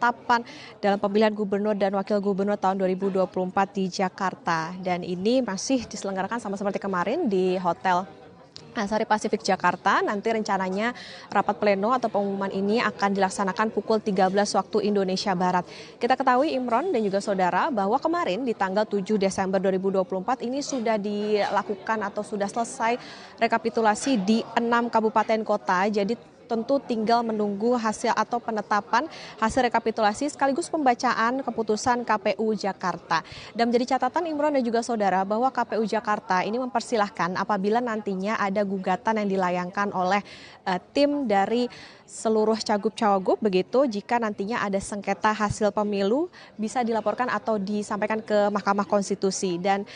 penetapan dalam pemilihan gubernur dan wakil gubernur tahun 2024 di Jakarta. Dan ini masih diselenggarakan sama seperti kemarin di Hotel Sari Pasifik Jakarta. Nanti rencananya rapat pleno atau pengumuman ini akan dilaksanakan pukul 13 waktu Indonesia Barat. Kita ketahui Imron dan juga saudara bahwa kemarin di tanggal 7 Desember 2024 ini sudah dilakukan atau sudah selesai rekapitulasi di 6 kabupaten kota. Jadi tentu tinggal menunggu hasil atau penetapan hasil rekapitulasi sekaligus pembacaan keputusan KPU Jakarta. Dan menjadi catatan Imron dan juga saudara bahwa KPU Jakarta ini mempersilahkan apabila nantinya ada gugatan yang dilayangkan oleh tim dari seluruh cagup-cawagup begitu, jika nantinya ada sengketa hasil pemilu bisa dilaporkan atau disampaikan ke Mahkamah Konstitusi. Dan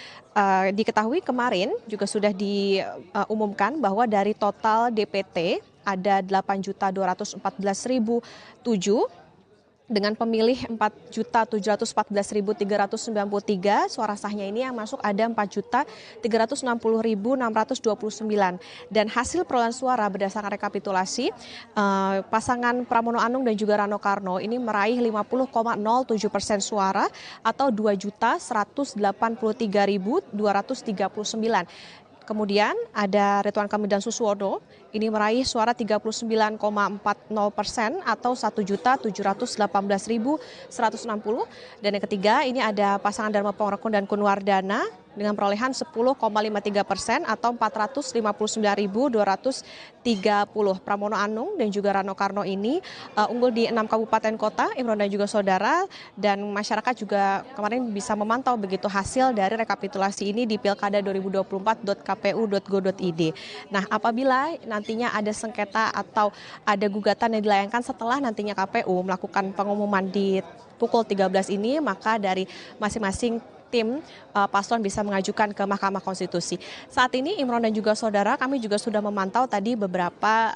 diketahui kemarin juga sudah diumumkan bahwa dari total DPT ada 8.214.007 dengan pemilih 4.714.393, suara sahnya ini yang masuk ada 4.360.629 dan hasil perolehan suara berdasarkan rekapitulasi pasangan Pramono Anung dan juga Rano Karno ini meraih 50,07% suara atau 2.183.239. Kemudian ada Ridwan Kamil dan Suswono, ini meraih suara 39,40% atau 1.718.160. Dan yang ketiga ini ada pasangan Dharma Pongrekun dan Kunwardana dengan perolehan 10,53% atau 459.230. Pramono Anung dan juga Rano Karno ini unggul di 6 kabupaten kota, Imron dan juga saudara, dan masyarakat juga kemarin bisa memantau begitu hasil dari rekapitulasi ini di pilkada2024.kpu.go.id. Nah, apabila nantinya ada sengketa atau ada gugatan yang dilayangkan setelah nantinya KPU melakukan pengumuman di pukul 13 ini, maka dari masing-masing tim paslon bisa mengajukan ke Mahkamah Konstitusi. Saat ini Imron dan juga saudara, kami juga sudah memantau tadi beberapa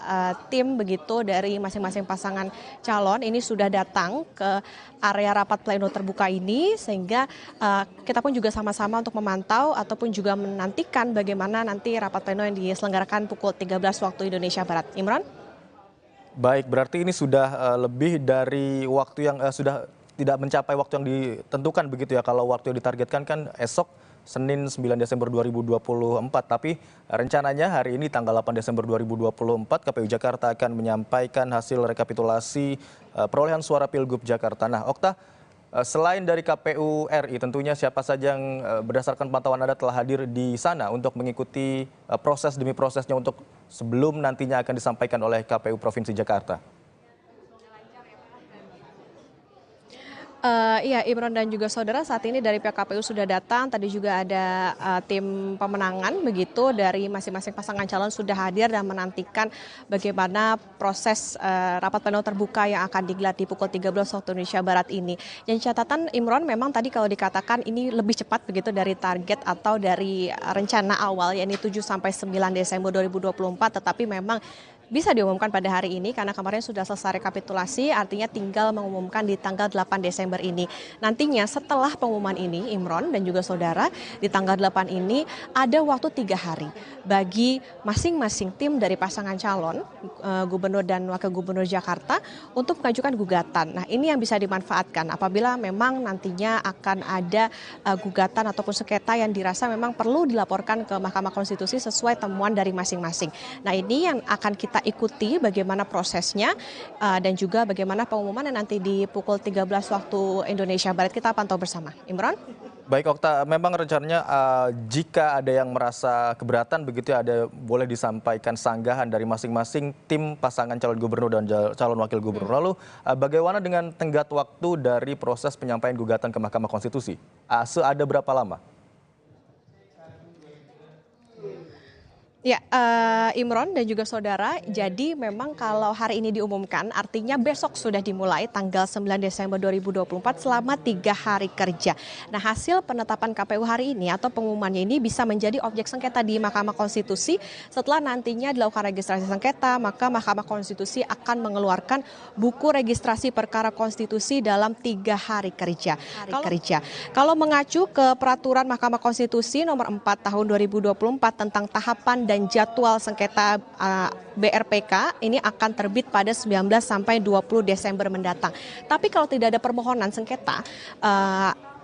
tim begitu dari masing-masing pasangan calon ini sudah datang ke area rapat pleno terbuka ini, sehingga kita pun juga sama-sama untuk memantau ataupun juga menantikan bagaimana nanti rapat pleno yang diselenggarakan pukul 13 waktu Indonesia Barat. Imron? Baik, berarti ini sudah lebih dari waktu yang sudah tidak mencapai waktu yang ditentukan begitu ya. Kalau waktu yang ditargetkan kan esok Senin 9 Desember 2024. Tapi rencananya hari ini tanggal 8 Desember 2024 KPU Jakarta akan menyampaikan hasil rekapitulasi perolehan suara Pilgub Jakarta. Nah, Okta, selain dari KPU RI tentunya siapa saja yang berdasarkan pantauan Anda telah hadir di sana untuk mengikuti proses demi prosesnya untuk sebelum nantinya akan disampaikan oleh KPU Provinsi Jakarta? Iya, Imron dan juga saudara, saat ini dari pihak KPU sudah datang. Tadi juga ada tim pemenangan begitu dari masing-masing pasangan calon sudah hadir dan menantikan bagaimana proses rapat pleno terbuka yang akan digelar di pukul 13 waktu Indonesia Barat ini. Yang catatan Imron, memang tadi kalau dikatakan ini lebih cepat begitu dari target atau dari rencana awal, yakni 7 sampai 9 Desember 2024, tetapi memang bisa diumumkan pada hari ini karena kemarin sudah selesai rekapitulasi, artinya tinggal mengumumkan di tanggal 8 Desember ini. Nantinya setelah pengumuman ini, Imron dan juga saudara, di tanggal 8 ini ada waktu 3 hari bagi masing-masing tim dari pasangan calon gubernur dan wakil gubernur Jakarta untuk mengajukan gugatan. Nah, ini yang bisa dimanfaatkan apabila memang nantinya akan ada gugatan ataupun sengketa yang dirasa memang perlu dilaporkan ke Mahkamah Konstitusi sesuai temuan dari masing-masing. Nah, ini yang akan kita ikuti bagaimana prosesnya dan juga bagaimana pengumuman nanti di pukul 13 waktu Indonesia Barat. Kita pantau bersama. Imron? Baik, Okta, memang rencananya jika ada yang merasa keberatan begitu ya, ada boleh disampaikan sanggahan dari masing-masing tim pasangan calon gubernur dan calon wakil gubernur. Lalu bagaimana dengan tenggat waktu dari proses penyampaian gugatan ke Mahkamah Konstitusi? Ada berapa lama? Ya, Imron dan juga saudara, jadi memang kalau hari ini diumumkan artinya besok sudah dimulai tanggal 9 Desember 2024 selama 3 hari kerja. Nah, hasil penetapan KPU hari ini atau pengumumannya ini bisa menjadi objek sengketa di Mahkamah Konstitusi. Setelah nantinya dilakukan registrasi sengketa, maka Mahkamah Konstitusi akan mengeluarkan buku registrasi perkara konstitusi dalam 3 hari kerja. Kalau mengacu ke peraturan Mahkamah Konstitusi nomor 4 tahun 2024 tentang tahapan dan jadwal sengketa BRPK ini akan terbit pada 19 sampai 20 Desember mendatang. Tapi kalau tidak ada permohonan sengketa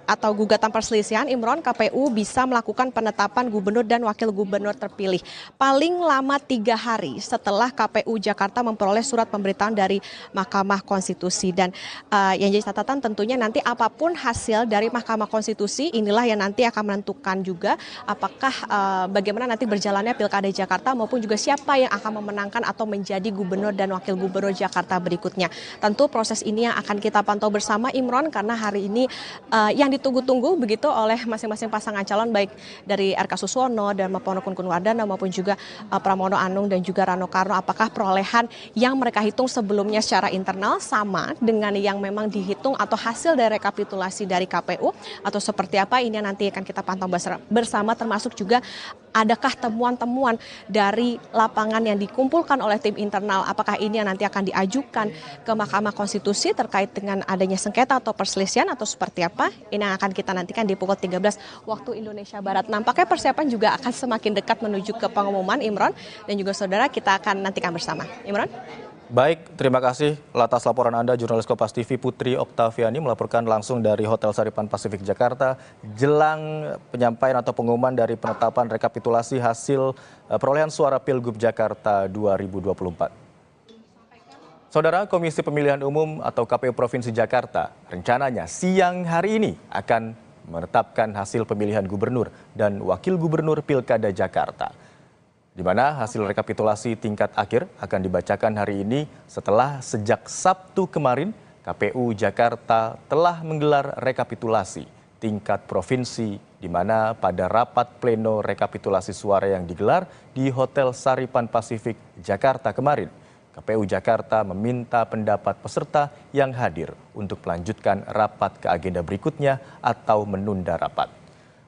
atau gugatan perselisihan, Imron, KPU bisa melakukan penetapan gubernur dan wakil gubernur terpilih paling lama 3 hari setelah KPU Jakarta memperoleh surat pemberitahuan dari Mahkamah Konstitusi. Dan yang jadi catatan tentunya nanti apapun hasil dari Mahkamah Konstitusi inilah yang nanti akan menentukan juga apakah bagaimana nanti berjalannya Pilkada Jakarta maupun juga siapa yang akan memenangkan atau menjadi gubernur dan wakil gubernur Jakarta berikutnya. Tentu proses ini yang akan kita pantau bersama, Imron, karena hari ini yang ditunggu-tunggu begitu oleh masing-masing pasangan calon baik dari RK Suswono dan Mapono Kun-Kun-Wardana maupun juga Pramono Anung dan juga Rano Karno, apakah perolehan yang mereka hitung sebelumnya secara internal sama dengan yang memang dihitung atau hasil dari rekapitulasi dari KPU atau seperti apa, ini nanti akan kita pantau bersama, termasuk juga adakah temuan-temuan dari lapangan yang dikumpulkan oleh tim internal, apakah ini yang nanti akan diajukan ke Mahkamah Konstitusi terkait dengan adanya sengketa atau perselisihan atau seperti apa, ini yang akan kita nantikan di pukul 13 waktu Indonesia Barat. Nampaknya persiapan juga akan semakin dekat menuju ke pengumuman, Imron, dan juga saudara, kita akan nantikan bersama. Imron? Baik, terima kasih atas laporan Anda, jurnalis Kompas TV Putri Oktaviani melaporkan langsung dari Hotel Saripan Pasifik Jakarta jelang penyampaian atau pengumuman dari penetapan rekapitulasi hasil perolehan suara Pilgub Jakarta 2024. Saudara, Komisi Pemilihan Umum atau KPU Provinsi Jakarta rencananya siang hari ini akan menetapkan hasil pemilihan gubernur dan wakil gubernur Pilkada Jakarta, di mana hasil rekapitulasi tingkat akhir akan dibacakan hari ini setelah sejak Sabtu kemarin KPU Jakarta telah menggelar rekapitulasi tingkat provinsi, di mana pada rapat pleno rekapitulasi suara yang digelar di Hotel Saripan Pasifik Jakarta kemarin, KPU Jakarta meminta pendapat peserta yang hadir untuk melanjutkan rapat ke agenda berikutnya atau menunda rapat.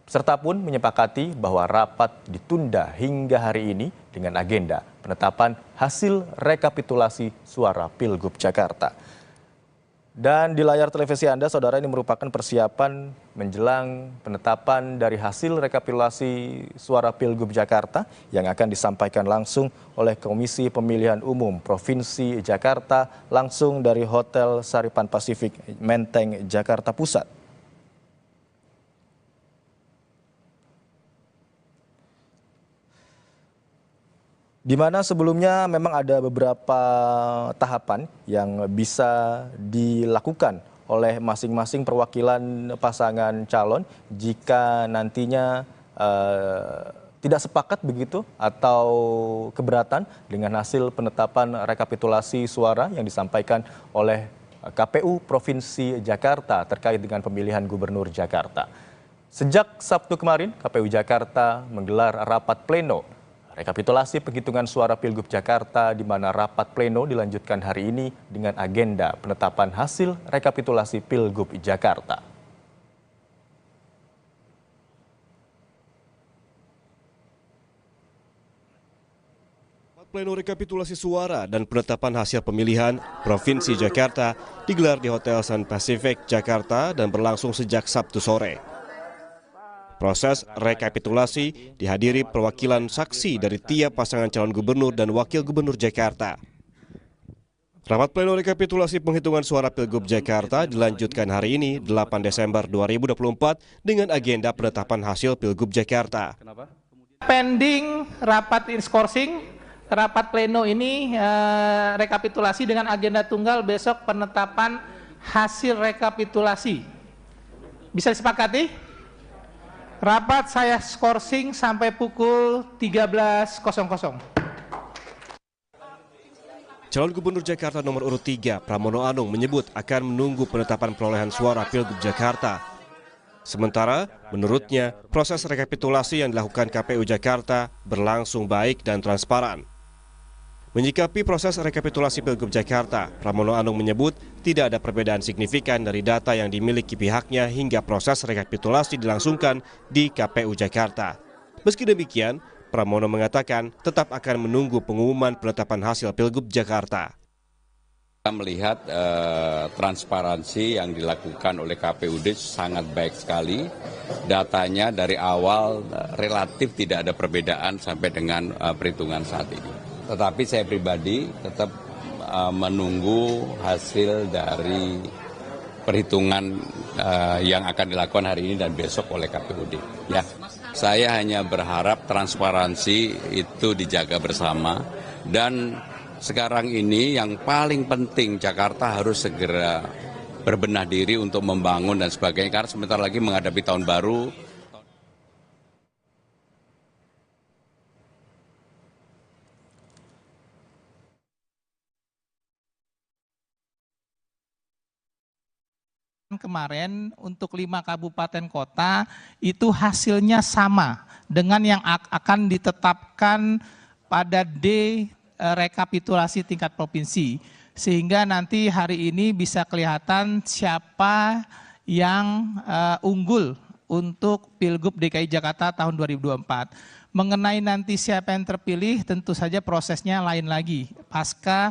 Peserta pun menyepakati bahwa rapat ditunda hingga hari ini dengan agenda penetapan hasil rekapitulasi suara Pilgub Jakarta. Dan di layar televisi Anda, saudara, ini merupakan persiapan menjelang penetapan dari hasil rekapitulasi suara Pilgub Jakarta yang akan disampaikan langsung oleh Komisi Pemilihan Umum Provinsi Jakarta langsung dari Hotel Saripan Pasifik Menteng, Jakarta Pusat. Di mana sebelumnya memang ada beberapa tahapan yang bisa dilakukan oleh masing-masing perwakilan pasangan calon jika nantinya tidak sepakat begitu atau keberatan dengan hasil penetapan rekapitulasi suara yang disampaikan oleh KPU Provinsi Jakarta terkait dengan pemilihan gubernur Jakarta. Sejak Sabtu kemarin, KPU Jakarta menggelar rapat pleno rekapitulasi penghitungan suara Pilgub Jakarta, di mana rapat pleno dilanjutkan hari ini dengan agenda penetapan hasil rekapitulasi Pilgub Jakarta. Rapat pleno rekapitulasi suara dan penetapan hasil pemilihan Provinsi Jakarta digelar di Hotel Sun Pacific Jakarta dan berlangsung sejak Sabtu sore. Proses rekapitulasi dihadiri perwakilan saksi dari tiap pasangan calon gubernur dan wakil gubernur Jakarta. Rapat pleno rekapitulasi penghitungan suara Pilgub Jakarta dilanjutkan hari ini 8 Desember 2024 dengan agenda penetapan hasil Pilgub Jakarta. Pending rapat skorsing, rapat pleno ini rekapitulasi dengan agenda tunggal besok penetapan hasil rekapitulasi. Bisa disepakati? Rapat saya skorsing sampai pukul 13.00. Calon Gubernur Jakarta nomor urut 3, Pramono Anung, menyebut akan menunggu penetapan perolehan suara Pilgub Jakarta. Sementara, menurutnya, proses rekapitulasi yang dilakukan KPU Jakarta berlangsung baik dan transparan. Menyikapi proses rekapitulasi Pilgub Jakarta, Pramono Anung menyebut tidak ada perbedaan signifikan dari data yang dimiliki pihaknya hingga proses rekapitulasi dilangsungkan di KPU Jakarta. Meski demikian, Pramono mengatakan tetap akan menunggu pengumuman penetapan hasil Pilgub Jakarta. Kita melihat transparansi yang dilakukan oleh KPUD sangat baik sekali. Datanya dari awal relatif tidak ada perbedaan sampai dengan perhitungan saat ini. Tetapi saya pribadi tetap menunggu hasil dari perhitungan yang akan dilakukan hari ini dan besok oleh KPUD. Ya, saya hanya berharap transparansi itu dijaga bersama dan sekarang ini yang paling penting Jakarta harus segera berbenah diri untuk membangun dan sebagainya karena sebentar lagi menghadapi tahun baru. Kemarin untuk 5 kabupaten kota itu hasilnya sama dengan yang akan ditetapkan pada rekapitulasi tingkat provinsi, sehingga nanti hari ini bisa kelihatan siapa yang unggul untuk Pilgub DKI Jakarta tahun 2024. Mengenai nanti siapa yang terpilih, tentu saja prosesnya lain lagi pasca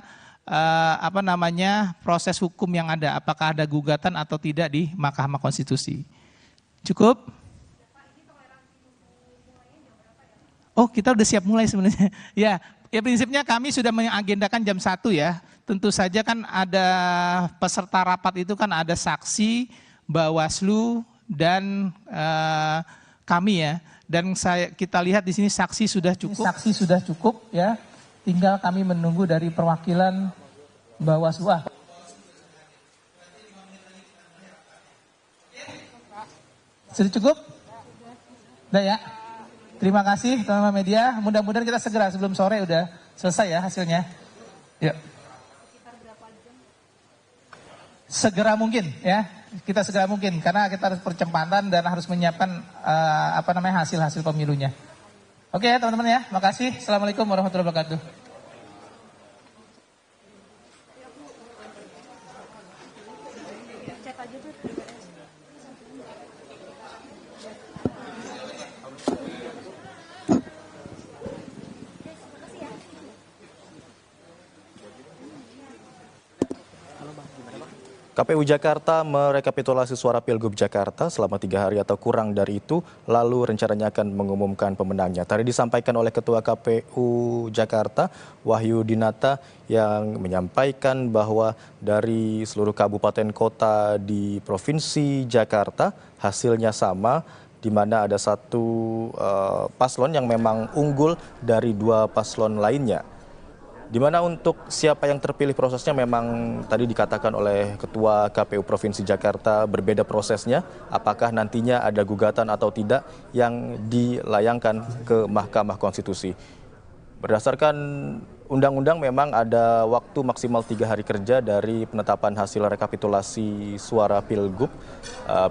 proses hukum yang ada, apakah ada gugatan atau tidak di Mahkamah Konstitusi. Cukup? Oh, kita udah siap mulai sebenarnya. Ya, prinsipnya kami sudah mengagendakan jam 1 ya. Tentu saja kan ada peserta rapat itu kan ada saksi, Bawaslu dan kami ya. Dan kita lihat di sini saksi sudah cukup. Saksi sudah cukup ya. Tinggal kami menunggu dari perwakilan Bawaslu. Sudah cukup? Udah ya? Terima kasih teman-teman media. Mudah-mudahan kita segera sebelum sore udah selesai ya hasilnya. Yuk. Segera mungkin ya. Kita segera mungkin karena kita harus percepatan dan harus menyiapkan hasil-hasil pemilunya. Oke ya teman-teman ya. Makasih. Assalamualaikum warahmatullahi wabarakatuh. KPU Jakarta merekapitulasi suara Pilgub Jakarta selama 3 hari atau kurang dari itu, lalu rencananya akan mengumumkan pemenangnya. Tadi disampaikan oleh Ketua KPU Jakarta, Wahyu Dinata, yang menyampaikan bahwa dari seluruh kabupaten kota di Provinsi Jakarta, hasilnya sama, di mana ada satu paslon yang memang unggul dari 2 paslon lainnya. Di mana untuk siapa yang terpilih prosesnya memang tadi dikatakan oleh Ketua KPU Provinsi Jakarta berbeda prosesnya, apakah nantinya ada gugatan atau tidak yang dilayangkan ke Mahkamah Konstitusi. Berdasarkan undang-undang memang ada waktu maksimal 3 hari kerja dari penetapan hasil rekapitulasi suara Pilgub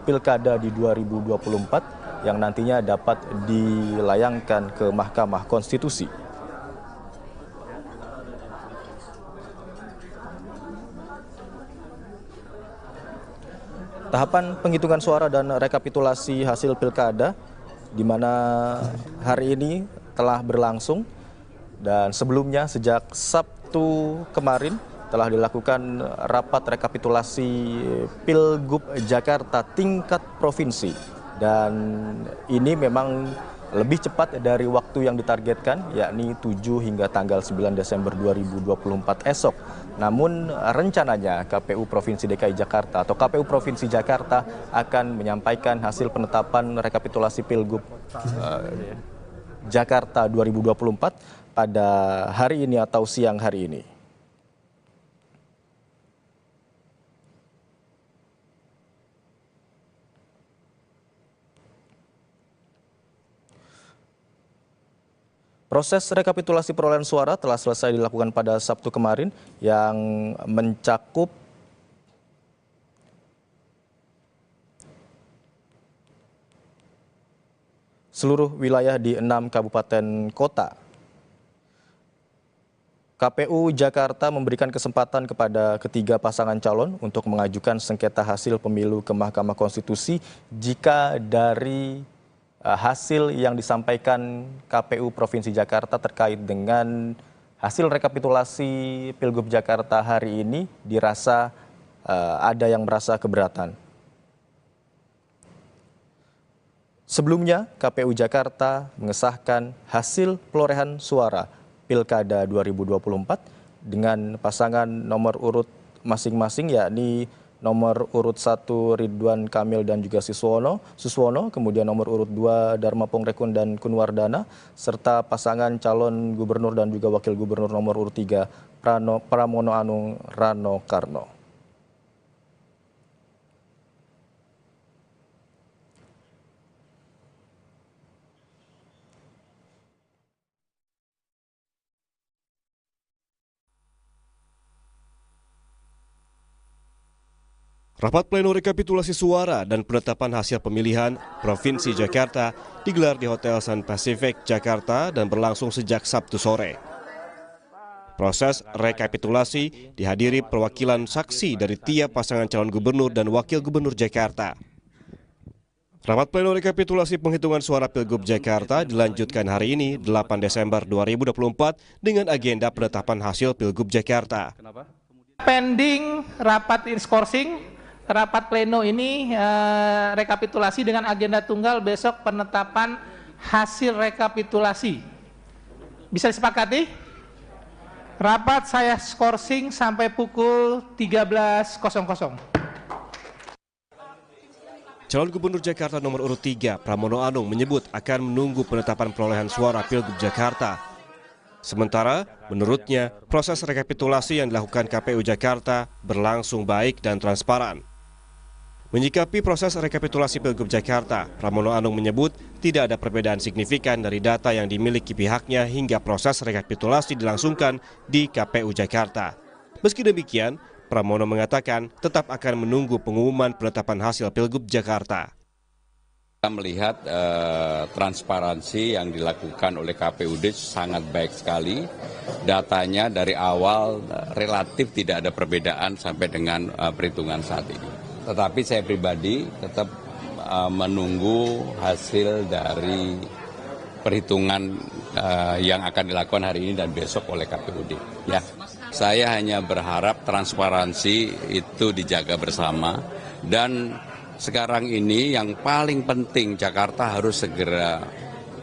Pilkada di 2024 yang nantinya dapat dilayangkan ke Mahkamah Konstitusi. Tahapan penghitungan suara dan rekapitulasi hasil pilkada di mana hari ini telah berlangsung dan sebelumnya sejak Sabtu kemarin telah dilakukan rapat rekapitulasi Pilgub Jakarta tingkat provinsi dan ini memang lebih cepat dari waktu yang ditargetkan yakni 7 hingga tanggal 9 Desember 2024 esok. Namun rencananya KPU Provinsi DKI Jakarta atau KPU Provinsi Jakarta akan menyampaikan hasil penetapan rekapitulasi Pilgub Jakarta 2024 pada hari ini atau siang hari ini. Proses rekapitulasi perolehan suara telah selesai dilakukan pada Sabtu kemarin yang mencakup seluruh wilayah di 6 kabupaten kota. KPU Jakarta memberikan kesempatan kepada ketiga pasangan calon untuk mengajukan sengketa hasil pemilu ke Mahkamah Konstitusi jika dari hasil yang disampaikan KPU Provinsi Jakarta terkait dengan hasil rekapitulasi Pilgub Jakarta hari ini dirasa ada yang merasa keberatan. Sebelumnya, KPU Jakarta mengesahkan hasil perolehan suara Pilkada 2024 dengan pasangan nomor urut masing-masing, yakni nomor urut 1 Ridwan Kamil dan juga Suswono, kemudian nomor urut 2 Dharma Pongrekun dan Kunwardana, serta pasangan calon gubernur dan juga wakil gubernur nomor urut 3 Pramono Anung Rano Karno. Rapat pleno rekapitulasi suara dan penetapan hasil pemilihan Provinsi Jakarta digelar di Hotel Sun Pacific, Jakarta dan berlangsung sejak Sabtu sore. Proses rekapitulasi dihadiri perwakilan saksi dari tiap pasangan calon gubernur dan wakil gubernur Jakarta. Rapat pleno rekapitulasi penghitungan suara Pilgub Jakarta dilanjutkan hari ini 8 Desember 2024 dengan agenda penetapan hasil Pilgub Jakarta. Pending rapat skorsing, rapat pleno ini rekapitulasi dengan agenda tunggal besok penetapan hasil rekapitulasi. Bisa disepakati? Rapat saya skorsing sampai pukul 13.00. Calon Gubernur Jakarta nomor urut 3 Pramono Anung menyebut akan menunggu penetapan perolehan suara Pilgub Jakarta. Sementara, menurutnya, proses rekapitulasi yang dilakukan KPU Jakarta berlangsung baik dan transparan. Menyikapi proses rekapitulasi Pilgub Jakarta, Pramono Anung menyebut tidak ada perbedaan signifikan dari data yang dimiliki pihaknya hingga proses rekapitulasi dilangsungkan di KPU Jakarta. Meski demikian, Pramono mengatakan tetap akan menunggu pengumuman penetapan hasil Pilgub Jakarta. Kita melihat transparansi yang dilakukan oleh KPUD sangat baik sekali. Datanya dari awal relatif tidak ada perbedaan sampai dengan perhitungan saat ini. Tetapi saya pribadi tetap menunggu hasil dari perhitungan yang akan dilakukan hari ini dan besok oleh KPUD. Ya, saya hanya berharap transparansi itu dijaga bersama dan sekarang ini yang paling penting Jakarta harus segera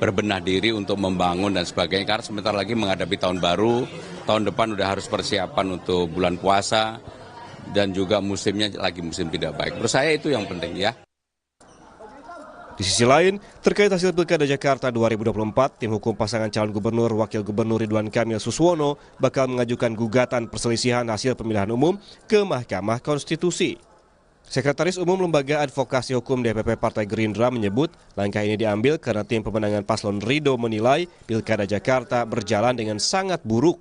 berbenah diri untuk membangun dan sebagainya karena sebentar lagi menghadapi tahun baru, tahun depan udah harus persiapan untuk bulan puasa dan juga musimnya lagi musim tidak baik. Menurut saya itu yang penting ya. Di sisi lain, terkait hasil Pilkada Jakarta 2024, tim hukum pasangan calon gubernur Wakil Gubernur Ridwan Kamil Suswono bakal mengajukan gugatan perselisihan hasil pemilihan umum ke Mahkamah Konstitusi. Sekretaris Umum Lembaga Advokasi Hukum DPP Partai Gerindra menyebut langkah ini diambil karena tim pemenangan Paslon Ridho menilai Pilkada Jakarta berjalan dengan sangat buruk.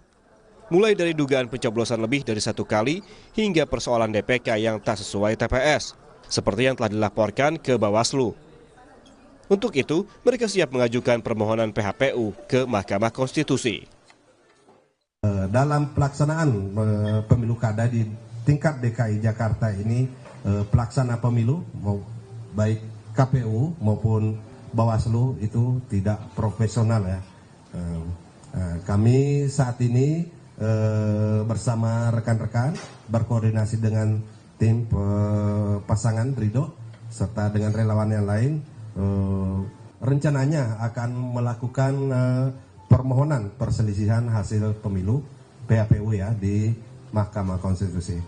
Mulai dari dugaan pencoblosan lebih dari 1 kali hingga persoalan DPK yang tak sesuai TPS, seperti yang telah dilaporkan ke Bawaslu. Untuk itu, mereka siap mengajukan permohonan PHPU ke Mahkamah Konstitusi. Dalam pelaksanaan pemilu kada di tingkat DKI Jakarta ini, pelaksana pemilu, baik KPU maupun Bawaslu itu tidak profesional ya. Kami saat ini bersama rekan-rekan berkoordinasi dengan tim pasangan Ridho serta dengan relawan yang lain rencananya akan melakukan permohonan perselisihan hasil pemilu PHPU ya di Mahkamah Konstitusi.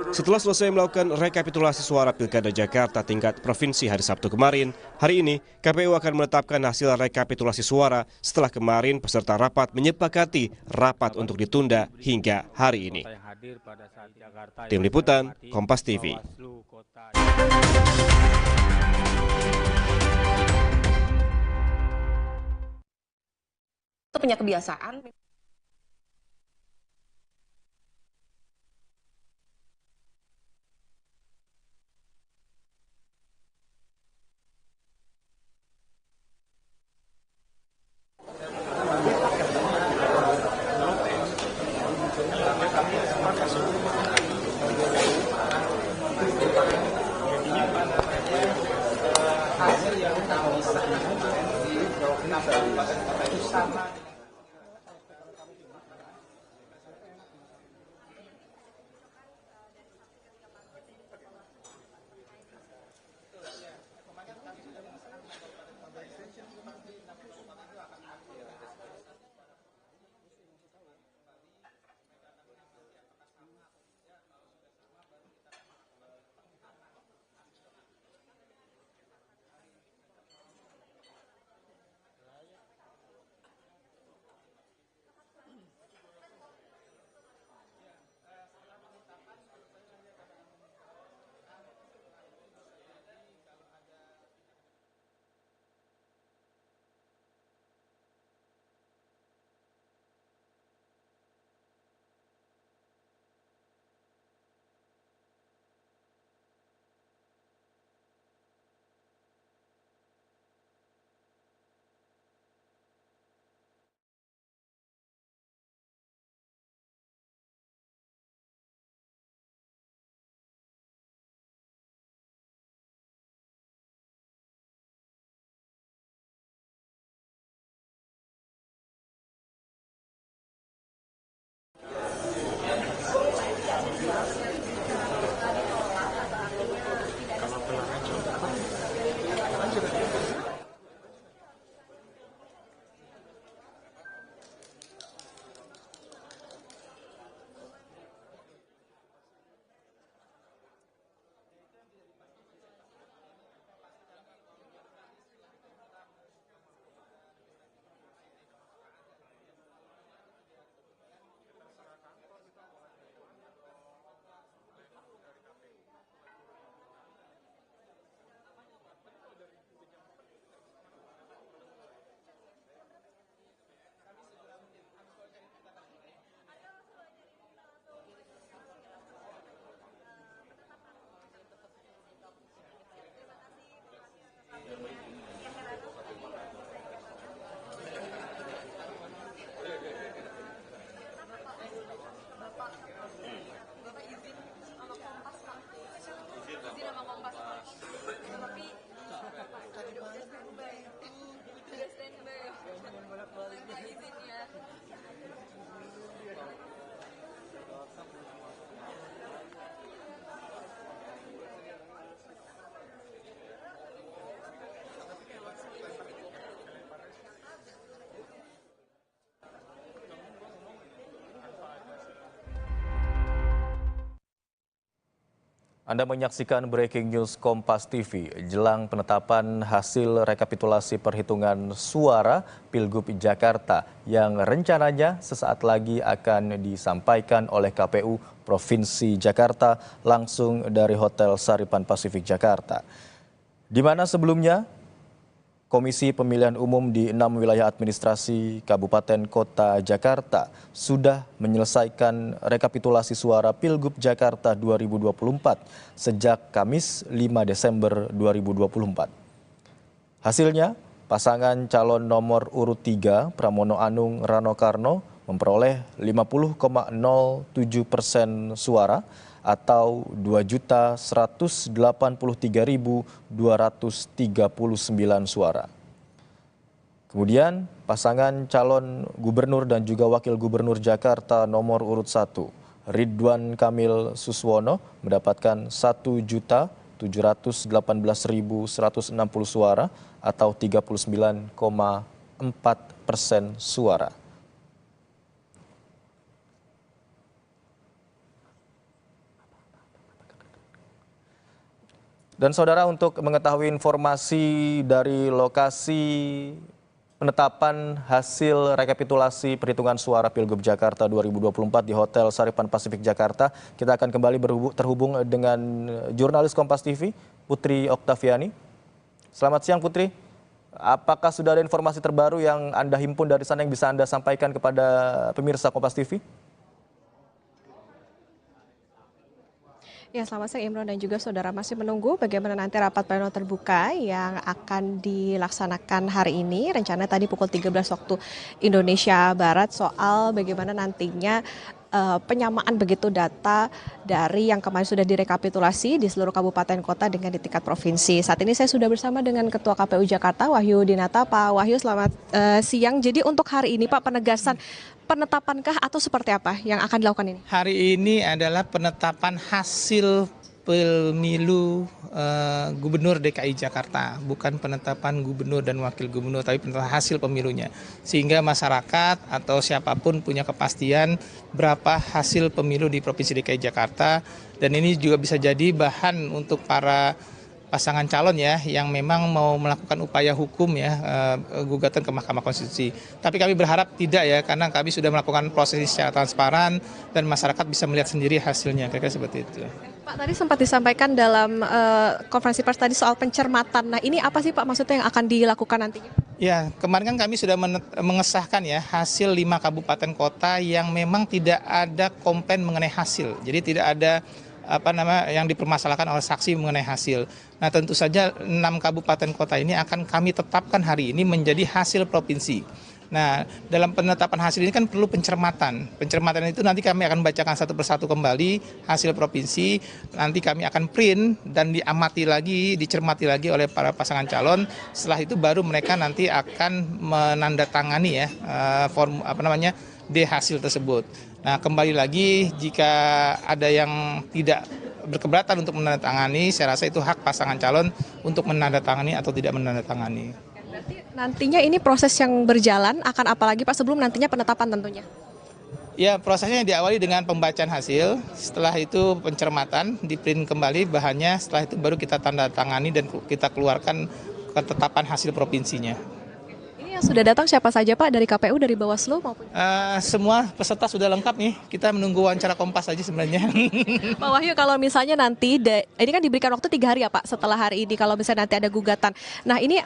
Setelah selesai melakukan rekapitulasi suara Pilkada Jakarta tingkat provinsi hari Sabtu kemarin, hari ini KPU akan menetapkan hasil rekapitulasi suara setelah kemarin peserta rapat menyepakati rapat untuk ditunda hingga hari ini. Tim Liputan, Kompas TV. Itu punya kebiasaan. Anda menyaksikan Breaking News Kompas TV jelang penetapan hasil rekapitulasi perhitungan suara Pilgub Jakarta yang rencananya sesaat lagi akan disampaikan oleh KPU Provinsi Jakarta langsung dari Hotel Saripan Pasifik Jakarta. Di mana sebelumnya Komisi Pemilihan Umum di 6 wilayah administrasi Kabupaten Kota Jakarta sudah menyelesaikan rekapitulasi suara Pilgub Jakarta 2024 sejak Kamis 5 Desember 2024. Hasilnya, pasangan calon nomor urut 3 Pramono Anung Rano Karno memperoleh 50,07% suara atau 2.183.239 suara. Kemudian pasangan calon gubernur dan juga wakil gubernur Jakarta nomor urut 1 Ridwan Kamil Suswono mendapatkan 1.718.160 suara atau 39,4% suara. Dan saudara, untuk mengetahui informasi dari lokasi penetapan hasil rekapitulasi perhitungan suara Pilgub Jakarta 2024 di Hotel Saripan Pasifik Jakarta, kita akan kembali terhubung dengan jurnalis Kompas TV, Putri Oktaviani. Selamat siang Putri, apakah sudah ada informasi terbaru yang Anda himpun dari sana yang bisa Anda sampaikan kepada pemirsa Kompas TV? Ya, selamat siang Imron dan juga saudara, masih menunggu bagaimana nanti rapat pleno terbuka yang akan dilaksanakan hari ini. Rencana tadi pukul 13 waktu Indonesia Barat soal bagaimana nantinya penyamaan begitu data dari yang kemarin sudah direkapitulasi di seluruh kabupaten kota dengan di tingkat provinsi. Saat ini saya sudah bersama dengan Ketua KPU Jakarta, Wahyu Dinata. Pak Wahyu, selamat siang. Jadi untuk hari ini Pak, penegasan penetapankah atau seperti apa yang akan dilakukan ini? Hari ini adalah penetapan hasil pemilu Gubernur DKI Jakarta, bukan penetapan gubernur dan wakil gubernur, tapi penetapan hasil pemilunya. Sehingga masyarakat atau siapapun punya kepastian berapa hasil pemilu di Provinsi DKI Jakarta, dan ini juga bisa jadi bahan untuk para pasangan calon ya yang memang mau melakukan upaya hukum ya, gugatan ke Mahkamah Konstitusi. Tapi kami berharap tidak ya, karena kami sudah melakukan proses secara transparan dan masyarakat bisa melihat sendiri hasilnya, kira-kira seperti itu. Pak, tadi sempat disampaikan dalam konferensi pers tadi soal pencermatan. Nah, ini apa sih Pak maksudnya yang akan dilakukan nantinya? Ya, kemarin kan kami sudah mengesahkan ya hasil 5 kabupaten kota yang memang tidak ada komplain mengenai hasil. Jadi tidak ada yang dipermasalahkan oleh saksi mengenai hasil. Nah, tentu saja 6 kabupaten kota ini akan kami tetapkan hari ini menjadi hasil provinsi. Nah, dalam penetapan hasil ini kan perlu pencermatan. Pencermatan itu nanti kami akan bacakan satu persatu kembali hasil provinsi. Nanti kami akan print dan diamati lagi, dicermati lagi oleh para pasangan calon. Setelah itu baru mereka nanti akan menandatangani ya D hasil tersebut. Nah, kembali lagi jika ada yang tidak berkeberatan untuk menandatangani, saya rasa itu hak pasangan calon untuk menandatangani atau tidak menandatangani. Berarti nantinya ini proses yang berjalan akan apalagi Pak sebelum nantinya penetapan tentunya? Ya, prosesnya diawali dengan pembacaan hasil, setelah itu pencermatan, di-print kembali bahannya, setelah itu baru kita tanda tangani dan kita keluarkan ketetapan hasil provinsinya. Yang sudah datang siapa saja Pak, dari KPU, dari Bawaslu maupun? Semua peserta sudah lengkap nih, kita menunggu wawancara Kompas aja sebenarnya. Pak Wahyu, kalau misalnya nanti, ini kan diberikan waktu 3 hari ya Pak setelah hari ini, kalau misalnya nanti ada gugatan. Nah ini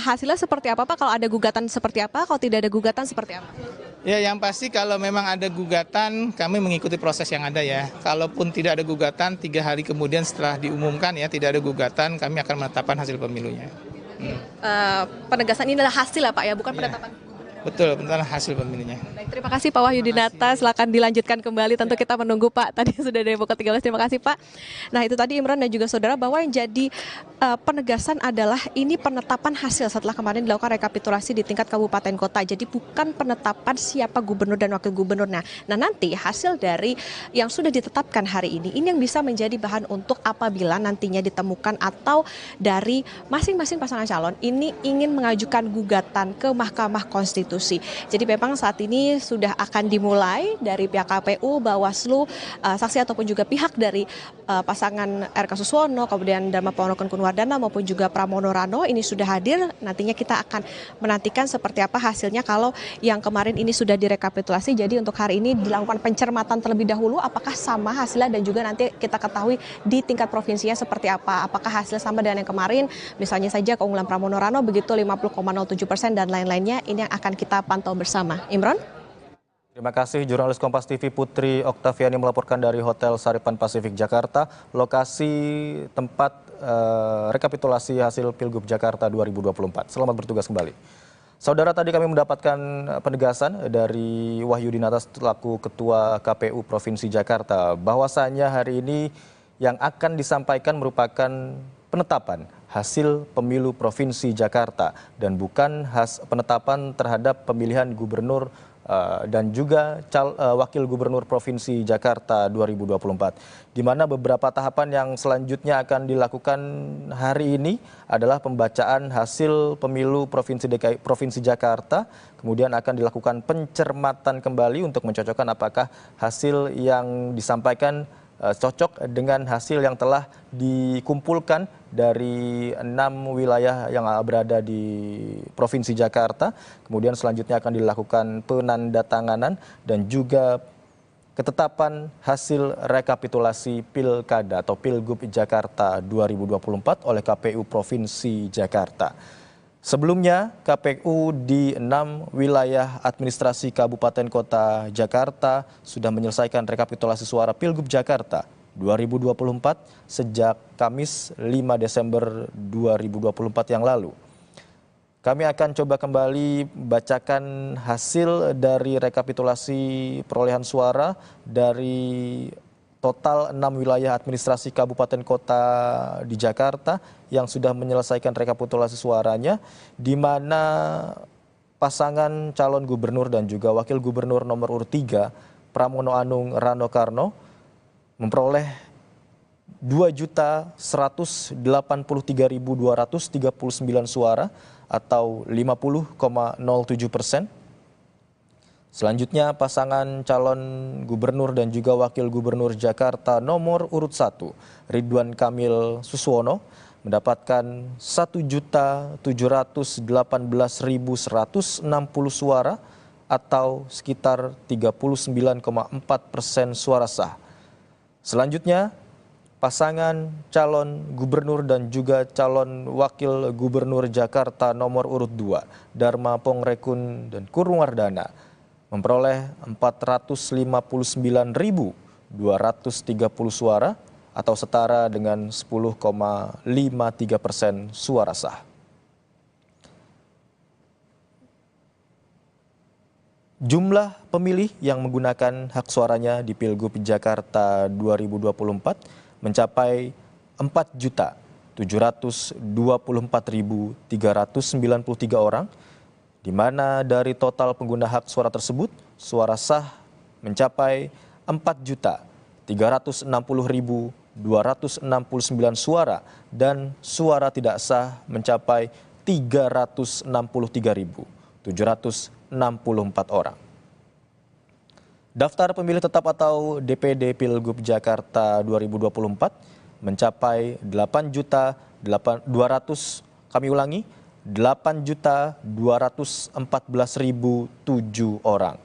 hasilnya seperti apa Pak, kalau ada gugatan seperti apa, kalau tidak ada gugatan seperti apa? Ya, yang pasti kalau memang ada gugatan, kami mengikuti proses yang ada ya. Kalaupun tidak ada gugatan, 3 hari kemudian setelah diumumkan ya tidak ada gugatan, kami akan menetapkan hasil pemilunya. Penegasan ini adalah hasil ya Pak ya, bukan penetapan. Betul, benar hasil pemilunya. Baik, terima kasih Pak Wahyu Dinata, silakan dilanjutkan kembali, tentu kita menunggu Pak, tadi sudah dari pukul 13, terima kasih Pak. Nah itu tadi Imran dan juga saudara, bahwa yang jadi penegasan adalah ini penetapan hasil setelah kemarin dilakukan rekapitulasi di tingkat kabupaten kota, jadi bukan penetapan siapa gubernur dan wakil gubernur. Nah nanti hasil dari yang sudah ditetapkan hari ini yang bisa menjadi bahan untuk apabila nantinya ditemukan atau dari masing-masing pasangan calon ini ingin mengajukan gugatan ke Mahkamah Konstitusi Konstitusi. Jadi memang saat ini sudah akan dimulai dari pihak KPU, Bawaslu, saksi ataupun juga pihak dari pasangan RK Suswono, kemudian Dharma Ponoken Kunwardana maupun juga Pramono Rano ini sudah hadir. Nantinya kita akan menantikan seperti apa hasilnya kalau yang kemarin ini sudah direkapitulasi. Jadi untuk hari ini dilakukan pencermatan terlebih dahulu apakah sama hasilnya dan juga nanti kita ketahui di tingkat provinsinya seperti apa. Apakah hasilnya sama dengan yang kemarin, misalnya saja keunggulan Pramono Rano begitu 50,07% dan lain-lainnya, ini yang akan kita pantau bersama. Imron? Terima kasih jurnalis Kompas TV Putri Oktaviani melaporkan dari Hotel Saripan Pasifik Jakarta, lokasi tempat rekapitulasi hasil Pilgub Jakarta 2024. Selamat bertugas kembali. Saudara, tadi kami mendapatkan penegasan dari Wahyudinata selaku Ketua KPU Provinsi Jakarta bahwasannya hari ini yang akan disampaikan merupakan penetapan hasil pemilu Provinsi Jakarta dan bukan penetapan terhadap pemilihan gubernur dan juga wakil gubernur Provinsi Jakarta 2024. Di mana beberapa tahapan yang selanjutnya akan dilakukan hari ini adalah pembacaan hasil pemilu Provinsi Jakarta, kemudian akan dilakukan pencermatan kembali untuk mencocokkan apakah hasil yang disampaikan cocok dengan hasil yang telah dikumpulkan dari 6 wilayah yang berada di Provinsi Jakarta. Kemudian selanjutnya akan dilakukan penandatanganan dan juga ketetapan hasil rekapitulasi Pilkada atau Pilgub Jakarta 2024 oleh KPU Provinsi Jakarta. Sebelumnya, KPU di 6 wilayah administrasi Kabupaten Kota Jakarta sudah menyelesaikan rekapitulasi suara Pilgub Jakarta 2024 sejak Kamis 5 Desember 2024 yang lalu. Kami akan coba kembali bacakan hasil dari rekapitulasi perolehan suara dari total 6 wilayah administrasi Kabupaten Kota di Jakarta yang sudah menyelesaikan rekapitulasi suaranya, di mana pasangan calon gubernur dan juga wakil gubernur nomor urut 3 Pramono Anung Rano Karno memperoleh 2.183.239 suara atau 50,07%. Selanjutnya pasangan calon gubernur dan juga wakil gubernur Jakarta nomor urut 1 Ridwan Kamil Suswono mendapatkan 1.718.160 suara atau sekitar 39,4% suara sah. Selanjutnya pasangan calon gubernur dan juga calon wakil gubernur Jakarta nomor urut 2 Dharma Pongrekun dan Kunwardana memperoleh 459.230 suara atau setara dengan 10,53% suara sah. Jumlah pemilih yang menggunakan hak suaranya di Pilgub Jakarta 2024 mencapai 4.724.393 orang, di mana dari total pengguna hak suara tersebut, suara sah mencapai 4.360.269 suara dan suara tidak sah mencapai 363.764 orang. Daftar pemilih tetap atau DPD Pilgub Jakarta 2024 mencapai 8.214.007 orang.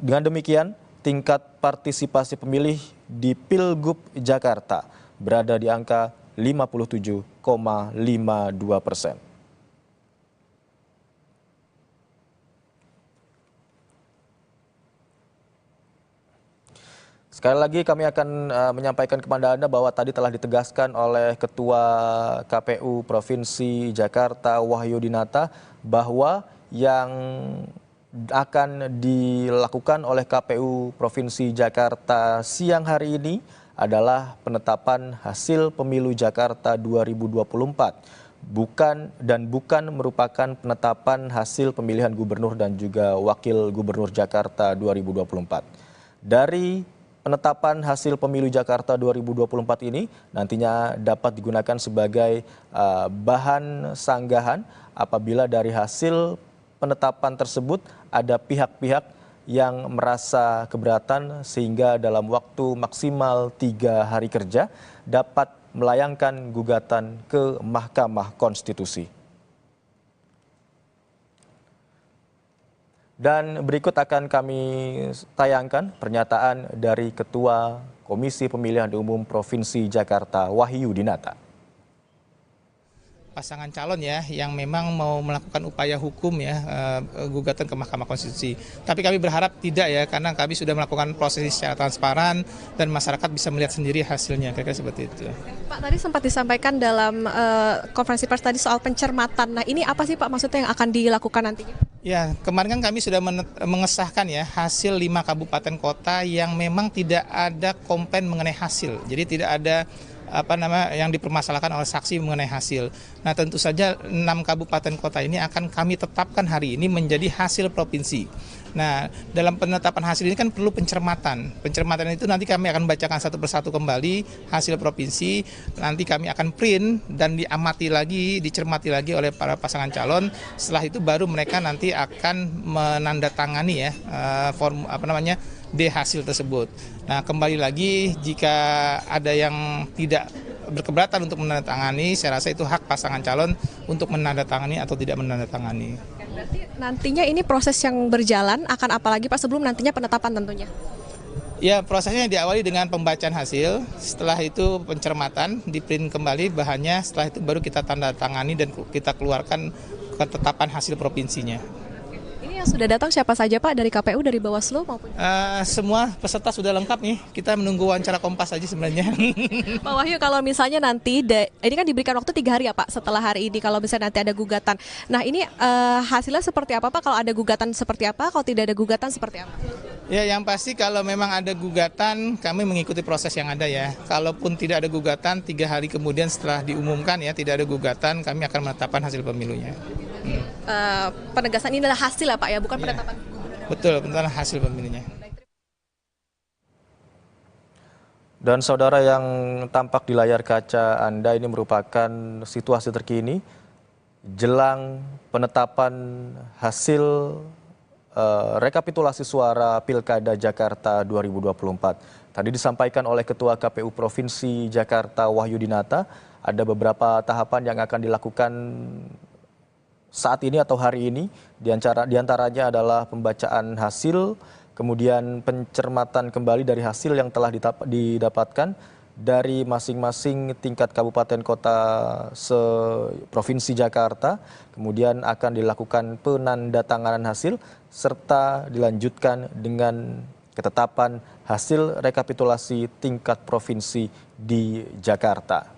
Dengan demikian, tingkat partisipasi pemilih di Pilgub Jakarta berada di angka 57,52%. Sekali lagi kami akan menyampaikan kepada Anda bahwa tadi telah ditegaskan oleh Ketua KPU Provinsi Jakarta Wahyudinata bahwa yang akan dilakukan oleh KPU Provinsi Jakarta siang hari ini adalah penetapan hasil pemilu Jakarta 2024. Bukan merupakan penetapan hasil pemilihan gubernur dan juga wakil gubernur Jakarta 2024. Dari penetapan hasil pemilu Jakarta 2024 ini nantinya dapat digunakan sebagai bahan sanggahan apabila dari hasil penetapan tersebut ada pihak-pihak yang merasa keberatan sehingga dalam waktu maksimal 3 hari kerja dapat melayangkan gugatan ke Mahkamah Konstitusi. Dan berikut akan kami tayangkan pernyataan dari Ketua Komisi Pemilihan Umum Provinsi Jakarta, Wahyu Dinata. Pasangan calon ya yang memang mau melakukan upaya hukum ya gugatan ke Mahkamah Konstitusi. Tapi kami berharap tidak ya, karena kami sudah melakukan proses secara transparan dan masyarakat bisa melihat sendiri hasilnya, kira-kira seperti itu. Pak, tadi sempat disampaikan dalam konferensi pers tadi soal pencermatan. Nah, ini apa sih Pak maksudnya yang akan dilakukan nantinya? Ya, kemarin kan kami sudah mengesahkan ya hasil 5 kabupaten kota yang memang tidak ada komplain mengenai hasil. Jadi tidak ada yang dipermasalahkan oleh saksi mengenai hasil. Nah, tentu saja 6 kabupaten kota ini akan kami tetapkan hari ini menjadi hasil provinsi. Nah, dalam penetapan hasil ini kan perlu pencermatan. Pencermatan itu nanti kami akan bacakan satu persatu kembali hasil provinsi. Nanti kami akan print dan diamati lagi, dicermati lagi oleh para pasangan calon. Setelah itu baru mereka nanti akan menandatangani ya D hasil tersebut. Nah, kembali lagi jika ada yang tidak berkeberatan untuk menandatangani, saya rasa itu hak pasangan calon untuk menandatangani atau tidak menandatangani. Berarti nantinya ini proses yang berjalan akan apalagi Pak sebelum nantinya penetapan tentunya? Ya, prosesnya diawali dengan pembacaan hasil, setelah itu pencermatan, di-print kembali bahannya, setelah itu baru kita tanda tangani dan kita keluarkan ketetapan hasil provinsinya. Ini yang sudah datang siapa saja Pak, dari KPU, dari Bawaslu maupun? Semua peserta sudah lengkap nih, kita menunggu wawancara Kompas saja sebenarnya. Pak Wahyu, kalau misalnya nanti, ini kan diberikan waktu 3 hari ya Pak setelah hari ini kalau misalnya nanti ada gugatan. Nah ini hasilnya seperti apa Pak, kalau ada gugatan seperti apa, kalau tidak ada gugatan seperti apa? Ya, yang pasti kalau memang ada gugatan, kami mengikuti proses yang ada ya. Kalaupun tidak ada gugatan, 3 hari kemudian setelah diumumkan ya tidak ada gugatan, kami akan menetapkan hasil pemilunya. Penegasan ini adalah hasil ya Pak ya, bukan penetapan gubernur. Betul, penetapan hasil pemilunya. Dan saudara, yang tampak di layar kaca Anda ini merupakan situasi terkini jelang penetapan hasil rekapitulasi suara Pilkada Jakarta 2024. Tadi disampaikan oleh Ketua KPU Provinsi Jakarta, Wahyu Dinata, ada beberapa tahapan yang akan dilakukan saat ini atau hari ini. Di antaranya adalah pembacaan hasil, kemudian pencermatan kembali dari hasil yang telah didapatkan dari masing-masing tingkat kabupaten kota se-Provinsi Jakarta, kemudian akan dilakukan penandatanganan hasil, serta dilanjutkan dengan ketetapan hasil rekapitulasi tingkat provinsi di Jakarta.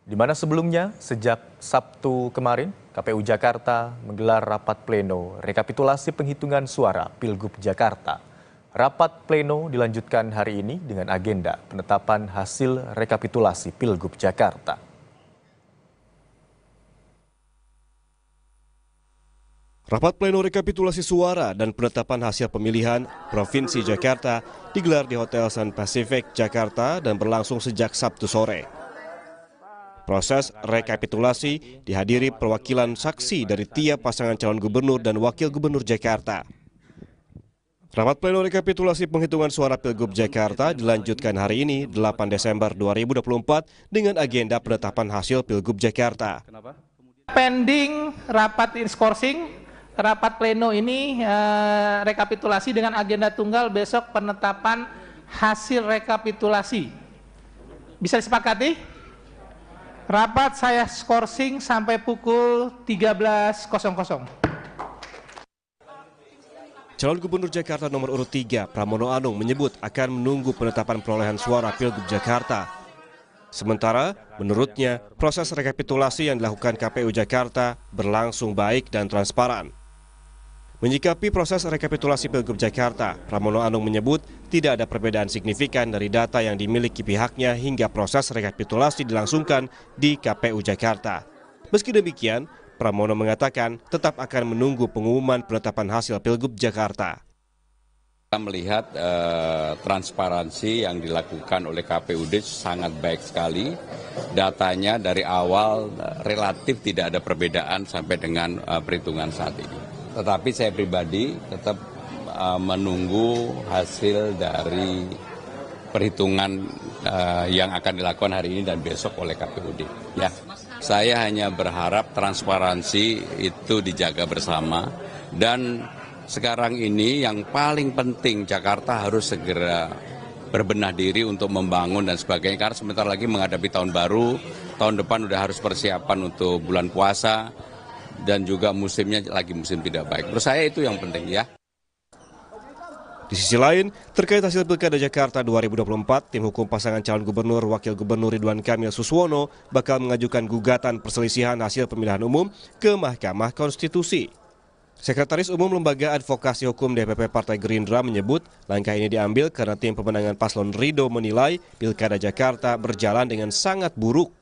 Di mana sebelumnya, sejak Sabtu kemarin, KPU Jakarta menggelar rapat pleno rekapitulasi penghitungan suara Pilgub Jakarta. Rapat pleno dilanjutkan hari ini dengan agenda penetapan hasil rekapitulasi Pilgub Jakarta. Rapat pleno rekapitulasi suara dan penetapan hasil pemilihan Provinsi Jakarta digelar di Hotel Sun Pacific, Jakarta dan berlangsung sejak Sabtu sore. Proses rekapitulasi dihadiri perwakilan saksi dari tiap pasangan calon gubernur dan wakil gubernur Jakarta. Rapat pleno rekapitulasi penghitungan suara Pilgub Jakarta dilanjutkan hari ini 8 Desember 2024 dengan agenda penetapan hasil Pilgub Jakarta. Pending rapat skorsing, rapat pleno ini rekapitulasi dengan agenda tunggal besok penetapan hasil rekapitulasi. Bisa disepakati? Rapat saya skorsing sampai pukul 13.00. Calon Gubernur Jakarta nomor urut 3, Pramono Anung menyebut akan menunggu penetapan perolehan suara Pilgub Jakarta. Sementara, menurutnya, proses rekapitulasi yang dilakukan KPU Jakarta berlangsung baik dan transparan. Menyikapi proses rekapitulasi Pilgub Jakarta, Pramono Anung menyebut tidak ada perbedaan signifikan dari data yang dimiliki pihaknya hingga proses rekapitulasi dilangsungkan di KPU Jakarta. Meski demikian, Pramono mengatakan tetap akan menunggu pengumuman penetapan hasil Pilgub Jakarta. Kita melihat transparansi yang dilakukan oleh KPUD sangat baik sekali. Datanya dari awal relatif tidak ada perbedaan sampai dengan perhitungan saat ini. Tetapi saya pribadi tetap menunggu hasil dari perhitungan yang akan dilakukan hari ini dan besok oleh KPUD. Ya, saya hanya berharap transparansi itu dijaga bersama dan sekarang ini yang paling penting Jakarta harus segera berbenah diri untuk membangun dan sebagainya karena sebentar lagi menghadapi tahun baru, tahun depan udah harus persiapan untuk bulan puasa dan juga musimnya lagi musim tidak baik. Menurut saya itu yang penting ya. Di sisi lain, terkait hasil Pilkada Jakarta 2024, tim hukum pasangan calon gubernur Wakil Gubernur Ridwan Kamil Suswono bakal mengajukan gugatan perselisihan hasil pemilihan umum ke Mahkamah Konstitusi. Sekretaris Umum Lembaga Advokasi Hukum DPP Partai Gerindra menyebut langkah ini diambil karena tim pemenangan paslon Ridho menilai Pilkada Jakarta berjalan dengan sangat buruk.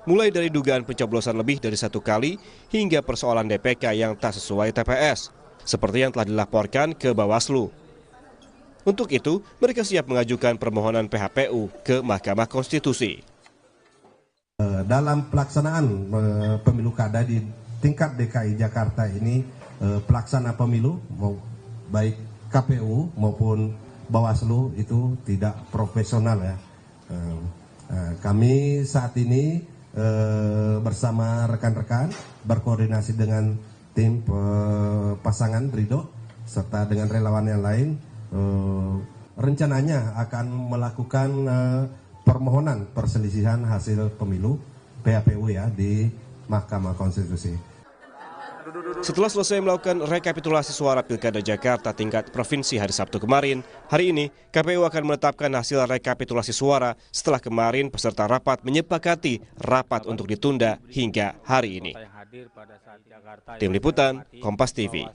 Mulai dari dugaan pencoblosan lebih dari 1 kali hingga persoalan DPK yang tak sesuai TPS, seperti yang telah dilaporkan ke Bawaslu. Untuk itu, mereka siap mengajukan permohonan PHPU ke Mahkamah Konstitusi. Dalam pelaksanaan pemilu kada di tingkat DKI Jakarta ini, pelaksana pemilu baik KPU maupun Bawaslu itu tidak profesional ya. Kami saat ini bersama rekan-rekan berkoordinasi dengan tim pasangan Ridho serta dengan relawan yang lain rencananya akan melakukan permohonan perselisihan hasil pemilu PHPU ya di Mahkamah Konstitusi. Setelah selesai melakukan rekapitulasi suara Pilkada Jakarta tingkat provinsi hari Sabtu kemarin, hari ini KPU akan menetapkan hasil rekapitulasi suara setelah kemarin peserta rapat menyepakati rapat untuk ditunda hingga hari ini. Tim Liputan, Kompas TV.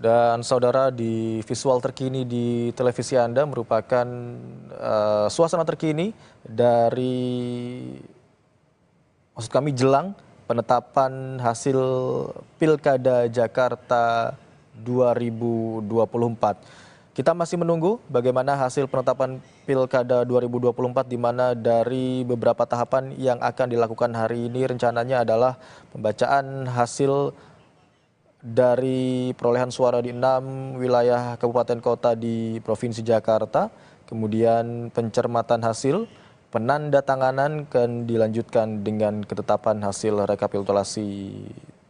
Dan saudara, di visual terkini di televisi Anda merupakan suasana terkini dari jelang penetapan hasil Pilkada Jakarta 2024. Kita masih menunggu bagaimana hasil penetapan Pilkada 2024 di mana dari beberapa tahapan yang akan dilakukan hari ini rencananya adalah pembacaan hasil dari perolehan suara di 6 wilayah kabupaten kota di Provinsi Jakarta, kemudian pencermatan hasil, penandatanganan akan dilanjutkan dengan ketetapan hasil rekapitulasi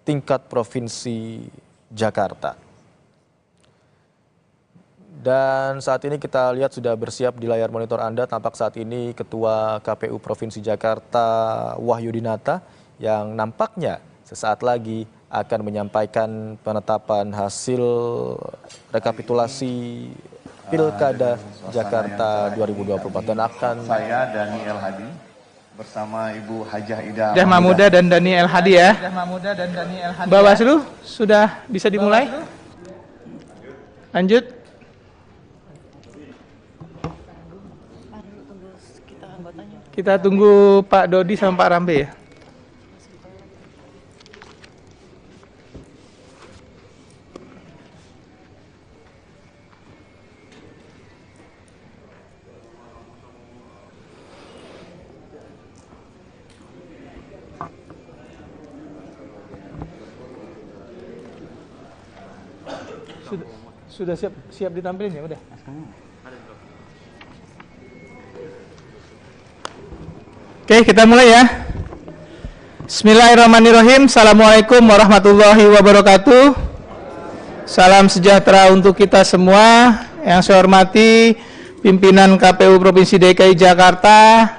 tingkat Provinsi Jakarta. Dan saat ini kita lihat sudah bersiap di layar monitor Anda, tampak saat ini Ketua KPU Provinsi Jakarta Wahyudinata yang nampaknya sesaat lagi akan menyampaikan penetapan hasil rekapitulasi Pilkada Jakarta 2024 dan akan saya Daniel Hadi bersama Ibu Hajah Ida Mahmuda dan Daniel Hadi ya. Bawaslu sudah bisa dimulai? Lanjut. Kita tunggu Pak Dodi sama Pak Rambe ya. Sudah siap ditampilin ya udah. Oke, kita mulai ya. Bismillahirrahmanirrahim. Assalamualaikum warahmatullahi wabarakatuh. Salam sejahtera untuk kita semua. Yang saya hormati pimpinan KPU Provinsi DKI Jakarta,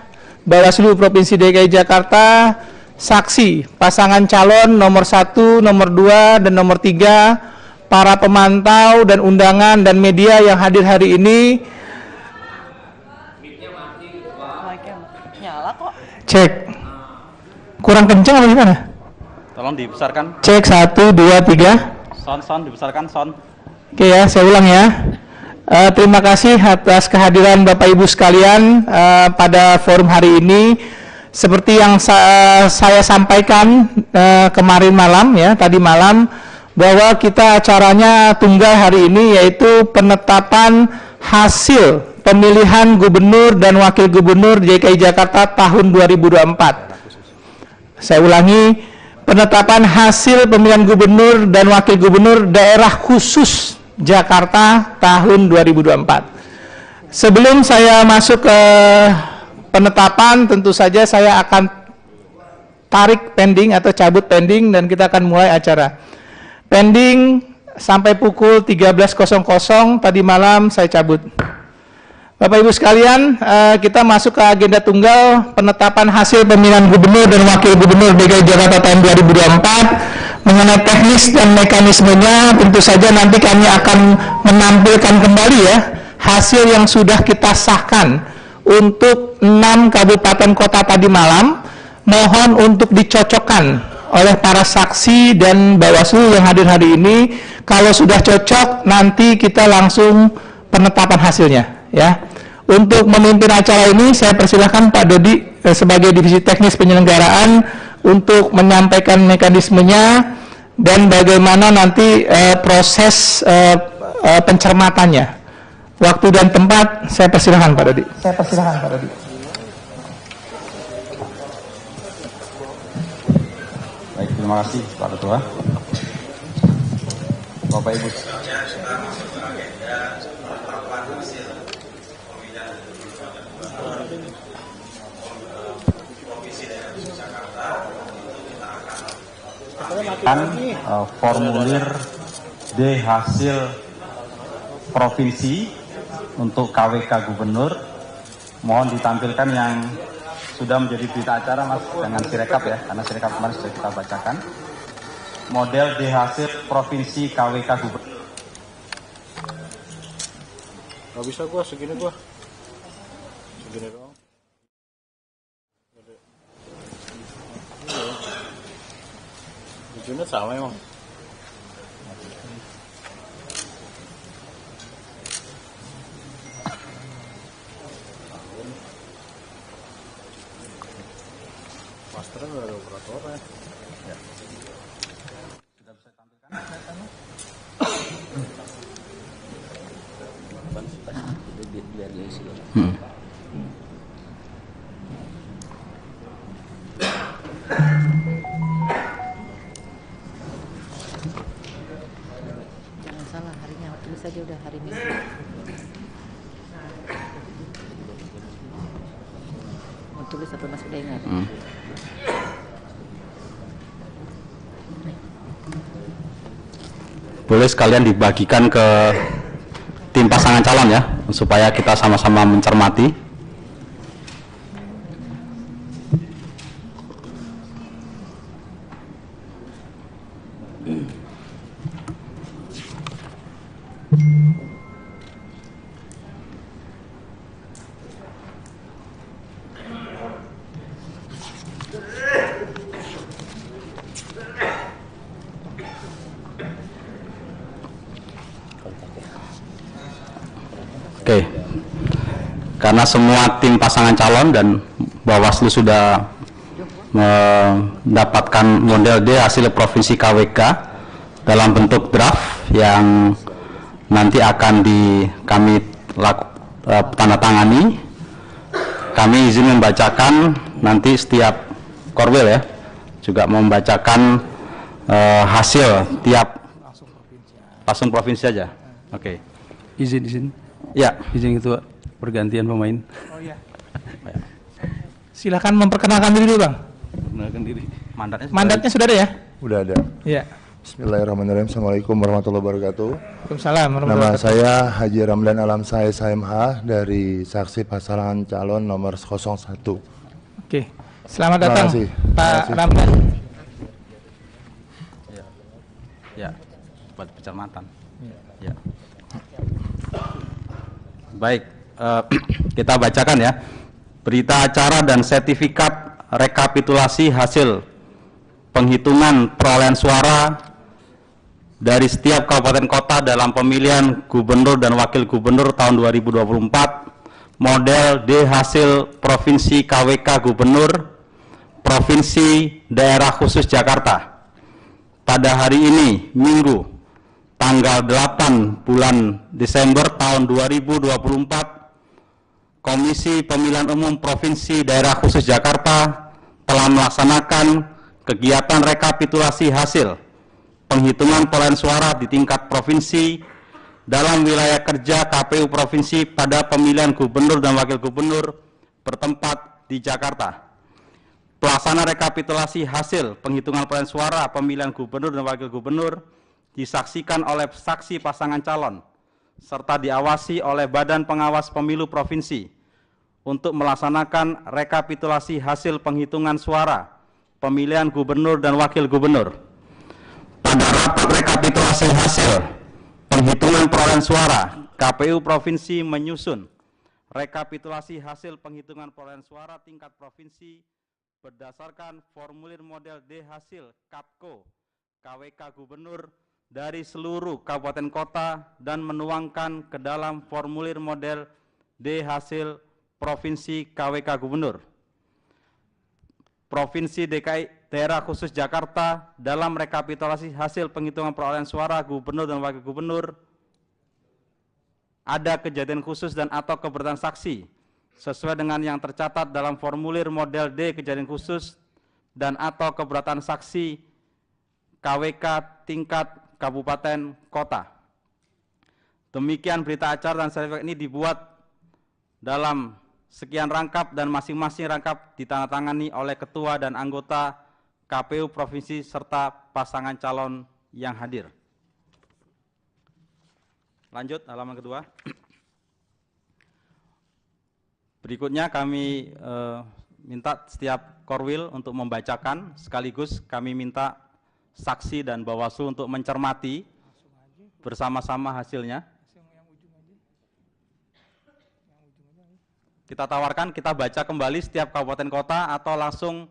Bawaslu Provinsi DKI Jakarta, saksi pasangan calon nomor 1, nomor 2, dan nomor 3, para pemantau dan undangan dan media yang hadir hari ini. Cek. Kurang kencang apa gimana? Tolong dibesarkan. Cek 1, 2, 3. Sound dibesarkan sound. Oke ya, saya ulang ya. Terima kasih atas kehadiran Bapak Ibu sekalian pada forum hari ini. Seperti yang saya sampaikan kemarin malam ya, tadi malam, bahwa kita acaranya tunggal hari ini, yaitu penetapan hasil pemilihan gubernur dan wakil gubernur DKI Jakarta tahun 2024. Saya ulangi, penetapan hasil pemilihan gubernur dan wakil gubernur daerah khusus Jakarta tahun 2024. Sebelum saya masuk ke penetapan, tentu saja saya akan tarik pending atau cabut pending dan kita akan mulai acara. Pending sampai pukul 13.00 tadi malam saya cabut. Bapak Ibu sekalian, kita masuk ke agenda tunggal penetapan hasil pemilihan gubernur dan wakil gubernur DKI Jakarta tahun 2024. Mengenai teknis dan mekanismenya, tentu saja nanti kami akan menampilkan kembali ya hasil yang sudah kita sahkan untuk 6 kabupaten kota tadi malam. Mohon untuk dicocokkan oleh para saksi dan Bawaslu yang hadir hari ini. Kalau sudah cocok, nanti kita langsung penetapan hasilnya ya. Untuk memimpin acara ini saya persilahkan Pak Dodi sebagai divisi teknis penyelenggaraan untuk menyampaikan mekanismenya dan bagaimana nanti proses pencermatannya. Waktu dan tempat saya persilahkan Pak Dodi. Baik, terima kasih Pak Ketua. Bapak Ibu. Formulir D hasil provinsi untuk KWK Gubernur. Mohon ditampilkan yang sudah menjadi berita acara Mas dengan sirekap ya, karena sirekap kemarin sudah kita bacakan. Model D hasil provinsi KWK Gubernur. Gak bisa gua segini doang. Ujungnya sama emang. Master udah ada operatornya. Ya. Sudah bisa tampilkan? Biar dia isi. Jangan salah harinya, tulis saja udah hari Minggu. Mau tulis apa masih udah ingat? Boleh sekalian dibagikan ke tim pasangan calon ya, supaya kita sama-sama mencermati. Oke, karena semua tim pasangan calon dan Bawaslu sudah mendapatkan model D hasil provinsi KWK dalam bentuk draft yang nanti akan kami tanda tangani. Kami izin membacakan nanti setiap korwil ya, juga membacakan hasil tiap langsung provinsi aja. Oke. Izin. Ya, izin itu pergantian pemain. Oh iya. Silakan memperkenalkan diri dulu Bang. Perkenalkan diri. Mandatnya sudah ada ya? Udah ada. Iya. Bismillahirrahmanirrahim. Assalamualaikum warahmatullahi wabarakatuh. Waalaikumsalam warahmatullahi Nama wabarakatuh. saya Haji Ramdan Alamsyah SHMH dari saksi pasangan calon nomor 01. Oke. Selamat datang kasih. Pak Ramdan. ya, buat pencermatan. Ya. Baik, kita bacakan ya. Berita acara dan sertifikat rekapitulasi hasil penghitungan perolehan suara dari setiap kabupaten kota dalam pemilihan gubernur dan wakil gubernur tahun 2024, model D hasil provinsi KWK gubernur, provinsi daerah khusus Jakarta, pada hari ini, Minggu, tanggal 8 bulan Desember tahun 2024, Komisi Pemilihan Umum Provinsi Daerah Khusus Jakarta telah melaksanakan kegiatan rekapitulasi hasil penghitungan perolehan suara di tingkat provinsi dalam wilayah kerja KPU Provinsi pada pemilihan gubernur dan wakil gubernur bertempat di Jakarta. Pelaksana rekapitulasi hasil penghitungan perolehan suara pemilihan gubernur dan wakil gubernur disaksikan oleh saksi pasangan calon, serta diawasi oleh Badan Pengawas Pemilu Provinsi untuk melaksanakan rekapitulasi hasil penghitungan suara pemilihan gubernur dan wakil gubernur. Pada rapat rekapitulasi hasil penghitungan perolehan suara, KPU Provinsi menyusun rekapitulasi hasil penghitungan perolehan suara tingkat provinsi berdasarkan formulir model D hasil KAPKO KWK Gubernur dari seluruh kabupaten kota dan menuangkan ke dalam formulir model D hasil Provinsi KWK Gubernur. Provinsi DKI Daerah Khusus Jakarta dalam rekapitulasi hasil penghitungan perolehan suara gubernur dan wakil gubernur ada kejadian khusus dan atau keberatan saksi sesuai dengan yang tercatat dalam formulir model D kejadian khusus dan atau keberatan saksi KWK tingkat kabupaten kota. Demikian berita acara dan sertifikat ini dibuat dalam sekian rangkap dan masing-masing rangkap ditandatangani oleh ketua dan anggota KPU Provinsi serta pasangan calon yang hadir. Lanjut halaman kedua. Berikutnya kami minta setiap korwil untuk membacakan, sekaligus kami minta saksi dan Bawaslu untuk mencermati bersama-sama hasilnya. Kita tawarkan, kita baca kembali setiap kabupaten kota atau langsung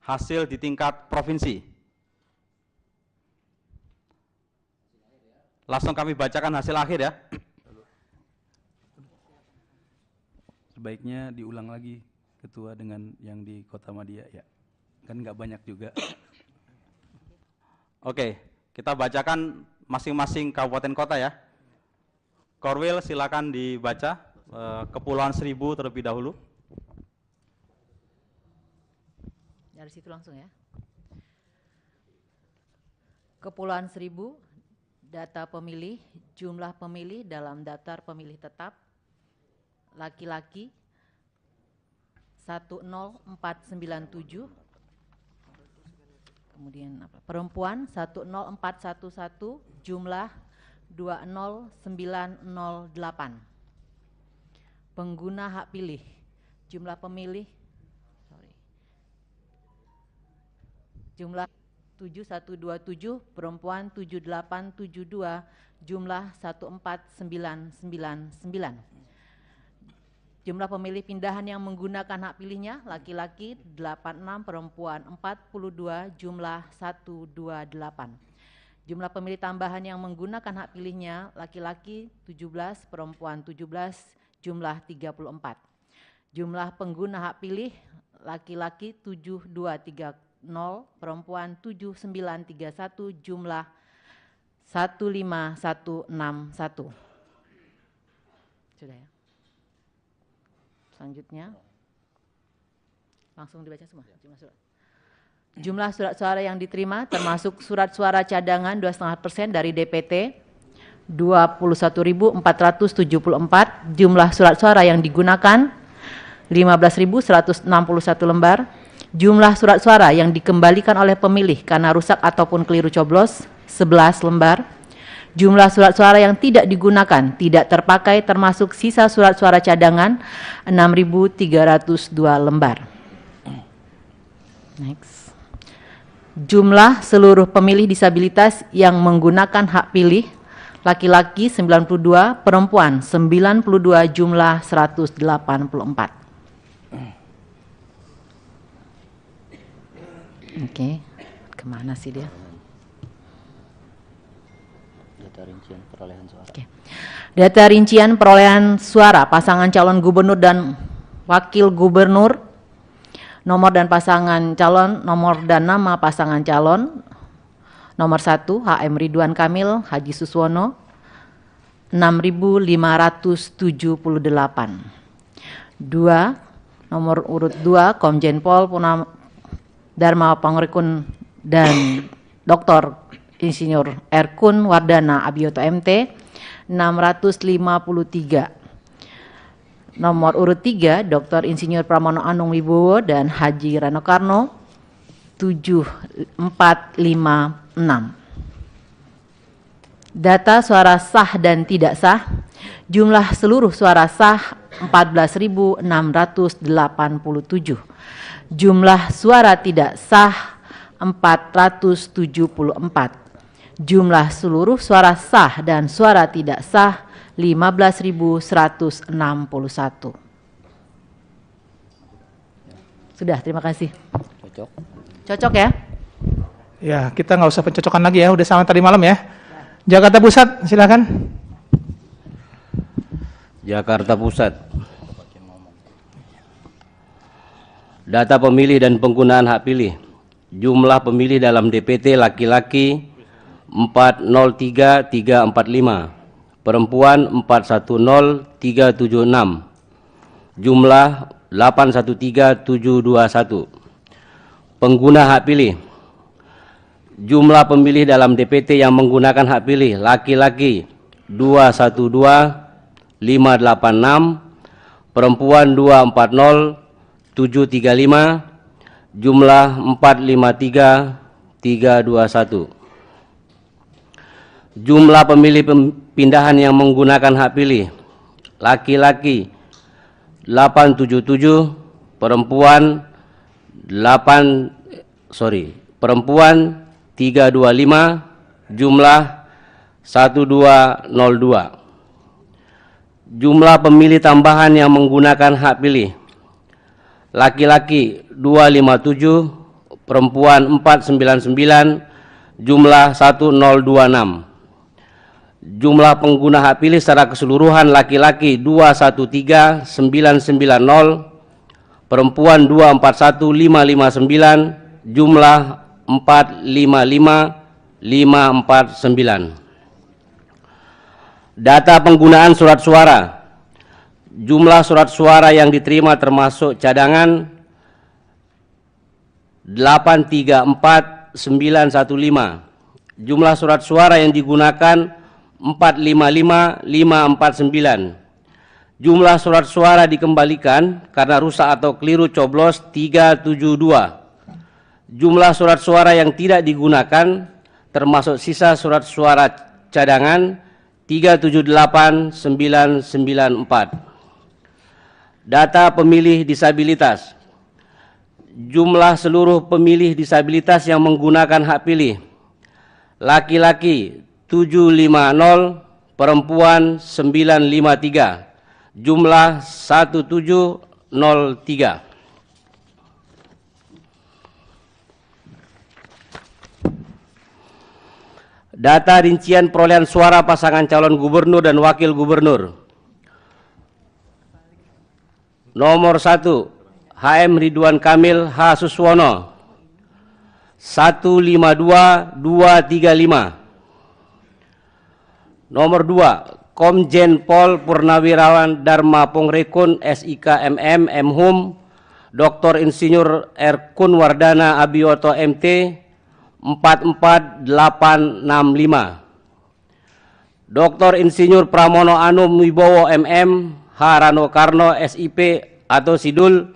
hasil di tingkat provinsi. Langsung kami bacakan hasil akhir ya. Sebaiknya diulang lagi ketua dengan yang di Kota Madia ya. Kan nggak banyak juga. Oke, kita bacakan masing-masing kabupaten kota ya. Korwil silakan dibaca. Kepulauan Seribu terlebih dahulu. Dari situ langsung ya. Kepulauan Seribu, data pemilih, jumlah pemilih dalam daftar pemilih tetap, laki-laki 10497, kemudian perempuan 10411, jumlah 20908. Pengguna hak pilih, jumlah pemilih, jumlah 7127, perempuan 7872, jumlah 14999. Jumlah pemilih pindahan yang menggunakan hak pilihnya, laki-laki 86, perempuan 42, jumlah 128. Jumlah pemilih tambahan yang menggunakan hak pilihnya, laki-laki 17, perempuan 17, jumlah 34. Jumlah pengguna hak pilih, laki-laki 7230, perempuan 7931, jumlah 15161. Sudah ya? Selanjutnya, langsung dibaca semua jumlah surat. Jumlah surat suara yang diterima termasuk surat suara cadangan 2,5% dari DPT 21.474, jumlah surat suara yang digunakan 15.161 lembar, jumlah surat suara yang dikembalikan oleh pemilih karena rusak ataupun keliru coblos 11 lembar, jumlah surat suara yang tidak digunakan tidak terpakai termasuk sisa surat suara cadangan 6.302 lembar. Next. Jumlah seluruh pemilih disabilitas yang menggunakan hak pilih, laki-laki 92, perempuan 92, jumlah 184. Oke, kemana sih dia? Data rincian perolehan suara. Oke. Data rincian perolehan suara pasangan calon gubernur dan wakil gubernur, nomor dan pasangan calon, nomor dan nama pasangan calon, Nomor 1, HM Ridwan Kamil Haji Suswono 6.578. 2, nomor urut 2, Komjen Pol Dharma Pangrikun dan Dr. Insinyur Erkun Wardana Abioto MT 653. Nomor urut 3, Dr. Insinyur Pramono Anung Wibowo dan Haji Rano Karno 7456. Data suara sah dan tidak sah, jumlah seluruh suara sah 14.687. Jumlah suara tidak sah 474. Jumlah seluruh suara sah dan suara tidak sah 15.161. Sudah, terima kasih. Cocok ya? Ya, kita nggak usah pencocokan lagi ya, udah sama tadi malam ya. Jakarta Pusat, silakan. Jakarta Pusat. Data pemilih dan penggunaan hak pilih. Jumlah pemilih dalam DPT laki-laki 403.345, perempuan 410.376, jumlah 813.721. Pengguna hak pilih. Jumlah pemilih dalam DPT yang menggunakan hak pilih laki-laki 212.586, perempuan 240.735, jumlah 453.321. Jumlah pemilih pindahan yang menggunakan hak pilih laki-laki 877, perempuan 325, jumlah 1202. Jumlah pemilih tambahan yang menggunakan hak pilih laki-laki 257, perempuan 499, jumlah 1026. Jumlah pengguna hak pilih secara keseluruhan laki-laki 213.990, perempuan 241.559, jumlah 455.549. Data penggunaan surat suara. Jumlah surat suara yang diterima termasuk cadangan 834.915. Jumlah surat suara yang digunakan 455.549. Jumlah surat suara dikembalikan karena rusak atau keliru coblos 372. Jumlah surat suara yang tidak digunakan termasuk sisa surat suara cadangan 378.994. Data pemilih disabilitas. Jumlah seluruh pemilih disabilitas yang menggunakan hak pilih laki-laki 750, perempuan 953, jumlah 1703. Data rincian perolehan suara pasangan calon gubernur dan wakil gubernur. Nomor 1, HM Ridwan Kamil H. Suswono 152.235. Nomor 2, Komjen Pol Purnawirawan Dharma Pangrikun SIK MM Mhum Dr. Insinyur Erkun Wardana Abioto MT 44865. Dr. Insinyur Pramono Anung Wibowo MM H. Rano Karno SIP atau Sidul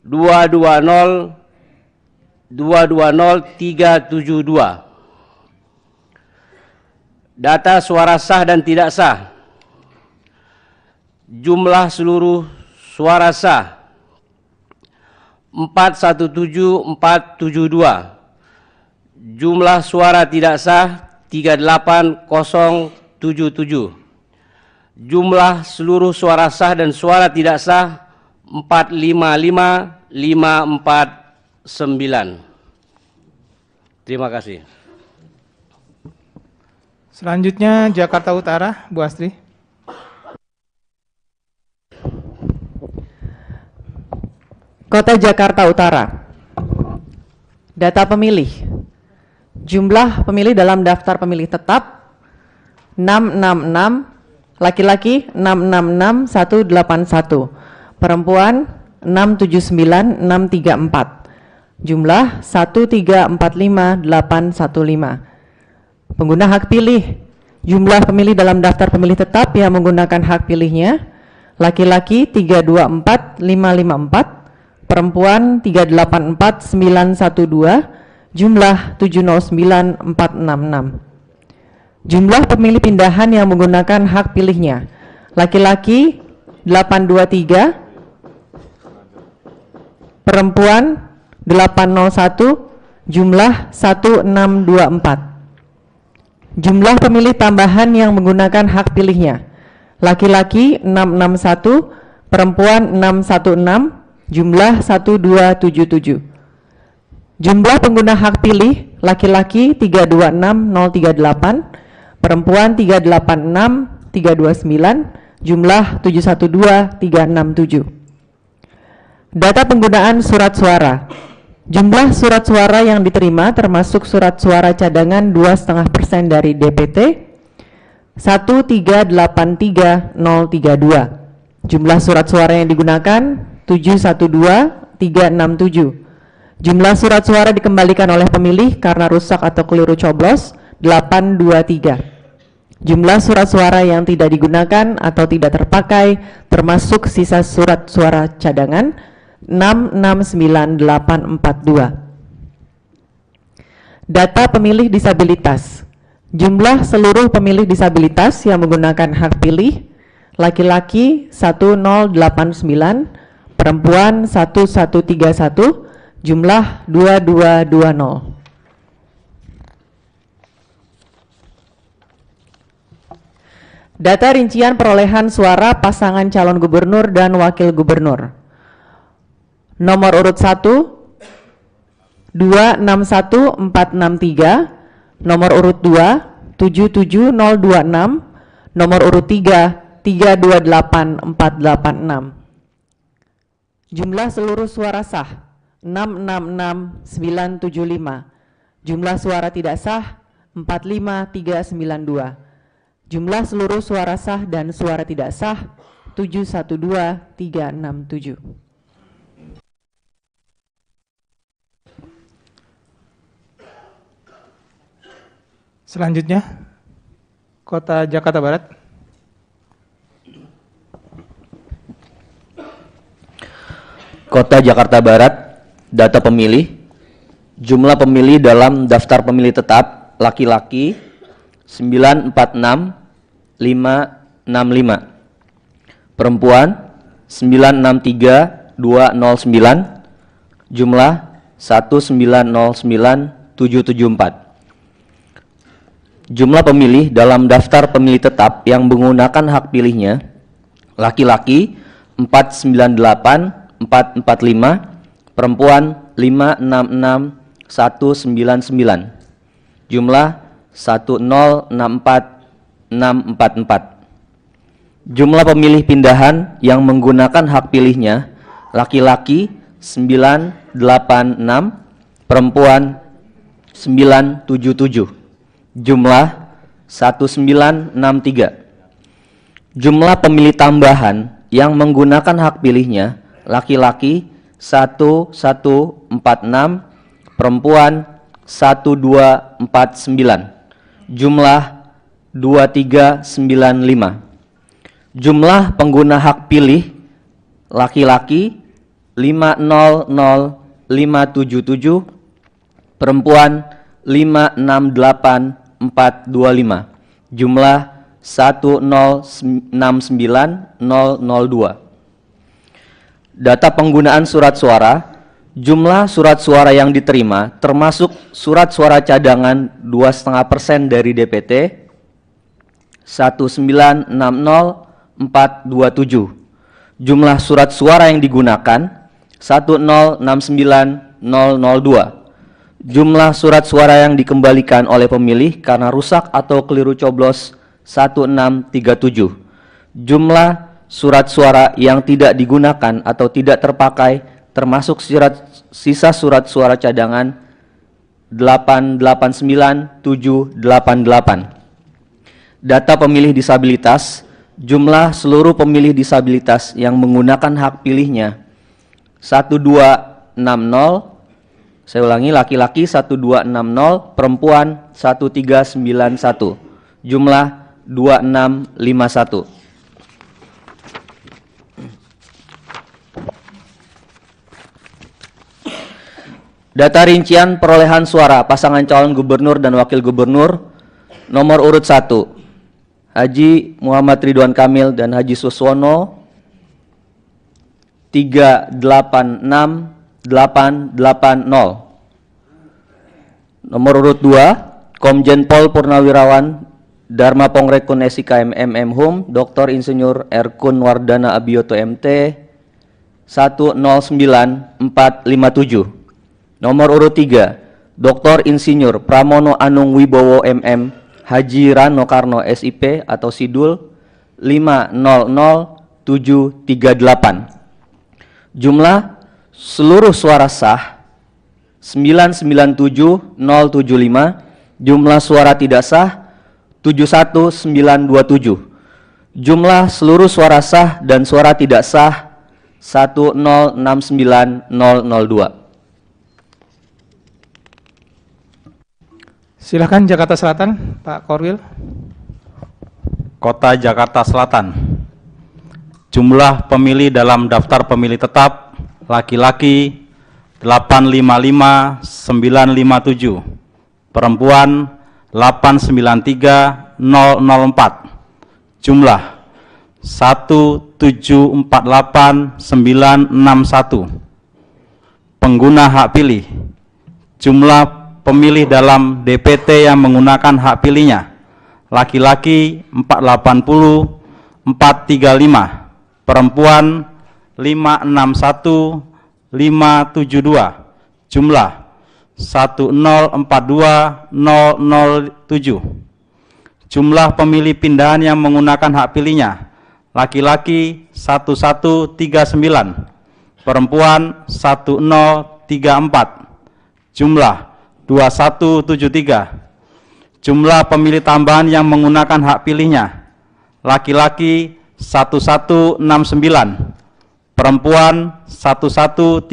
220.372. Data suara sah dan tidak sah. Jumlah seluruh suara sah 417472. Jumlah suara tidak sah 38077. Jumlah seluruh suara sah dan suara tidak sah 455.549. Terima kasih. Selanjutnya Jakarta Utara, Bu Astri. Kota Jakarta Utara. Data pemilih. Jumlah pemilih dalam daftar pemilih tetap 666, laki-laki 666.181, perempuan 679.634, jumlah 1345815. Pengguna hak pilih, jumlah pemilih dalam daftar pemilih tetap yang menggunakan hak pilihnya, laki-laki 324.554, perempuan 384.912, jumlah 709.466. Jumlah pemilih pindahan yang menggunakan hak pilihnya, laki-laki 823, perempuan 801, jumlah 1624. Jumlah pemilih tambahan yang menggunakan hak pilihnya, laki-laki 661, perempuan 616, jumlah 1277. Jumlah pengguna hak pilih, laki-laki 326038, perempuan 386329, jumlah 712367. Data penggunaan surat suara. Jumlah surat suara yang diterima termasuk surat suara cadangan 2,5% dari DPT 1383032. Jumlah surat suara yang digunakan 712367. Jumlah surat suara dikembalikan oleh pemilih karena rusak atau keliru coblos 823. Jumlah surat suara yang tidak digunakan atau tidak terpakai termasuk sisa surat suara cadangan 669842. Data pemilih disabilitas. Jumlah seluruh pemilih disabilitas yang menggunakan hak pilih, laki-laki 1089, perempuan 1131, jumlah 2220. Data rincian perolehan suara pasangan calon gubernur dan wakil gubernur. Nomor urut 1 261463, nomor urut 2 77026, nomor urut 3 328486. Jumlah seluruh suara sah 666975. Jumlah suara tidak sah 45392. Jumlah seluruh suara sah dan suara tidak sah 712367. Selanjutnya, Kota Jakarta Barat. Kota Jakarta Barat. Data pemilih, jumlah pemilih dalam daftar pemilih tetap, laki-laki 946.565, perempuan 963.209, jumlah 1909774. Jumlah pemilih dalam daftar pemilih tetap yang menggunakan hak pilihnya, laki-laki 498.445, perempuan 566.199, jumlah 1064644. Jumlah pemilih pindahan yang menggunakan hak pilihnya, laki-laki 986, perempuan 977, jumlah 1963. Jumlah pemilih tambahan yang menggunakan hak pilihnya, laki-laki 1146, perempuan 1249, jumlah 2395. Jumlah pengguna hak pilih, laki-laki 500577, perempuan 568425, jumlah 1099002. Data penggunaan surat suara. Jumlah surat suara yang diterima termasuk surat suara cadangan 2,5% dari DPT 1960427. Jumlah surat suara yang digunakan 1069002. Jumlah surat suara yang dikembalikan oleh pemilih karena rusak atau keliru coblos 1637. Jumlah surat suara yang tidak digunakan atau tidak terpakai termasuk sisa surat suara cadangan Data pemilih disabilitas, jumlah seluruh pemilih disabilitas yang menggunakan hak pilihnya 1260, saya ulangi, laki-laki 1260, perempuan 1391, jumlah 2651. Data rincian perolehan suara pasangan calon gubernur dan wakil gubernur nomor urut 1 Haji Muhammad Ridwan Kamil dan Haji Suswono 386880. Nomor urut 2 Komjen Pol Purnawirawan Dharma Pongrekun SIK MM Hum Dr. Insinyur Erkun Wardana Abioto MT 109457. Nomor urut 3, Dr. Insinyur Pramono Anung Wibowo MM, Haji Rano Karno SIP atau Sidul 500738. Jumlah seluruh suara sah 997075, jumlah suara tidak sah 71927. Jumlah seluruh suara sah dan suara tidak sah 1069002. Silakan Jakarta Selatan, Pak Korwil. Kota Jakarta Selatan. Jumlah pemilih dalam daftar pemilih tetap laki-laki 855957, perempuan 893004. Jumlah 1748961. Pengguna hak pilih. Jumlah pemilih dalam DPT yang menggunakan hak pilihnya laki-laki 480 435, perempuan 561 572, jumlah 1042007. Jumlah pemilih pindahan yang menggunakan hak pilihnya laki-laki 1139, perempuan 1034, jumlah 2173. Jumlah pemilih tambahan yang menggunakan hak pilihnya laki-laki 1169, perempuan 1131,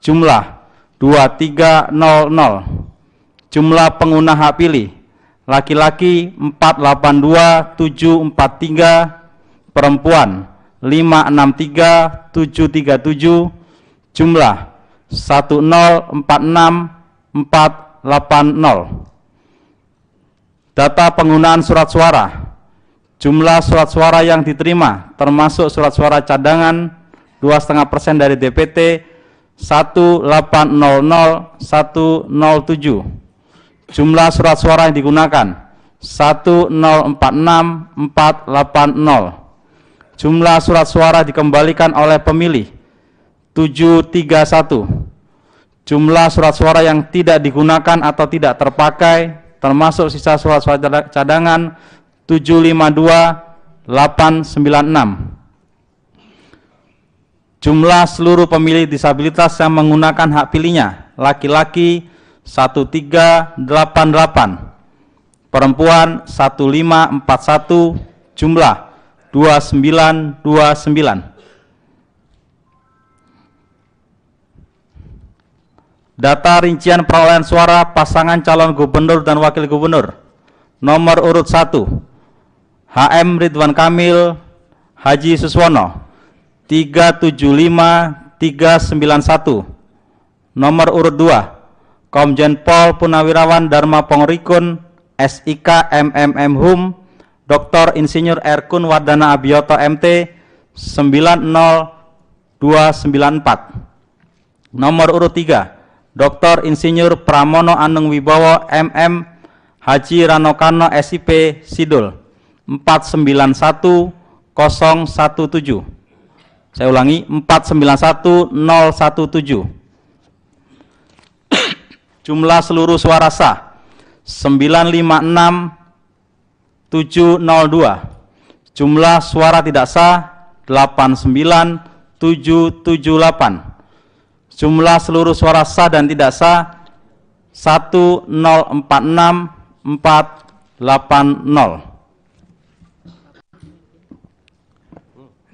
jumlah 2300. Jumlah pengguna hak pilih laki-laki 482743, perempuan 563737, jumlah 1046480. Data penggunaan surat suara. Jumlah surat suara yang diterima termasuk surat suara cadangan 2,5% dari DPT 1800107. Jumlah surat suara yang digunakan 1046480. Jumlah surat suara dikembalikan oleh pemilih 731. Jumlah surat suara yang tidak digunakan atau tidak terpakai termasuk sisa surat suara cadangan 752896. Jumlah seluruh pemilih disabilitas yang menggunakan hak pilihnya laki-laki 1388, perempuan 1541, jumlah 2929. Data rincian perolehan suara pasangan calon gubernur dan wakil gubernur. Nomor urut 1 HM Ridwan Kamil Haji Suswono 375391. Nomor urut 2 Komjen Pol Purnawirawan Dharma Pongrekun SIK MMM Hum Dr. Insinyur Erkun Wardana Abioto MT 90294. Nomor urut 3 Dr. Insinyur Pramono Anung Wibowo MM Haji Rano Karno SIP Sidul 491017. Saya ulangi 491017. Jumlah seluruh suara sah 956702. Jumlah suara tidak sah 89778. Jumlah seluruh suara sah dan tidak sah 1046480.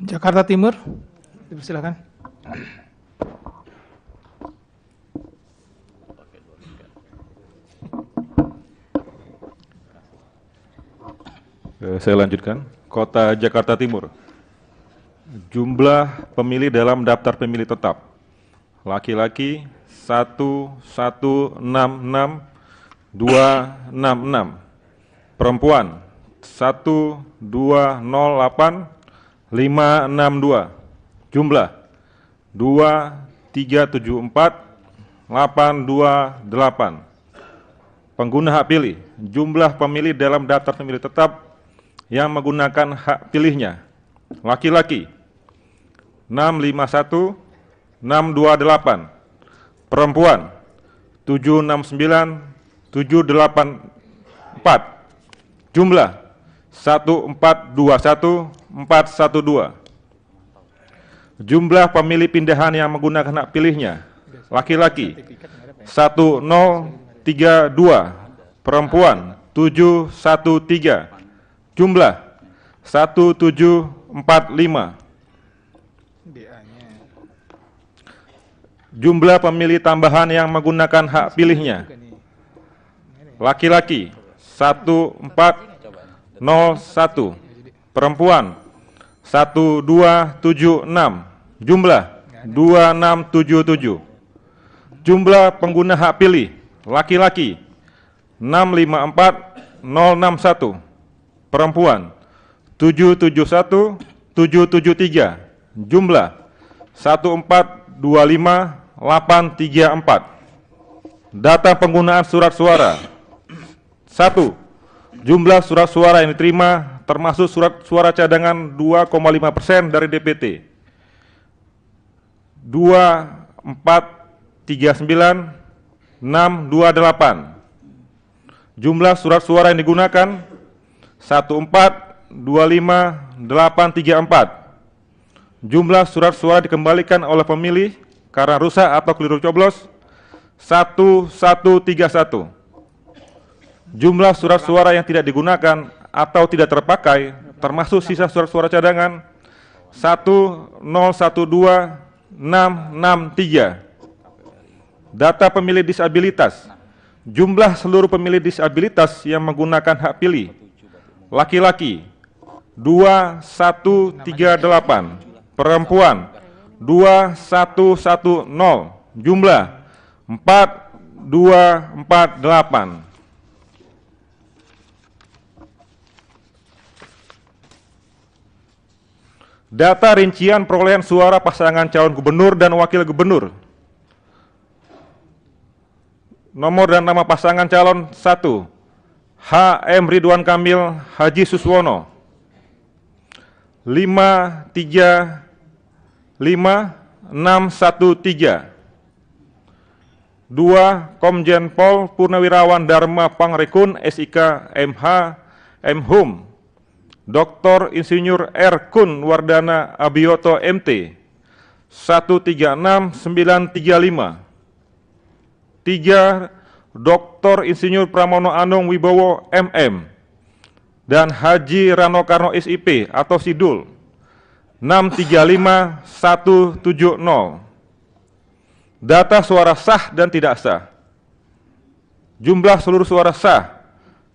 Jakarta Timur, silakan. Saya lanjutkan. Kota Jakarta Timur. Jumlah pemilih dalam daftar pemilih tetap. Laki-laki 1166266. Perempuan 1208562. Jumlah 2374828. Pengguna hak pilih. Jumlah pemilih dalam daftar pemilih tetap yang menggunakan hak pilihnya. Laki-laki 651628. Perempuan 769784. Jumlah 1421412. Jumlah pemilih pindahan yang menggunakan hak pilihnya. Laki-laki 1032. Perempuan 713. Jumlah 1745. Jumlah pemilih tambahan yang menggunakan hak pilihnya. Laki-laki 1401. Perempuan 1276. Jumlah 2677. Jumlah pengguna hak pilih. Laki-laki 654061. Perempuan 771773. Jumlah 1425834. Data penggunaan surat suara. 1. Jumlah surat suara yang diterima termasuk surat suara cadangan 2,5% dari DPT. 2439628. Jumlah surat suara yang digunakan 1425834. Jumlah surat suara dikembalikan oleh pemilih karena rusak atau keliru coblos 1131. Jumlah surat suara yang tidak digunakan atau tidak terpakai termasuk sisa surat suara cadangan 1012663. Data pemilih disabilitas. Jumlah seluruh pemilih disabilitas yang menggunakan hak pilih. Laki-laki 2138. Perempuan 2110. Jumlah 4248. Data rincian perolehan suara pasangan calon gubernur dan wakil gubernur. Nomor dan nama pasangan calon 1. H.M. Ridwan Kamil Haji Suswono 535613. 2. Komjen Pol Purnawirawan Dharma Pangrekun SIK MH M.Hum Dr. Insinyur R. Kun Wardana Abiyoto MT 136935. 3. Dr. Insinyur Pramono Anung Wibowo MM dan Haji Rano Karno SIP atau Sidul 635170. Data suara sah dan tidak sah. Jumlah seluruh suara sah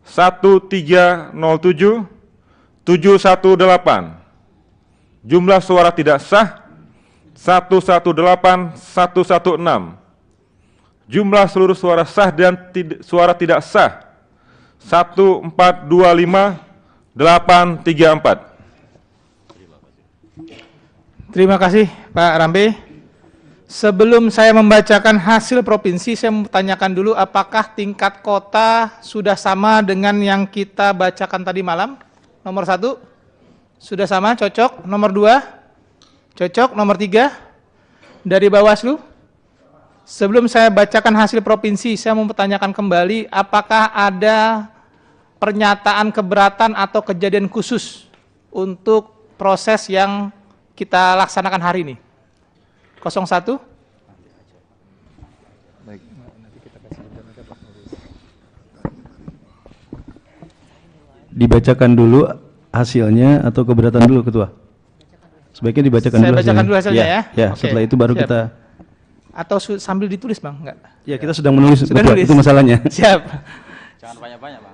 1307718. Jumlah suara tidak sah 118116. Jumlah seluruh suara sah dan suara tidak sah 1425834. Terima kasih Pak Rambe. Sebelum saya membacakan hasil provinsi, saya mau tanyakan dulu apakah tingkat kota sudah sama dengan yang kita bacakan tadi malam? Nomor 1 sudah sama, cocok. Nomor 2 cocok. Nomor 3 dari Bawaslu. Sebelum saya bacakan hasil provinsi, saya mau bertanyakan kembali apakah ada pernyataan keberatan atau kejadian khusus untuk proses yang kita laksanakan hari ini. 01. dibacakan dulu hasilnya atau keberatan dulu Ketua? Sebaiknya dibacakan Saya dulu bacakan dulu hasilnya ya? Ya, Oke, setelah itu baru siap. kita... Atau sambil ditulis Bang? Enggak. Ya, kita sedang menulis, Sudah Ketua, nulis. itu masalahnya. Siap. Jangan banyak-banyak, Bang.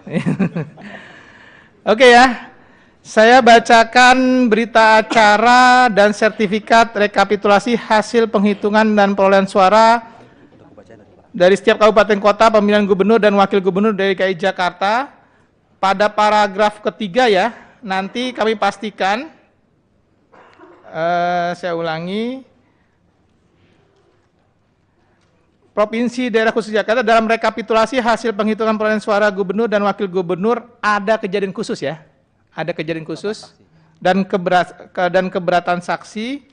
Oke ya. Saya bacakan berita acara dan sertifikat rekapitulasi hasil penghitungan dan perolehan suara dari setiap kabupaten kota pemilihan gubernur dan wakil gubernur DKI Jakarta. Pada paragraf ketiga ya, nanti kami pastikan, saya ulangi, Provinsi Daerah Khusus Jakarta dalam rekapitulasi hasil penghitungan perolehan suara gubernur dan wakil gubernur ada kejadian khusus ya. Ada kejadian khusus dan keberatan saksi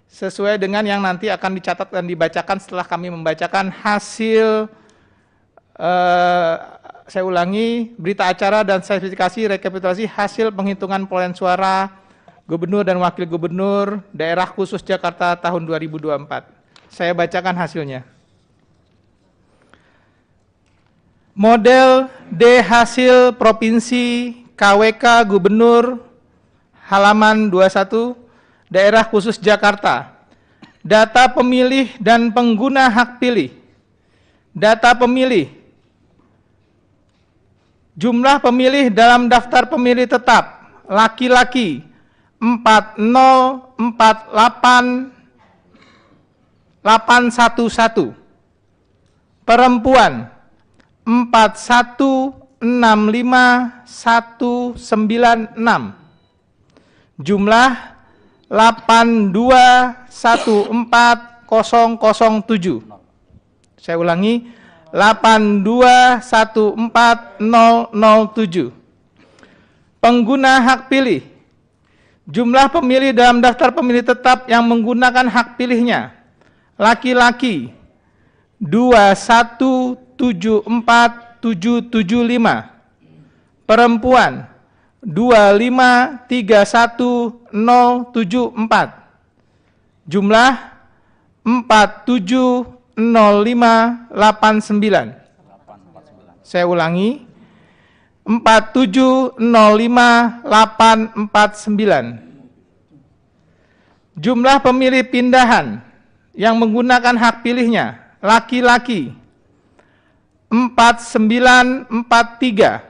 sesuai dengan yang nanti akan dicatat dan dibacakan setelah kami membacakan hasil, saya ulangi, berita acara dan sertifikasi rekapitulasi hasil penghitungan perolehan suara gubernur dan wakil gubernur Daerah Khusus Jakarta tahun 2024. Saya bacakan hasilnya. Model D hasil Provinsi KWK Gubernur halaman 21 Daerah Khusus Jakarta. Data pemilih dan pengguna hak pilih. Data pemilih. Jumlah pemilih dalam daftar pemilih tetap laki-laki 4048811. Perempuan 4165196. Jumlah 8214007. Saya ulangi, 8214007. Pengguna hak pilih. Jumlah pemilih dalam daftar pemilih tetap yang menggunakan hak pilihnya. Laki-laki 2174775. Perempuan 2531074. Jumlah 470589. Saya ulangi, 4705849. Jumlah pemilih pindahan yang menggunakan hak pilihnya laki-laki 4943,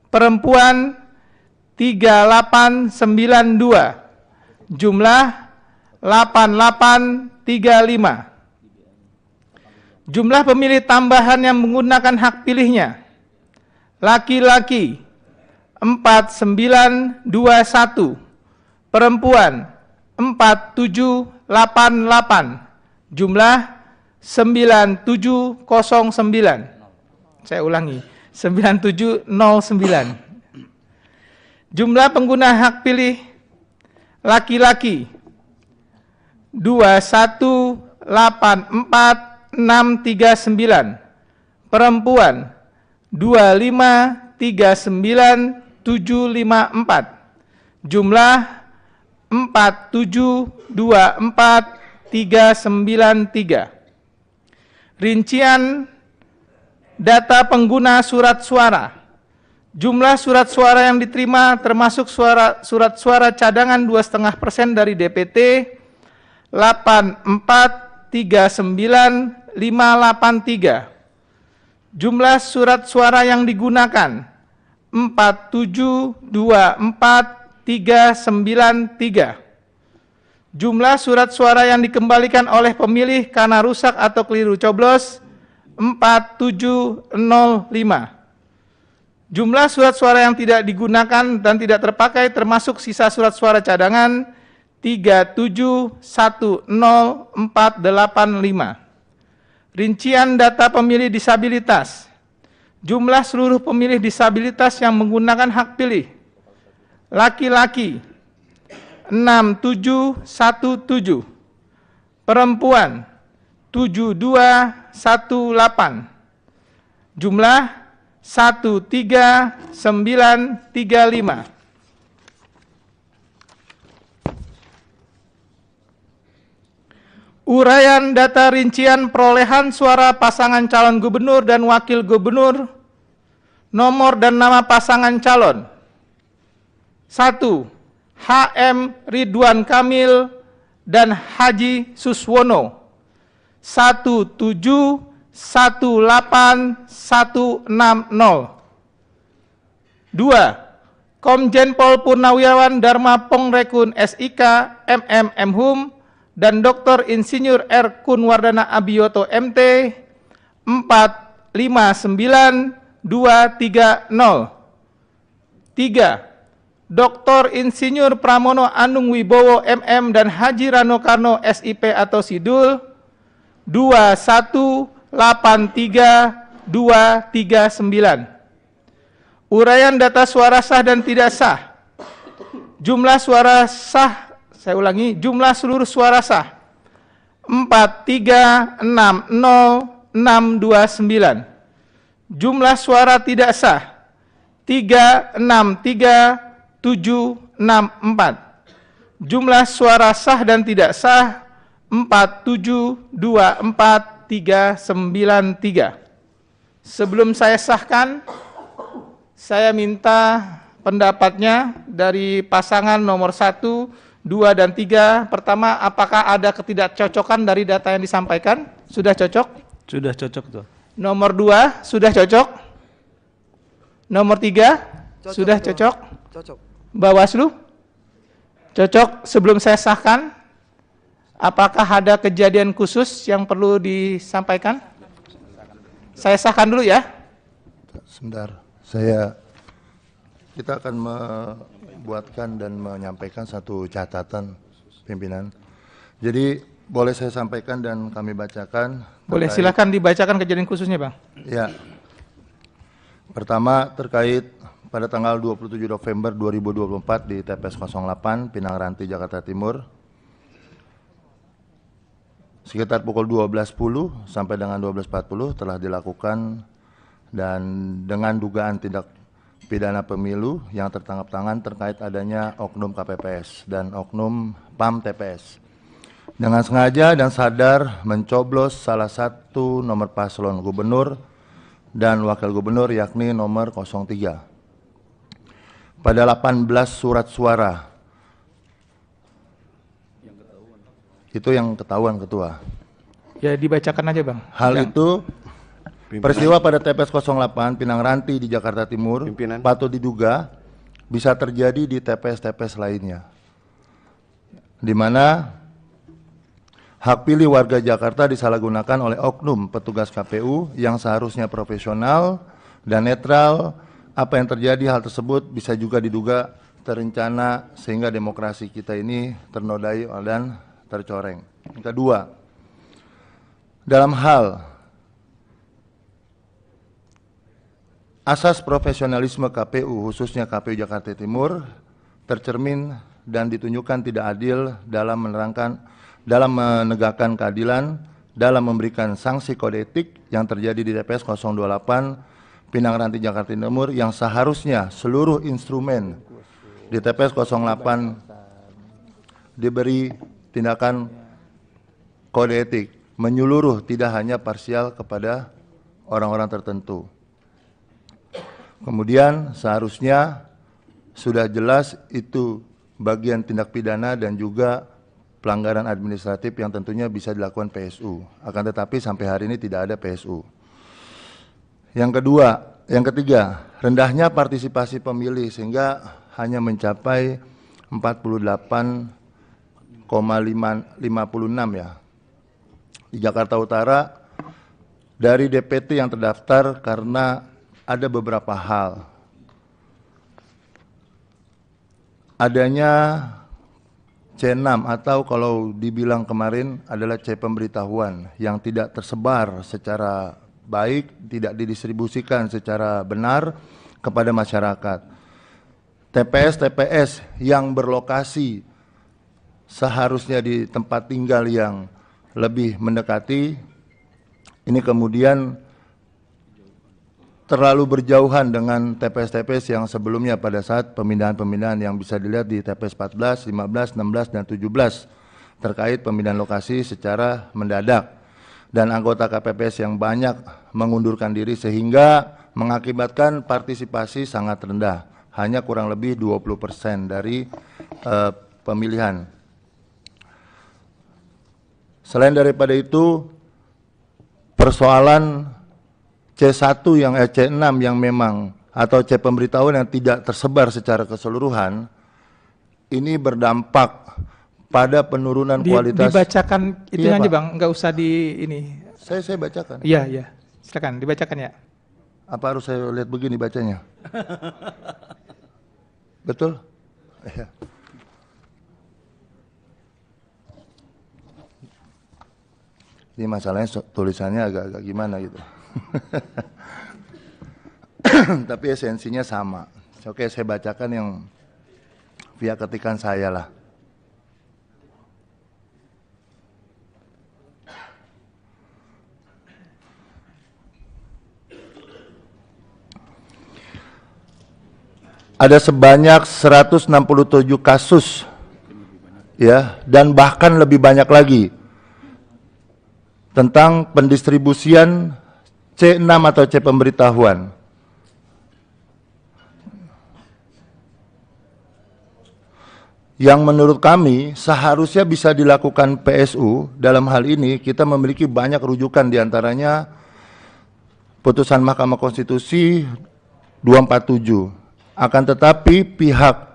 perempuan 3892, jumlah 8835. Jumlah pemilih tambahan yang menggunakan hak pilihnya laki-laki 4921, perempuan 4788, jumlah 9709. Saya ulangi, 9709. Jumlah pengguna hak pilih laki-laki 2184639, perempuan 2539754, jumlah 4724393. Rincian data pengguna surat suara. Jumlah surat suara yang diterima termasuk surat suara cadangan 2,5% dari DPT 8439583. Jumlah surat suara yang digunakan 4724393. Jumlah surat suara yang dikembalikan oleh pemilih karena rusak atau keliru coblos 4705. Jumlah surat suara yang tidak digunakan dan tidak terpakai termasuk sisa surat suara cadangan 3710485. Rincian data pemilih disabilitas. Jumlah seluruh pemilih disabilitas yang menggunakan hak pilih. Laki-laki 6717, perempuan 7218, jumlah 13935. Uraian data rincian perolehan suara pasangan calon gubernur dan wakil gubernur, nomor dan nama pasangan calon, 1. HM Ridwan Kamil dan Haji Suswono 1718160. 2. Komjen Pol Purnawirawan Dharma Pongrekun SIK MM Mhum dan Dr. Insinyur R. Kunwardana Abiyoto MT 459230. 3. Dr. Insinyur Pramono Anung Wibowo MM dan Haji Rano Karno SIP atau Sidul 2183239. Uraian data suara sah dan tidak sah. Jumlah suara sah, saya ulangi, jumlah seluruh suara sah 4360629. Jumlah suara tidak sah 363764. Jumlah suara sah dan tidak sah 4724393. Sebelum saya sahkan, saya minta pendapatnya dari pasangan nomor 1, 2, dan 3. Pertama, apakah ada ketidakcocokan dari data yang disampaikan? Sudah cocok? Sudah cocok tuh. Nomor 2, sudah cocok? Nomor 3, sudah cocok? Cocok. Bawaslu? Cocok. Sebelum saya sahkan, apakah ada kejadian khusus yang perlu disampaikan? Saya sahkan dulu ya. Sebentar, kita akan membuatkan dan menyampaikan satu catatan pimpinan. Jadi boleh saya sampaikan dan kami bacakan. Boleh, silakan dibacakan kejadian khususnya, Bang. Ya. Pertama, terkait pada tanggal 27 November 2024 di TPS 08 Pinang Ranti, Jakarta Timur, sekitar pukul 12.10 sampai dengan 12.40 telah dilakukan dan dengan dugaan tindak pidana pemilu yang tertangkap tangan terkait adanya oknum KPPS dan oknum PAM TPS dengan sengaja dan sadar mencoblos salah satu nomor paslon gubernur dan wakil gubernur yakni nomor 03 pada 18 surat suara. Itu yang ketahuan Ketua. Ya, dibacakan aja, Bang. Hal itu peristiwa pada TPS 08 Pinang Ranti di Jakarta Timur patut diduga bisa terjadi di TPS-TPS lainnya, di mana hak pilih warga Jakarta disalahgunakan oleh oknum petugas KPU yang seharusnya profesional dan netral. Apa yang terjadi hal tersebut bisa juga diduga terencana sehingga demokrasi kita ini ternodai dan tercoreng. Yang kedua, dalam hal asas profesionalisme KPU khususnya KPU Jakarta Timur tercermin dan ditunjukkan tidak adil dalam menegakkan keadilan dalam memberikan sanksi kode etik yang terjadi di TPS 028 Pinang Ranti Jakarta Timur yang seharusnya seluruh instrumen di TPS 08 diberi tindakan kode etik menyeluruh, tidak hanya parsial kepada orang-orang tertentu. Kemudian seharusnya sudah jelas itu bagian tindak pidana dan juga pelanggaran administratif yang tentunya bisa dilakukan PSU. Akan tetapi sampai hari ini tidak ada PSU. Yang ketiga, rendahnya partisipasi pemilih sehingga hanya mencapai 48,56 ya. Di Jakarta Utara dari DPT yang terdaftar karena ada beberapa hal. Adanya C6 atau kalau dibilang kemarin adalah C pemberitahuan yang tidak tersebar secara baik, tidak didistribusikan secara benar kepada masyarakat. TPS-TPS yang berlokasi seharusnya di tempat tinggal yang lebih mendekati, ini kemudian terlalu berjauhan dengan TPS-TPS yang sebelumnya pada saat pemindahan-pemindahan yang bisa dilihat di TPS 14, 15, 16, dan 17 terkait pemindahan lokasi secara mendadak. Dan anggota KPPS yang banyak mengundurkan diri sehingga mengakibatkan partisipasi sangat rendah. hanya kurang lebih 20% dari pemilihan. Selain daripada itu, persoalan C1 yang C6 yang memang atau C pemberitahuan yang tidak tersebar secara keseluruhan, ini berdampak pada penurunan kualitas. Dibacakan itu Iya, aja Pak. Bang, nggak usah di ini. Saya bacakan. Iya. Silakan dibacakan ya. Apa harus saya lihat begini bacanya? Betul? Iya. Ini masalahnya tulisannya agak-agak gimana gitu. Tapi esensinya sama. Oke, saya bacakan yang via ketikan saya lah. Ada sebanyak 167 kasus ya, dan bahkan lebih banyak lagi tentang pendistribusian C6 atau C pemberitahuan. Yang menurut kami seharusnya bisa dilakukan PSU. Dalam hal ini kita memiliki banyak rujukan, diantaranya putusan Mahkamah Konstitusi 247. Akan tetapi pihak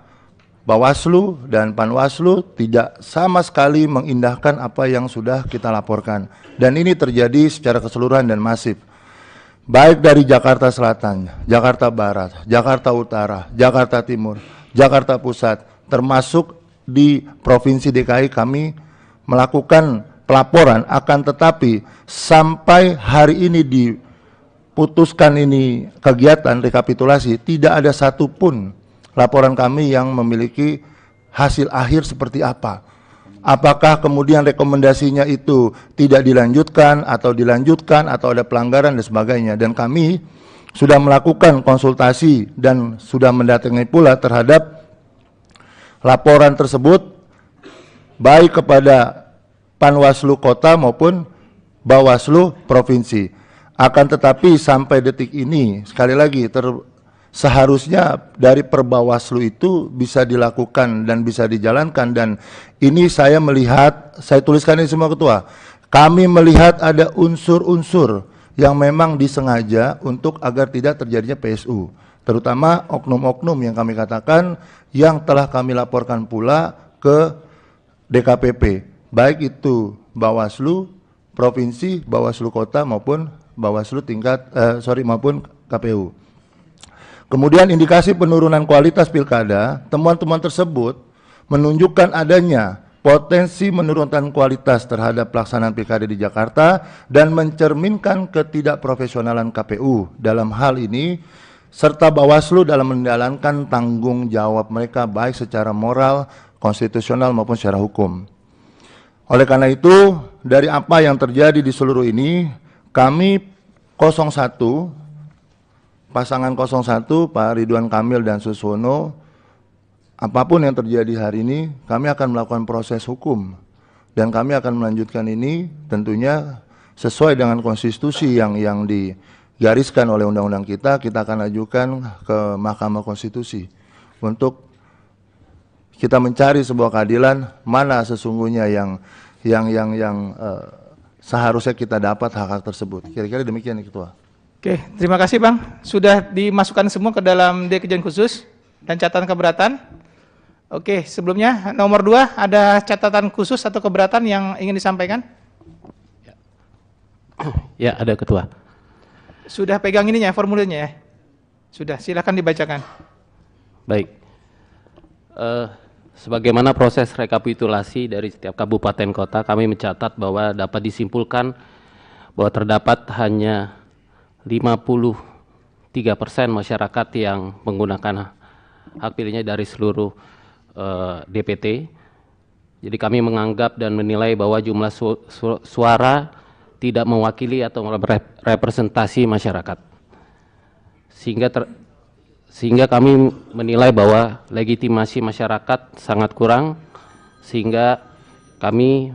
Bawaslu dan Panwaslu tidak sama sekali mengindahkan apa yang sudah kita laporkan. Dan ini terjadi secara keseluruhan dan masif. Baik dari Jakarta Selatan, Jakarta Barat, Jakarta Utara, Jakarta Timur, Jakarta Pusat, termasuk di Provinsi DKI kami melakukan pelaporan. Akan tetapi sampai hari ini diputuskan ini kegiatan rekapitulasi, tidak ada satupun laporan kami yang memiliki hasil akhir seperti apa. Apakah kemudian rekomendasinya itu tidak dilanjutkan atau dilanjutkan atau ada pelanggaran dan sebagainya. Dan kami sudah melakukan konsultasi dan sudah mendatangi pula terhadap laporan tersebut baik kepada Panwaslu Kota maupun Bawaslu Provinsi. Akan tetapi sampai detik ini, sekali lagi, seharusnya dari Perbawaslu itu bisa dilakukan dan bisa dijalankan. Dan ini saya melihat, saya tuliskan ini semua Ketua, kami melihat ada unsur-unsur yang memang disengaja untuk agar tidak terjadinya PSU. Terutama oknum-oknum yang kami katakan yang telah kami laporkan pula ke DKPP. Baik itu Bawaslu Provinsi, Bawaslu Kota maupun Bawaslu maupun KPU. Kemudian indikasi penurunan kualitas pilkada, temuan-temuan tersebut menunjukkan adanya potensi menurunkan kualitas terhadap pelaksanaan pilkada di Jakarta dan mencerminkan ketidakprofesionalan KPU dalam hal ini, serta Bawaslu dalam menjalankan tanggung jawab mereka baik secara moral, konstitusional maupun secara hukum. Oleh karena itu, dari apa yang terjadi di seluruh ini, kami 01, pasangan 01, Pak Ridwan Kamil dan Suswono, apapun yang terjadi hari ini, kami akan melakukan proses hukum. Dan kami akan melanjutkan ini tentunya sesuai dengan konstitusi yang digariskan oleh undang-undang kita akan ajukan ke Mahkamah Konstitusi untuk kita mencari sebuah keadilan mana sesungguhnya yang seharusnya kita dapat hak-hak tersebut. Kira-kira demikian, Ketua. Oke, terima kasih Bang. Sudah dimasukkan semua ke dalam D kejadian khusus dan catatan keberatan. Oke, sebelumnya nomor 2 ada catatan khusus atau keberatan yang ingin disampaikan? Ya, ada Ketua. Sudah pegang ininya, formulirnya ya? Sudah, silakan dibacakan. Baik. Sebagaimana proses rekapitulasi dari setiap kabupaten kota, kami mencatat bahwa dapat disimpulkan bahwa terdapat hanya 53% masyarakat yang menggunakan hak pilihnya dari seluruh DPT. Jadi kami menganggap dan menilai bahwa jumlah suara tidak mewakili atau representasi masyarakat. Sehingga kami menilai bahwa legitimasi masyarakat sangat kurang, sehingga kami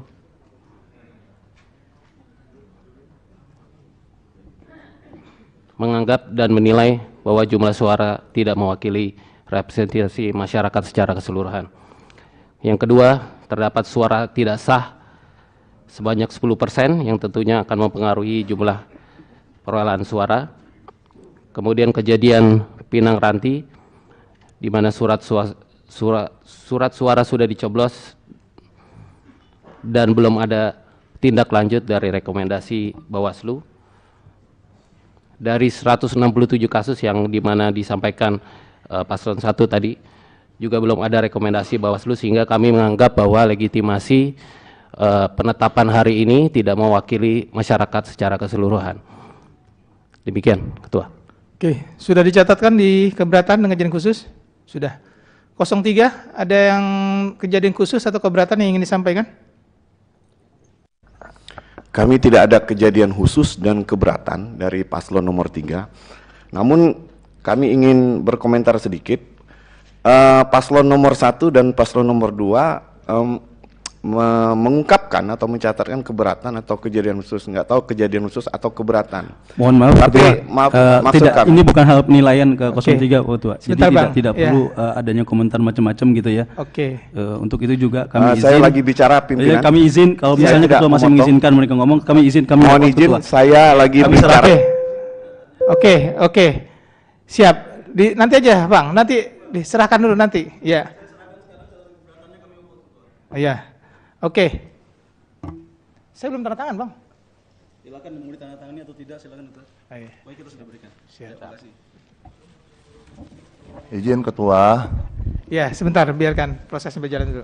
menganggap dan menilai bahwa jumlah suara tidak mewakili representasi masyarakat secara keseluruhan. Yang kedua, terdapat suara tidak sah sebanyak 10% yang tentunya akan mempengaruhi jumlah perolehan suara. Kemudian kejadian Pinang Ranti di mana surat suara sudah dicoblos dan belum ada tindak lanjut dari rekomendasi Bawaslu. Dari 167 kasus yang dimana disampaikan paslon 1 tadi, juga belum ada rekomendasi Bawaslu, sehingga kami menganggap bahwa legitimasi penetapan hari ini tidak mewakili masyarakat secara keseluruhan. Demikian, Ketua. Oke, sudah dicatatkan di keberatan dengan kejadian khusus? Sudah. 03, ada yang kejadian khusus atau keberatan yang ingin disampaikan? Kami tidak ada kejadian khusus dan keberatan dari paslon nomor 3. Namun kami ingin berkomentar sedikit. Paslon nomor 1 dan paslon nomor 2 mengungkapkan atau mencatatkan keberatan atau kejadian khusus, nggak tahu kejadian khusus atau keberatan. Mohon maaf, tapi maksud tidak, kami, ini bukan hal penilaian ke 03, Ketua. Jadi tidak perlu adanya komentar macam-macam gitu ya. Oke. Untuk itu juga kami izin. Saya lagi bicara pimpinan. Kami izin kalau misalnya Ketua masih mengizinkan mereka ngomong, kami izin. Kami mohon izin, Ketua. Saya lagi bicara. Oke. Siap. Nanti aja, Bang. Nanti diserahkan dulu nanti. Ya. Iya. Oke. Saya belum tanda tangan, Bang. Silakan mau ditandatangani atau tidak, silakan. Baik, kita sudah berikan. Siap. Terima kasih. Izin Ketua. Ya, sebentar, biarkan prosesnya berjalan dulu.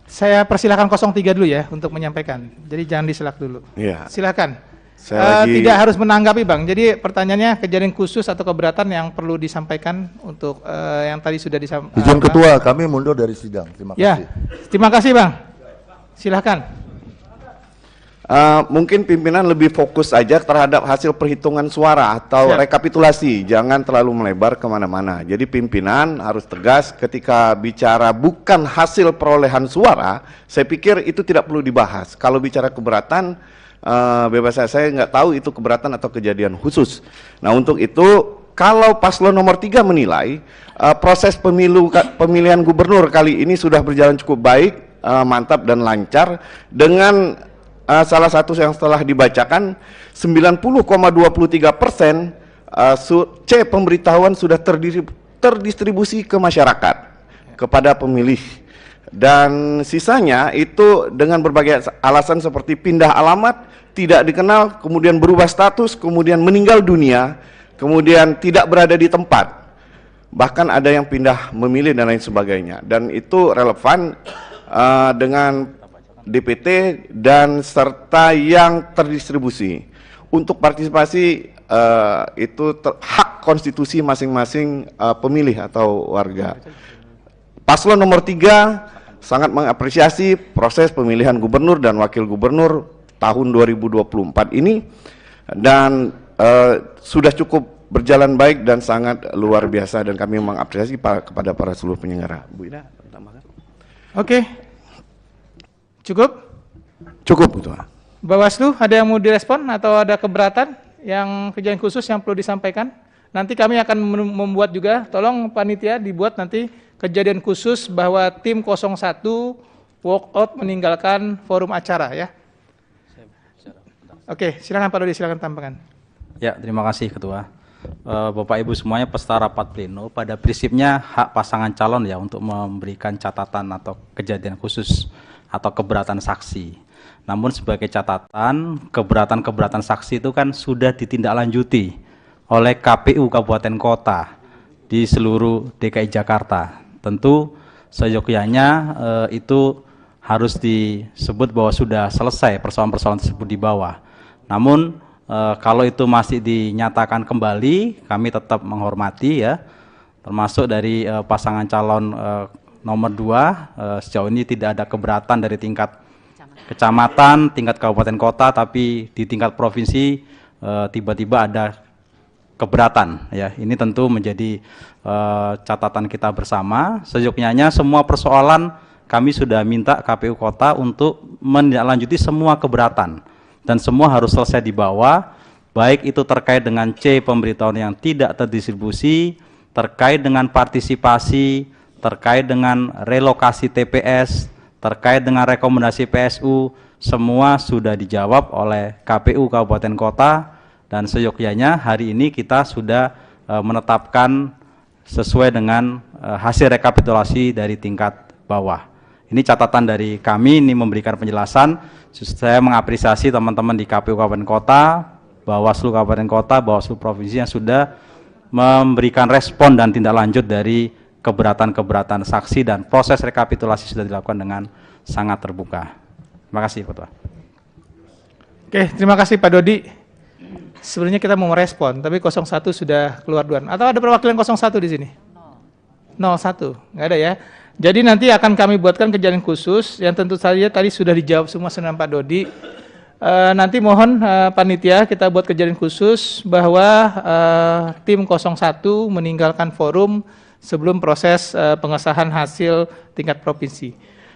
Saya persilakan 03 dulu ya untuk menyampaikan. Jadi jangan diselak dulu. Iya. Silakan. Lagi... Tidak harus menanggapi, Bang. Jadi pertanyaannya kejadian khusus atau keberatan yang perlu disampaikan untuk yang tadi sudah disampaikan. Izin Ketua, kami mundur dari sidang. Terima kasih. Ya, terima kasih, Bang. Silakan. Mungkin pimpinan lebih fokus aja terhadap hasil perhitungan suara atau rekapitulasi, jangan terlalu melebar kemana-mana. Jadi pimpinan harus tegas ketika bicara bukan hasil perolehan suara, saya pikir itu tidak perlu dibahas. Kalau bicara keberatan, bebas saya nggak tahu itu keberatan atau kejadian khusus. Nah untuk itu, kalau paslon nomor 3 menilai proses pemilihan gubernur kali ini sudah berjalan cukup baik, mantap dan lancar dengan salah satu yang setelah dibacakan 90,23% C pemberitahuan sudah terdistribusi ke masyarakat kepada pemilih, dan sisanya itu dengan berbagai alasan seperti pindah alamat, tidak dikenal, kemudian berubah status, kemudian meninggal dunia, kemudian tidak berada di tempat, bahkan ada yang pindah memilih dan lain sebagainya, dan itu relevan dengan DPT dan serta yang terdistribusi. Untuk partisipasi itu hak konstitusi masing-masing pemilih atau warga. Paslon nomor 3 sangat mengapresiasi proses pemilihan gubernur dan wakil gubernur tahun 2024 ini, dan sudah cukup berjalan baik dan sangat luar biasa, dan kami mengapresiasi kepada para seluruh penyelenggara. Bu Ida, tambahkan. Oke. Cukup? Cukup, Ketua. Bawaslu, ada yang mau direspon atau ada keberatan yang kejadian khusus yang perlu disampaikan? Nanti kami akan membuat juga, tolong panitia dibuat nanti kejadian khusus bahwa tim 01 walk out meninggalkan forum acara ya. Oke, silakan Pak Dodi, silakan tambahkan. Ya, terima kasih Ketua. Bapak Ibu semuanya, peserta rapat pleno, pada prinsipnya hak pasangan calon ya untuk memberikan catatan atau kejadian khusus atau keberatan saksi. Namun sebagai catatan, keberatan saksi itu kan sudah ditindaklanjuti oleh KPU Kabupaten Kota di seluruh DKI Jakarta. Tentu seyogyanya itu harus disebut bahwa sudah selesai persoalan-persoalan tersebut di bawah. Namun kalau itu masih dinyatakan kembali, kami tetap menghormati ya, termasuk dari pasangan calon nomor 2, sejauh ini tidak ada keberatan dari tingkat kecamatan, tingkat kabupaten kota, tapi di tingkat provinsi tiba-tiba ada keberatan ya. Ini tentu menjadi catatan kita bersama. Seyogyanya semua persoalan kami sudah minta KPU kota untuk menindaklanjuti semua keberatan, dan semua harus selesai di bawah, baik itu terkait dengan C pemberitahuan yang tidak terdistribusi, terkait dengan partisipasi, terkait dengan relokasi TPS, terkait dengan rekomendasi PSU, semua sudah dijawab oleh KPU Kabupaten Kota, dan seyogyanya hari ini kita sudah menetapkan sesuai dengan hasil rekapitulasi dari tingkat bawah. Ini catatan dari kami, ini memberikan penjelasan. Saya mengapresiasi teman-teman di KPU Kabupaten Kota, Bawaslu Kabupaten Kota, Bawaslu Provinsi yang sudah memberikan respon dan tindak lanjut dari keberatan-keberatan saksi, dan proses rekapitulasi sudah dilakukan dengan sangat terbuka. Terima kasih, Ketua. Oke, terima kasih Pak Dodi. Sebenarnya kita mau merespon, tapi 01 sudah keluar duluan. Atau ada perwakilan 01 di sini? 01, nggak ada ya. Jadi nanti akan kami buatkan kejadian khusus, yang tentu saja tadi sudah dijawab semua dengan Pak Dodi. Nanti mohon panitia kita buat kejadian khusus bahwa tim 01 meninggalkan forum sebelum proses pengesahan hasil tingkat provinsi.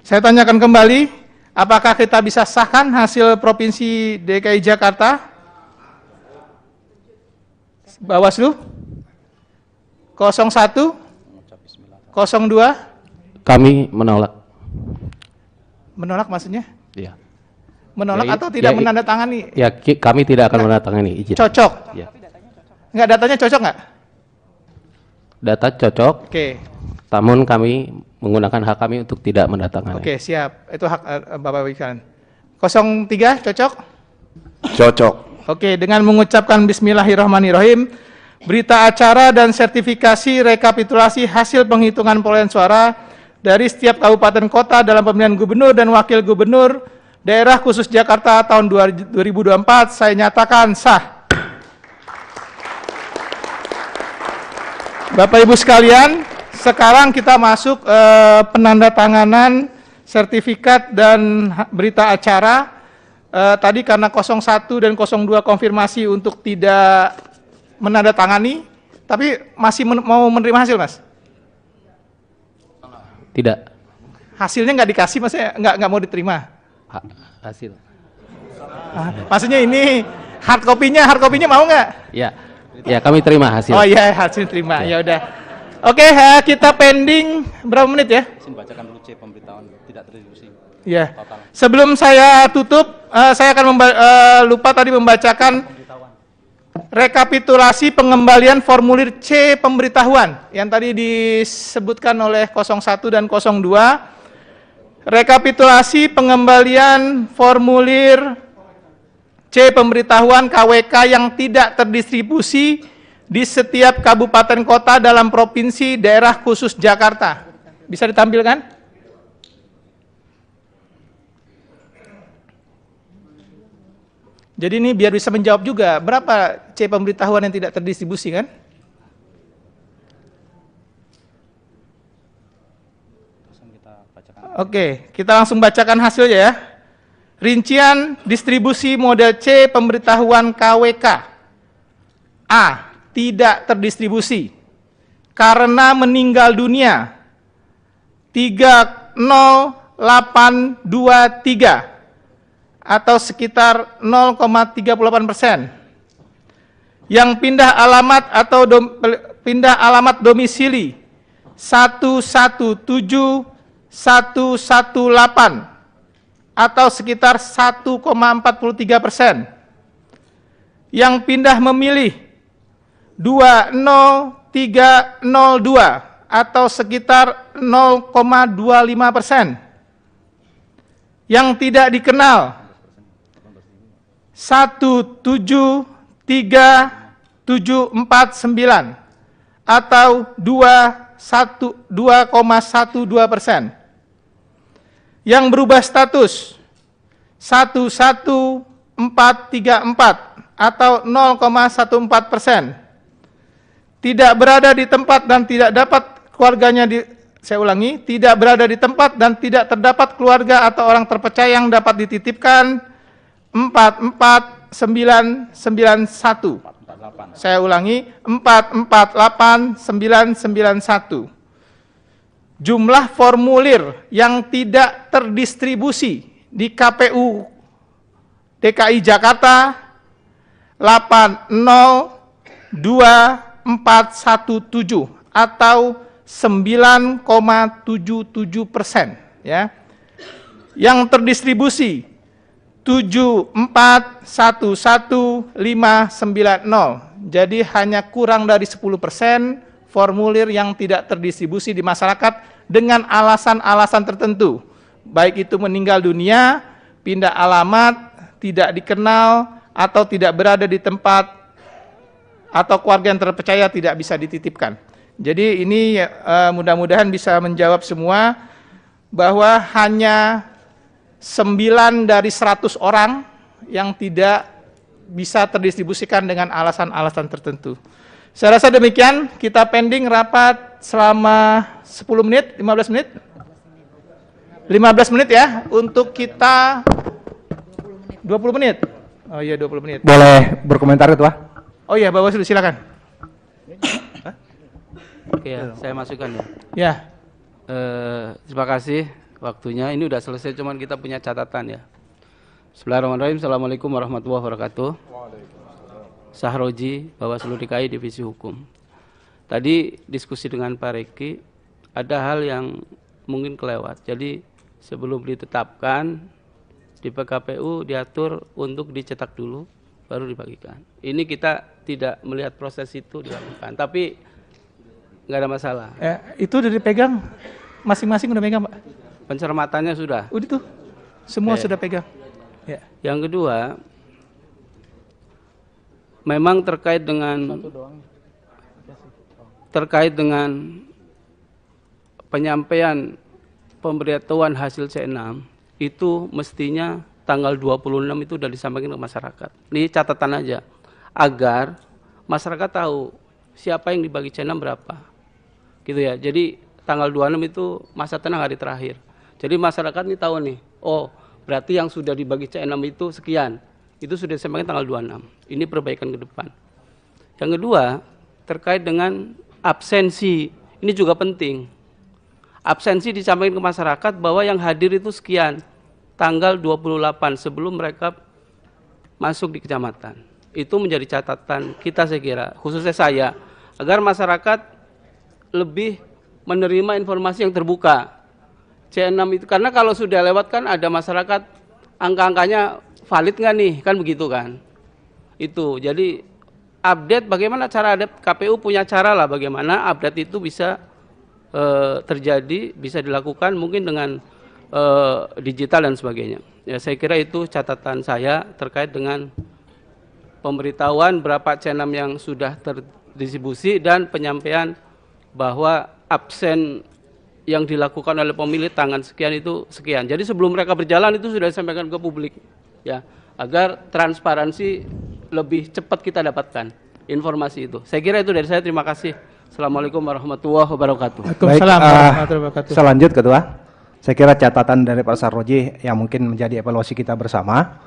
Saya tanyakan kembali, apakah kita bisa sahkan hasil Provinsi DKI Jakarta? Bawaslu? 01? 02? Kami menolak. Menolak maksudnya? Iya. Menolak Ya, atau tidak ya, menandatangani? Ya, kami tidak akan menandatangani izin. Cocok? Ya. Enggak, datanya cocok nggak? Data cocok. Oke. Namun kami menggunakan hak kami untuk tidak mendatangani. Oke, siap. Itu hak Bapak Wikan. 03 cocok? Cocok. Oke, dengan mengucapkan Bismillahirrahmanirrahim, berita acara dan sertifikasi rekapitulasi hasil penghitungan perolehan suara dari setiap kabupaten kota dalam pemilihan gubernur dan wakil gubernur daerah khusus Jakarta tahun 2024 saya nyatakan sah. Bapak Ibu sekalian, sekarang kita masuk penandatanganan sertifikat dan berita acara. Tadi karena 01 dan 02 konfirmasi untuk tidak menandatangani, tapi masih mau menerima hasil, Mas? Tidak. Hasilnya nggak dikasih, maksudnya nggak mau diterima? Hasil. Maksudnya ini hard copy-nya mau nggak? Ya, ya kami terima hasil. Oh iya, hasil terima. Ya udah. Oke, kita pending berapa menit ya? Izin bacakan dulu C pemberitahuan tidak terdistribusi. Ya. Sebelum saya tutup, saya akan lupa tadi membacakan rekapitulasi pengembalian formulir C pemberitahuan yang tadi disebutkan oleh 01 dan 02. Rekapitulasi pengembalian formulir C pemberitahuan KWK yang tidak terdistribusi di setiap kabupaten kota dalam provinsi daerah khusus Jakarta. Bisa ditampilkan? Jadi ini biar bisa menjawab juga, berapa C pemberitahuan yang tidak terdistribusi kan? Oke, kita langsung bacakan hasilnya ya. Rincian distribusi model C pemberitahuan KWK. A. Tidak terdistribusi karena meninggal dunia 30823 atau sekitar 0,38%. Yang pindah alamat atau pindah alamat domisili 117.118 atau sekitar 1,43%. Yang pindah memilih 20302 atau sekitar 0,25%. Yang tidak dikenal 173.749 atau 2,12%. Yang berubah status 11434 atau 0,14%. Tidak berada di tempat dan tidak dapat keluarganya saya ulangi, tidak berada di tempat dan tidak terdapat keluarga atau orang terpercaya yang dapat dititipkan 44991. Saya ulangi, 448991. Jumlah formulir yang tidak terdistribusi di KPU DKI Jakarta 802.417 atau 9,77%, ya. Yang terdistribusi 7411.590. Jadi hanya kurang dari 10% formulir yang tidak terdistribusi di masyarakat dengan alasan-alasan tertentu. Baik itu meninggal dunia, pindah alamat, tidak dikenal, atau tidak berada di tempat, atau keluarga yang terpercaya tidak bisa dititipkan. Jadi ini mudah-mudahan bisa menjawab semua bahwa hanya 9 dari 100 orang yang tidak bisa terdistribusikan dengan alasan-alasan tertentu. Saya rasa demikian, kita pending rapat selama 10 menit, 15 menit? 15 menit ya, untuk kita 20 menit. Oh iya, 20 menit. Boleh berkomentar, Ketua? Oh iya, Bawaslu silakan. Oke ya, saya masukkan ya. Ya. Terima kasih waktunya. Ini udah selesai, cuman kita punya catatan ya. Bismillahirrahmanirrahim. Assalamualaikum warahmatullahi wabarakatuh. Sahroji, Bawaslu DKI Divisi Hukum. Tadi diskusi dengan Pak Reki, ada hal yang mungkin kelewat. Jadi sebelum ditetapkan di PKPU diatur untuk dicetak dulu, baru dibagikan. Ini kita tidak melihat proses itu dilakukan, tapi nggak ada masalah. Itu udah dipegang, masing-masing udah pegang, Pak? Pencermatannya sudah. Udah tuh, semua sudah pegang. Ya. Yang kedua, memang terkait dengan penyampaian pemberitahuan hasil C6 itu mestinya tanggal 26 itu sudah disampaikan ke masyarakat. Ini catatan aja, agar masyarakat tahu siapa yang dibagi C6 berapa, gitu ya. Jadi tanggal 26 itu masa tenang hari terakhir. Jadi masyarakat ini tahu nih, oh berarti yang sudah dibagi C6 itu sekian, itu sudah disampaikan tanggal 26. Ini perbaikan ke depan. Yang kedua, terkait dengan absensi, ini juga penting. Absensi disampaikan ke masyarakat bahwa yang hadir itu sekian, tanggal 28 sebelum mereka masuk di kecamatan. Itu menjadi catatan kita, saya kira, khususnya saya, agar masyarakat lebih menerima informasi yang terbuka. C6 itu, karena kalau sudah lewat kan ada masyarakat, angka-angkanya valid nggak nih, kan begitu kan. Itu, jadi update bagaimana cara update, KPU punya cara lah bagaimana update itu bisa terjadi, bisa dilakukan mungkin dengan digital dan sebagainya. Ya, saya kira itu catatan saya terkait dengan pemberitahuan berapa C6 yang sudah terdistribusi dan penyampaian bahwa absen yang dilakukan oleh pemilih tanggal sekian itu sekian. Jadi sebelum mereka berjalan itu sudah disampaikan ke publik, ya, agar transparansi lebih cepat kita dapatkan informasi itu. Saya kira itu dari saya. Terima kasih. Assalamualaikum warahmatullahi wabarakatuh. Baik, saya lanjut, Ketua. Saya kira catatan dari Pak Sarroji yang mungkin menjadi evaluasi kita bersama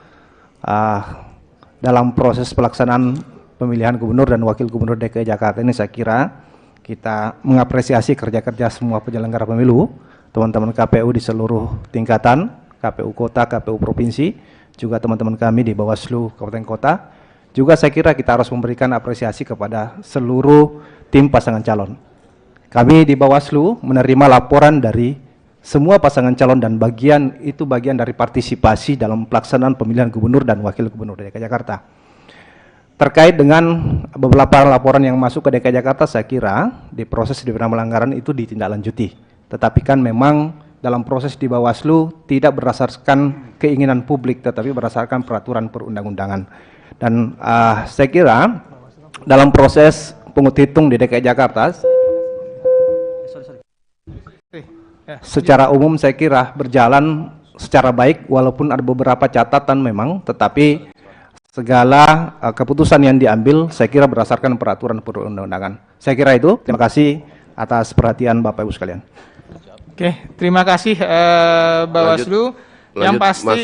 dalam proses pelaksanaan pemilihan gubernur dan wakil gubernur DKI Jakarta ini, saya kira kita mengapresiasi kerja-kerja semua penyelenggara pemilu, teman-teman KPU di seluruh tingkatan, KPU kota, KPU provinsi, juga teman-teman kami di Bawaslu Kabupaten Kota. Juga saya kira kita harus memberikan apresiasi kepada seluruh tim pasangan calon. Kami di Bawaslu menerima laporan dari semua pasangan calon dan bagian dari partisipasi dalam pelaksanaan pemilihan gubernur dan wakil gubernur DKI Jakarta. Terkait dengan beberapa laporan yang masuk ke DKI Jakarta, saya kira di proses di pelanggaran itu ditindaklanjuti. Tetapi kan memang dalam proses di Bawaslu tidak berdasarkan keinginan publik, tetapi berdasarkan peraturan perundang-undangan. Dan saya kira dalam proses penghitung di DKI Jakarta, secara umum saya kira berjalan secara baik, walaupun ada beberapa catatan memang, tetapi segala keputusan yang diambil saya kira berdasarkan peraturan perundang-undangan. Saya kira itu. Terima kasih atas perhatian Bapak Ibu sekalian. Oke, terima kasih Bawaslu. Yang pasti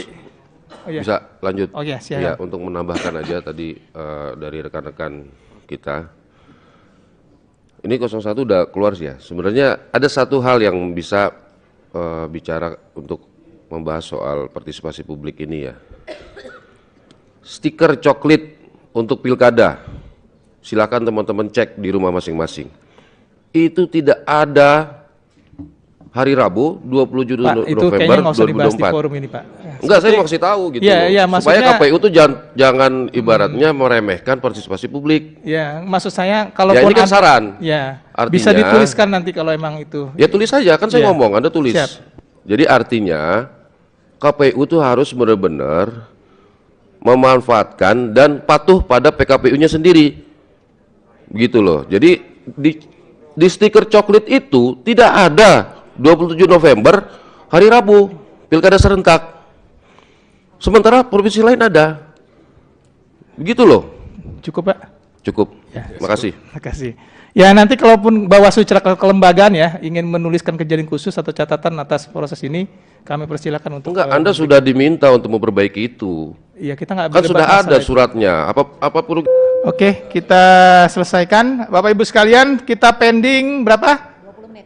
bisa lanjut. Oke, silakan. Ya, untuk menambahkan aja tadi dari rekan-rekan kita. Ini 01 udah keluar sih ya. Sebenarnya ada satu hal yang bisa bicara untuk membahas soal partisipasi publik ini ya. Stiker coklit untuk pilkada, silakan teman-teman cek di rumah masing-masing. Itu tidak ada hari Rabu 27 Pak, itu November kayaknya nggak usah dibahas di 2024. forum ini, Pak. Enggak, saya mau kasih tahu gitu. Iya, loh. iya, Supaya maksudnya- KPU itu jangan ibaratnya meremehkan partisipasi publik. Ya, maksud saya kalau Ya, ini kan saran. Ya, Artinya- bisa dituliskan nanti kalau emang itu. Ya tulis saja, kan saya Iya. ngomong, Anda tulis. Siap. Jadi artinya KPU itu harus benar-benar memanfaatkan dan patuh pada PKPU-nya sendiri. Begitu loh. Jadi di stiker coklat itu tidak ada 27 November hari Rabu pilkada serentak. Sementara provinsi lain ada. Begitu loh. Cukup, Pak? Cukup. Ya, Makasih. Makasih. Ya, nanti kalaupun Bawaslu secara kelembagaan ya ingin menuliskan kejadian khusus atau catatan atas proses ini, kami persilakan untuk Enggak, Anda sudah diminta untuk memperbaiki itu. Iya, kita nggak Kan berdebat sudah masalah ada itu. suratnya. Apapun. Oke, kita selesaikan. Bapak Ibu sekalian, kita pending berapa?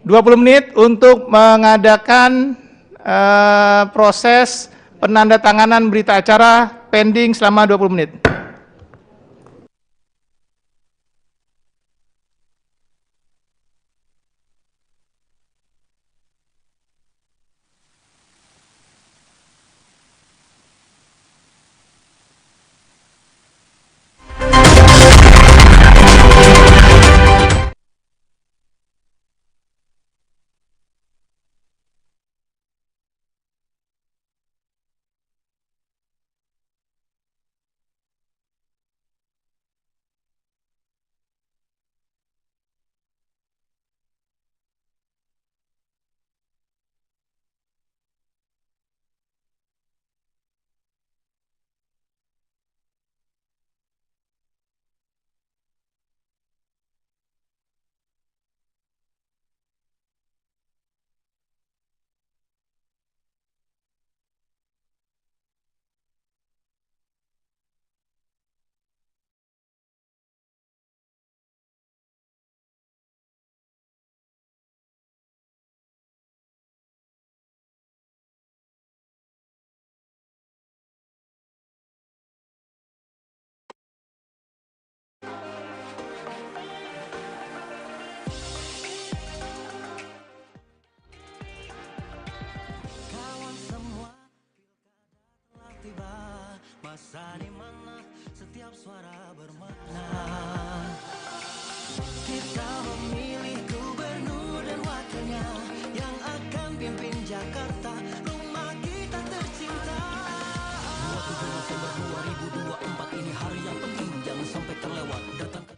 20 menit untuk mengadakan proses penandatanganan berita acara pending selama 20 menit. Masa di mana setiap suara bermakna. Kita memilih gubernur dan wakilnya yang akan pimpin Jakarta, rumah kita tercinta. 27 November 2024 ini hari yang penting, jangan sampai terlewat. Datang ke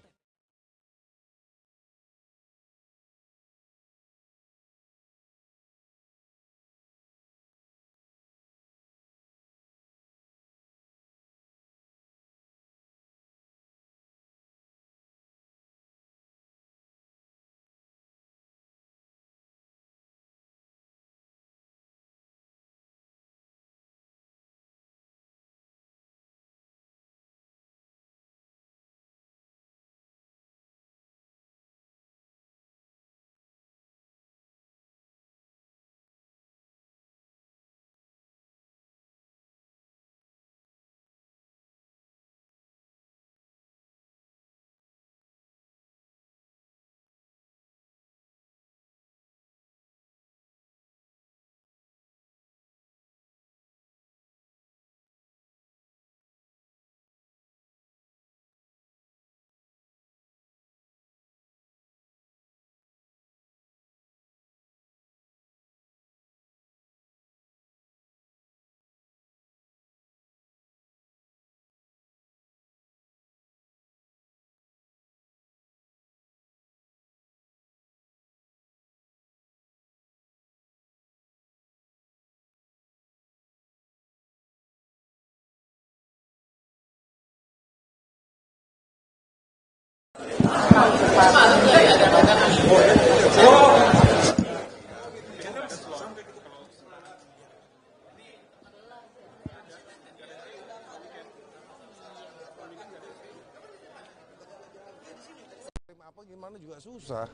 gimana juga susah.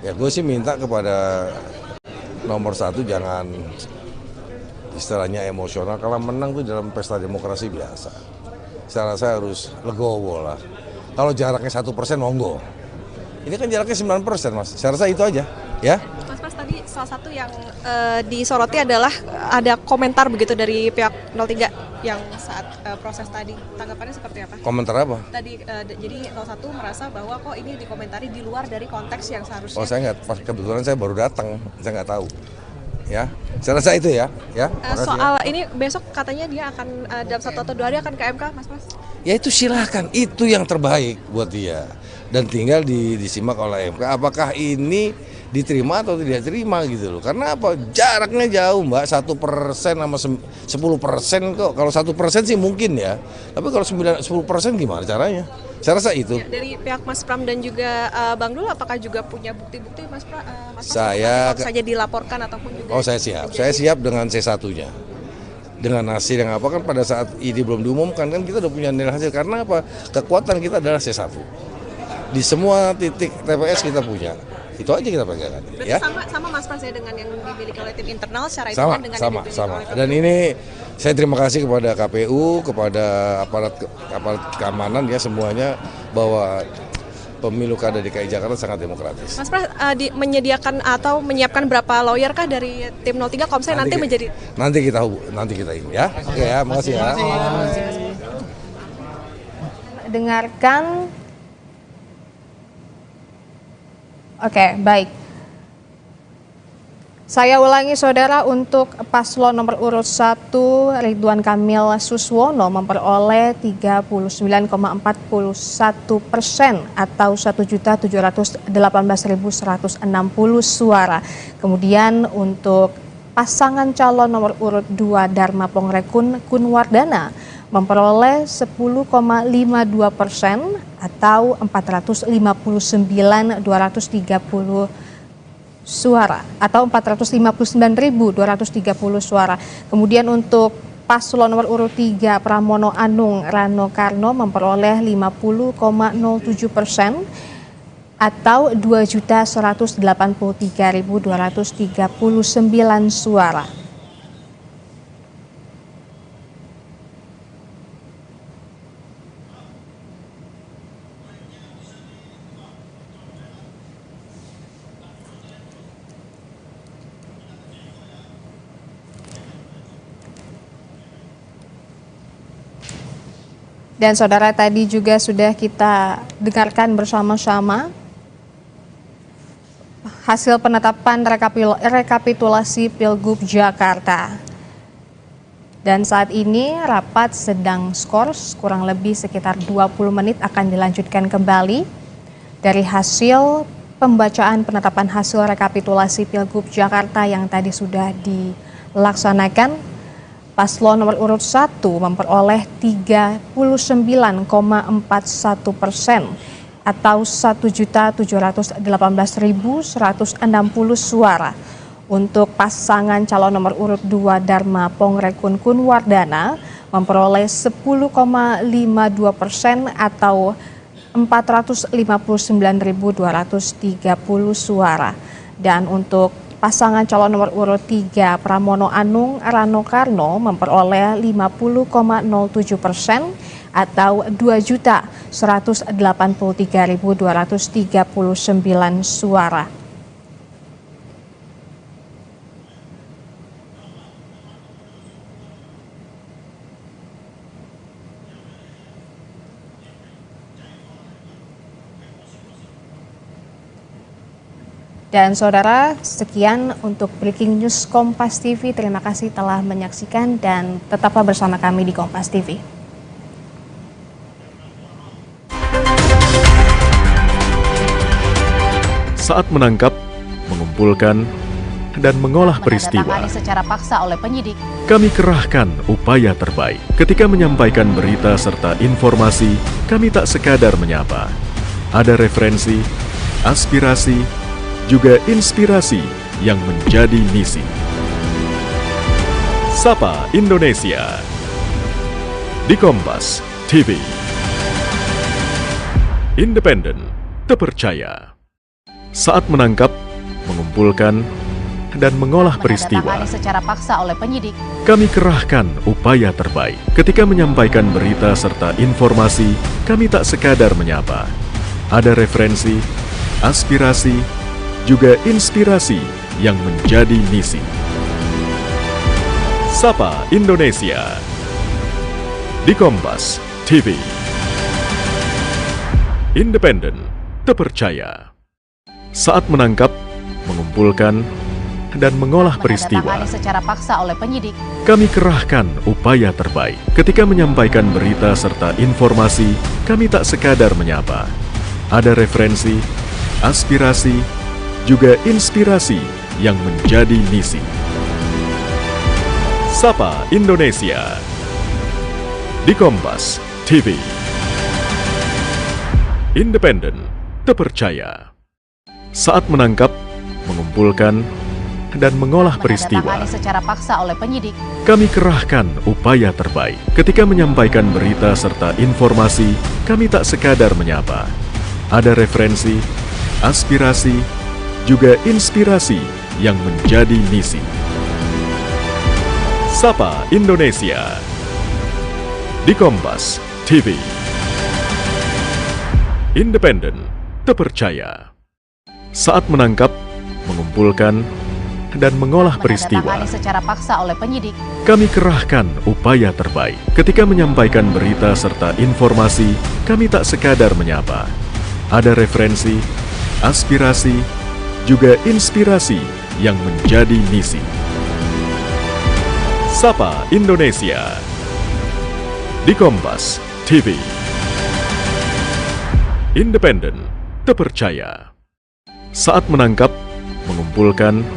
Ya gue sih minta kepada nomor satu jangan istilahnya emosional. Kalau menang tuh dalam pesta demokrasi biasa. saya rasa harus legowo lah. Kalau jaraknya 1% monggo. Ini kan jaraknya 9%, Mas. Saya rasa itu aja, ya. Mas Pras, tadi salah satu yang disoroti adalah ada komentar begitu dari pihak 03 yang saat proses tadi. Tanggapannya seperti apa? Komentar apa? Tadi jadi 01 merasa bahwa kok ini dikomentari di luar dari konteks yang seharusnya. Oh, saya nggak, kebetulan saya baru datang, saya nggak tahu. Ya, saya rasa itu ya. Soal ini besok katanya dia akan dalam 1 atau 2 hari akan ke MK, Mas Pras. Ya itu silahkan, itu yang terbaik buat dia. Dan tinggal disimak oleh MK apakah ini diterima atau tidak diterima gitu loh. Karena apa? Jaraknya jauh, Mbak. 1% sama 10% kok. Kalau 1% sih mungkin ya. Tapi kalau 10% gimana caranya? Saya rasa itu. Ya, dari pihak Mas Pram dan juga Bang Dul, apakah juga punya bukti-bukti Mas Pram? Saya saja dilaporkan ataupun juga. Oh, saya siap. Saya siap dengan C1-nya. Dengan hasil yang apa kan pada saat ini belum diumumkan kan kita udah punya nilai hasil. Karena apa? Kekuatan kita adalah C1. Di semua titik TPS kita punya. Itu aja kita pegang. Berarti Ya. sama Mas Pras ya dengan yang dimiliki oleh tim internal secara Sama, dengan sama, yang sama. dimiliki oleh Dan ini saya terima kasih kepada KPU, kepada aparat keamanan ya semuanya bahwa pemilu kada DKI Jakarta sangat demokratis. Mas Pras menyediakan atau menyiapkan berapa lawyer kah dari tim 03 kalau misalnya nanti menjadi. Nanti kita ini ya. Oke ya, makasih ya. Dengarkan. Oke, baik. Saya ulangi saudara, untuk paslon nomor urut 1 Ridwan Kamil Suswono memperoleh 39,41% atau 1.718.160 suara. Kemudian untuk pasangan calon nomor urut 2 Dharma Pongrekun Kunwardana memperoleh 10,52% atau 459.230 suara atau 459.230 suara. Kemudian untuk paslon nomor urut 3 Pramono Anung Rano Karno memperoleh 50,07% atau 2.183.239 suara. Dan saudara, tadi juga sudah kita dengarkan bersama-sama hasil penetapan rekapitulasi Pilgub Jakarta. Dan saat ini rapat sedang skors, kurang lebih sekitar 20 menit akan dilanjutkan kembali. Dari hasil pembacaan penetapan hasil rekapitulasi Pilgub Jakarta yang tadi sudah dilaksanakan, paslon nomor urut 1 memperoleh 39,41% atau 1.718.160 suara. Untuk pasangan calon nomor urut 2 Dharma Pongrekun Kunwardana memperoleh 10,52% atau 459.230 suara. Dan untuk pasangan calon nomor urut 3 Pramono Anung Rano Karno memperoleh 50,07% atau 2.183.239 suara. Dan saudara, sekian untuk Breaking News Kompas TV. Terima kasih telah menyaksikan dan tetaplah bersama kami di Kompas TV. Saat menangkap, mengumpulkan, dan mengolah peristiwa, menandatangani secara paksa oleh penyidik. kami kerahkan upaya terbaik. Ketika menyampaikan berita serta informasi, kami tak sekadar menyapa. Ada referensi, aspirasi, juga inspirasi yang menjadi misi. Sapa Indonesia di Kompas TV. Independen, terpercaya. Saat menangkap, mengumpulkan, dan mengolah peristiwa. Menandatangani secara paksa oleh penyidik. Kami kerahkan upaya terbaik. Ketika menyampaikan berita serta informasi, kami tak sekadar menyapa. Ada referensi, aspirasi, juga inspirasi yang menjadi misi. Sapa Indonesia di Kompas TV. Independen, terpercaya. Saat menangkap, mengumpulkan, dan mengolah peristiwa, Menandatangani secara paksa oleh penyidik. kami kerahkan upaya terbaik. Ketika menyampaikan berita serta informasi, kami tak sekadar menyapa. Ada referensi, aspirasi, juga inspirasi yang menjadi misi. Sapa Indonesia di Kompas TV. Independen, terpercaya. Saat menangkap, mengumpulkan, dan mengolah peristiwa, Menandatangani secara paksa oleh penyidik. kami kerahkan upaya terbaik. Ketika menyampaikan berita serta informasi, kami tak sekadar menyapa. Ada referensi, aspirasi, juga inspirasi yang menjadi misi. Sapa Indonesia di Kompas TV. Independen, terpercaya. Saat menangkap, mengumpulkan, dan mengolah peristiwa, Menandatangani secara paksa oleh penyidik. kami kerahkan upaya terbaik. Ketika menyampaikan berita serta informasi, kami tak sekadar menyapa. Ada referensi, aspirasi, juga inspirasi yang menjadi misi. Sapa Indonesia di Kompas TV. Independen, terpercaya. Saat menangkap, mengumpulkan,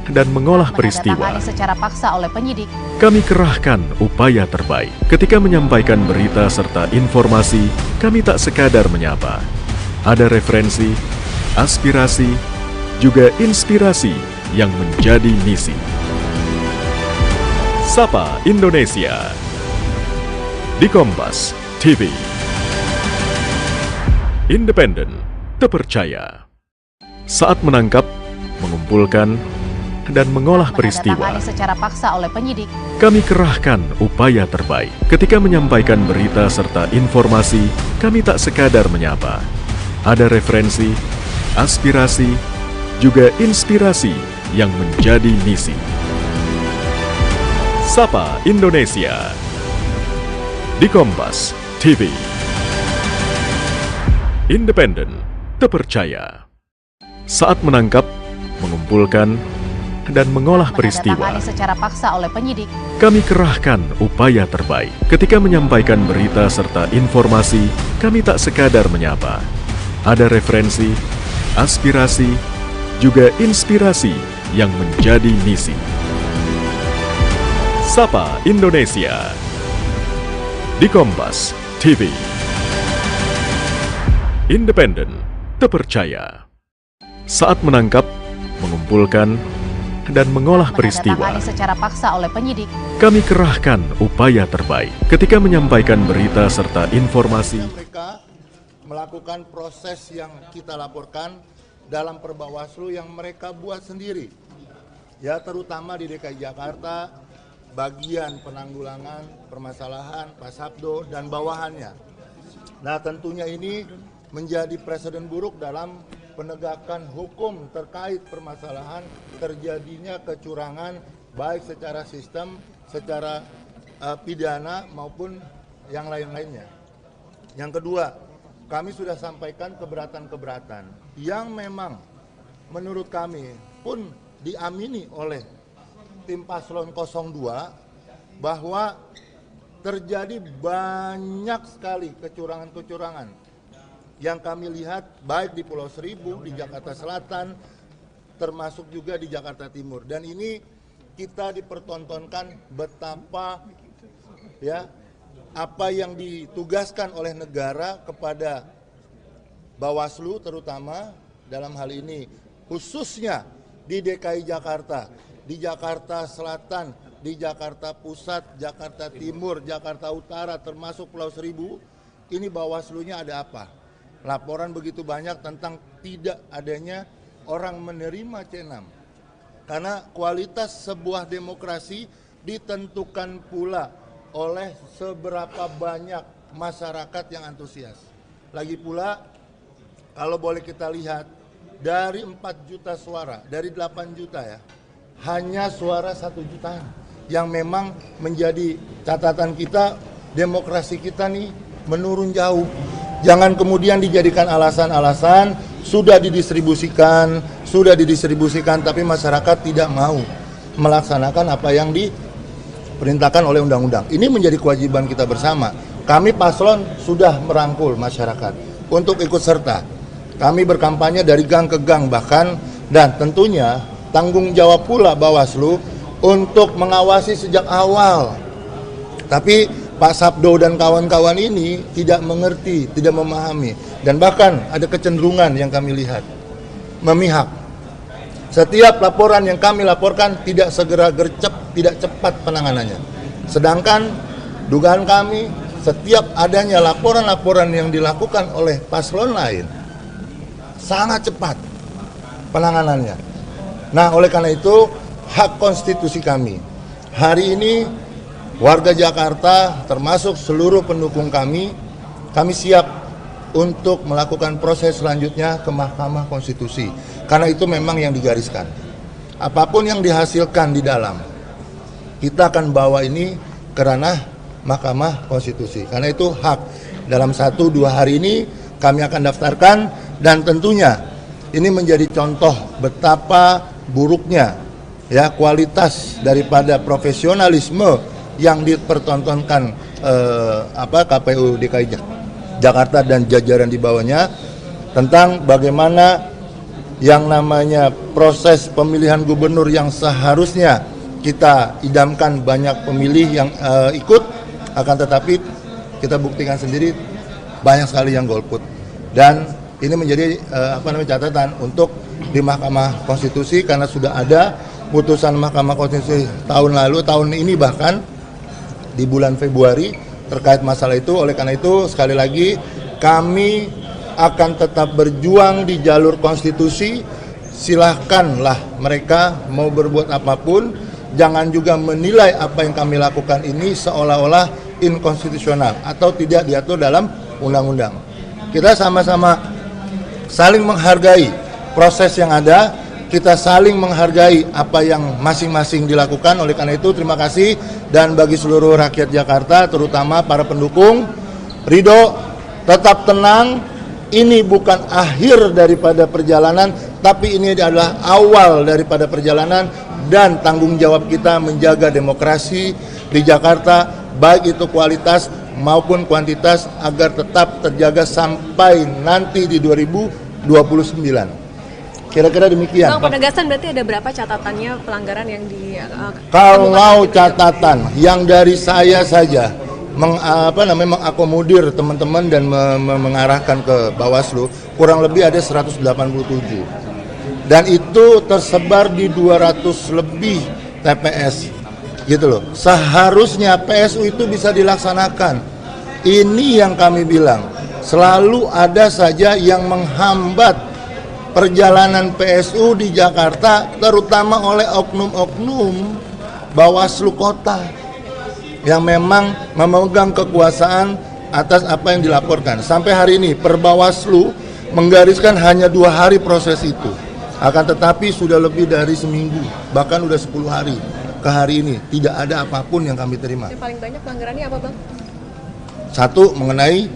dan mengolah peristiwa, Menandatangani secara paksa oleh penyidik. kami kerahkan upaya terbaik. Ketika menyampaikan berita serta informasi, kami tak sekadar menyapa. Ada referensi, aspirasi, juga inspirasi yang menjadi misi. Sapa Indonesia di Kompas TV. Independen, terpercaya. Saat menangkap, mengumpulkan, dan mengolah peristiwa, Menandatangani secara paksa oleh penyidik. kami kerahkan upaya terbaik. Ketika menyampaikan berita serta informasi, kami tak sekadar menyapa. Ada referensi, aspirasi, juga inspirasi yang menjadi misi. Sapa Indonesia di Kompas TV. Independen, terpercaya. Saat menangkap, mengumpulkan, dan mengolah peristiwa, Menandatangani secara paksa oleh penyidik. kami kerahkan upaya terbaik. Ketika menyampaikan berita serta informasi, kami tak sekadar menyapa. Ada referensi, aspirasi, juga inspirasi yang menjadi misi. Sapa Indonesia di Kompas TV. Independen, terpercaya. Saat menangkap, mengumpulkan, dan mengolah peristiwa, Menandatangani secara paksa oleh penyidik. kami kerahkan upaya terbaik. Ketika menyampaikan berita serta informasi, Mereka melakukan proses yang kita laporkan dalam Perbawaslu yang mereka buat sendiri. Ya, terutama di DKI Jakarta, bagian penanggulangan permasalahan Pasapdo dan bawahannya. Nah, tentunya ini menjadi presiden buruk dalam penegakan hukum terkait permasalahan terjadinya kecurangan baik secara sistem, secara pidana maupun yang lain-lainnya. Yang kedua, kami sudah sampaikan keberatan-keberatan yang memang menurut kami pun diamini oleh tim Paslon 02 bahwa terjadi banyak sekali kecurangan-kecurangan yang kami lihat baik di Pulau Seribu, di Jakarta Selatan, termasuk juga di Jakarta Timur. Dan ini kita dipertontonkan betapa ya apa yang ditugaskan oleh negara kepada Bawaslu terutama dalam hal ini khususnya di DKI Jakarta, di Jakarta Selatan, di Jakarta Pusat, Jakarta Timur, Jakarta Utara termasuk Pulau Seribu. Ini Bawaslunya ada apa? Laporan begitu banyak tentang tidak adanya orang menerima C6. Karena kualitas sebuah demokrasi ditentukan pula oleh seberapa banyak masyarakat yang antusias. Lagi pula, kalau boleh kita lihat, dari 4 juta suara, dari 8 juta ya, hanya suara 1 jutaan yang memang menjadi catatan kita, demokrasi kita nih menurun jauh. Jangan kemudian dijadikan alasan-alasan, sudah didistribusikan, tapi masyarakat tidak mau melaksanakan apa yang diperintahkan oleh undang-undang. Ini menjadi kewajiban kita bersama. Kami paslon sudah merangkul masyarakat untuk ikut serta. Kami berkampanye dari gang ke gang bahkan, dan tentunya tanggung jawab pula Bawaslu untuk mengawasi sejak awal. Tapi Pak Sabdo dan kawan-kawan ini tidak mengerti, tidak memahami, dan bahkan ada kecenderungan yang kami lihat memihak. Setiap laporan yang kami laporkan tidak segera gercep, tidak cepat penanganannya. Sedangkan dugaan kami, setiap adanya laporan-laporan yang dilakukan oleh paslon lain sangat cepat penanganannya. Nah, oleh karena itu hak konstitusi kami. Hari ini warga Jakarta termasuk seluruh pendukung kami siap untuk melakukan proses selanjutnya ke Mahkamah Konstitusi. Karena itu memang yang digariskan. Apapun yang dihasilkan di dalam, kita akan bawa ini ke ranah Mahkamah Konstitusi. Karena itu hak. Dalam 1-2 hari ini kami akan daftarkan, dan tentunya ini menjadi contoh betapa buruknya ya kualitas daripada profesionalisme yang dipertontonkan KPU DKI Jakarta dan jajaran di bawahnya tentang bagaimana yang namanya proses pemilihan gubernur yang seharusnya kita idamkan banyak pemilih yang ikut, akan tetapi kita buktikan sendiri banyak sekali yang golput. Dan ini menjadi catatan untuk di Mahkamah Konstitusi, karena sudah ada putusan Mahkamah Konstitusi tahun lalu, tahun ini bahkan di bulan Februari terkait masalah itu. Oleh karena itu sekali lagi kami akan tetap berjuang di jalur konstitusi. Silahkanlah mereka mau berbuat apapun, jangan juga menilai apa yang kami lakukan ini seolah-olah inkonstitusional atau tidak diatur dalam undang-undang. Kita sama-sama saling menghargai proses yang ada, kita saling menghargai apa yang masing-masing dilakukan. Oleh karena itu terima kasih, dan bagi seluruh rakyat Jakarta terutama para pendukung, ridho, tetap tenang, ini bukan akhir daripada perjalanan, tapi ini adalah awal daripada perjalanan, dan tanggung jawab kita menjaga demokrasi di Jakarta, baik itu kualitas maupun kuantitas, agar tetap terjaga sampai nanti di 2029. Kira-kira demikian. Bang, penegasan berarti ada berapa catatannya pelanggaran yang di kalau catatan yang dari saya saja mengakomodir teman-teman dan mengarahkan ke Bawaslu, kurang lebih ada 187. Dan itu tersebar di 200 lebih TPS. Gitu loh. Seharusnya PSU itu bisa dilaksanakan. Ini yang kami bilang. Selalu ada saja yang menghambat perjalanan PSU di Jakarta, terutama oleh oknum-oknum Bawaslu Kota yang memang memegang kekuasaan atas apa yang dilaporkan. Sampai hari ini Perbawaslu menggariskan hanya 2 hari proses itu. Akan tetapi sudah lebih dari seminggu, bahkan udah 10 hari ke hari ini tidak ada apapun yang kami terima. Yang paling banyak pelanggarannya apa, Bang? Satu, mengenai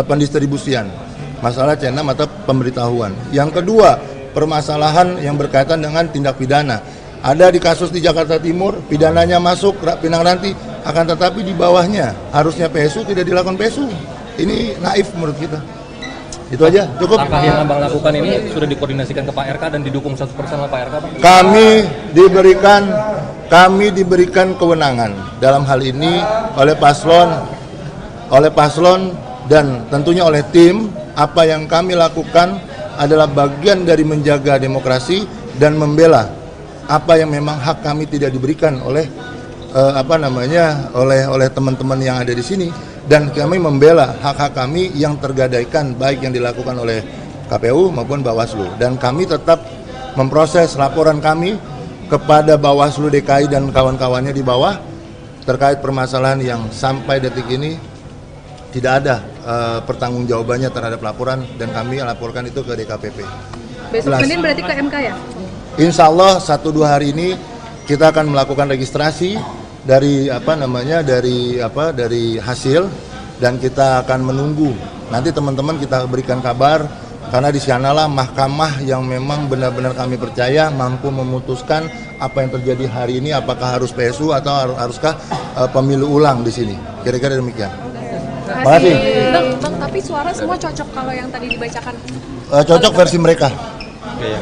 pendistribusian, masalah C6 atau pemberitahuan. Yang kedua, permasalahan yang berkaitan dengan tindak pidana. Ada di kasus di Jakarta Timur, pidananya masuk Pinang Ranti, akan tetapi di bawahnya harusnya PSU tidak dilakukan PSU. Ini naif menurut kita. Itu aja, cukup. Langkah yang Abang lakukan ini sudah dikoordinasikan ke Pak RK dan didukung 100% oleh Pak RK, Pak? Kami diberikan kewenangan dalam hal ini oleh paslon dan tentunya oleh tim. Apa yang kami lakukan adalah bagian dari menjaga demokrasi dan membela apa yang memang hak kami tidak diberikan oleh oleh teman-teman yang ada di sini, dan kami membela hak-hak kami yang tergadaikan baik yang dilakukan oleh KPU maupun Bawaslu, dan kami tetap memproses laporan kami kepada Bawaslu DKI dan kawan-kawannya di bawah terkait permasalahan yang sampai detik ini tidak ada pertanggungjawabannya terhadap laporan, dan kami laporkan itu ke DKPP. Besok Senin berarti ke MK ya? Insya Allah 1-2 hari ini kita akan melakukan registrasi dari dari hasil, dan kita akan menunggu nanti teman-teman kita berikan kabar, karena di sanalah mahkamah yang memang benar-benar kami percaya mampu memutuskan apa yang terjadi hari ini, apakah harus PSU atau haruskah pemilu ulang di sini. Kira-kira demikian. Terima kasih. Bang, tapi suara semua cocok kalau yang tadi dibacakan? Cocok versi mereka. Oke, ya.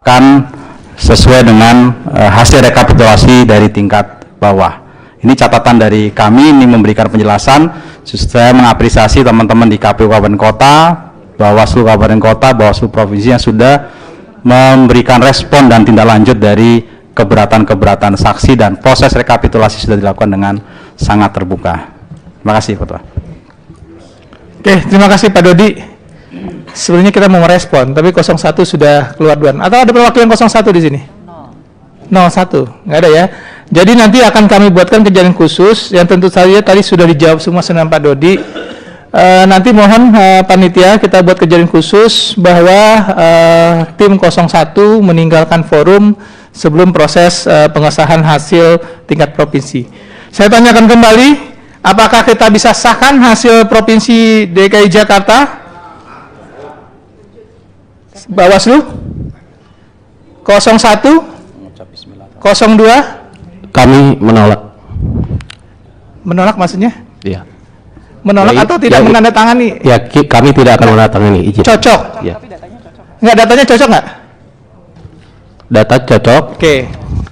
Kan sesuai dengan hasil rekapitulasi dari tingkat bawah. Ini catatan dari kami, ini memberikan penjelasan. Saya mengapresiasi teman-teman di KPU Kabupaten Kota, Bawaslu Kabupaten Kota, Bawaslu Provinsi yang sudah memberikan respon dan tindak lanjut dari keberatan-keberatan saksi, dan proses rekapitulasi sudah dilakukan dengan sangat terbuka. Terima kasih, Ketua. Oke, terima kasih Pak Dodi. Sebenarnya kita mau merespon, tapi 01 sudah keluar duluan. Atau ada perwakilan 01 di sini? 01, nggak ada ya. Jadi nanti akan kami buatkan kejadian khusus yang tentu saja tadi sudah dijawab semua dengan Pak Dodi. Nanti mohon panitia kita buat kejadian khusus bahwa tim 01 meninggalkan forum sebelum proses pengesahan hasil tingkat provinsi. Saya tanyakan kembali, apakah kita bisa sahkan hasil Provinsi DKI Jakarta? Bawaslu 01 02 Kami menolak. Menolak maksudnya? Iya. Menolak atau tidak menandatangani? Ya, kami tidak akan menandatangani izin. Cocok? Ya. Nggak, datanya cocok nggak? Data cocok. Oke.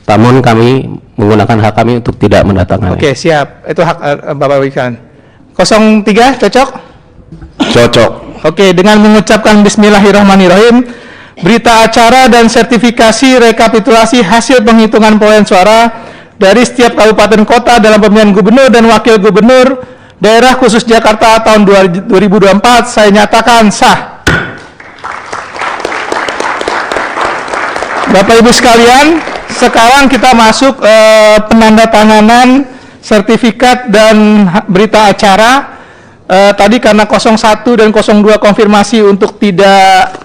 Namun kami menggunakan hak kami untuk tidak menandatangani. Oke, siap. Itu hak Bapak berikan. 03 cocok? Cocok. Oke, dengan mengucapkan Bismillahirrahmanirrahim, berita acara dan sertifikasi rekapitulasi hasil penghitungan perolehan suara dari setiap kabupaten kota dalam pemilihan gubernur dan wakil gubernur daerah khusus Jakarta tahun 2024 saya nyatakan sah. Bapak Ibu sekalian, sekarang kita masuk penandatanganan sertifikat dan berita acara. Tadi karena 01 dan 02 konfirmasi untuk tidak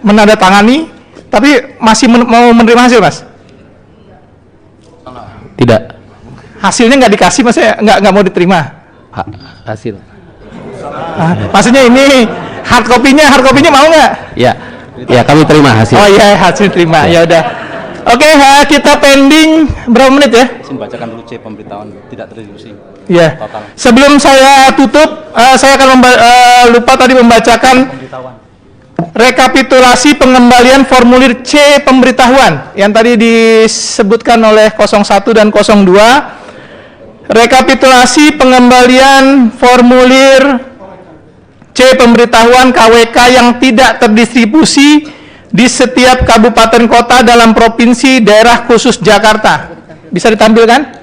menandatangani, tapi masih mau menerima hasil, Mas? Tidak. Hasilnya nggak dikasih, Mas, nggak mau diterima? Hasil. Maksudnya ini hard copy-nya mau nggak? Ya, ya kami terima hasil. Oh iya, hasil terima. Ya udah. Oke, kita pending berapa menit ya? Izin bacakan dulu C pemberitahuan tidak terdistribusi. Iya. Sebelum saya tutup, saya akan lupa tadi membacakan rekapitulasi pengembalian formulir C pemberitahuan yang tadi disebutkan oleh 01 dan 02. Rekapitulasi pengembalian formulir C pemberitahuan KWK yang tidak terdistribusi di setiap kabupaten kota dalam provinsi daerah khusus Jakarta. Bisa ditampilkan?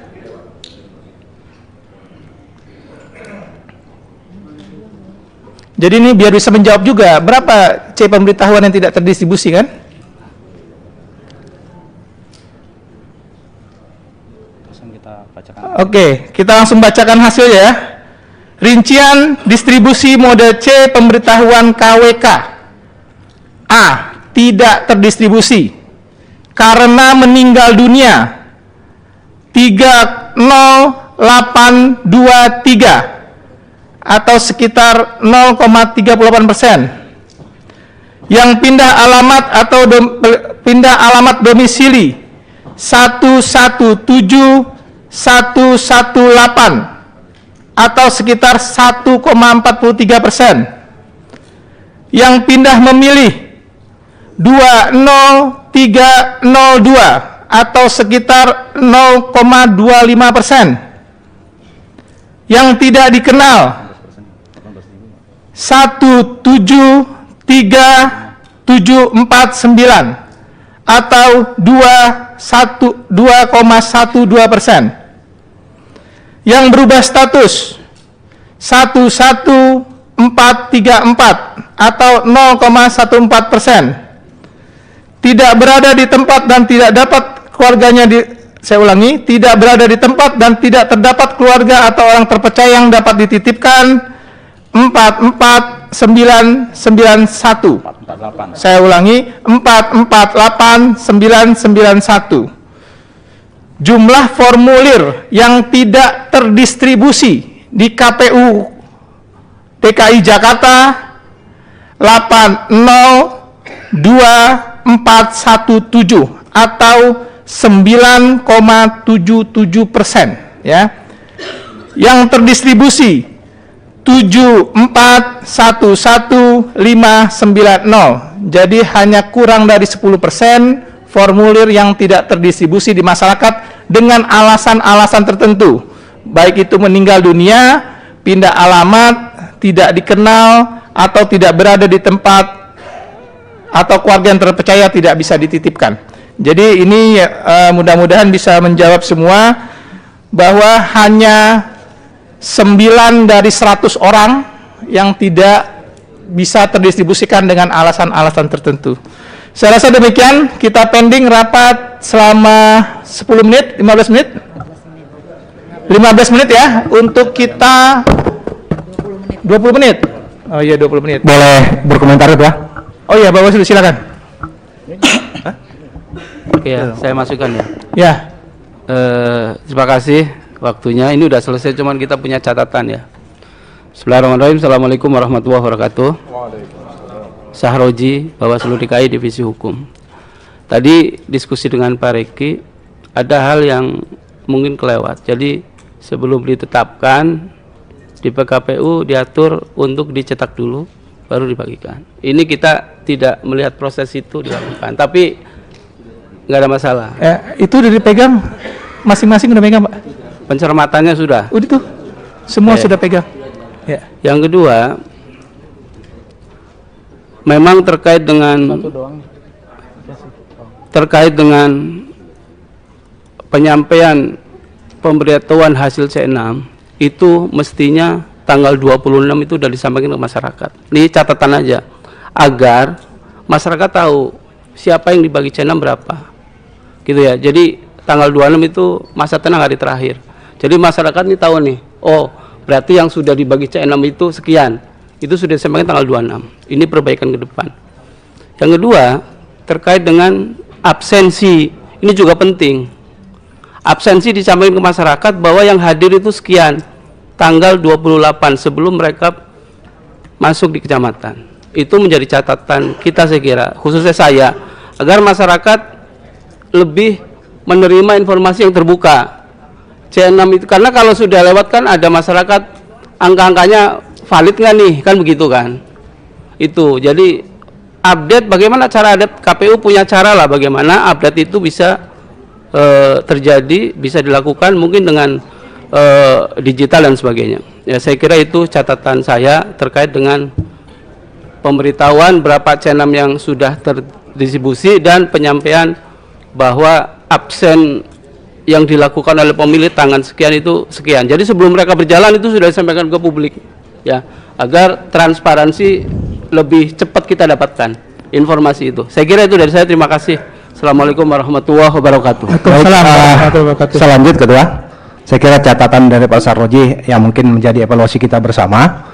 Jadi ini biar bisa menjawab juga, berapa C pemberitahuan yang tidak terdistribusi kan? Oke, kita langsung bacakan hasilnya ya. Rincian distribusi mode C pemberitahuan KWK. A. Tidak terdistribusi karena meninggal dunia 30823 atau sekitar 0,38%. Yang pindah alamat atau pindah alamat domisili 117118 atau sekitar 1,43%. Yang pindah memilih 20302 atau sekitar 0,25%. Yang tidak dikenal 173 749 atau 2,12%. Yang berubah status 11434 atau 0,14%. Tidak berada di tempat dan tidak dapat keluarganya tidak berada di tempat dan tidak terdapat keluarga atau orang terpercaya yang dapat dititipkan 44991. Saya ulangi, 448991. Jumlah formulir yang tidak terdistribusi di KPU DKI Jakarta 802417 atau 9,77%, ya. Yang terdistribusi 7411590. Jadi hanya kurang dari 10% formulir yang tidak terdistribusi di masyarakat dengan alasan-alasan tertentu, baik itu meninggal dunia, pindah alamat, tidak dikenal, atau tidak berada di tempat, atau keluarga yang terpercaya tidak bisa dititipkan. Jadi ini mudah-mudahan bisa menjawab semua, bahwa hanya 9 dari 100 orang yang tidak bisa terdistribusikan dengan alasan-alasan tertentu. Saya rasa demikian, kita pending rapat selama 10 menit, 15 menit? 15 menit ya, untuk kita 20 menit. Oh iya, 20 menit. Boleh berkomentar ya? Oh iya, Bapak silakan. Oke ya, saya masukkan ya. Ya. Terima kasih waktunya. Ini udah selesai, cuman kita punya catatan ya. Bismillahirrahmanirrahim. Assalamualaikum warahmatullahi wabarakatuh. Sahroji, Bawaslu DKI Divisi Hukum. Tadi diskusi dengan Pak Reki, ada hal yang mungkin kelewat. Jadi sebelum ditetapkan di PKPU diatur untuk dicetak dulu, baru dibagikan. Ini kita tidak melihat proses itu dilakukan, tapi nggak ada masalah. Itu udah dipegang, masing-masing udah pegang, Pak? Pencermatannya sudah. Udah tuh, semua sudah pegang. Ya. Yang kedua, memang terkait dengan penyampaian pemberitahuan hasil C6 itu mestinya tanggal 26 itu sudah disampaikan ke masyarakat. Ini catatan aja agar masyarakat tahu siapa yang dibagi C6 berapa. Gitu ya. Jadi tanggal 26 itu masa tenang hari terakhir. Jadi masyarakat ini tahu nih, oh berarti yang sudah dibagi C6 itu sekian. Itu sudah disampaikan tanggal 26. Ini perbaikan ke depan. Yang kedua, terkait dengan absensi. Ini juga penting. Absensi disampaikan ke masyarakat bahwa yang hadir itu sekian. Tanggal 28 sebelum mereka masuk di kecamatan. Itu menjadi catatan kita, saya kira, khususnya saya, agar masyarakat lebih menerima informasi yang terbuka. C6 itu, karena kalau sudah lewat kan ada masyarakat angka-angkanya valid nggak nih, kan begitu kan. Itu jadi update, bagaimana cara update, KPU punya cara lah bagaimana update itu bisa terjadi, bisa dilakukan mungkin dengan digital dan sebagainya. Ya, saya kira itu catatan saya terkait dengan pemberitahuan berapa C6 yang sudah terdistribusi dan penyampaian bahwa absen yang dilakukan oleh pemilih tanggal sekian itu sekian. Jadi sebelum mereka berjalan itu sudah disampaikan ke publik, ya, agar transparansi lebih cepat kita dapatkan informasi itu. Saya kira itu dari saya. Terima kasih. Assalamualaikum warahmatullahi wabarakatuh. Selanjut Ketua, saya kira catatan dari Pak Sarroji yang mungkin menjadi evaluasi kita bersama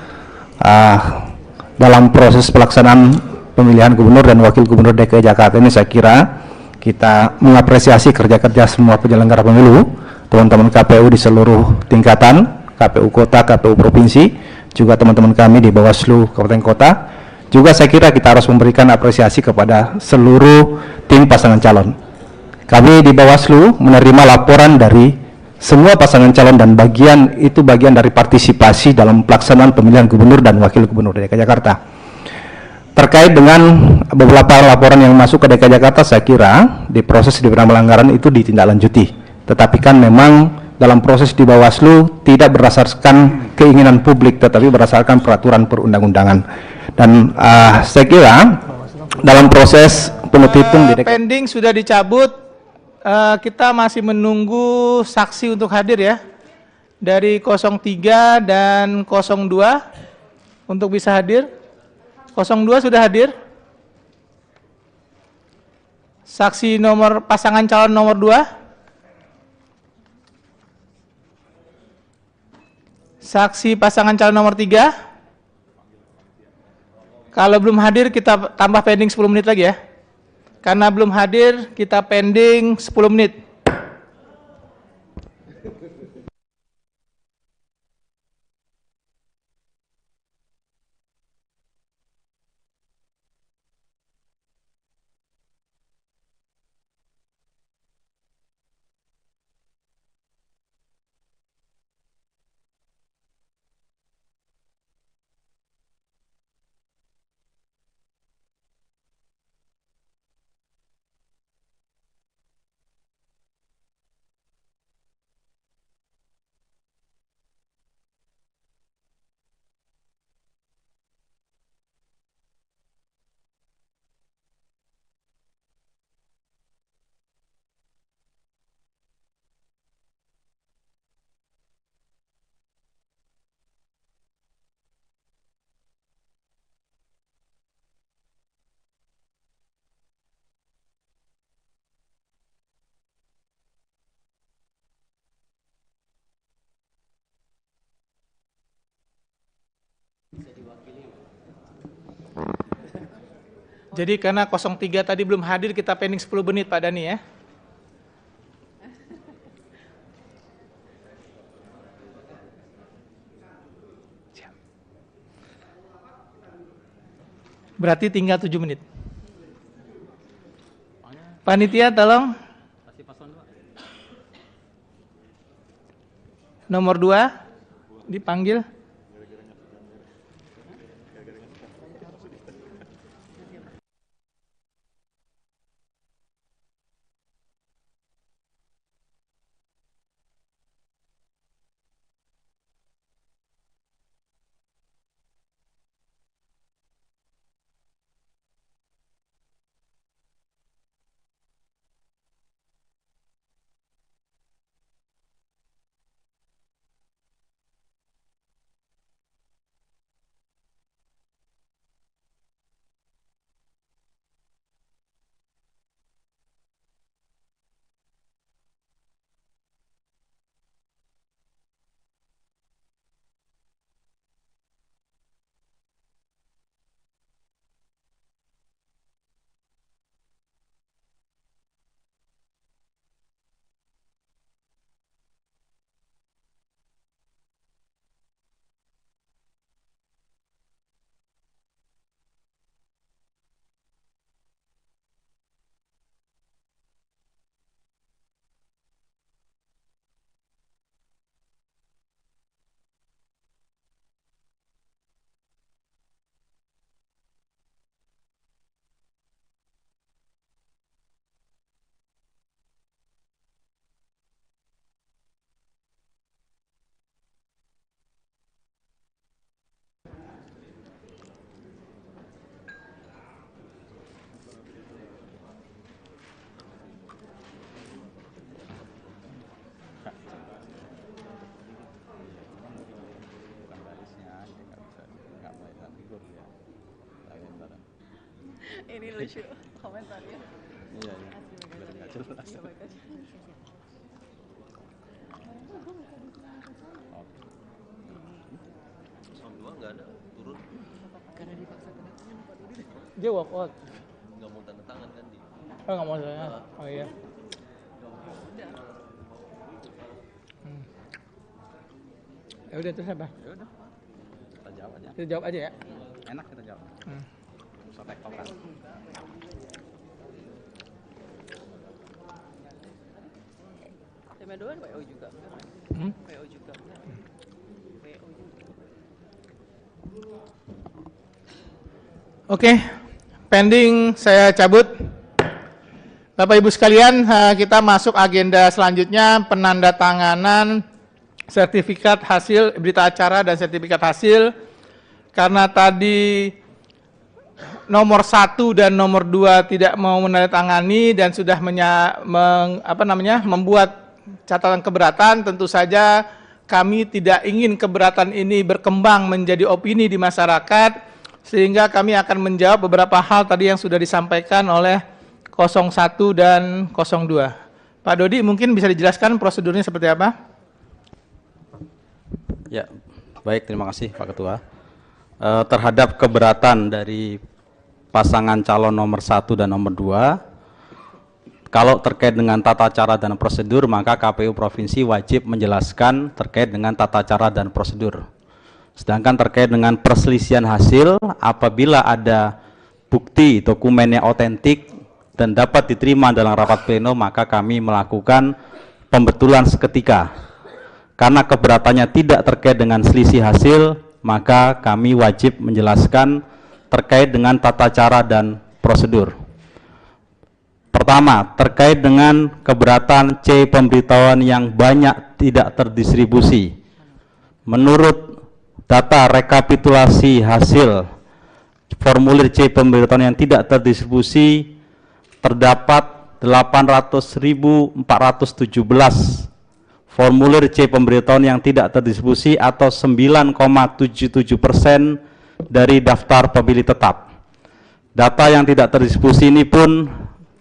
dalam proses pelaksanaan pemilihan gubernur dan wakil gubernur DKI Jakarta ini. Saya kira kita mengapresiasi kerja-kerja semua penyelenggara pemilu, teman-teman KPU di seluruh tingkatan, KPU kota, KPU provinsi, juga teman-teman kami di Bawaslu Kabupaten Kota. Juga saya kira kita harus memberikan apresiasi kepada seluruh tim pasangan calon. Kami di Bawaslu menerima laporan dari semua pasangan calon dan bagian dari partisipasi dalam pelaksanaan pemilihan gubernur dan wakil gubernur DKI Jakarta. Terkait dengan beberapa laporan yang masuk ke DKI Jakarta, saya kira di proses di pelanggaran itu ditindaklanjuti. Tetapi kan memang dalam proses di Bawaslu tidak berdasarkan keinginan publik, tetapi berdasarkan peraturan perundang-undangan. Dan saya kira dalam proses pungut hitung di DKI. Pending sudah dicabut. Kita masih menunggu saksi untuk hadir ya. Dari 03 dan 02 untuk bisa hadir. 02 sudah hadir. Saksi nomor pasangan calon nomor 2. Saksi pasangan calon nomor 3. Kalau belum hadir kita tambah pending 10 menit lagi ya. Karena belum hadir kita pending 10 menit. Jadi karena 03 tadi belum hadir kita pending 10 menit Pak Dani ya. Berarti tinggal 7 menit. Panitia tolong. Nomor 2 dipanggil. Ini lucu komentarnya. Iya, iya. Biar nggak jelas. Dua nggak ada turun. Karena dipaksa tanda tangan Pak Dudi. Dia walk out. Nggak mau tanda tangan kan di. Oh nggak mau saya. Oh iya. Ya udah terus apa? Ya udah. Kita jawab aja. Kita jawab aja ya. Enak kita jawab. Bisa tektokan. Tema 2 WO juga. WO juga. WO juga. Oke, pending saya cabut. Bapak Ibu sekalian, kita masuk agenda selanjutnya, penandatanganan sertifikat hasil berita acara dan sertifikat hasil. Karena tadi nomor 1 dan nomor 2 tidak mau menandatangani dan sudah membuat catatan keberatan, tentu saja kami tidak ingin keberatan ini berkembang menjadi opini di masyarakat, sehingga kami akan menjawab beberapa hal tadi yang sudah disampaikan oleh 01 dan 02. Pak Dodi, mungkin bisa dijelaskan prosedurnya seperti apa? Ya, baik, terima kasih Pak Ketua. Terhadap keberatan dari pasangan calon nomor 1 dan nomor 2, kalau terkait dengan tata cara dan prosedur, maka KPU Provinsi wajib menjelaskan terkait dengan tata cara dan prosedur. Sedangkan terkait dengan perselisihan hasil, apabila ada bukti dokumennya otentik dan dapat diterima dalam rapat pleno, maka kami melakukan pembetulan seketika. Karena keberatannya tidak terkait dengan selisih hasil, maka kami wajib menjelaskan terkait dengan tata cara dan prosedur. Pertama, terkait dengan keberatan C pemberitahuan yang banyak tidak terdistribusi. Menurut data rekapitulasi hasil formulir C pemberitahuan yang tidak terdistribusi, terdapat 800.417 formulir C pemberitahuan yang tidak terdistribusi atau 9,77% dari daftar pemilih tetap. Data yang tidak terdistribusi ini pun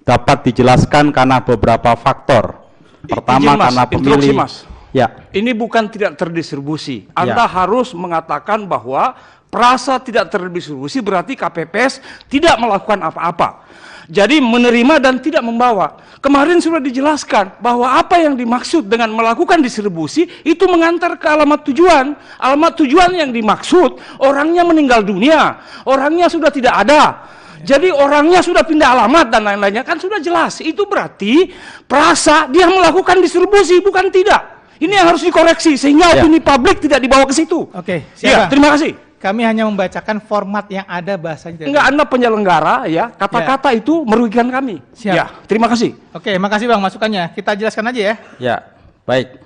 dapat dijelaskan karena beberapa faktor. Pertama, Mas, karena pemilih. Mas. Ya. Ini bukan tidak terdistribusi. Anda harus mengatakan bahwa perasa tidak terdistribusi berarti KPPS tidak melakukan apa-apa. Jadi menerima dan tidak membawa. Kemarin sudah dijelaskan bahwa apa yang dimaksud dengan melakukan distribusi itu mengantar ke alamat tujuan. Alamat tujuan yang dimaksud orangnya meninggal dunia, orangnya sudah tidak ada. Jadi orangnya sudah pindah alamat dan lain-lainnya, kan sudah jelas. Itu berarti perasa dia melakukan distribusi, bukan tidak. Ini yang harus dikoreksi sehingga opini publik tidak dibawa ke situ. Oke, ya, terima kasih. Kami hanya membacakan format yang ada bahasanya. Enggak, Anda penyelenggara ya, kata-kata itu merugikan kami. Siap. Ya, terima kasih. Oke, makasih Bang masukannya. Kita jelaskan aja ya. Ya, baik.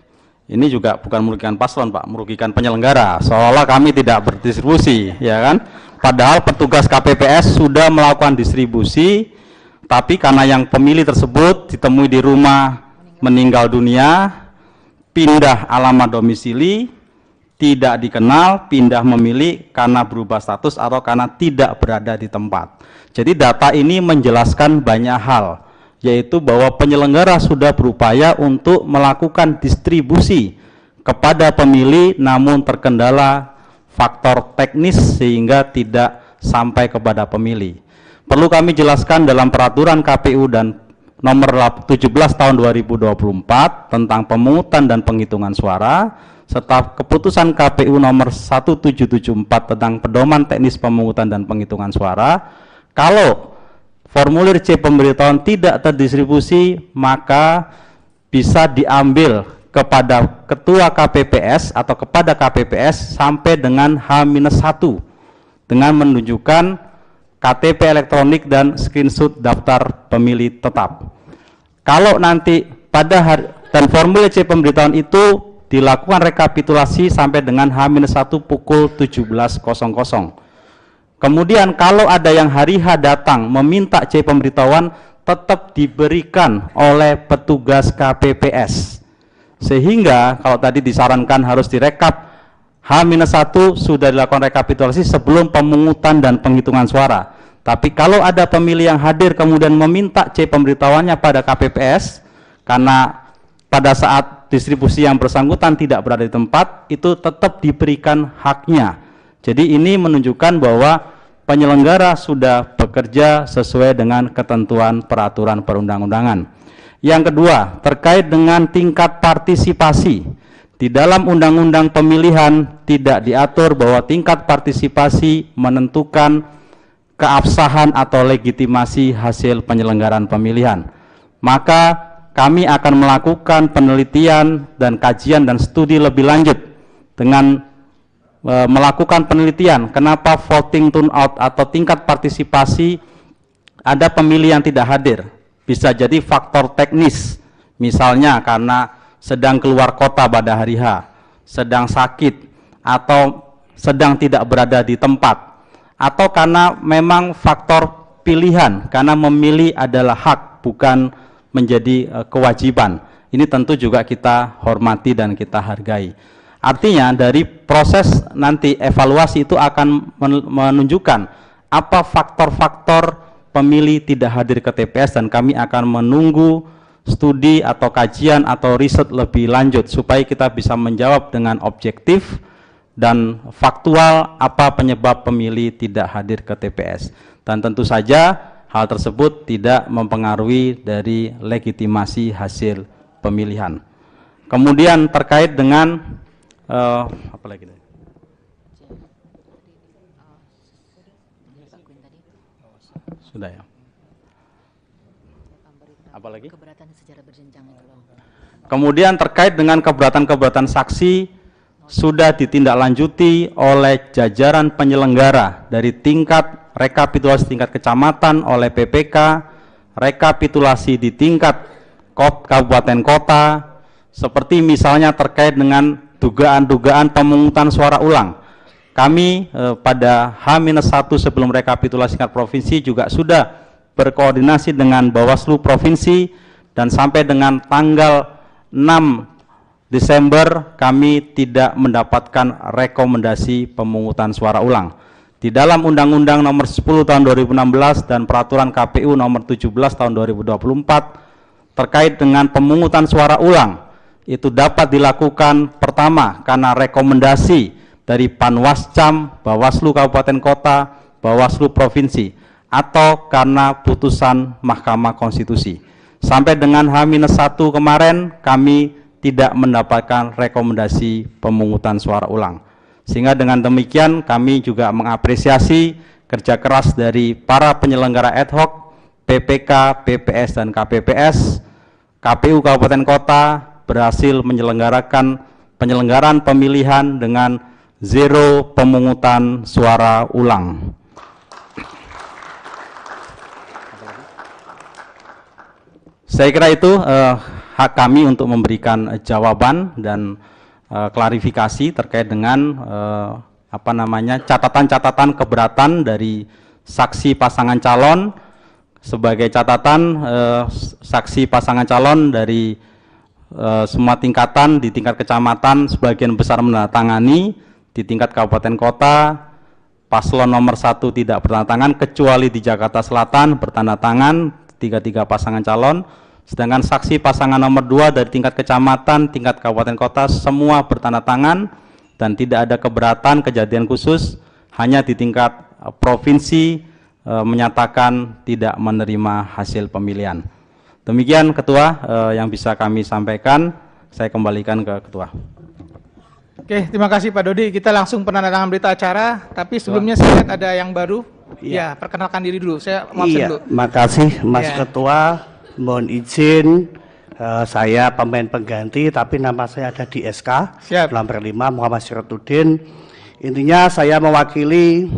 Ini juga bukan merugikan paslon, Pak, merugikan penyelenggara. Seolah kami tidak berdistribusi, ya kan? Padahal petugas KPPS sudah melakukan distribusi, tapi karena yang pemilih tersebut ditemui di rumah meninggal dunia, pindah alamat domisili, tidak dikenal, pindah memilih karena berubah status atau karena tidak berada di tempat. Jadi data ini menjelaskan banyak hal, yaitu bahwa penyelenggara sudah berupaya untuk melakukan distribusi kepada pemilih, namun terkendala faktor teknis sehingga tidak sampai kepada pemilih. Perlu kami jelaskan dalam peraturan KPU dan nomor 17 tahun 2024 tentang pemungutan dan penghitungan suara, serta keputusan KPU nomor 1774 tentang pedoman teknis pemungutan dan penghitungan suara, kalau formulir C pemberitahuan tidak terdistribusi, maka bisa diambil kepada ketua KPPS atau kepada KPPS sampai dengan H-1 dengan menunjukkan KTP elektronik dan screenshot daftar pemilih tetap. Kalau nanti pada hari dan formulir C pemberitahuan itu dilakukan rekapitulasi sampai dengan H-1 pukul 17.00. Kemudian kalau ada yang hari H datang meminta C pemberitahuan, tetap diberikan oleh petugas KPPS. Sehingga kalau tadi disarankan harus direkap, H-1 sudah dilakukan rekapitulasi sebelum pemungutan dan penghitungan suara. Tapi kalau ada pemilih yang hadir kemudian meminta C pemberitahuannya pada KPPS, karena pada saat distribusi yang bersangkutan tidak berada di tempat, itu tetap diberikan haknya. Jadi ini menunjukkan bahwa penyelenggara sudah bekerja sesuai dengan ketentuan peraturan perundang-undangan. Yang kedua, terkait dengan tingkat partisipasi. Di dalam undang-undang pemilihan tidak diatur bahwa tingkat partisipasi menentukan keabsahan atau legitimasi hasil penyelenggaraan pemilihan. Maka kami akan melakukan penelitian dan kajian dan studi lebih lanjut dengan melakukan penelitian kenapa voting turnout atau tingkat partisipasi ada pemilih yang tidak hadir. Bisa jadi faktor teknis, misalnya karena sedang keluar kota pada hari H, sedang sakit, atau sedang tidak berada di tempat, atau karena memang faktor pilihan, karena memilih adalah hak bukan menjadi kewajiban. Ini tentu juga kita hormati dan kita hargai. Artinya dari proses nanti evaluasi itu akan menunjukkan apa faktor-faktor pemilih tidak hadir ke TPS, dan kami akan menunggu studi atau kajian atau riset lebih lanjut supaya kita bisa menjawab dengan objektif dan faktual apa penyebab pemilih tidak hadir ke TPS. Dan tentu saja hal tersebut tidak mempengaruhi dari legitimasi hasil pemilihan. Kemudian terkait dengan apa lagi? Sudah ya. Apalagi? Keberatan secara berjenjang itu loh. Kemudian terkait dengan keberatan-keberatan saksi sudah ditindaklanjuti oleh jajaran penyelenggara dari tingkat rekapitulasi tingkat kecamatan oleh PPK, rekapitulasi di tingkat kabupaten kota, seperti misalnya terkait dengan dugaan-dugaan pemungutan suara ulang. Kami pada H-1 sebelum rekapitulasi tingkat provinsi juga sudah berkoordinasi dengan Bawaslu Provinsi, dan sampai dengan tanggal 6 Desember kami tidak mendapatkan rekomendasi pemungutan suara ulang. Di dalam Undang-Undang Nomor 10 Tahun 2016 dan Peraturan KPU Nomor 17 Tahun 2024 terkait dengan pemungutan suara ulang, itu dapat dilakukan pertama karena rekomendasi dari Panwascam, Bawaslu Kabupaten Kota, Bawaslu Provinsi, atau karena putusan Mahkamah Konstitusi. Sampai dengan H-1 kemarin kami tidak mendapatkan rekomendasi pemungutan suara ulang. Sehingga dengan demikian kami juga mengapresiasi kerja keras dari para penyelenggara ad hoc, PPK, PPS, dan KPPS. KPU Kabupaten Kota berhasil penyelenggaraan pemilihan dengan zero pemungutan suara ulang. Saya kira itu hak kami untuk memberikan jawaban dan klarifikasi terkait dengan catatan-catatan keberatan dari saksi pasangan calon. Sebagai catatan, saksi pasangan calon dari semua tingkatan, di tingkat kecamatan sebagian besar menandatangani, di tingkat kabupaten kota paslon nomor 1 tidak bertandatangan, kecuali di Jakarta Selatan bertandatangan 33 pasangan calon. Sedangkan saksi pasangan nomor 2 dari tingkat kecamatan, tingkat kabupaten kota semua bertandatangan dan tidak ada keberatan kejadian khusus. Hanya di tingkat provinsi menyatakan tidak menerima hasil pemilihan. Demikian Ketua yang bisa kami sampaikan. Saya kembalikan ke Ketua. Oke, terima kasih Pak Dodi. Kita langsung penandatangan berita acara. Tapi sebelumnya saya lihat ada yang baru. Ya, perkenalkan diri dulu. Saya maksud dulu. Makasih Mas Ketua. Mohon izin, saya pemain pengganti, tapi nama saya ada di SK. Nomor 5 Muhammad Syaratuddin. Intinya saya mewakili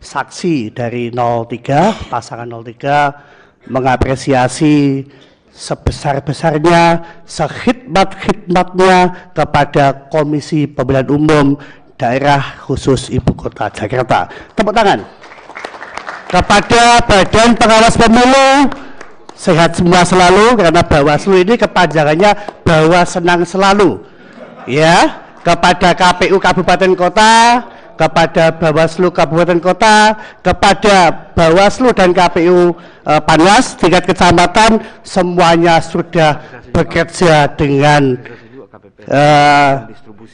saksi dari 03, pasangan 03, mengapresiasi sebesar-besarnya, sekhidmat-khidmatnya kepada Komisi Pemilihan Umum Daerah Khusus Ibu Kota Jakarta. Tepuk tangan. Kepada Badan Pengawas Pemilu, sehat semua selalu, karena Bawaslu ini kepanjangannya Bawa Senang Selalu. Ya, kepada KPU Kabupaten Kota, kepada Bawaslu Kabupaten Kota, kepada Bawaslu dan KPU Panwas tingkat kecamatan, semuanya sudah bekerja dengan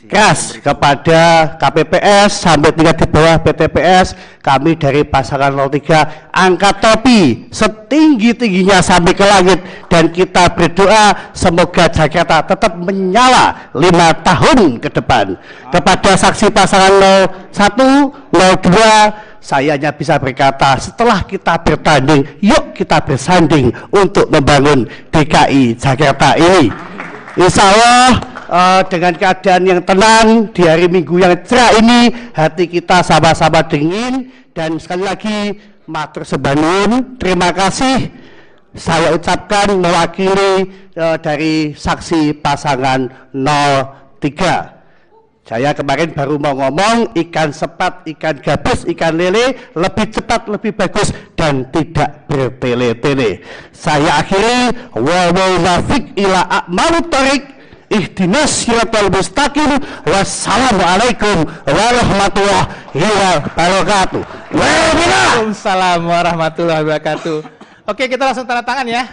keras. Kepada KPPS sampai tingkat di bawah PTPS, kami dari pasangan 03 angkat topi setinggi-tingginya sampai ke langit, dan kita berdoa semoga Jakarta tetap menyala 5 tahun ke depan. Kepada saksi pasangan 01, 02, saya hanya bisa berkata, setelah kita bertanding, yuk kita bersanding untuk membangun DKI Jakarta ini. Insya Allah dengan keadaan yang tenang di hari Minggu yang cerah ini, hati kita sama-sama dingin. Dan sekali lagi matur sembah nuwun, terima kasih saya ucapkan mewakili dari saksi pasangan 03. Saya kemarin baru mau ngomong ikan sepat, ikan gabus, ikan lele lebih cepat, lebih bagus dan tidak bertele-tele. Saya akhiri wa nafiq ila a'malut thariq ihdinas siratal mustaqim. Wassalamualaikum warahmatullahi wabarakatuh. Waalaikumsalam warahmatullahi wabarakatuh. Oke, kita langsung tanda tangan ya.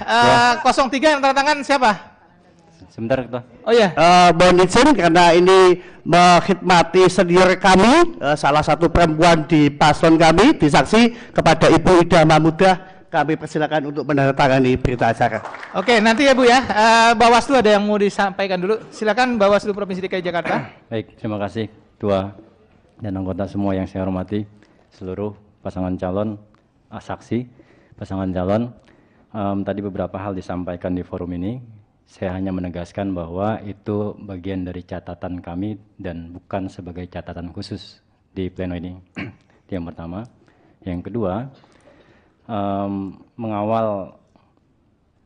03 yang tanda tangan siapa? Sebentar, Ketua. Oh iya. Mohon izin karena ini mengkhidmati senior kami, salah satu perempuan di paslon kami, disaksi kepada Ibu Ida Mahmudah, kami persilakan untuk menandatangani berita acara. Oke, nanti ya Bu ya. Bawaslu ada yang mau disampaikan dulu. Silakan Bawaslu Provinsi DKI Jakarta. Baik, terima kasih Ketua dan anggota semua yang saya hormati, seluruh pasangan calon, saksi, pasangan calon. Tadi beberapa hal disampaikan di forum ini. Saya hanya menegaskan bahwa itu bagian dari catatan kami dan bukan sebagai catatan khusus di pleno ini. Itu yang pertama. Yang kedua, mengawal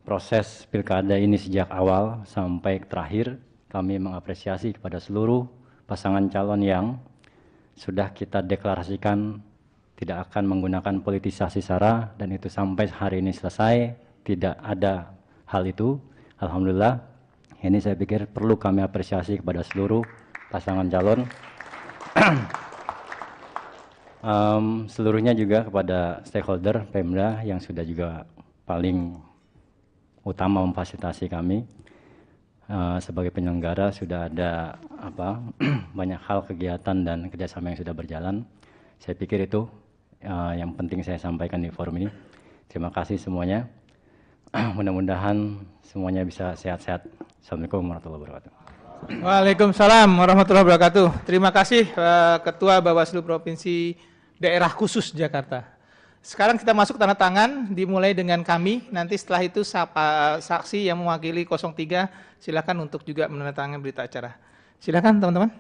proses pilkada ini sejak awal sampai terakhir, kami mengapresiasi kepada seluruh pasangan calon yang sudah kita deklarasikan tidak akan menggunakan politisasi sara, dan itu sampai hari ini selesai, tidak ada hal itu. Alhamdulillah, ini saya pikir perlu kami apresiasi kepada seluruh pasangan calon. Seluruhnya juga kepada stakeholder Pemda yang sudah juga paling utama memfasilitasi kami. Sebagai penyelenggara sudah ada banyak hal kegiatan dan kerjasama yang sudah berjalan. Saya pikir itu yang penting saya sampaikan di forum ini. Terima kasih semuanya. Mudah-mudahan semuanya bisa sehat-sehat. Assalamualaikum warahmatullahi wabarakatuh. Waalaikumsalam warahmatullahi wabarakatuh. Terima kasih Ketua Bawaslu Provinsi Daerah Khusus Jakarta. Sekarang kita masuk tanda tangan, dimulai dengan kami. Nanti setelah itu saksi yang mewakili 03 silakan untuk juga menandatangani berita acara. Silakan teman-teman.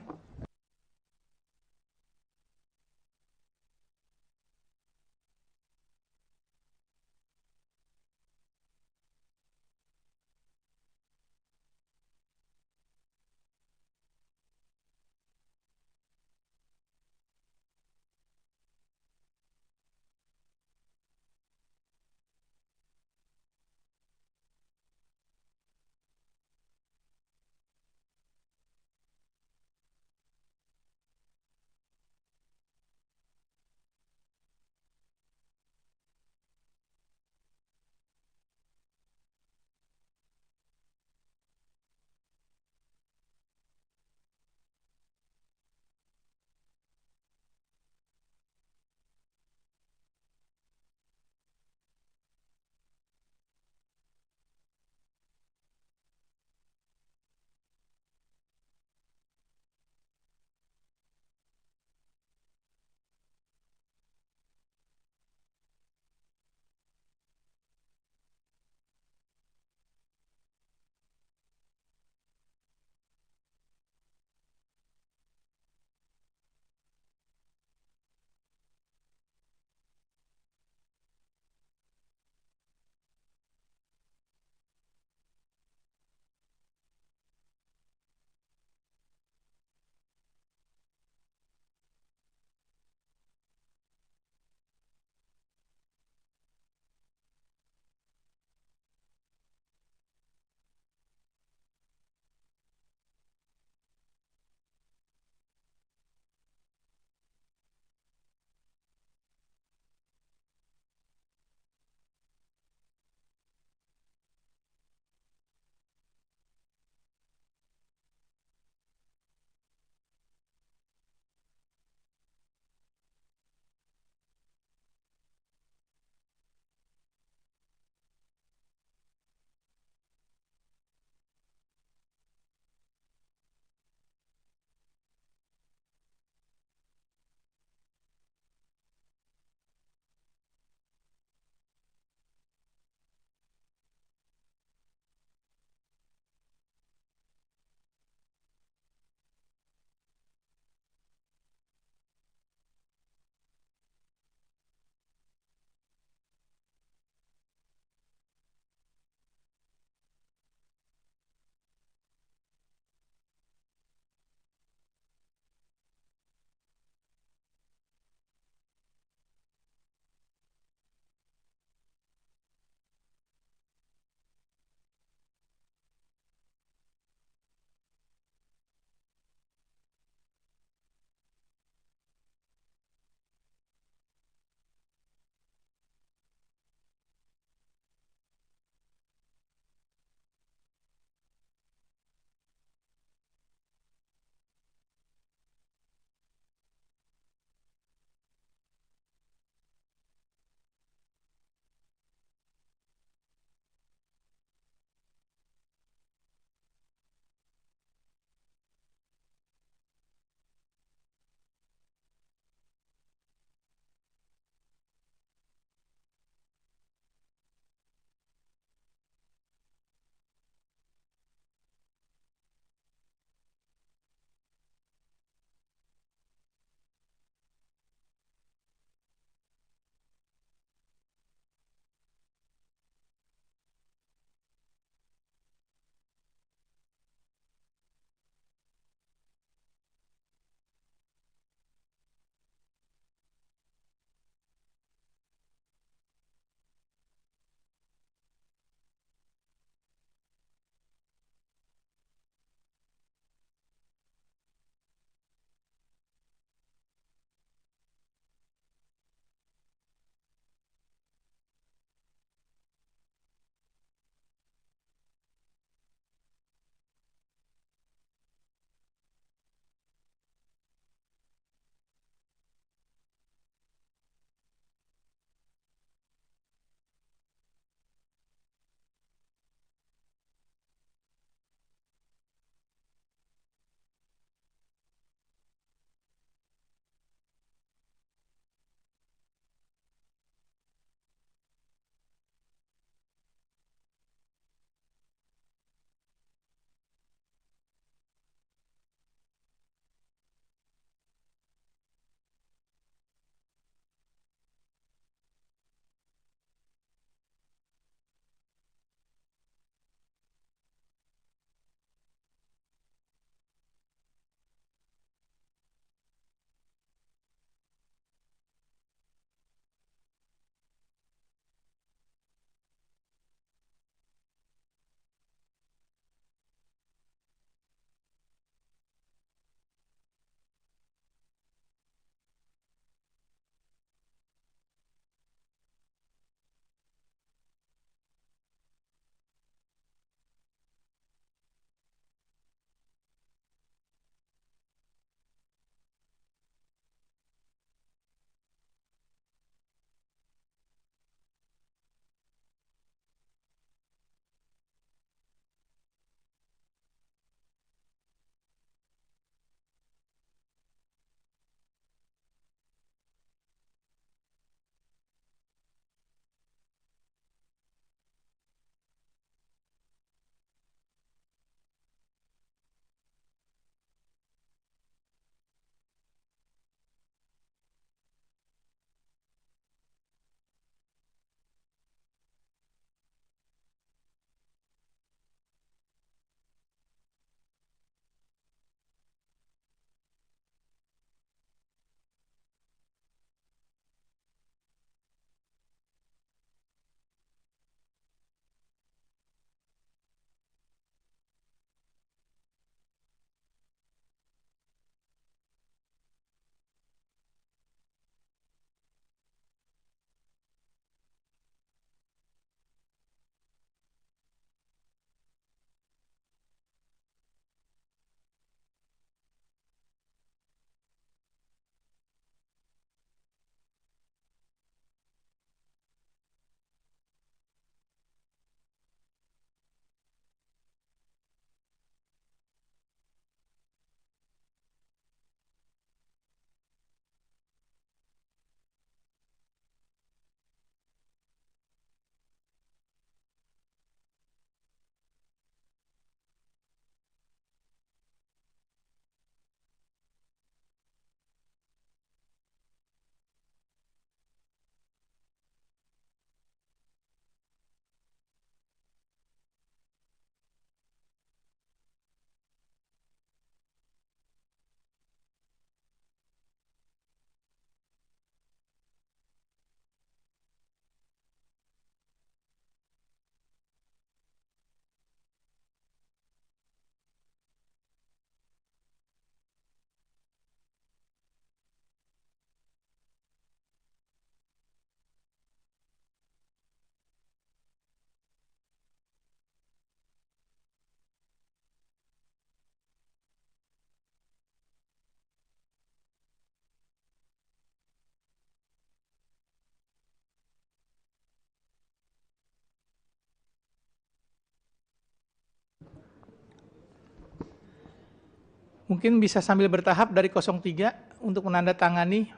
Mungkin bisa sambil bertahap dari 03 untuk menandatangani.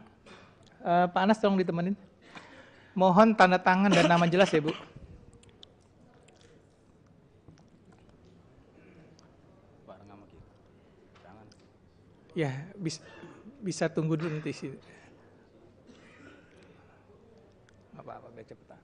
Pak Anas tolong ditemenin. Mohon tanda tangan dan nama jelas ya Bu. Ya, bisa tunggu dulu nanti sih. Apa-apa, biar cepetan.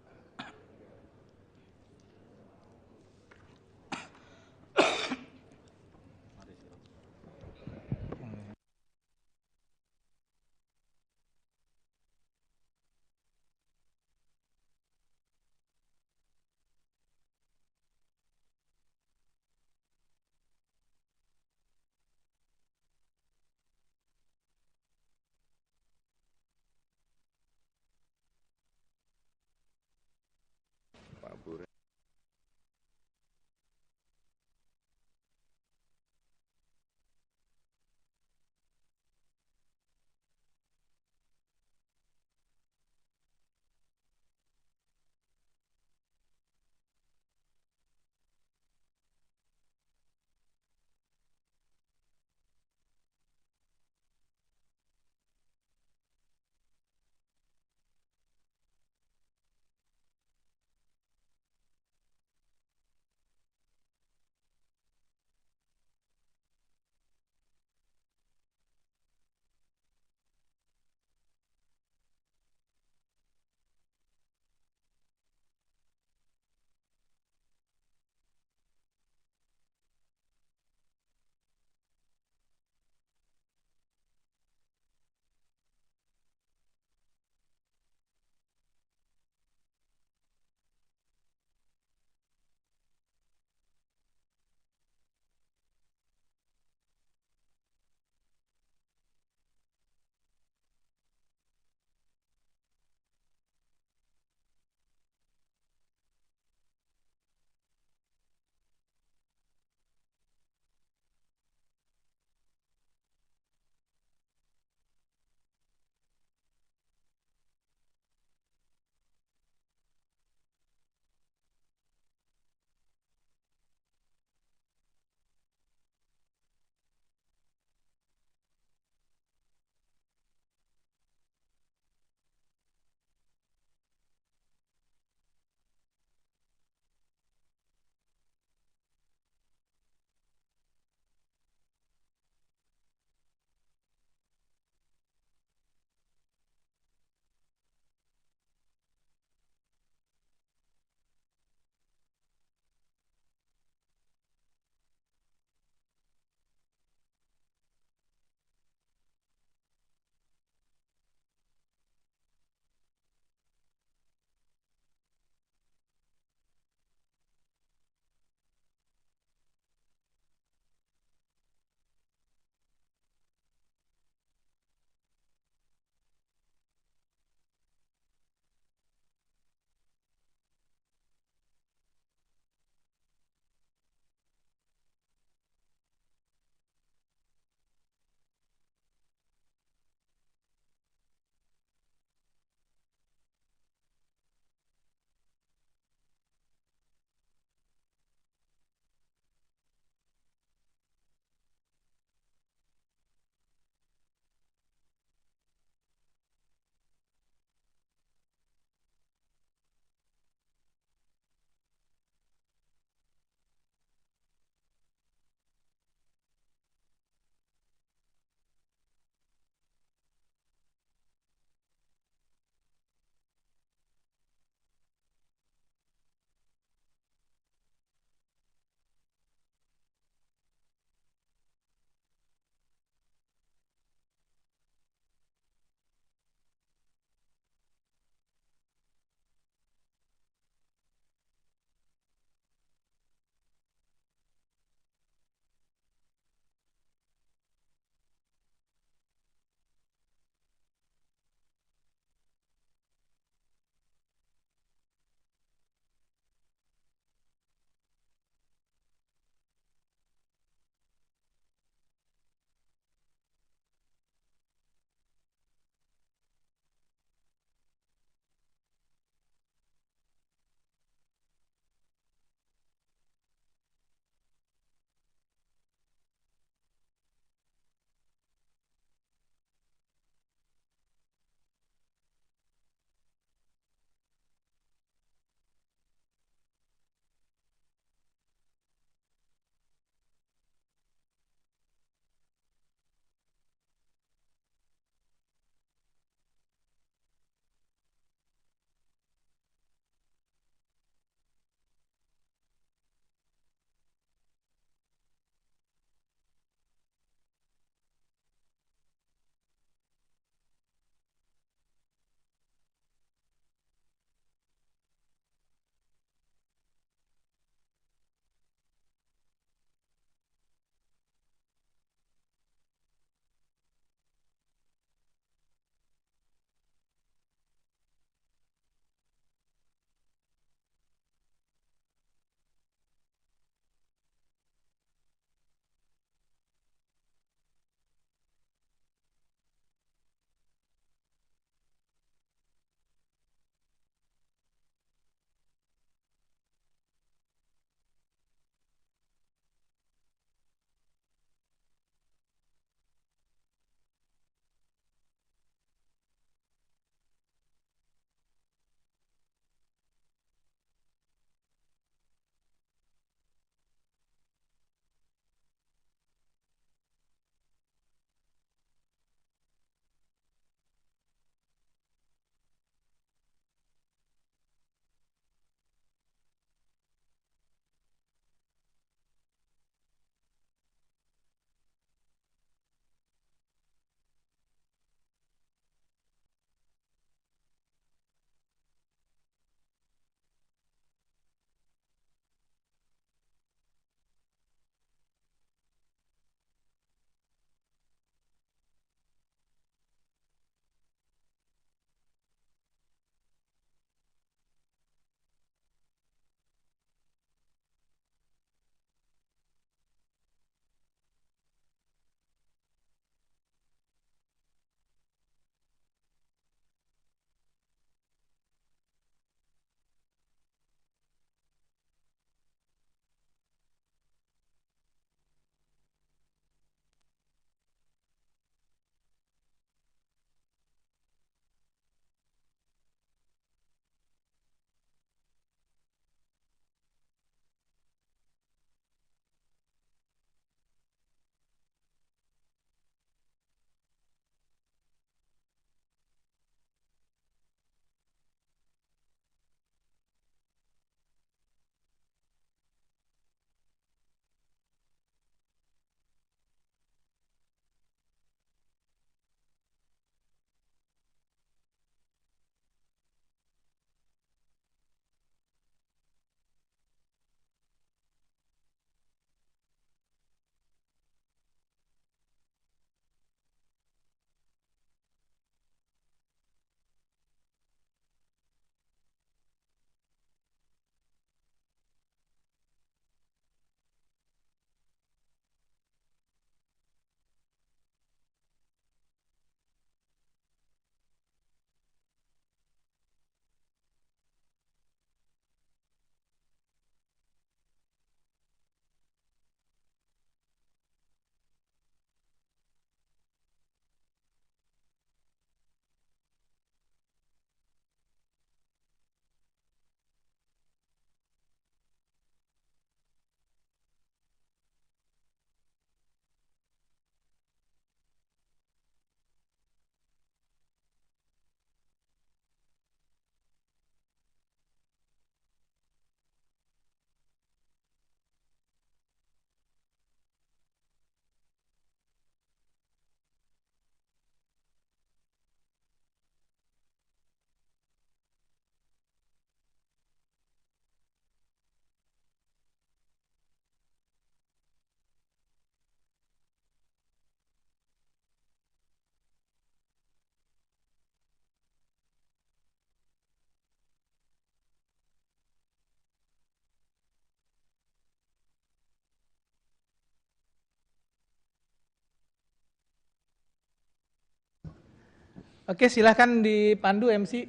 Oke, silahkan dipandu MC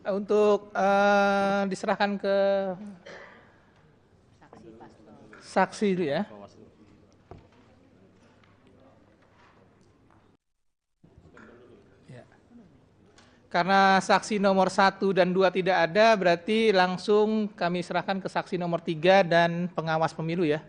untuk diserahkan ke saksi dulu ya. Karena saksi nomor 1 dan 2 tidak ada, berarti langsung kami serahkan ke saksi nomor 3 dan pengawas pemilu ya.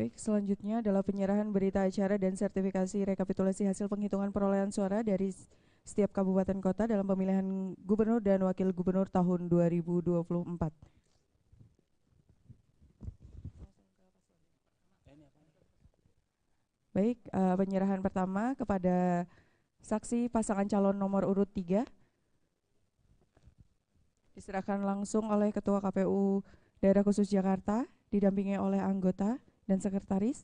Baik, selanjutnya adalah penyerahan berita acara dan sertifikasi rekapitulasi hasil penghitungan perolehan suara dari setiap kabupaten kota dalam pemilihan gubernur dan wakil gubernur tahun 2024. Baik, penyerahan pertama kepada saksi pasangan calon nomor urut 3 diserahkan langsung oleh Ketua KPU Daerah Khusus Jakarta didampingi oleh anggota dan sekretaris.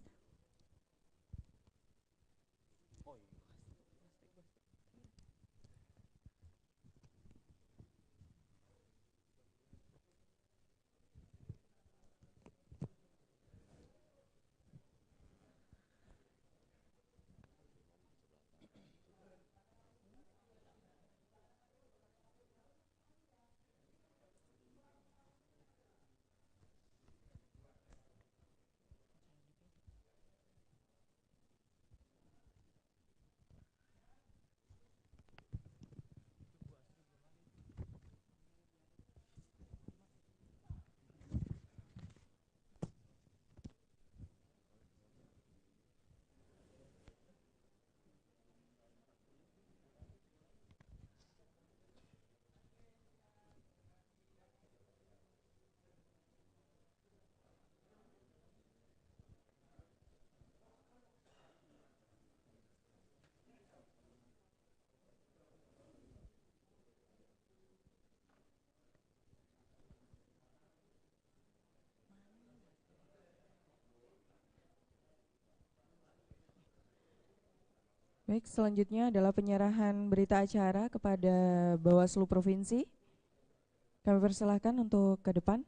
Baik, selanjutnya adalah penyerahan berita acara kepada Bawaslu Provinsi. Kami persilahkan untuk ke depan.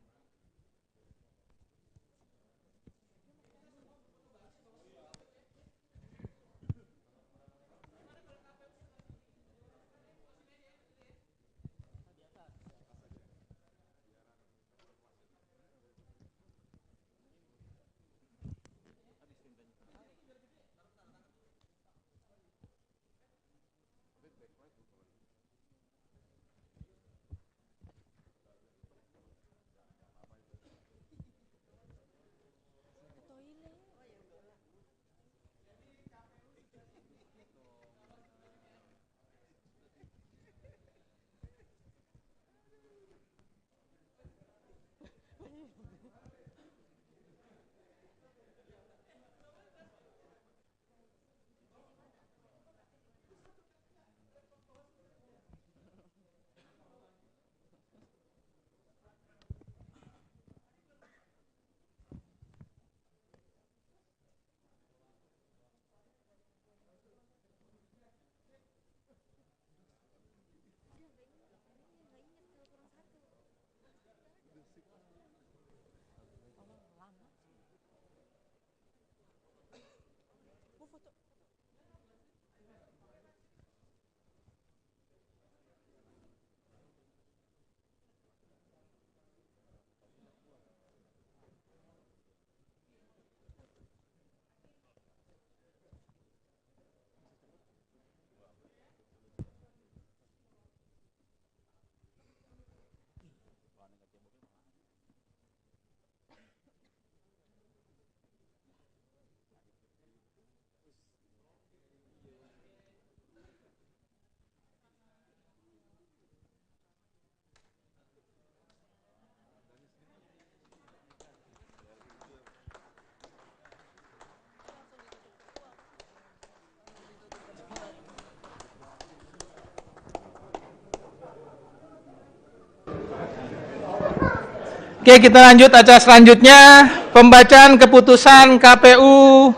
Oke, kita lanjut acara selanjutnya, pembacaan keputusan KPU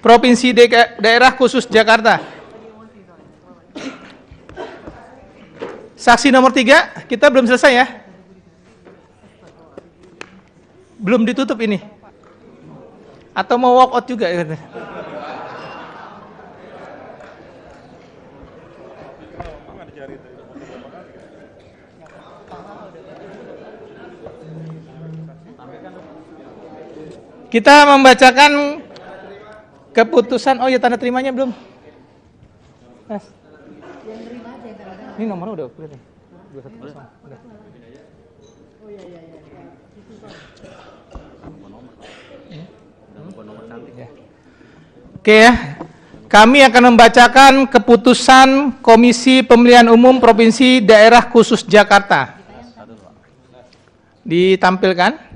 Provinsi Daerah Khusus Jakarta. Saksi nomor 3, kita belum selesai ya? Belum ditutup ini? Atau mau walk out juga? Kita membacakan keputusan. Oh ya, tanda terimanya belum? Mas. Ini nomornya udah. 210. Udah. Oke ya. Kami akan membacakan keputusan Komisi Pemilihan Umum Provinsi Daerah Khusus Jakarta. Ditampilkan.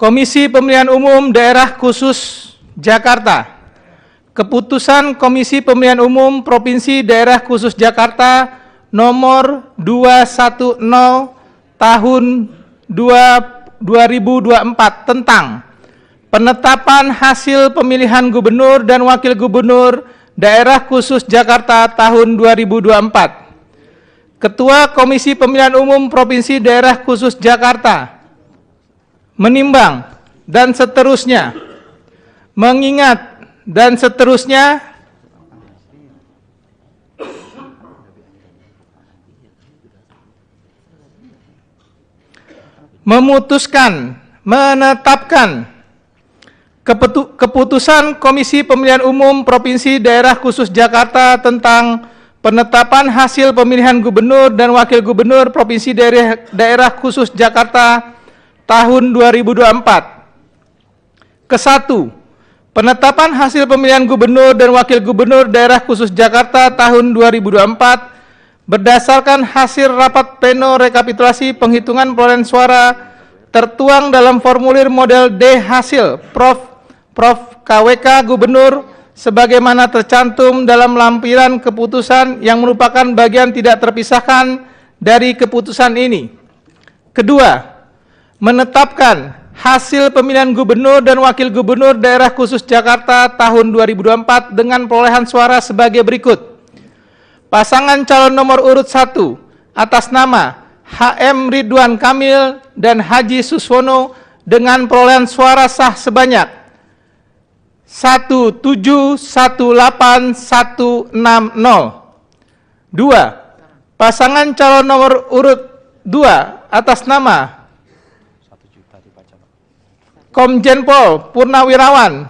Komisi Pemilihan Umum Daerah Khusus Jakarta. Keputusan Komisi Pemilihan Umum Provinsi Daerah Khusus Jakarta nomor 210 tahun 2024 tentang penetapan hasil pemilihan gubernur dan wakil gubernur Daerah Khusus Jakarta tahun 2024. Ketua Komisi Pemilihan Umum Provinsi Daerah Khusus Jakarta menimbang dan seterusnya, mengingat dan seterusnya, memutuskan, menetapkan keputusan Komisi Pemilihan Umum Provinsi Daerah Khusus Jakarta tentang penetapan hasil pemilihan gubernur dan wakil gubernur Provinsi Daerah Khusus Jakarta tahun 2024. Ke-1, penetapan hasil pemilihan gubernur dan wakil gubernur Daerah Khusus Jakarta tahun 2024 berdasarkan hasil rapat pleno rekapitulasi penghitungan perolehan suara tertuang dalam formulir model D hasil Prof KWK Gubernur sebagaimana tercantum dalam lampiran keputusan yang merupakan bagian tidak terpisahkan dari keputusan ini. Kedua, menetapkan hasil pemilihan gubernur dan wakil gubernur Daerah Khusus Jakarta tahun 2024 dengan perolehan suara sebagai berikut. Pasangan calon nomor urut 1 atas nama HM Ridwan Kamil dan Haji Suswono dengan perolehan suara sah sebanyak 1718160. 2. Pasangan calon nomor urut 2 atas nama Komjen Pol Purnawirawan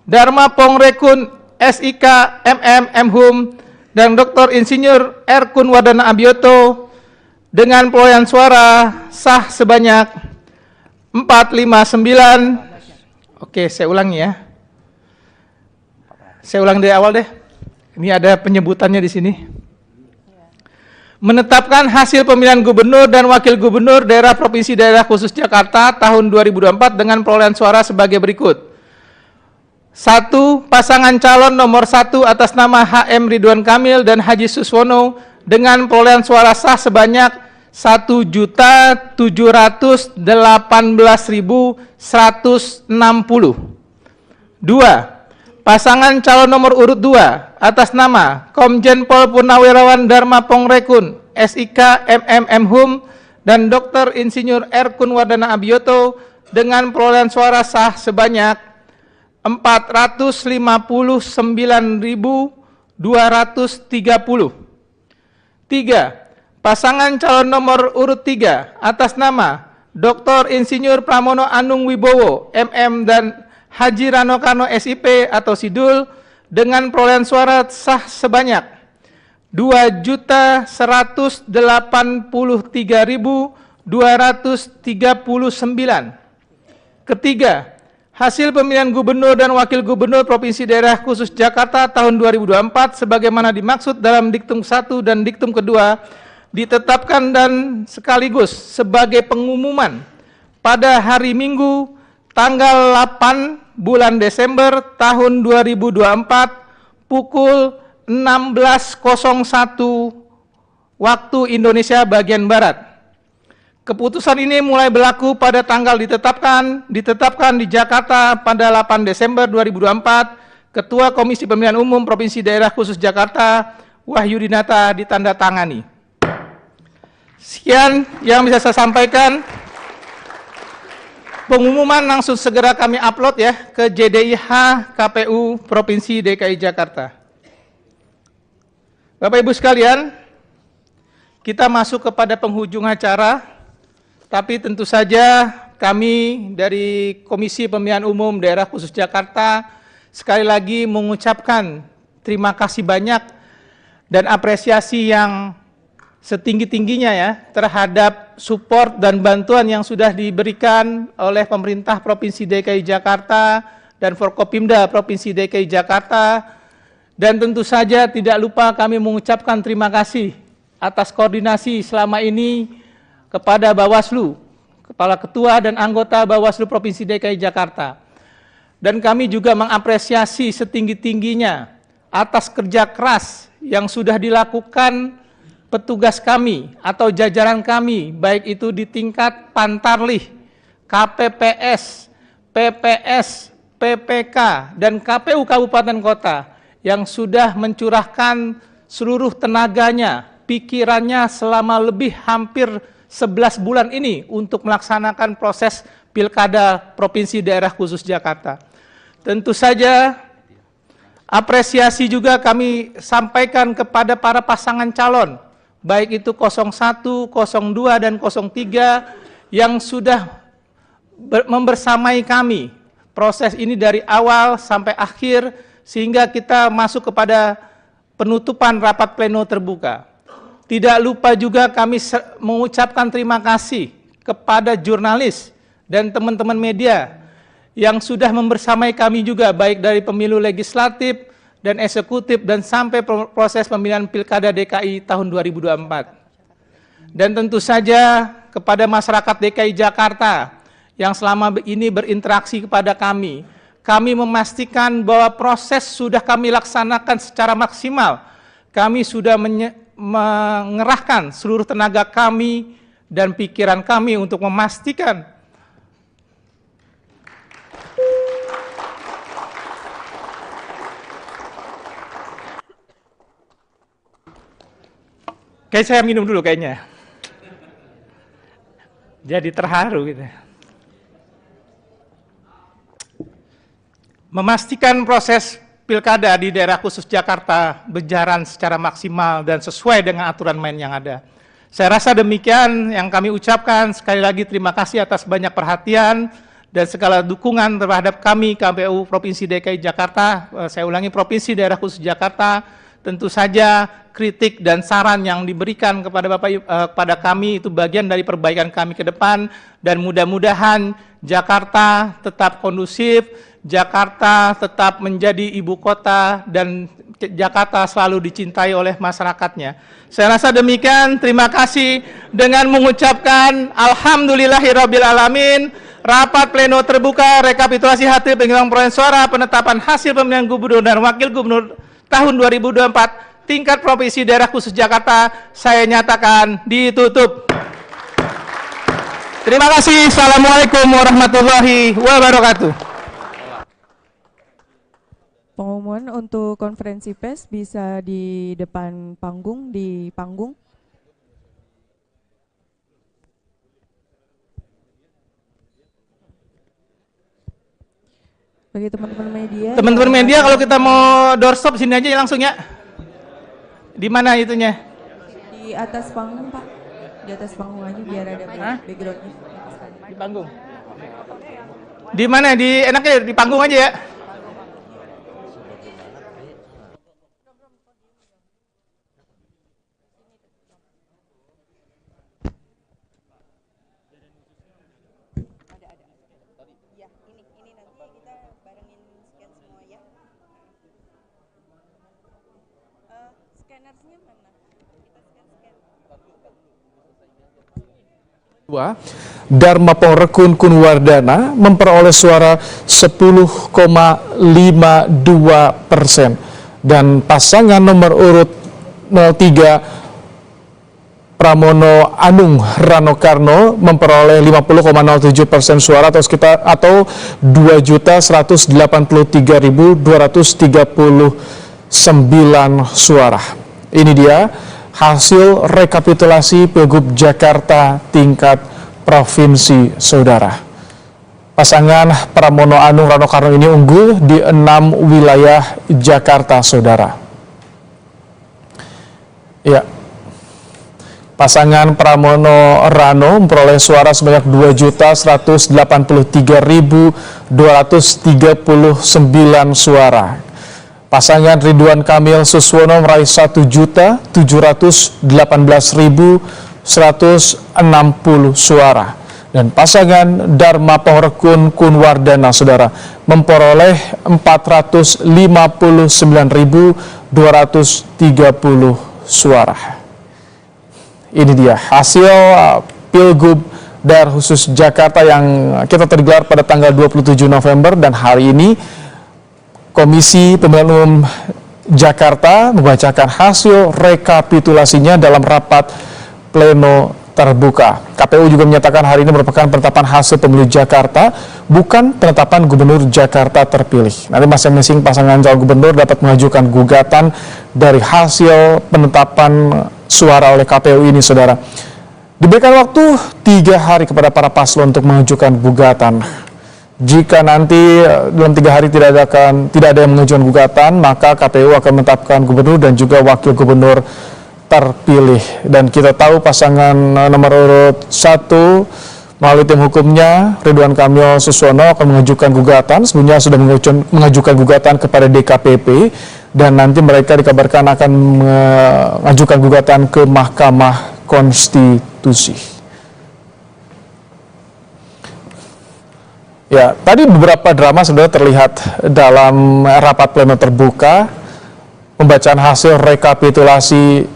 Dharma Pongrekun SIK MM Mhum dan Dr. Insinyur Erkun Wardana Abioto dengan perolehan suara sah sebanyak 459. Oke, saya ulangi ya. Saya ulang dari awal deh. Ini ada penyebutannya di sini. Menetapkan hasil pemilihan gubernur dan wakil gubernur daerah Provinsi Daerah Khusus Jakarta tahun 2024 dengan perolehan suara sebagai berikut. 1. Pasangan calon nomor 1 atas nama HM Ridwan Kamil dan Haji Suswono dengan perolehan suara sah sebanyak 1.718.160. 2. Pasangan calon nomor urut 2 atas nama Komjen Pol Purnawirawan Dharma Pongrekun SIK MM Mhum dan Dr. Insinyur Erkun Wardana Abioto dengan perolehan suara sah sebanyak 459.230. 3. Pasangan calon nomor urut 3 atas nama Dr. Insinyur Pramono Anung Wibowo MM dan Haji Rano Karno SIP atau Sidul dengan perolehan suara sah sebanyak 2.183.239. Ketiga, hasil pemilihan gubernur dan wakil gubernur Provinsi Daerah Khusus Jakarta tahun 2024 sebagaimana dimaksud dalam diktum 1 dan diktum kedua ditetapkan dan sekaligus sebagai pengumuman pada hari Minggu tanggal 8 bulan Desember tahun 2024 pukul 16.01 waktu Indonesia bagian Barat. Keputusan ini mulai berlaku pada tanggal ditetapkan di Jakarta pada 8 Desember 2024. Ketua Komisi Pemilihan Umum Provinsi Daerah Khusus Jakarta, Wahyudinata, ditandatangani. Sekian yang bisa saya sampaikan. Pengumuman langsung segera kami upload ya ke JDIH KPU Provinsi DKI Jakarta. Bapak Ibu sekalian, kita masuk kepada penghujung acara, tapi tentu saja kami dari Komisi Pemilihan Umum Daerah Khusus Jakarta sekali lagi mengucapkan terima kasih banyak dan apresiasi yang setinggi-tingginya ya terhadap support dan bantuan yang sudah diberikan oleh pemerintah Provinsi DKI Jakarta dan Forkopimda Provinsi DKI Jakarta, dan tentu saja tidak lupa kami mengucapkan terima kasih atas koordinasi selama ini kepada Bawaslu, Kepala Ketua dan anggota Bawaslu Provinsi DKI Jakarta. Dan kami juga mengapresiasi setinggi-tingginya atas kerja keras yang sudah dilakukan petugas kami atau jajaran kami, baik itu di tingkat Pantarlih, KPPS, PPS, PPK, dan KPU Kabupaten Kota yang sudah mencurahkan seluruh tenaganya, pikirannya selama lebih hampir 11 bulan ini untuk melaksanakan proses Pilkada Provinsi Daerah Khusus Jakarta. Tentu saja apresiasi juga kami sampaikan kepada para pasangan calon, baik itu 01, 02, dan 03 yang sudah membersamai kami proses ini dari awal sampai akhir sehingga kita masuk kepada penutupan rapat pleno terbuka. Tidak lupa juga kami mengucapkan terima kasih kepada jurnalis dan teman-teman media yang sudah membersamai kami juga baik dari pemilu legislatif dan eksekutif dan sampai proses pemilihan Pilkada DKI tahun 2024. Dan tentu saja kepada masyarakat DKI Jakarta yang selama ini berinteraksi kepada kami memastikan bahwa proses sudah kami laksanakan secara maksimal. Kami sudah mengerahkan seluruh tenaga kami dan pikiran kami untuk memastikan kayak saya minum dulu kayaknya. Jadi terharu gitu. Memastikan proses Pilkada di daerah khusus Jakarta berjalan secara maksimal dan sesuai dengan aturan main yang ada. Saya rasa demikian yang kami ucapkan. Sekali lagi terima kasih atas banyak perhatian dan segala dukungan terhadap kami KPU Provinsi DKI Jakarta. Saya ulangi, Provinsi Daerah Khusus Jakarta. Tentu saja kritik dan saran yang diberikan kepada kepada kami itu bagian dari perbaikan kami ke depan, dan mudah-mudahan Jakarta tetap kondusif, Jakarta tetap menjadi ibu kota, dan Jakarta selalu dicintai oleh masyarakatnya. Saya rasa demikian. Terima kasih dengan mengucapkan alhamdulillahirrabbilalamin. Rapat pleno terbuka rekapitulasi hasil penghitungan perolehan suara penetapan hasil pemilihan gubernur dan wakil gubernur tahun 2024 tingkat Provinsi Daerah Khusus Jakarta saya nyatakan ditutup. Terima kasih. Assalamualaikum warahmatullahi wabarakatuh. Pengumuman untuk konferensi pers bisa di depan panggung, di panggung. Bagi teman-teman media. Teman-teman media kalau kita mau doorstop sini aja langsung ya. Di mana itunya? Di atas panggung, Pak. Di atas panggung aja biar ada backgroundnya. Di panggung. Di mana? Di enaknya di panggung aja ya. Dharma Pongrekun Kunwardana memperoleh suara 10,52%. Dan pasangan nomor urut 03 Pramono Anung Rano Karno memperoleh 50,07% suara atau sekitar 2.183.239 suara. Ini dia hasil rekapitulasi Pilgub Jakarta tingkat provinsi, saudara. Pasangan Pramono Anung Rano Karno ini unggul di 6 wilayah Jakarta, saudara. Ya. Pasangan Pramono Rano memperoleh suara sebanyak 2.183.239 suara. Pasangan Ridwan Kamil Suswono meraih 1.718.160 suara. Dan pasangan Dharma Pohorkun Kunwardana, saudara, memperoleh 459.230 suara. Ini dia hasil Pilgub Daerah Khusus Jakarta yang kita tergelar pada tanggal 27 November, dan hari ini Komisi Pemilihan Umum Jakarta membacakan hasil rekapitulasinya dalam rapat pleno terbuka. KPU juga menyatakan hari ini merupakan penetapan hasil pemilu Jakarta, bukan penetapan gubernur Jakarta terpilih. Nanti masing-masing pasangan calon gubernur dapat mengajukan gugatan dari hasil penetapan suara oleh KPU ini, saudara. Diberikan waktu 3 hari kepada para paslon untuk mengajukan gugatan. Jika nanti dalam 3 hari tidak ada yang mengajukan gugatan, maka KPU akan menetapkan gubernur dan juga wakil gubernur terpilih. Dan kita tahu pasangan nomor urut 1 melalui tim hukumnya Ridwan Kamil Suswono akan mengajukan gugatan. Sebelumnya sudah mengajukan gugatan kepada DKPP, dan nanti mereka dikabarkan akan mengajukan gugatan ke Mahkamah Konstitusi. Ya, tadi beberapa drama sudah terlihat dalam rapat pleno terbuka pembacaan hasil rekapitulasi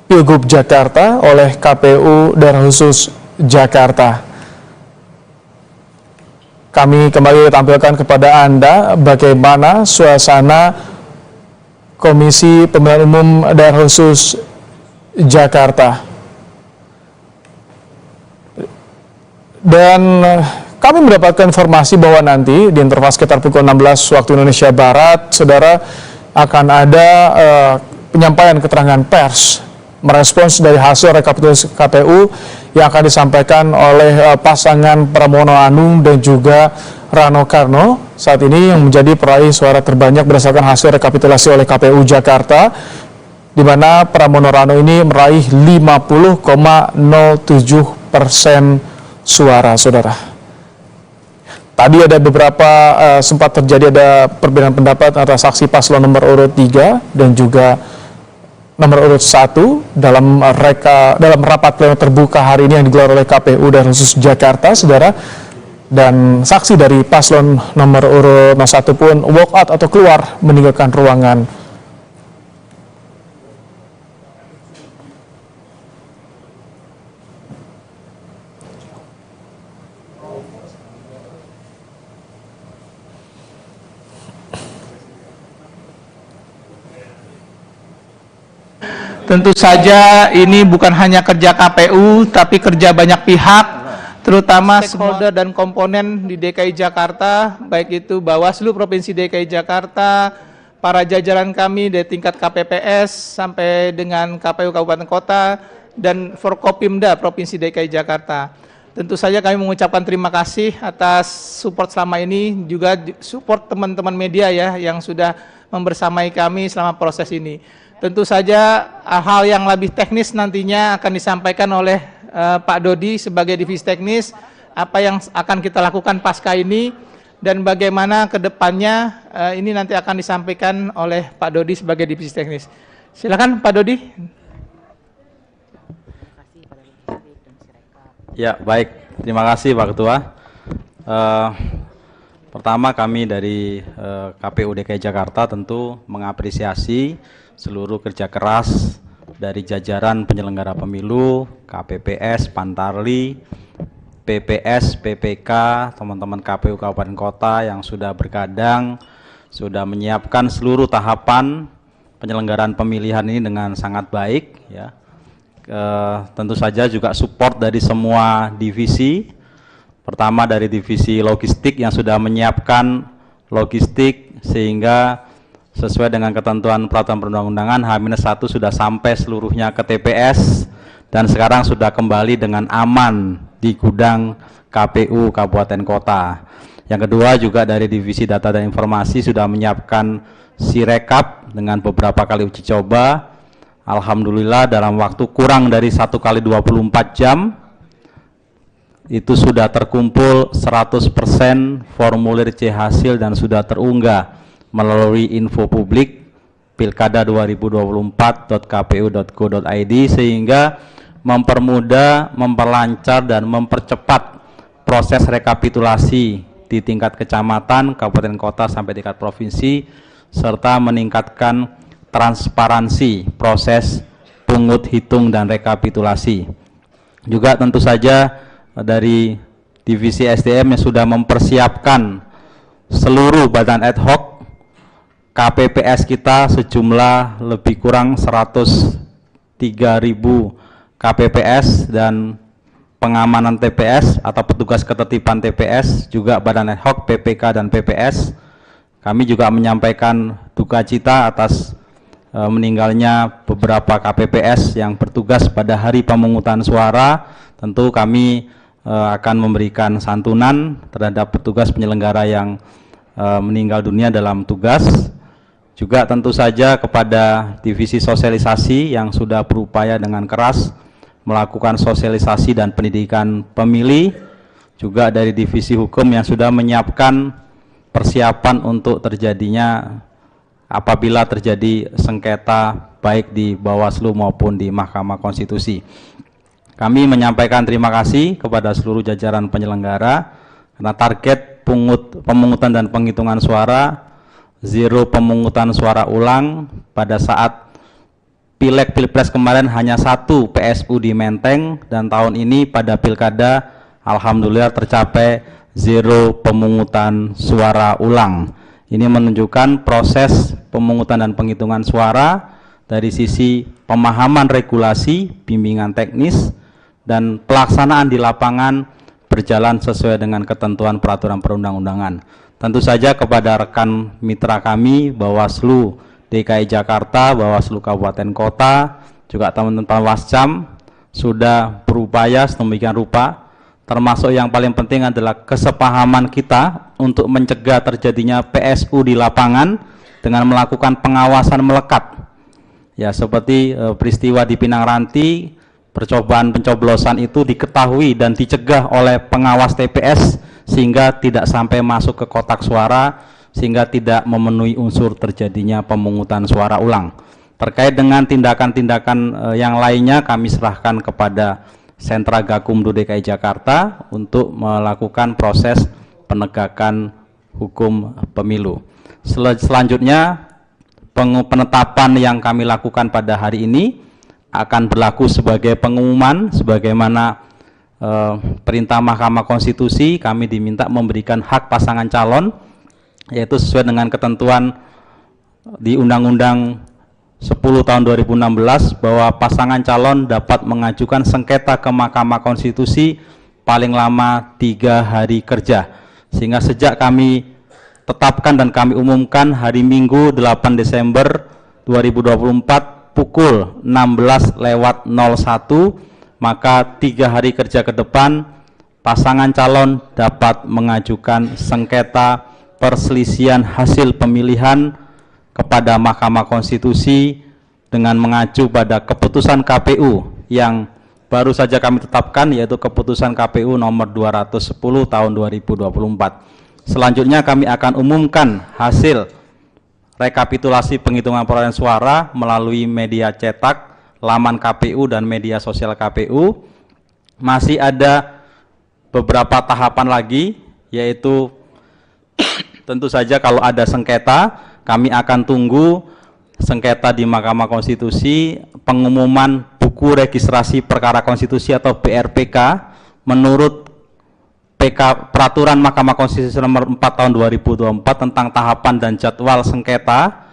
Pilgub Jakarta oleh KPU Daerah Khusus Jakarta. Kami kembali tampilkan kepada Anda bagaimana suasana Komisi Pemilihan Umum Daerah Khusus Jakarta. Dan kami mendapatkan informasi bahwa nanti di interval sekitar pukul 16 waktu Indonesia Barat, saudara, akan ada penyampaian keterangan pers merespons dari hasil rekapitulasi KPU yang akan disampaikan oleh pasangan Pramono Anung dan juga Rano Karno saat ini yang menjadi peraih suara terbanyak berdasarkan hasil rekapitulasi oleh KPU Jakarta, di mana Pramono Rano ini meraih 50,07% suara, saudara. Tadi ada beberapa sempat terjadi ada perbedaan pendapat antara saksi paslon nomor urut 3 dan juga nomor urut 1 dalam rapat pleno terbuka hari ini yang digelar oleh KPU Daerah Khusus Jakarta, saudara. Dan saksi dari paslon nomor urut 1 pun walk out atau keluar meninggalkan ruangan. Tentu saja ini bukan hanya kerja KPU, tapi kerja banyak pihak, terutama stakeholder dan komponen di DKI Jakarta, baik itu Bawaslu Provinsi DKI Jakarta, para jajaran kami dari tingkat KPPS sampai dengan KPU Kabupaten Kota, dan Forkopimda Provinsi DKI Jakarta. Tentu saja kami mengucapkan terima kasih atas support selama ini, juga support teman-teman media ya yang sudah membersamai kami selama proses ini. Tentu saja hal yang lebih teknis nantinya akan disampaikan oleh Pak Dodi sebagai divisi teknis, apa yang akan kita lakukan pasca ini dan bagaimana ke depannya ini nanti akan disampaikan oleh Pak Dodi sebagai divisi teknis. Silakan Pak Dodi. Ya, baik. Terima kasih Pak Ketua. Pertama kami dari KPU DKI Jakarta tentu mengapresiasi seluruh kerja keras dari jajaran penyelenggara pemilu, KPPS, Pantarli, PPS, PPK, teman-teman KPU Kabupaten Kota yang sudah berkadang, sudah menyiapkan seluruh tahapan penyelenggaraan pemilihan ini dengan sangat baik ya. Tentu saja juga support dari semua divisi. Pertama dari divisi logistik yang sudah menyiapkan logistik sehingga sesuai dengan ketentuan peraturan perundang-undangan H-1 sudah sampai seluruhnya ke TPS dan sekarang sudah kembali dengan aman di gudang KPU Kabupaten Kota. Yang kedua juga dari divisi data dan informasi sudah menyiapkan Sirekap dengan beberapa kali uji coba. Alhamdulillah dalam waktu kurang dari 1 kali 24 jam itu sudah terkumpul 100% formulir C hasil dan sudah terunggah melalui info publik pilkada2024.kpu.go.id sehingga mempermudah, memperlancar dan mempercepat proses rekapitulasi di tingkat kecamatan, kabupaten kota sampai tingkat provinsi serta meningkatkan transparansi proses pungut hitung dan rekapitulasi. Juga tentu saja dari divisi SDM yang sudah mempersiapkan seluruh badan ad hoc KPPS kita sejumlah lebih kurang 103.000 KPPS dan pengamanan TPS atau petugas ketertiban TPS juga badan ad hoc PPK dan PPS. Kami juga menyampaikan duka cita atas meninggalnya beberapa KPPS yang bertugas pada hari pemungutan suara. Tentu kami akan memberikan santunan terhadap petugas penyelenggara yang meninggal dunia dalam tugas. Juga tentu saja kepada divisi sosialisasi yang sudah berupaya dengan keras melakukan sosialisasi dan pendidikan pemilih. Juga dari divisi hukum yang sudah menyiapkan persiapan untuk terjadinya apabila terjadi sengketa baik di Bawaslu maupun di Mahkamah Konstitusi. Kami menyampaikan terima kasih kepada seluruh jajaran penyelenggara karena target pemungutan dan penghitungan suara zero pemungutan suara ulang pada saat Pileg Pilpres kemarin hanya 1 PSU di Menteng dan tahun ini pada Pilkada alhamdulillah tercapai zero pemungutan suara ulang. Ini menunjukkan proses pemungutan dan penghitungan suara dari sisi pemahaman regulasi, bimbingan teknis, dan pelaksanaan di lapangan berjalan sesuai dengan ketentuan peraturan perundang-undangan. Tentu saja kepada rekan mitra kami, Bawaslu DKI Jakarta, Bawaslu Kabupaten Kota, juga teman-teman Wascam sudah berupaya sedemikian rupa, termasuk yang paling penting adalah kesepahaman kita untuk mencegah terjadinya PSU di lapangan dengan melakukan pengawasan melekat. Ya, seperti peristiwa di Pinang Ranti, percobaan pencoblosan itu diketahui dan dicegah oleh pengawas TPS sehingga tidak sampai masuk ke kotak suara, sehingga tidak memenuhi unsur terjadinya pemungutan suara ulang. Terkait dengan tindakan-tindakan yang lainnya kami serahkan kepada Sentra Gakumdu DKI Jakarta untuk melakukan proses penegakan hukum pemilu. Selanjutnya penetapan yang kami lakukan pada hari ini akan berlaku sebagai pengumuman sebagaimana perintah Mahkamah Konstitusi. Kami diminta memberikan hak pasangan calon yaitu sesuai dengan ketentuan di Undang-Undang 10 tahun 2016 bahwa pasangan calon dapat mengajukan sengketa ke Mahkamah Konstitusi paling lama 3 hari kerja. Sehingga sejak kami tetapkan dan kami umumkan hari Minggu 8 Desember 2024 pukul 16:01 maka 3 hari kerja ke depan pasangan calon dapat mengajukan sengketa perselisihan hasil pemilihan kepada Mahkamah Konstitusi dengan mengacu pada keputusan KPU yang baru saja kami tetapkan, yaitu keputusan KPU nomor 210 tahun 2024. Selanjutnya kami akan umumkan hasil rekapitulasi penghitungan perolehan suara melalui media cetak, laman KPU dan media sosial KPU. Masih ada beberapa tahapan lagi, yaitu tentu saja kalau ada sengketa kami akan tunggu sengketa di Mahkamah Konstitusi, pengumuman buku registrasi perkara konstitusi atau BRPK menurut peraturan Mahkamah Konstitusi nomor 4 tahun 2024 tentang tahapan dan jadwal sengketa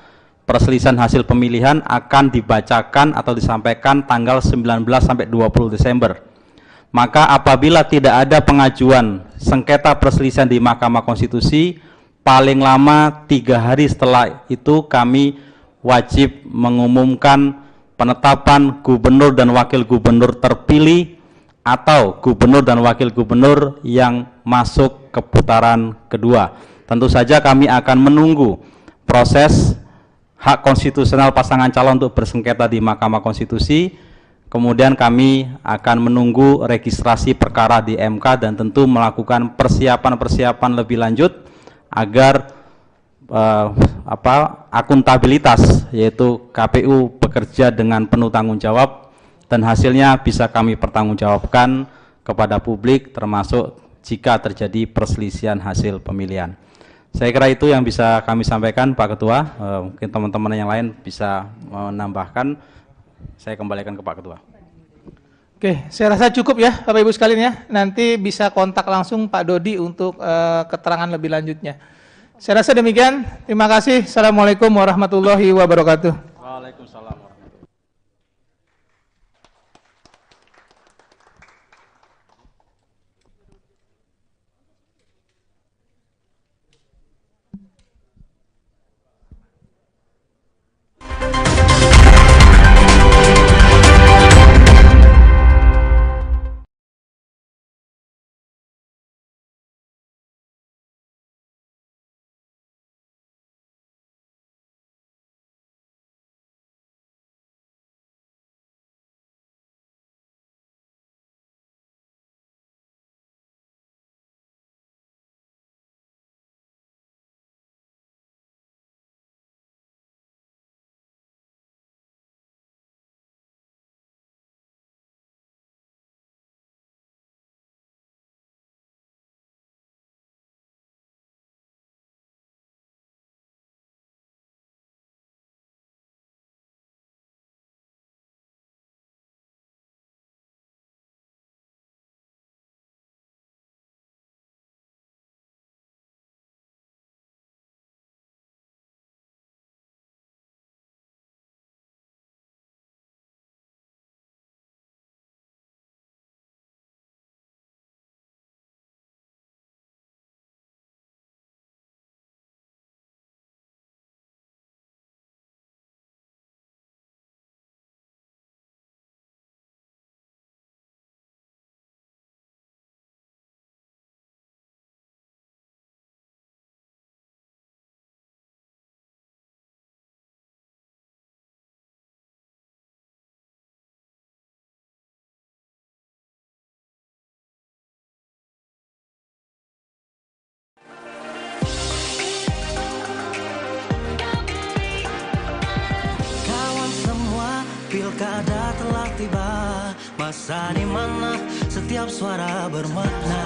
perselisihan hasil pemilihan akan dibacakan atau disampaikan tanggal 19 sampai 20 Desember. Maka apabila tidak ada pengajuan sengketa perselisihan di Mahkamah Konstitusi, paling lama 3 hari setelah itu kami wajib mengumumkan penetapan gubernur dan wakil gubernur terpilih atau gubernur dan wakil gubernur yang masuk ke putaran kedua. Tentu saja kami akan menunggu proses hak konstitusional pasangan calon untuk bersengketa di Mahkamah Konstitusi. Kemudian kami akan menunggu registrasi perkara di MK dan tentu melakukan persiapan-persiapan lebih lanjut agar akuntabilitas, yaitu KPU bekerja dengan penuh tanggung jawab dan hasilnya bisa kami pertanggungjawabkan kepada publik, termasuk jika terjadi perselisihan hasil pemilihan. Saya kira itu yang bisa kami sampaikan, Pak Ketua. Mungkin teman-teman yang lain bisa menambahkan. Saya kembalikan ke Pak Ketua. Oke, saya rasa cukup ya Bapak Ibu sekalian ya. Nanti bisa kontak langsung Pak Dodi untuk keterangan lebih lanjutnya. Saya rasa demikian. Terima kasih. Assalamualaikum warahmatullahi wabarakatuh. Waalaikumsalam. Pilkada telah tiba, masa di mana setiap suara bermakna.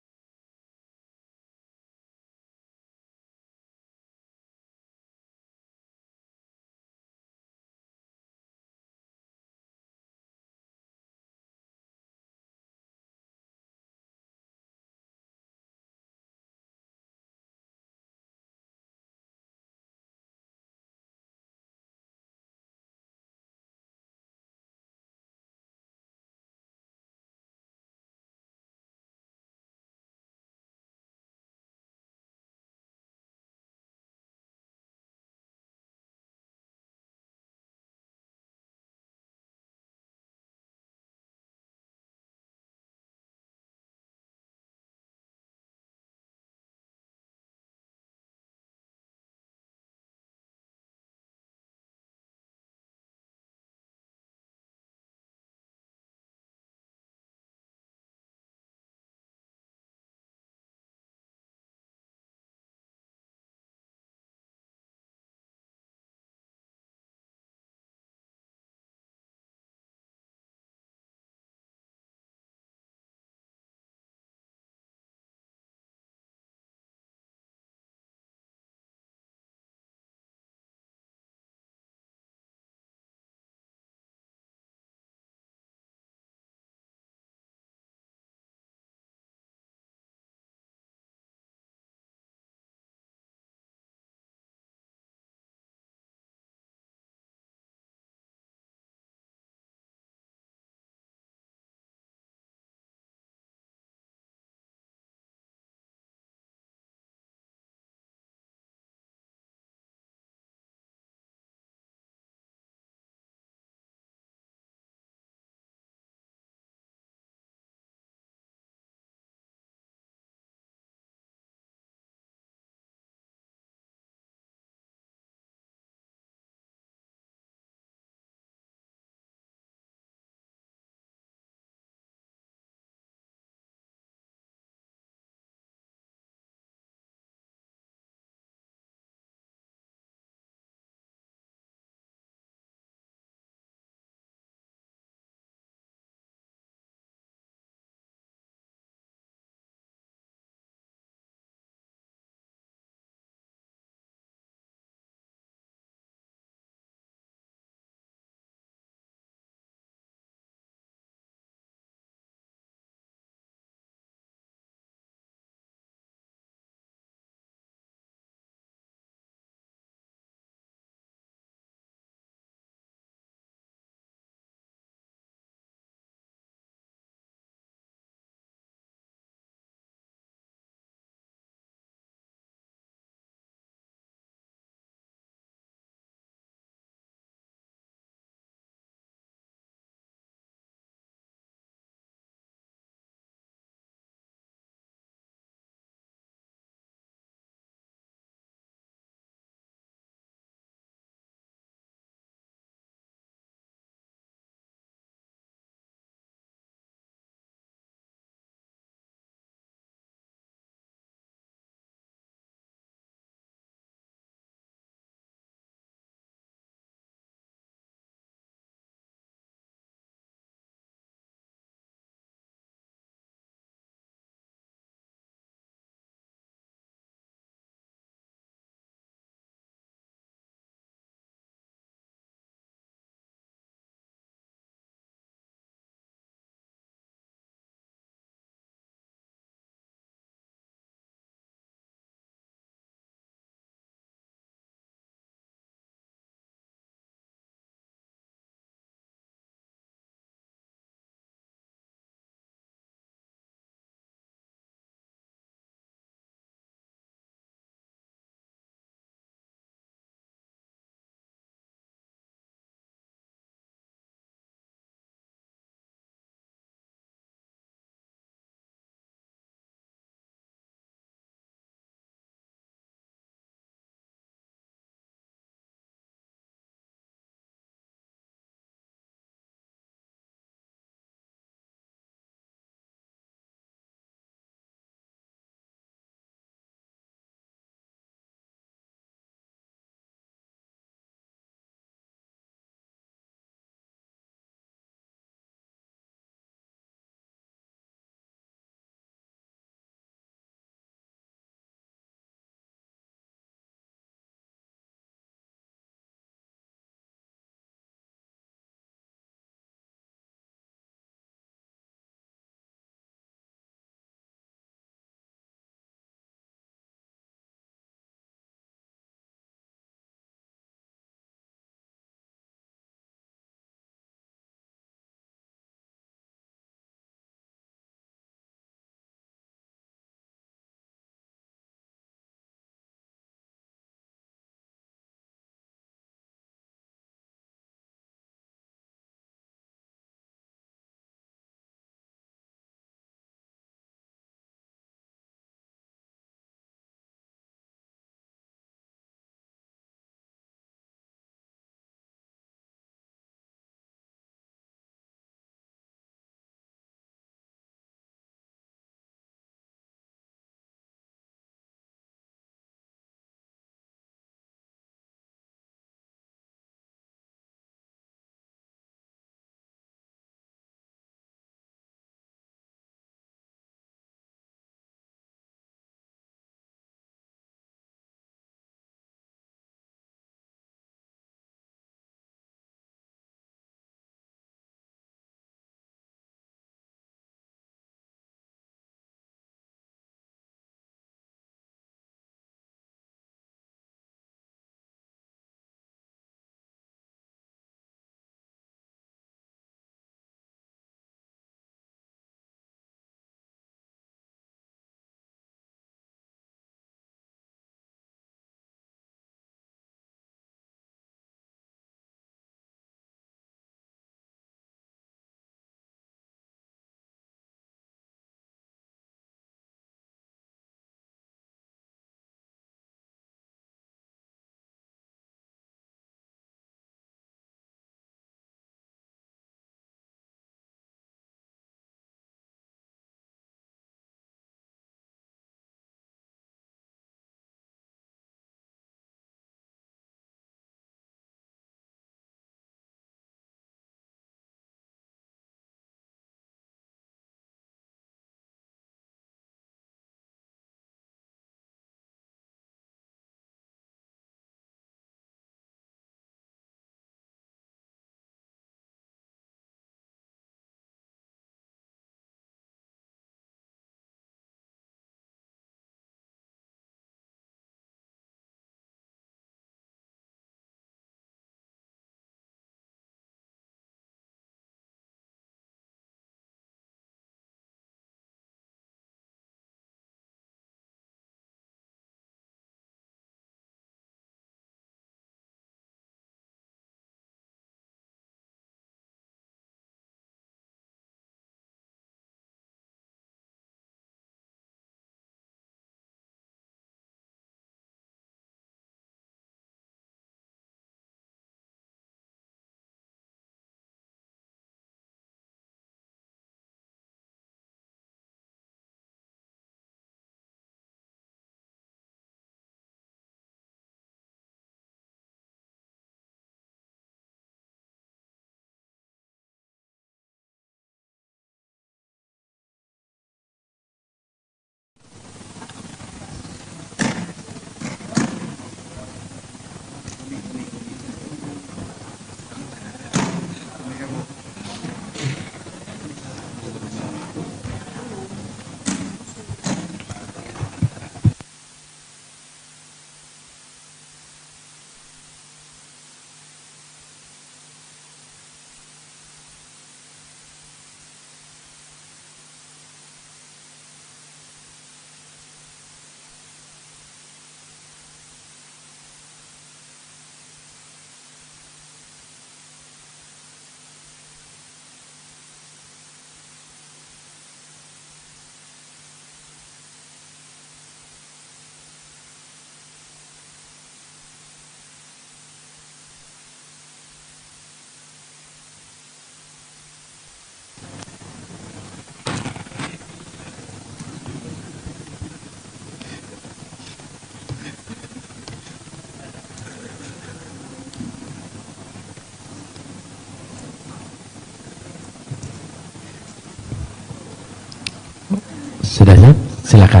Sudah siap? Silakan.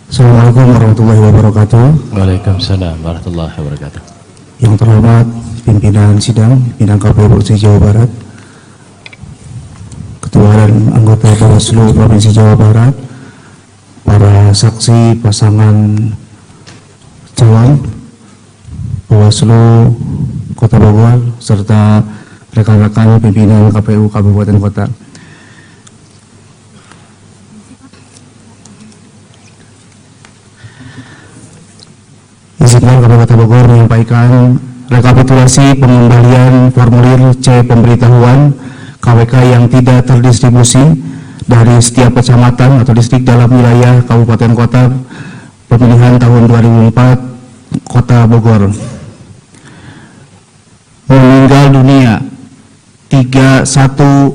Assalamualaikum warahmatullahi wabarakatuh. Waalaikumsalam warahmatullahi wabarakatuh. Yang terhormat pimpinan sidang, pimpinan KPU Provinsi Jawa Barat, Ketua dan anggota Bawaslu Provinsi Jawa Barat, para saksi pasangan calon Bawaslu Kota Bogor, serta rekan-rekan pimpinan KPU Kabupaten Kota. Izinkan KPU Kota Bogor menyampaikan rekapitulasi pengembalian formulir C pemberitahuan KWK yang tidak terdistribusi dari setiap kecamatan atau distrik dalam wilayah Kabupaten Kota pemilihan tahun 2004 Kota Bogor. Meninggal dunia 3100,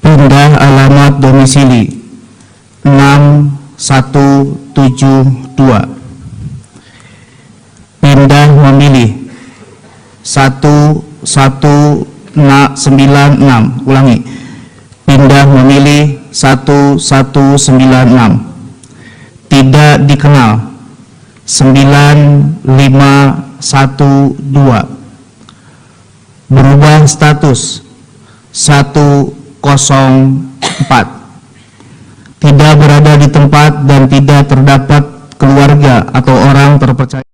pindah alamat domisili 6172, pindah memilih 1196, ulangi, pindah memilih 1196, tidak dikenal 9512, berubah status 104, tidak berada di tempat dan tidak terdapat keluarga atau orang terpercaya.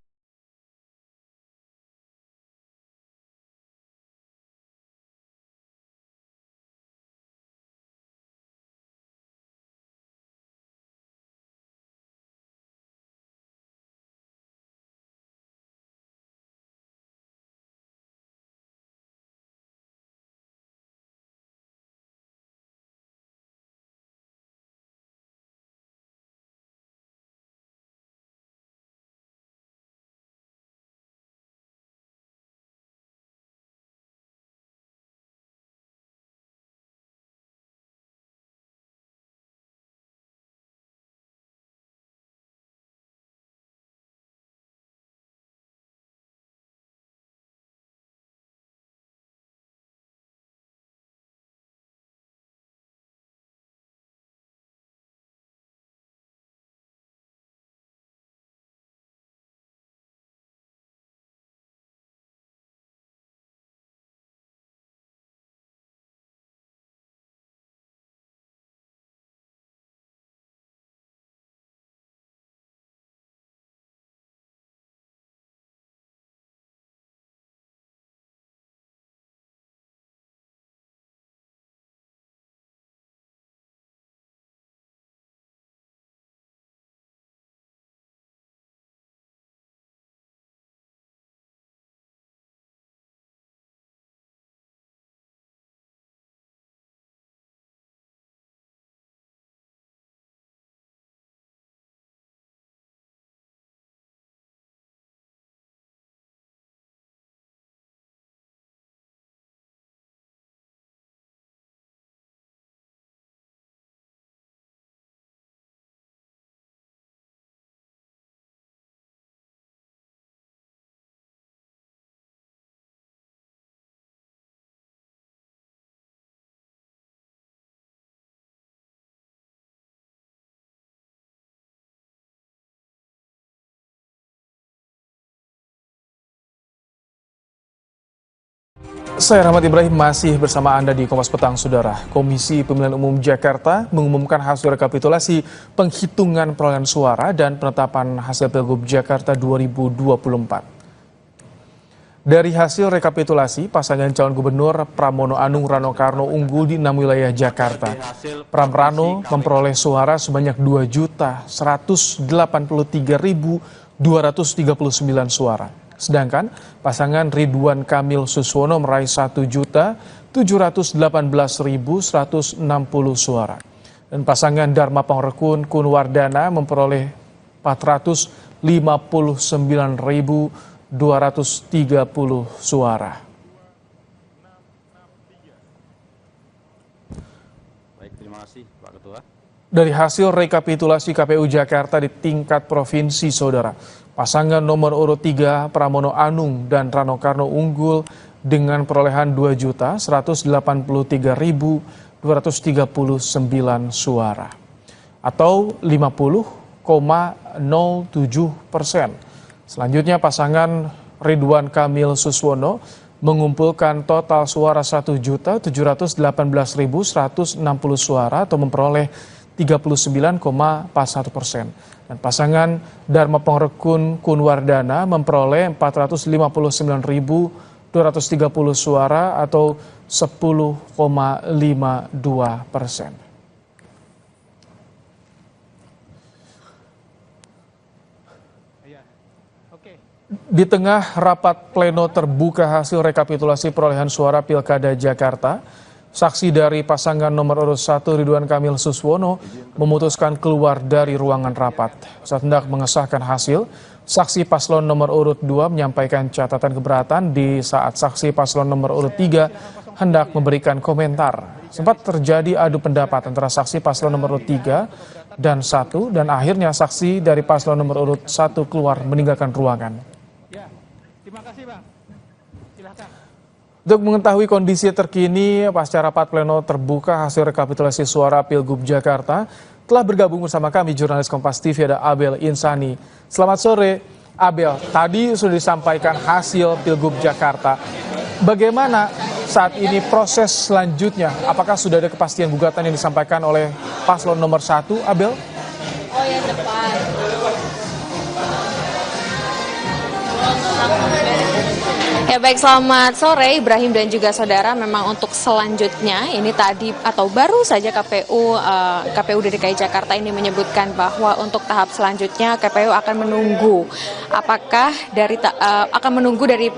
Saya Rahmat Ibrahim masih bersama Anda di Kompas Petang, Saudara. Komisi Pemilihan Umum Jakarta mengumumkan hasil rekapitulasi penghitungan perolehan suara dan penetapan hasil Pilgub Jakarta 2024. Dari hasil rekapitulasi, pasangan calon gubernur Pramono Anung Rano Karno unggul di 6 wilayah Jakarta. Pram Rano memperoleh suara sebanyak 2.183.239 suara. Sedangkan pasangan Ridwan Kamil Suswono meraih 1.718.160 suara. Dan pasangan Dharma Pangrekun Kunwardana memperoleh 459.230 suara. Baik, terima kasih Pak Ketua. Dari hasil rekapitulasi KPU Jakarta di tingkat provinsi, Saudara, pasangan nomor urut 3 Pramono Anung dan Rano Karno unggul dengan perolehan 2.183.239 suara atau 50,07%. Selanjutnya pasangan Ridwan Kamil Suswono mengumpulkan total suara 1.718.160 suara atau memperoleh 39,41%. Dan pasangan Dharma Pongrekun Kunwardana memperoleh 459.230 suara atau 10,52%. Di tengah rapat pleno terbuka hasil rekapitulasi perolehan suara Pilkada Jakarta, saksi dari pasangan nomor urut 1 Ridwan Kamil Suswono memutuskan keluar dari ruangan rapat. Saat hendak mengesahkan hasil, saksi paslon nomor urut 2 menyampaikan catatan keberatan di saat saksi paslon nomor urut 3 hendak memberikan komentar. Sempat terjadi adu pendapat antara saksi paslon nomor urut 3 dan 1 dan akhirnya saksi dari paslon nomor urut 1 keluar meninggalkan ruangan. Terima kasih, Bang. Silakan. Untuk mengetahui kondisi terkini pasca rapat pleno terbuka hasil rekapitulasi suara Pilgub Jakarta, telah bergabung bersama kami jurnalis Kompas TV ada Abel Insani. Selamat sore, Abel. Tadi sudah disampaikan hasil Pilgub Jakarta. Bagaimana saat ini proses selanjutnya? Apakah sudah ada kepastian gugatan yang disampaikan oleh paslon nomor 1, Abel? Oh ya, depan. Ya baik, selamat sore Ibrahim dan juga saudara. Memang untuk selanjutnya ini tadi atau baru saja KPU DKI Jakarta ini menyebutkan bahwa untuk tahap selanjutnya KPU akan menunggu apakah akan menunggu dari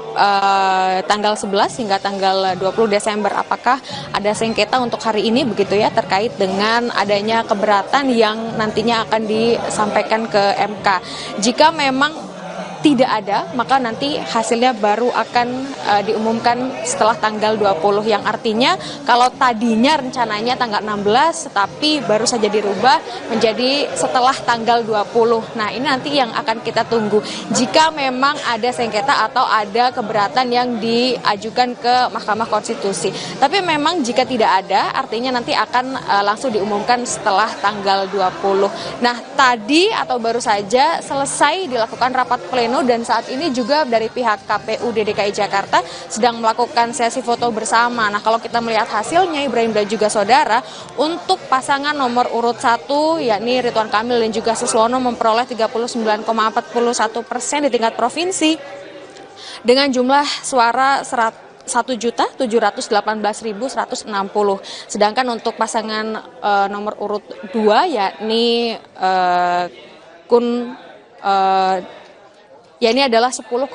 tanggal 11 hingga tanggal 20 Desember apakah ada sengketa untuk hari ini begitu ya terkait dengan adanya keberatan yang nantinya akan disampaikan ke MK. Jika memang tidak ada, maka nanti hasilnya baru akan diumumkan setelah tanggal 20, yang artinya kalau tadinya rencananya tanggal 16, tapi baru saja dirubah menjadi setelah tanggal 20. Nah, ini nanti yang akan kita tunggu. Jika memang ada sengketa atau ada keberatan yang diajukan ke Mahkamah Konstitusi. Tapi memang jika tidak ada, artinya nanti akan langsung diumumkan setelah tanggal 20. Nah, tadi atau baru saja selesai dilakukan rapat pleno dan saat ini juga dari pihak KPU DKI Jakarta sedang melakukan sesi foto bersama. Nah, kalau kita melihat hasilnya Ibrahim dan juga saudara, untuk pasangan nomor urut 1 yakni Ridwan Kamil dan juga Suswono memperoleh 39,41% di tingkat provinsi dengan jumlah suara 1.718.160. Sedangkan untuk pasangan nomor urut 2 yakni ini adalah 10,52%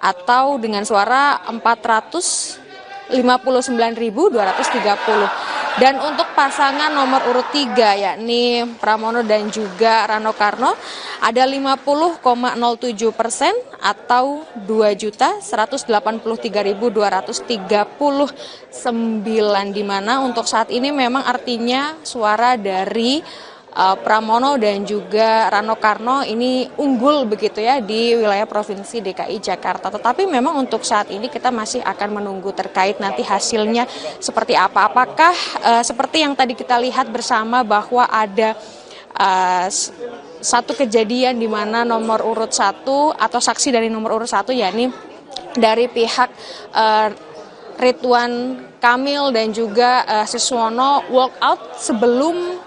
atau dengan suara 459.230. Dan untuk pasangan nomor urut 3 yakni Pramono dan juga Rano Karno ada 50,07% atau 2.183.239, di mana untuk saat ini memang artinya suara dari Pramono dan juga Rano Karno ini unggul begitu ya di wilayah Provinsi DKI Jakarta. Tetapi memang untuk saat ini kita masih akan menunggu terkait nanti hasilnya seperti apa. Apakah seperti yang tadi kita lihat bersama bahwa ada satu kejadian di mana nomor urut 1 atau saksi dari nomor urut 1 yakni dari pihak Ridwan Kamil dan juga Suswono walk out sebelum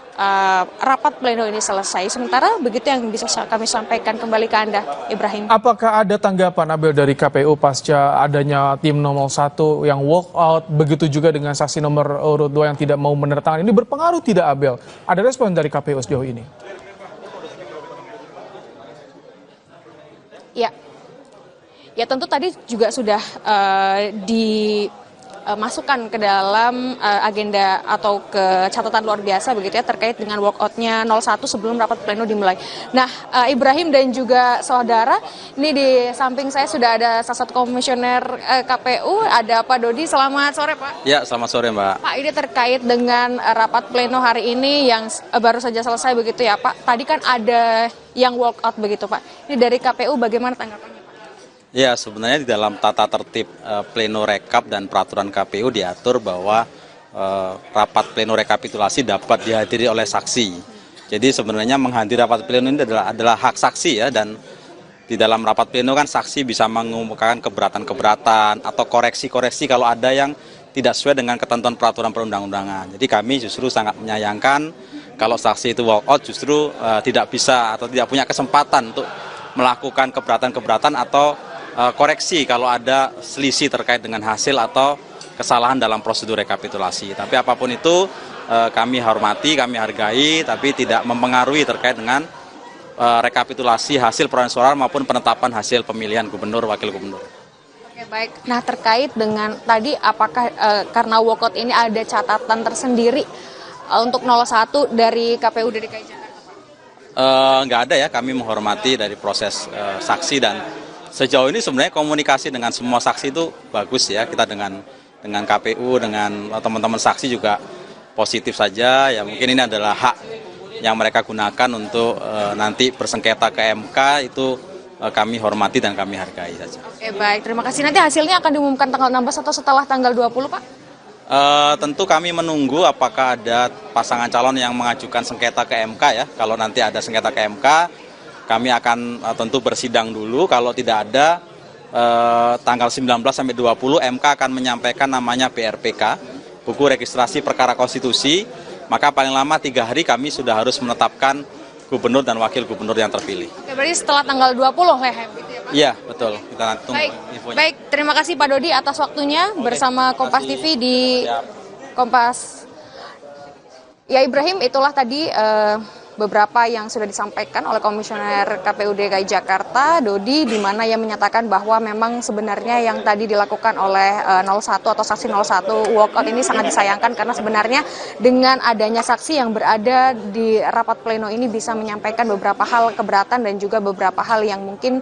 rapat pleno ini selesai. Sementara begitu yang bisa kami sampaikan, kembali ke Anda, Ibrahim. Apakah ada tanggapan Abel dari KPU pasca adanya tim nomor 1 yang walk out, begitu juga dengan saksi nomor urut 2 yang tidak mau menertakan, ini berpengaruh tidak Abel? Ada respon dari KPU sejauh ini? Ya tentu tadi juga sudah dimasukkan ke dalam agenda atau ke catatan luar biasa begitu ya terkait dengan walkoutnya 01 sebelum rapat pleno dimulai. Nah, Ibrahim dan juga saudara, ini di samping saya sudah ada salah satu komisioner KPU, ada Pak Dodi. Selamat sore Pak. Ya, selamat sore Mbak. Pak, ini terkait dengan rapat pleno hari ini yang baru saja selesai begitu ya Pak. Tadi kan ada yang walkout begitu Pak. Ini dari KPU bagaimana tanggapannya Pak? Ya, sebenarnya di dalam tata tertib pleno rekap dan peraturan KPU diatur bahwa rapat pleno rekapitulasi dapat dihadiri oleh saksi. Jadi sebenarnya menghadiri rapat pleno ini adalah hak saksi ya, dan di dalam rapat pleno kan saksi bisa mengumumkan keberatan-keberatan atau koreksi-koreksi kalau ada yang tidak sesuai dengan ketentuan peraturan perundang-undangan. Jadi kami justru sangat menyayangkan kalau saksi itu walk out justru tidak bisa atau tidak punya kesempatan untuk melakukan keberatan-keberatan atau koreksi kalau ada selisih terkait dengan hasil atau kesalahan dalam prosedur rekapitulasi. Tapi apapun itu kami hormati, kami hargai, tapi tidak mempengaruhi terkait dengan rekapitulasi hasil perolehan suara maupun penetapan hasil pemilihan gubernur, wakil gubernur. Oke, baik. Nah, terkait dengan tadi apakah karena walkout ini ada catatan tersendiri untuk 01 dari KPU DKI Jakarta? Nggak ada ya, kami menghormati dari proses saksi dan sejauh ini sebenarnya komunikasi dengan semua saksi itu bagus ya. Kita dengan KPU, dengan teman-teman saksi juga positif saja. Ya mungkin ini adalah hak yang mereka gunakan untuk nanti bersengketa ke MK, itu kami hormati dan kami hargai saja. Oke, baik. Terima kasih. Nanti hasilnya akan diumumkan tanggal 16 atau setelah tanggal 20, Pak? Tentu kami menunggu apakah ada pasangan calon yang mengajukan sengketa ke MK ya. Kalau nanti ada sengketa ke MK, kami akan tentu bersidang dulu. Kalau tidak ada, tanggal 19 sampai 20 MK akan menyampaikan namanya BRPK, buku registrasi perkara konstitusi. Maka paling lama 3 hari kami sudah harus menetapkan gubernur dan wakil gubernur yang terpilih. Oke, berarti setelah tanggal 20 Lehem gitu ya, Pak? Iya, betul. Kita nanti tunggu infonya. Baik, terima kasih Pak Dodi atas waktunya bersama Kompas TV di Kompas. Ya Ibrahim, itulah tadi beberapa yang sudah disampaikan oleh Komisioner KPU DKI Jakarta, Dodi, di mana ia menyatakan bahwa memang sebenarnya yang tadi dilakukan oleh 01 atau saksi 01 walkout ini sangat disayangkan karena sebenarnya dengan adanya saksi yang berada di rapat pleno ini bisa menyampaikan beberapa hal keberatan dan juga beberapa hal yang mungkin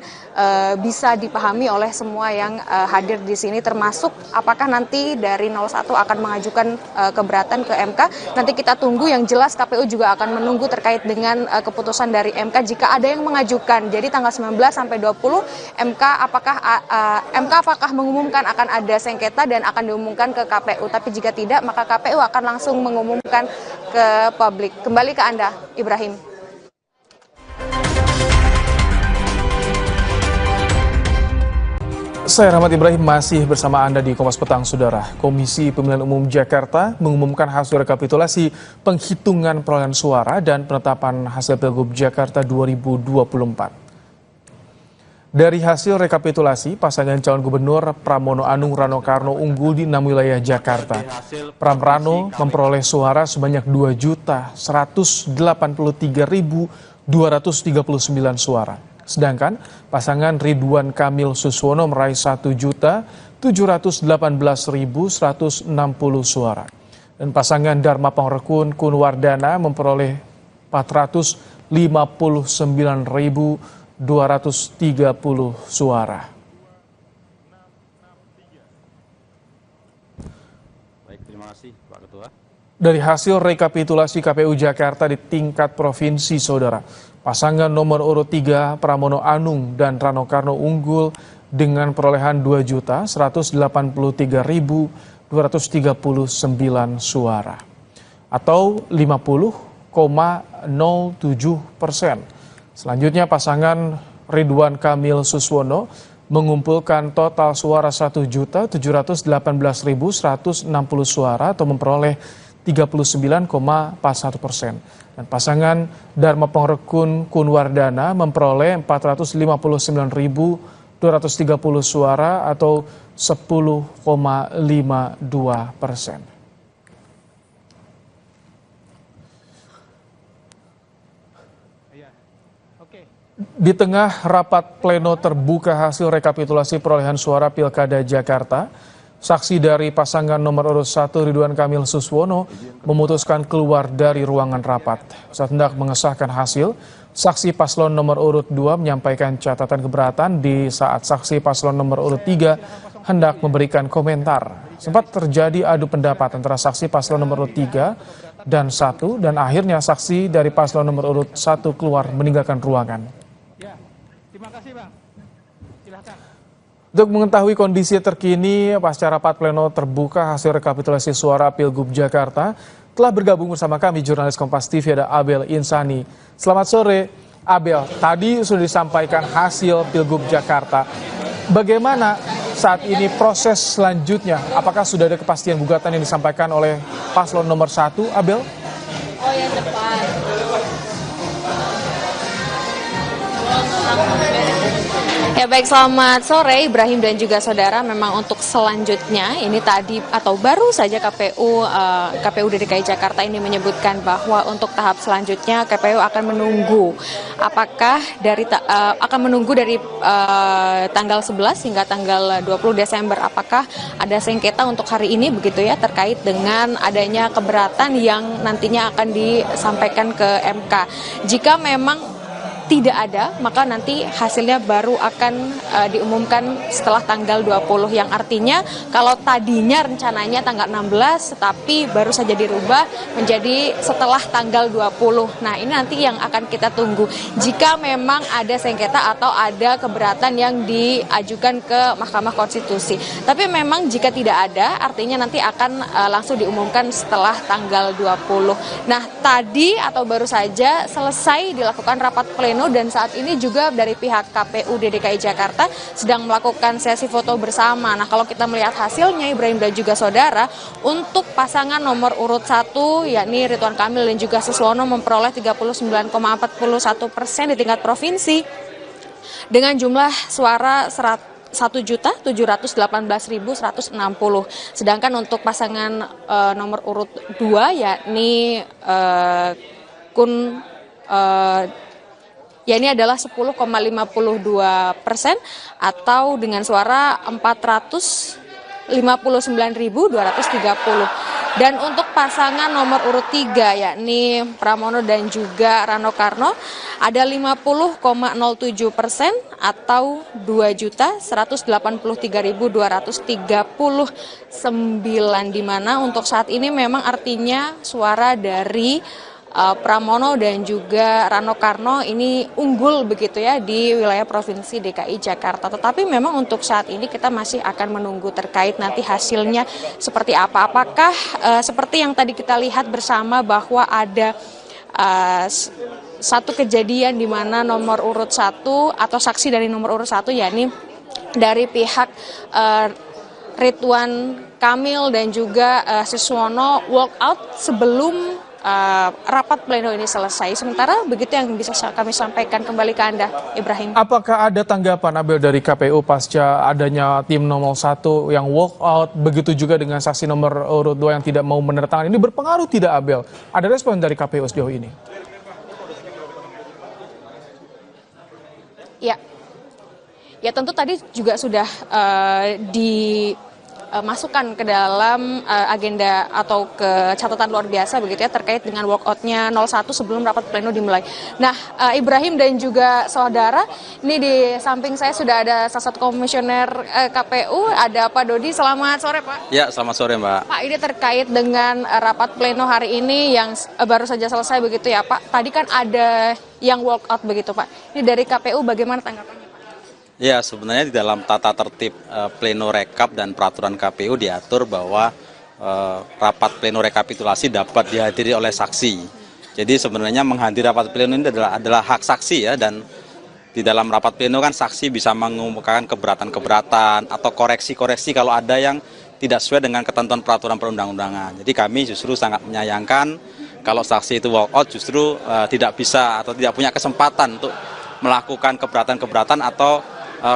bisa dipahami oleh semua yang hadir di sini, termasuk apakah nanti dari 01 akan mengajukan keberatan ke MK. Nanti kita tunggu, yang jelas KPU juga akan menunggu terkait dengan keputusan dari MK jika ada yang mengajukan. Jadi tanggal 19 sampai 20 MK apakah mengumumkan akan ada sengketa dan akan diumumkan ke KPU. Tapi jika tidak, maka KPU akan langsung mengumumkan ke publik. Kembali ke Anda, Ibrahim. Saya Rahmat Ibrahim masih bersama Anda di Kompas Petang, Saudara. Komisi Pemilihan Umum Jakarta mengumumkan hasil rekapitulasi penghitungan perolehan suara dan penetapan hasil Pilgub Jakarta 2024. Dari hasil rekapitulasi, pasangan calon gubernur Pramono Anung Rano Karno unggul di 6 wilayah Jakarta. Pram Rano memperoleh suara sebanyak 2.183.239 suara. Sedangkan pasangan Ridwan Kamil Suswono meraih 1.718.160 suara. Dan pasangan Dharma Pangrekun Kunwardana memperoleh 459.230 suara. Baik, terima kasih Pak Ketua. Dari hasil rekapitulasi KPU Jakarta di tingkat provinsi, Saudara, pasangan nomor urut 3 Pramono Anung dan Rano Karno unggul dengan perolehan 2.183.239 suara atau 50,07%. Selanjutnya pasangan Ridwan Kamil Suswono mengumpulkan total suara 1.718.160 suara atau memperoleh 39,41%. Dan pasangan Dharma Pangrekun Kunwardana memperoleh 459.230 suara atau 10,52%. Di tengah rapat pleno terbuka hasil rekapitulasi perolehan suara Pilkada Jakarta, saksi dari pasangan nomor urut 1 Ridwan Kamil Suswono memutuskan keluar dari ruangan rapat. Saat hendak mengesahkan hasil, saksi paslon nomor urut 2 menyampaikan catatan keberatan di saat saksi paslon nomor urut 3 hendak memberikan komentar. Sempat terjadi adu pendapat antara saksi paslon nomor urut 3 dan 1 dan akhirnya saksi dari paslon nomor urut 1 keluar meninggalkan ruangan. Terima kasih, Bang. Silakan. Untuk mengetahui kondisi terkini pasca rapat pleno terbuka hasil rekapitulasi suara Pilgub Jakarta, telah bergabung bersama kami jurnalis Kompas TV ada Abel Insani. Selamat sore Abel, tadi sudah disampaikan hasil Pilgub Jakarta. Bagaimana saat ini proses selanjutnya? Apakah sudah ada kepastian gugatan yang disampaikan oleh paslon nomor 1, Abel? Oh yang depan. Ya baik, selamat sore Ibrahim dan juga saudara. Memang untuk selanjutnya ini tadi atau baru saja KPU DKI Jakarta ini menyebutkan bahwa untuk tahap selanjutnya KPU akan menunggu apakah akan menunggu dari tanggal 11 hingga tanggal 20 Desember apakah ada sengketa untuk hari ini begitu ya terkait dengan adanya keberatan yang nantinya akan disampaikan ke MK. Jika memang tidak ada, maka nanti hasilnya baru akan diumumkan setelah tanggal 20, yang artinya kalau tadinya rencananya tanggal 16, tetapi baru saja dirubah menjadi setelah tanggal 20. Nah ini nanti yang akan kita tunggu. Jika memang ada sengketa atau ada keberatan yang diajukan ke Mahkamah Konstitusi. Tapi memang jika tidak ada, artinya nanti akan langsung diumumkan setelah tanggal 20. Nah tadi atau baru saja selesai dilakukan rapat pleno dan saat ini juga dari pihak KPU DKI Jakarta sedang melakukan sesi foto bersama. Nah kalau kita melihat hasilnya Ibrahim dan juga saudara, untuk pasangan nomor urut 1 yakni Ridwan Kamil dan juga Suswono memperoleh 39,41% di tingkat provinsi dengan jumlah suara 1.718.160. Sedangkan untuk pasangan nomor urut 2 yakni ini adalah 10,52% atau dengan suara 459.230. Dan untuk pasangan nomor urut 3 yakni Pramono dan juga Rano Karno ada 50,07% atau 2.183.239, di mana untuk saat ini memang artinya suara dari Pramono dan juga Rano Karno ini unggul begitu ya di wilayah Provinsi DKI Jakarta. Tetapi memang untuk saat ini kita masih akan menunggu terkait nanti hasilnya seperti apa. Apakah seperti yang tadi kita lihat bersama bahwa ada satu kejadian di mana nomor urut 1 atau saksi dari nomor urut 1 yakni dari pihak Ridwan Kamil dan juga Suswono walk out sebelum rapat pleno ini selesai. Sementara begitu yang bisa kami sampaikan. Kembali ke Anda, Ibrahim. Apakah ada tanggapan Abel dari KPU pasca adanya tim nomor 1 yang walk out, begitu juga dengan saksi nomor urut 2 yang tidak mau menertakan? Ini berpengaruh tidak, Abel? Ada respon dari KPU sejauh ini? Ya tentu tadi juga sudah dimasukkan ke dalam agenda atau ke catatan luar biasa begitu ya terkait dengan walkoutnya 01 sebelum rapat pleno dimulai. Nah Ibrahim dan juga saudara, ini di samping saya sudah ada salah satu komisioner KPU, ada Pak Dodi. Selamat sore Pak. Ya, selamat sore Mbak. Pak, ini terkait dengan rapat pleno hari ini yang baru saja selesai begitu ya Pak. Tadi kan ada yang walkout begitu Pak. Ini dari KPU bagaimana tanggapannya? Ya, sebenarnya di dalam tata tertib pleno rekap dan peraturan KPU diatur bahwa rapat pleno rekapitulasi dapat dihadiri oleh saksi. Jadi sebenarnya menghadiri rapat pleno ini adalah hak saksi ya, dan di dalam rapat pleno kan saksi bisa mengumumkan keberatan-keberatan atau koreksi-koreksi kalau ada yang tidak sesuai dengan ketentuan peraturan perundang-undangan. Jadi kami justru sangat menyayangkan kalau saksi itu walk out justru tidak bisa atau tidak punya kesempatan untuk melakukan keberatan-keberatan atau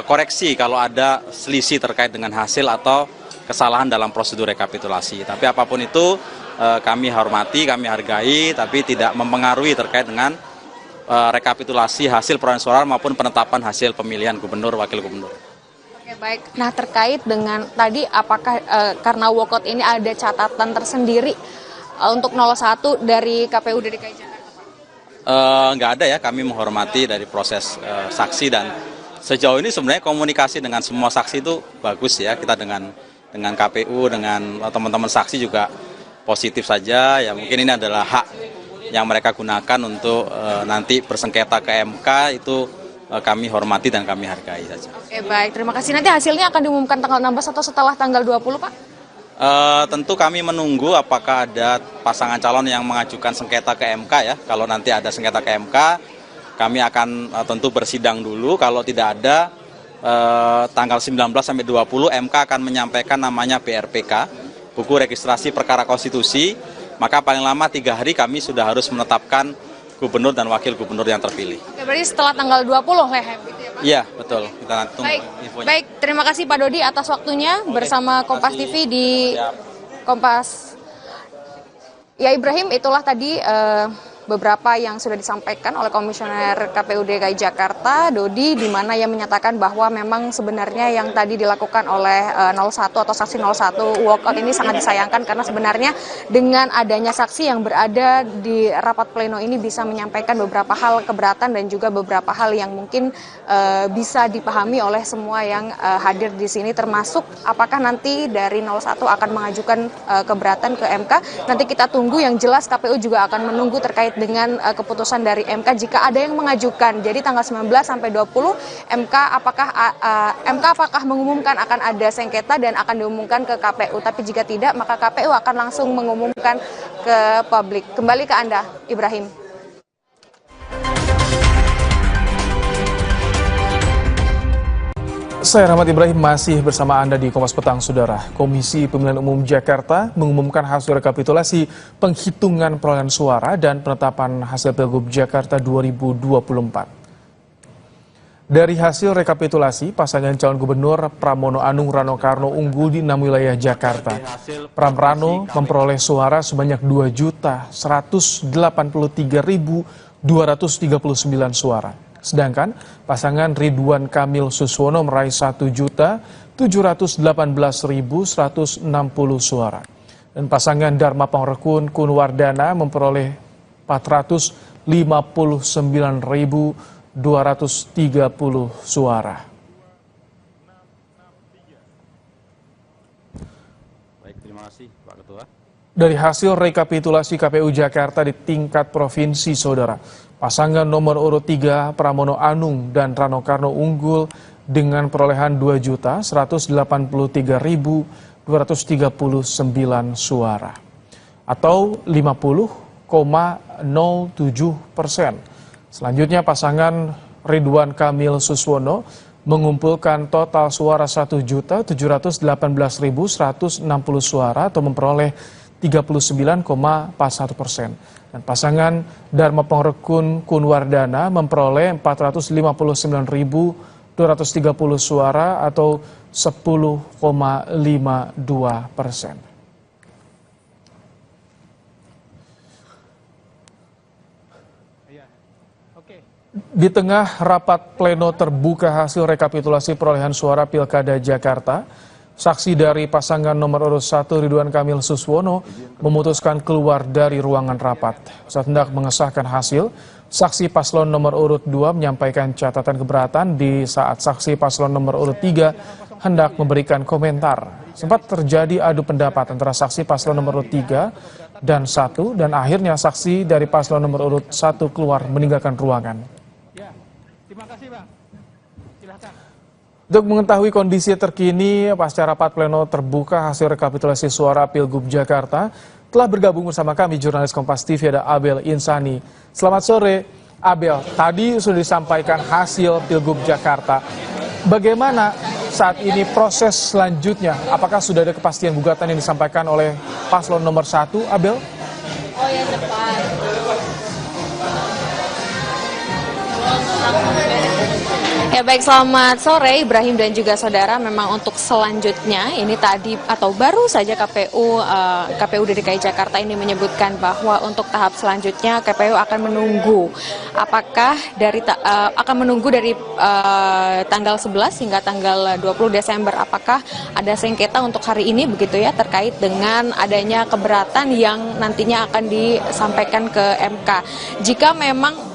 koreksi kalau ada selisih terkait dengan hasil atau kesalahan dalam prosedur rekapitulasi. Tapi apapun itu kami hormati, kami hargai, tapi tidak mempengaruhi terkait dengan rekapitulasi hasil perolehan suara maupun penetapan hasil pemilihan gubernur, wakil gubernur. Oke, baik. Nah terkait dengan tadi apakah karena walkout ini ada catatan tersendiri untuk 01 dari KPU DKI Jakarta? Nggak ada ya, kami menghormati dari proses saksi dan sejauh ini sebenarnya komunikasi dengan semua saksi itu bagus ya. Kita dengan KPU, dengan teman-teman saksi juga positif saja. Ya mungkin ini adalah hak yang mereka gunakan untuk nanti bersengketa ke MK, itu kami hormati dan kami hargai saja. Oke, baik. Terima kasih. Nanti hasilnya akan diumumkan tanggal 16 atau setelah tanggal 20, Pak? Tentu kami menunggu apakah ada pasangan calon yang mengajukan sengketa ke MK ya. Kalau nanti ada sengketa ke MK, kami akan tentu bersidang dulu. Kalau tidak ada, tanggal 19 sampai 20 MK akan menyampaikan namanya BRPK, buku registrasi perkara konstitusi. Maka paling lama 3 hari kami sudah harus menetapkan gubernur dan wakil gubernur yang terpilih. Oke, berarti setelah tanggal 20 Lehem gitu ya, Pak? Iya, betul. Kita nanti tunggu Baik, infonya. baik. Terima kasih Pak Dodi atas waktunya bersama Kompas TV di Kompas. Ya Ibrahim, itulah tadi beberapa yang sudah disampaikan oleh Komisioner KPU DKI Jakarta, Dodi, di mana ia menyatakan bahwa memang sebenarnya yang tadi dilakukan oleh 01 atau saksi 01 walkout ini sangat disayangkan karena sebenarnya dengan adanya saksi yang berada di rapat pleno ini bisa menyampaikan beberapa hal keberatan dan juga beberapa hal yang mungkin bisa dipahami oleh semua yang hadir di sini, termasuk apakah nanti dari 01 akan mengajukan keberatan ke MK. Nanti kita tunggu, yang jelas KPU juga akan menunggu terkait dengan keputusan dari MK jika ada yang mengajukan. Jadi tanggal 19 sampai 20 MK apakah mengumumkan akan ada sengketa dan akan diumumkan ke KPU. Tapi jika tidak, maka KPU akan langsung mengumumkan ke publik. Kembali ke Anda, Ibrahim. Saya Rahmat Ibrahim masih bersama Anda di Kompas Petang, Saudara. Komisi Pemilihan Umum Jakarta mengumumkan hasil rekapitulasi penghitungan perolehan suara dan penetapan hasil Pilgub Jakarta 2024. Dari hasil rekapitulasi, pasangan calon gubernur Pramono Anung Rano Karno unggul di 6 wilayah Jakarta. Pram Rano memperoleh suara sebanyak 2.183.239 suara. Sedangkan pasangan Ridwan Kamil Suswono meraih 1.718.160 suara. Dan pasangan Dharma Pangrekun Kunwardana memperoleh 459.230 suara. Baik, terima kasih Pak Ketua. Dari hasil rekapitulasi KPU Jakarta di tingkat provinsi, Saudara, pasangan nomor urut 3 Pramono Anung dan Rano Karno unggul dengan perolehan 2.183.239 suara atau 50,07%. Selanjutnya pasangan Ridwan Kamil Suswono mengumpulkan total suara 1.718.160 suara atau memperoleh 39,41%. Dan pasangan Dharma Pangrekun Kunwardana memperoleh 459.230 suara atau 10,52%. Di tengah rapat pleno terbuka hasil rekapitulasi perolehan suara Pilkada Jakarta, saksi dari pasangan nomor urut 1 Ridwan Kamil Suswono memutuskan keluar dari ruangan rapat. Saat hendak mengesahkan hasil, saksi paslon nomor urut 2 menyampaikan catatan keberatan di saat saksi paslon nomor urut 3 hendak memberikan komentar. Sempat terjadi adu pendapat antara saksi paslon nomor urut 3 dan 1 dan akhirnya saksi dari paslon nomor urut 1 keluar meninggalkan ruangan. Terima kasih, Bang. Silakan. Untuk mengetahui kondisi terkini pasca rapat pleno terbuka hasil rekapitulasi suara Pilgub Jakarta, telah bergabung bersama kami jurnalis Kompas TV ada Abel Insani. Selamat sore, Abel. Tadi sudah disampaikan hasil Pilgub Jakarta. Bagaimana saat ini proses selanjutnya? Apakah sudah ada kepastian gugatan yang disampaikan oleh paslon nomor 1, Abel? Oh ya, cepat. Ya baik, selamat sore Ibrahim dan juga saudara. Memang untuk selanjutnya ini tadi atau baru saja KPU DKI Jakarta ini menyebutkan bahwa untuk tahap selanjutnya KPU akan menunggu apakah dari tanggal 11 hingga tanggal 20 Desember apakah ada sengketa untuk hari ini begitu ya terkait dengan adanya keberatan yang nantinya akan disampaikan ke MK. Jika memang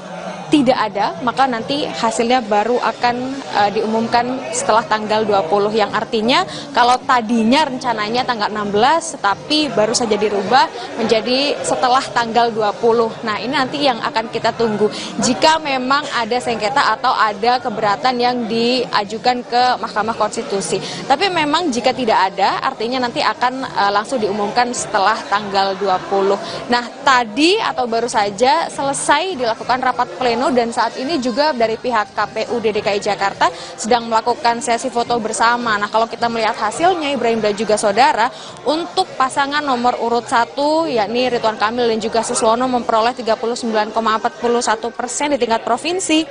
tidak ada, maka nanti hasilnya baru akan diumumkan setelah tanggal 20, yang artinya kalau tadinya rencananya tanggal 16 tetapi baru saja dirubah menjadi setelah tanggal 20. Nah, ini nanti yang akan kita tunggu. Jika memang ada sengketa atau ada keberatan yang diajukan ke Mahkamah Konstitusi. Tapi memang jika tidak ada, artinya nanti akan langsung diumumkan setelah tanggal 20. Nah, tadi atau baru saja selesai dilakukan rapat pleno, dan saat ini juga dari pihak KPU DKI Jakarta sedang melakukan sesi foto bersama. Nah, kalau kita melihat hasilnya, Ibrahim dan juga saudara, untuk pasangan nomor urut 1 yakni Ridwan Kamil dan juga Suswono memperoleh 39,41% di tingkat provinsi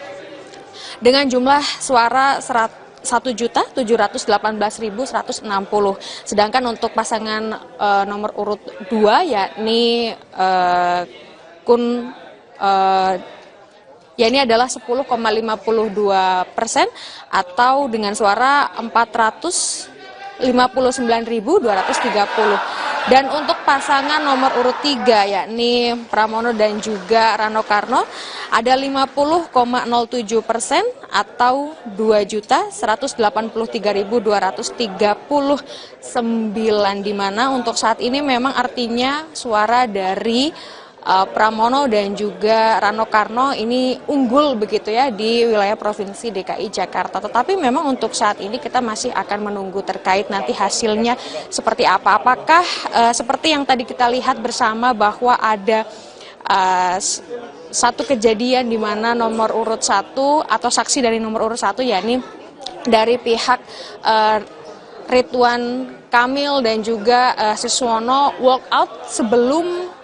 dengan jumlah suara 1.718.160. Sedangkan untuk pasangan nomor urut 2 yakni ini adalah 10,52% atau dengan suara 459.230. Dan untuk pasangan nomor urut 3 yakni Pramono dan juga Rano Karno ada 50,07% atau 2.183.239, di mana untuk saat ini memang artinya suara dari Pramono dan juga Rano Karno ini unggul begitu ya di wilayah Provinsi DKI Jakarta. Tetapi memang untuk saat ini kita masih akan menunggu terkait nanti hasilnya seperti apa. Apakah seperti yang tadi kita lihat bersama bahwa ada satu kejadian di mana nomor urut 1 atau saksi dari nomor urut 1 yakni dari pihak Ridwan Kamil dan juga Suswono walk out sebelum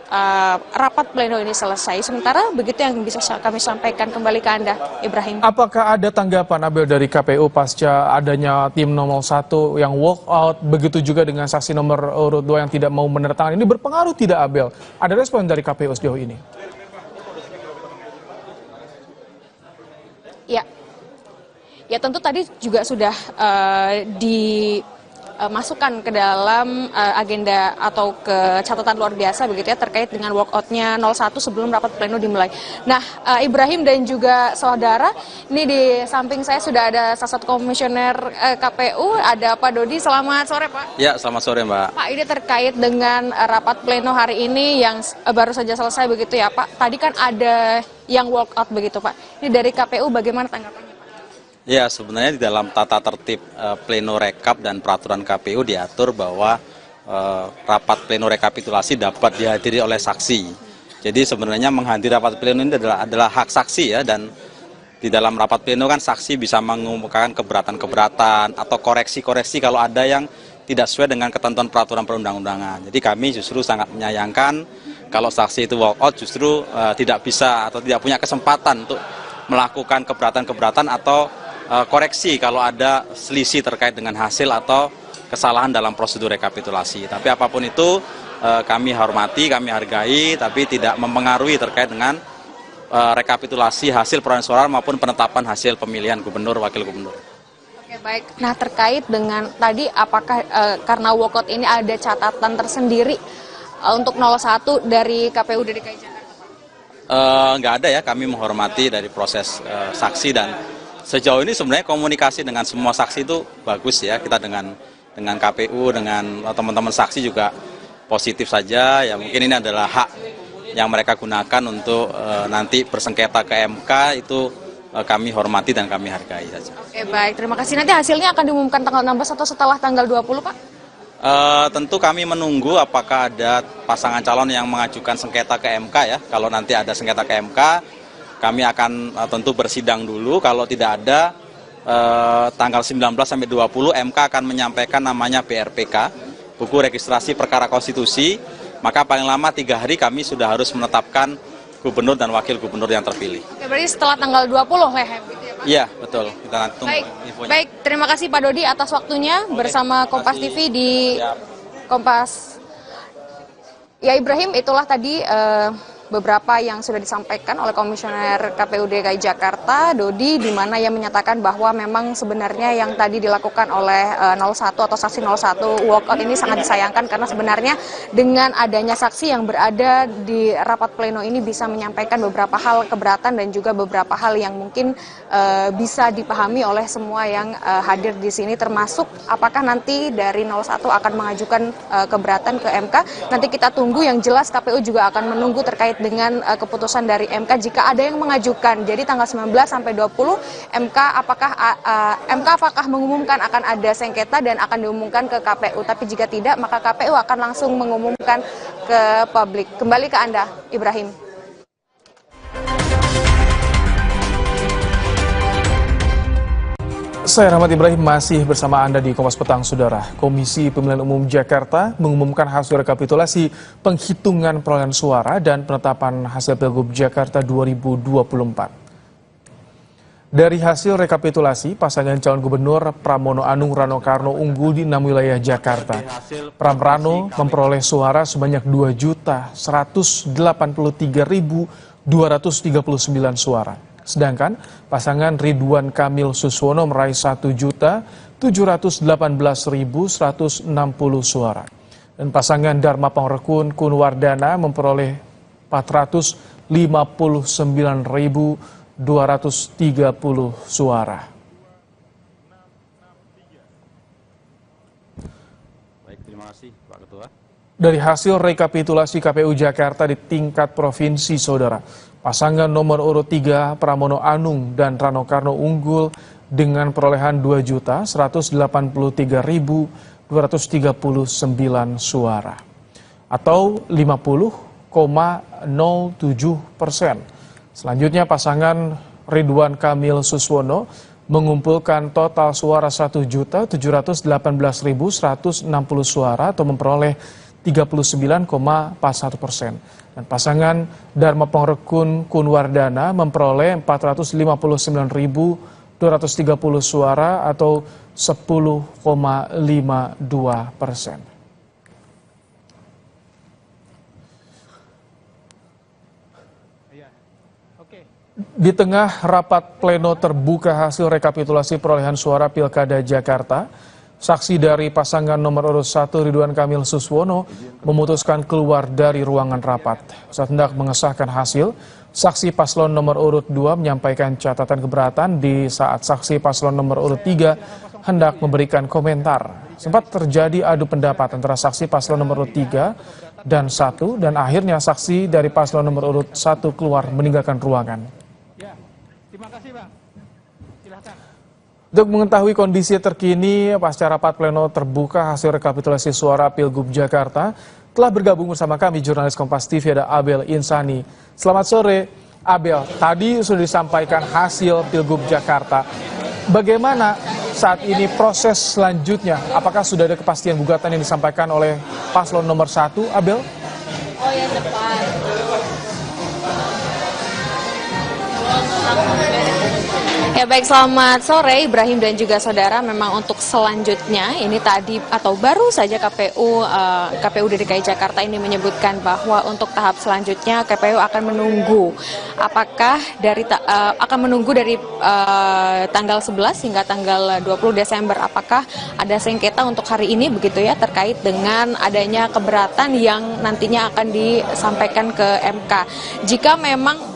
rapat pleno ini selesai. Sementara begitu yang bisa kami sampaikan. Kembali ke Anda, Ibrahim. Apakah ada tanggapan, Abel, dari KPU pasca adanya tim nomor 1 yang walk out, begitu juga dengan saksi nomor urut 2 yang tidak mau menertakan? Ini berpengaruh tidak, Abel? Ada respon dari KPU sejauh ini? Ya tentu tadi juga sudah dimasukkan ke dalam agenda atau ke catatan luar biasa begitu ya terkait dengan walkoutnya 01 sebelum rapat pleno dimulai. Nah, Ibrahim dan juga saudara, ini di samping saya sudah ada salah satu komisioner KPU, ada Pak Dodi. Selamat sore, Pak. Ya, selamat sore, Mbak. Pak, ini terkait dengan rapat pleno hari ini yang baru saja selesai begitu ya, Pak. Tadi kan ada yang walkout begitu, Pak. Ini dari KPU bagaimana tanggapannya? Ya, sebenarnya di dalam tata tertib pleno rekap dan peraturan KPU diatur bahwa rapat pleno rekapitulasi dapat dihadiri oleh saksi. Jadi sebenarnya menghadiri rapat pleno ini adalah hak saksi ya, dan di dalam rapat pleno kan saksi bisa mengumumkan keberatan-keberatan atau koreksi-koreksi kalau ada yang tidak sesuai dengan ketentuan peraturan perundang-undangan. Jadi kami justru sangat menyayangkan kalau saksi itu walk out justru tidak bisa atau tidak punya kesempatan untuk melakukan keberatan-keberatan atau koreksi kalau ada selisih terkait dengan hasil atau kesalahan dalam prosedur rekapitulasi. Tapi apapun itu kami hormati, kami hargai, tapi tidak mempengaruhi terkait dengan rekapitulasi hasil perolehan suara maupun penetapan hasil pemilihan gubernur, wakil gubernur. Oke, baik. Nah, terkait dengan tadi apakah karena walkout ini ada catatan tersendiri untuk 01 dari KPU DKI Jakarta? Nggak ada ya, kami menghormati dari proses saksi, dan sejauh ini sebenarnya komunikasi dengan semua saksi itu bagus ya. Kita dengan KPU, dengan teman-teman saksi juga positif saja. Ya mungkin ini adalah hak yang mereka gunakan untuk nanti bersengketa ke MK, itu kami hormati dan kami hargai saja. Oke, baik. Terima kasih. Nanti hasilnya akan diumumkan tanggal 16 atau setelah tanggal 20, Pak? Tentu kami menunggu apakah ada pasangan calon yang mengajukan sengketa ke MK ya. Kalau nanti ada sengketa ke MK, kami akan tentu bersidang dulu. Kalau tidak ada, tanggal 19 sampai 20 MK akan menyampaikan namanya BRPK, buku registrasi perkara konstitusi. Maka paling lama 3 hari kami sudah harus menetapkan gubernur dan wakil gubernur yang terpilih. Oke, berarti setelah tanggal 20 Lehem gitu ya, Pak? Iya, betul. Kita nanti tunggu infonya. Baik, terima kasih Pak Dodi atas waktunya bersama Kompas TV di Kompas. Ya, Ibrahim, itulah tadi beberapa yang sudah disampaikan oleh Komisioner KPU DKI Jakarta, Dodi, di mana ia menyatakan bahwa memang sebenarnya yang tadi dilakukan oleh 01 atau saksi 01 walkout ini sangat disayangkan karena sebenarnya dengan adanya saksi yang berada di rapat pleno ini bisa menyampaikan beberapa hal keberatan dan juga beberapa hal yang mungkin bisa dipahami oleh semua yang hadir di sini, termasuk apakah nanti dari 01 akan mengajukan keberatan ke MK. Nanti kita tunggu, yang jelas KPU juga akan menunggu terkait dengan keputusan dari MK jika ada yang mengajukan. Jadi tanggal 19 sampai 20 MK apakah mengumumkan akan ada sengketa dan akan diumumkan ke KPU. Tapi jika tidak, maka KPU akan langsung mengumumkan ke publik. Kembali ke Anda, Ibrahim. Saya Rahmat Ibrahim masih bersama Anda di Kompas Petang, Saudara. Komisi Pemilihan Umum Jakarta mengumumkan hasil rekapitulasi penghitungan perolehan suara dan penetapan hasil Pilgub Jakarta 2024. Dari hasil rekapitulasi, pasangan calon gubernur Pramono Anung Rano Karno unggul di 6 wilayah Jakarta. Pram Rano memperoleh suara sebanyak 2.183.239 suara. Sedangkan pasangan Ridwan Kamil Suswono meraih 1.718.160 suara. Dan pasangan Dharma Pangrekun Kunwardana memperoleh 459.230 suara. Baik, terima kasih Pak Ketua. Dari hasil rekapitulasi KPU Jakarta di tingkat provinsi, Saudara, pasangan nomor urut 3 Pramono Anung dan Rano Karno unggul dengan perolehan 2.183.239 suara atau 50,07%. Selanjutnya pasangan Ridwan Kamil Suswono mengumpulkan total suara 1.718.160 suara atau memperoleh 39,41%. Dan pasangan Dharma Pangrekun Kunwardana memperoleh 459.230 suara atau 10,52%. Di tengah rapat pleno terbuka hasil rekapitulasi perolehan suara Pilkada Jakarta, saksi dari pasangan nomor urut 1 Ridwan Kamil Suswono memutuskan keluar dari ruangan rapat. Saat hendak mengesahkan hasil, saksi paslon nomor urut 2 menyampaikan catatan keberatan di saat saksi paslon nomor urut 3 hendak memberikan komentar. Sempat terjadi adu pendapat antara saksi paslon nomor urut 3 dan 1 dan akhirnya saksi dari paslon nomor urut 1 keluar meninggalkan ruangan. Terima kasih, Bang. Silakan. Untuk mengetahui kondisi terkini pasca rapat pleno terbuka hasil rekapitulasi suara Pilgub Jakarta, telah bergabung bersama kami jurnalis Kompas TV ada Abel Insani. Selamat sore, Abel. Tadi sudah disampaikan hasil Pilgub Jakarta. Bagaimana saat ini proses selanjutnya? Apakah sudah ada kepastian gugatan yang disampaikan oleh paslon nomor 1, Abel? Oh ya, depan. Ya baik, selamat sore Ibrahim dan juga saudara. Memang untuk selanjutnya ini tadi atau baru saja KPU DKI Jakarta ini menyebutkan bahwa untuk tahap selanjutnya KPU akan menunggu apakah dari tanggal 11 hingga tanggal 20 Desember apakah ada sengketa untuk hari ini begitu ya terkait dengan adanya keberatan yang nantinya akan disampaikan ke MK. Jika memang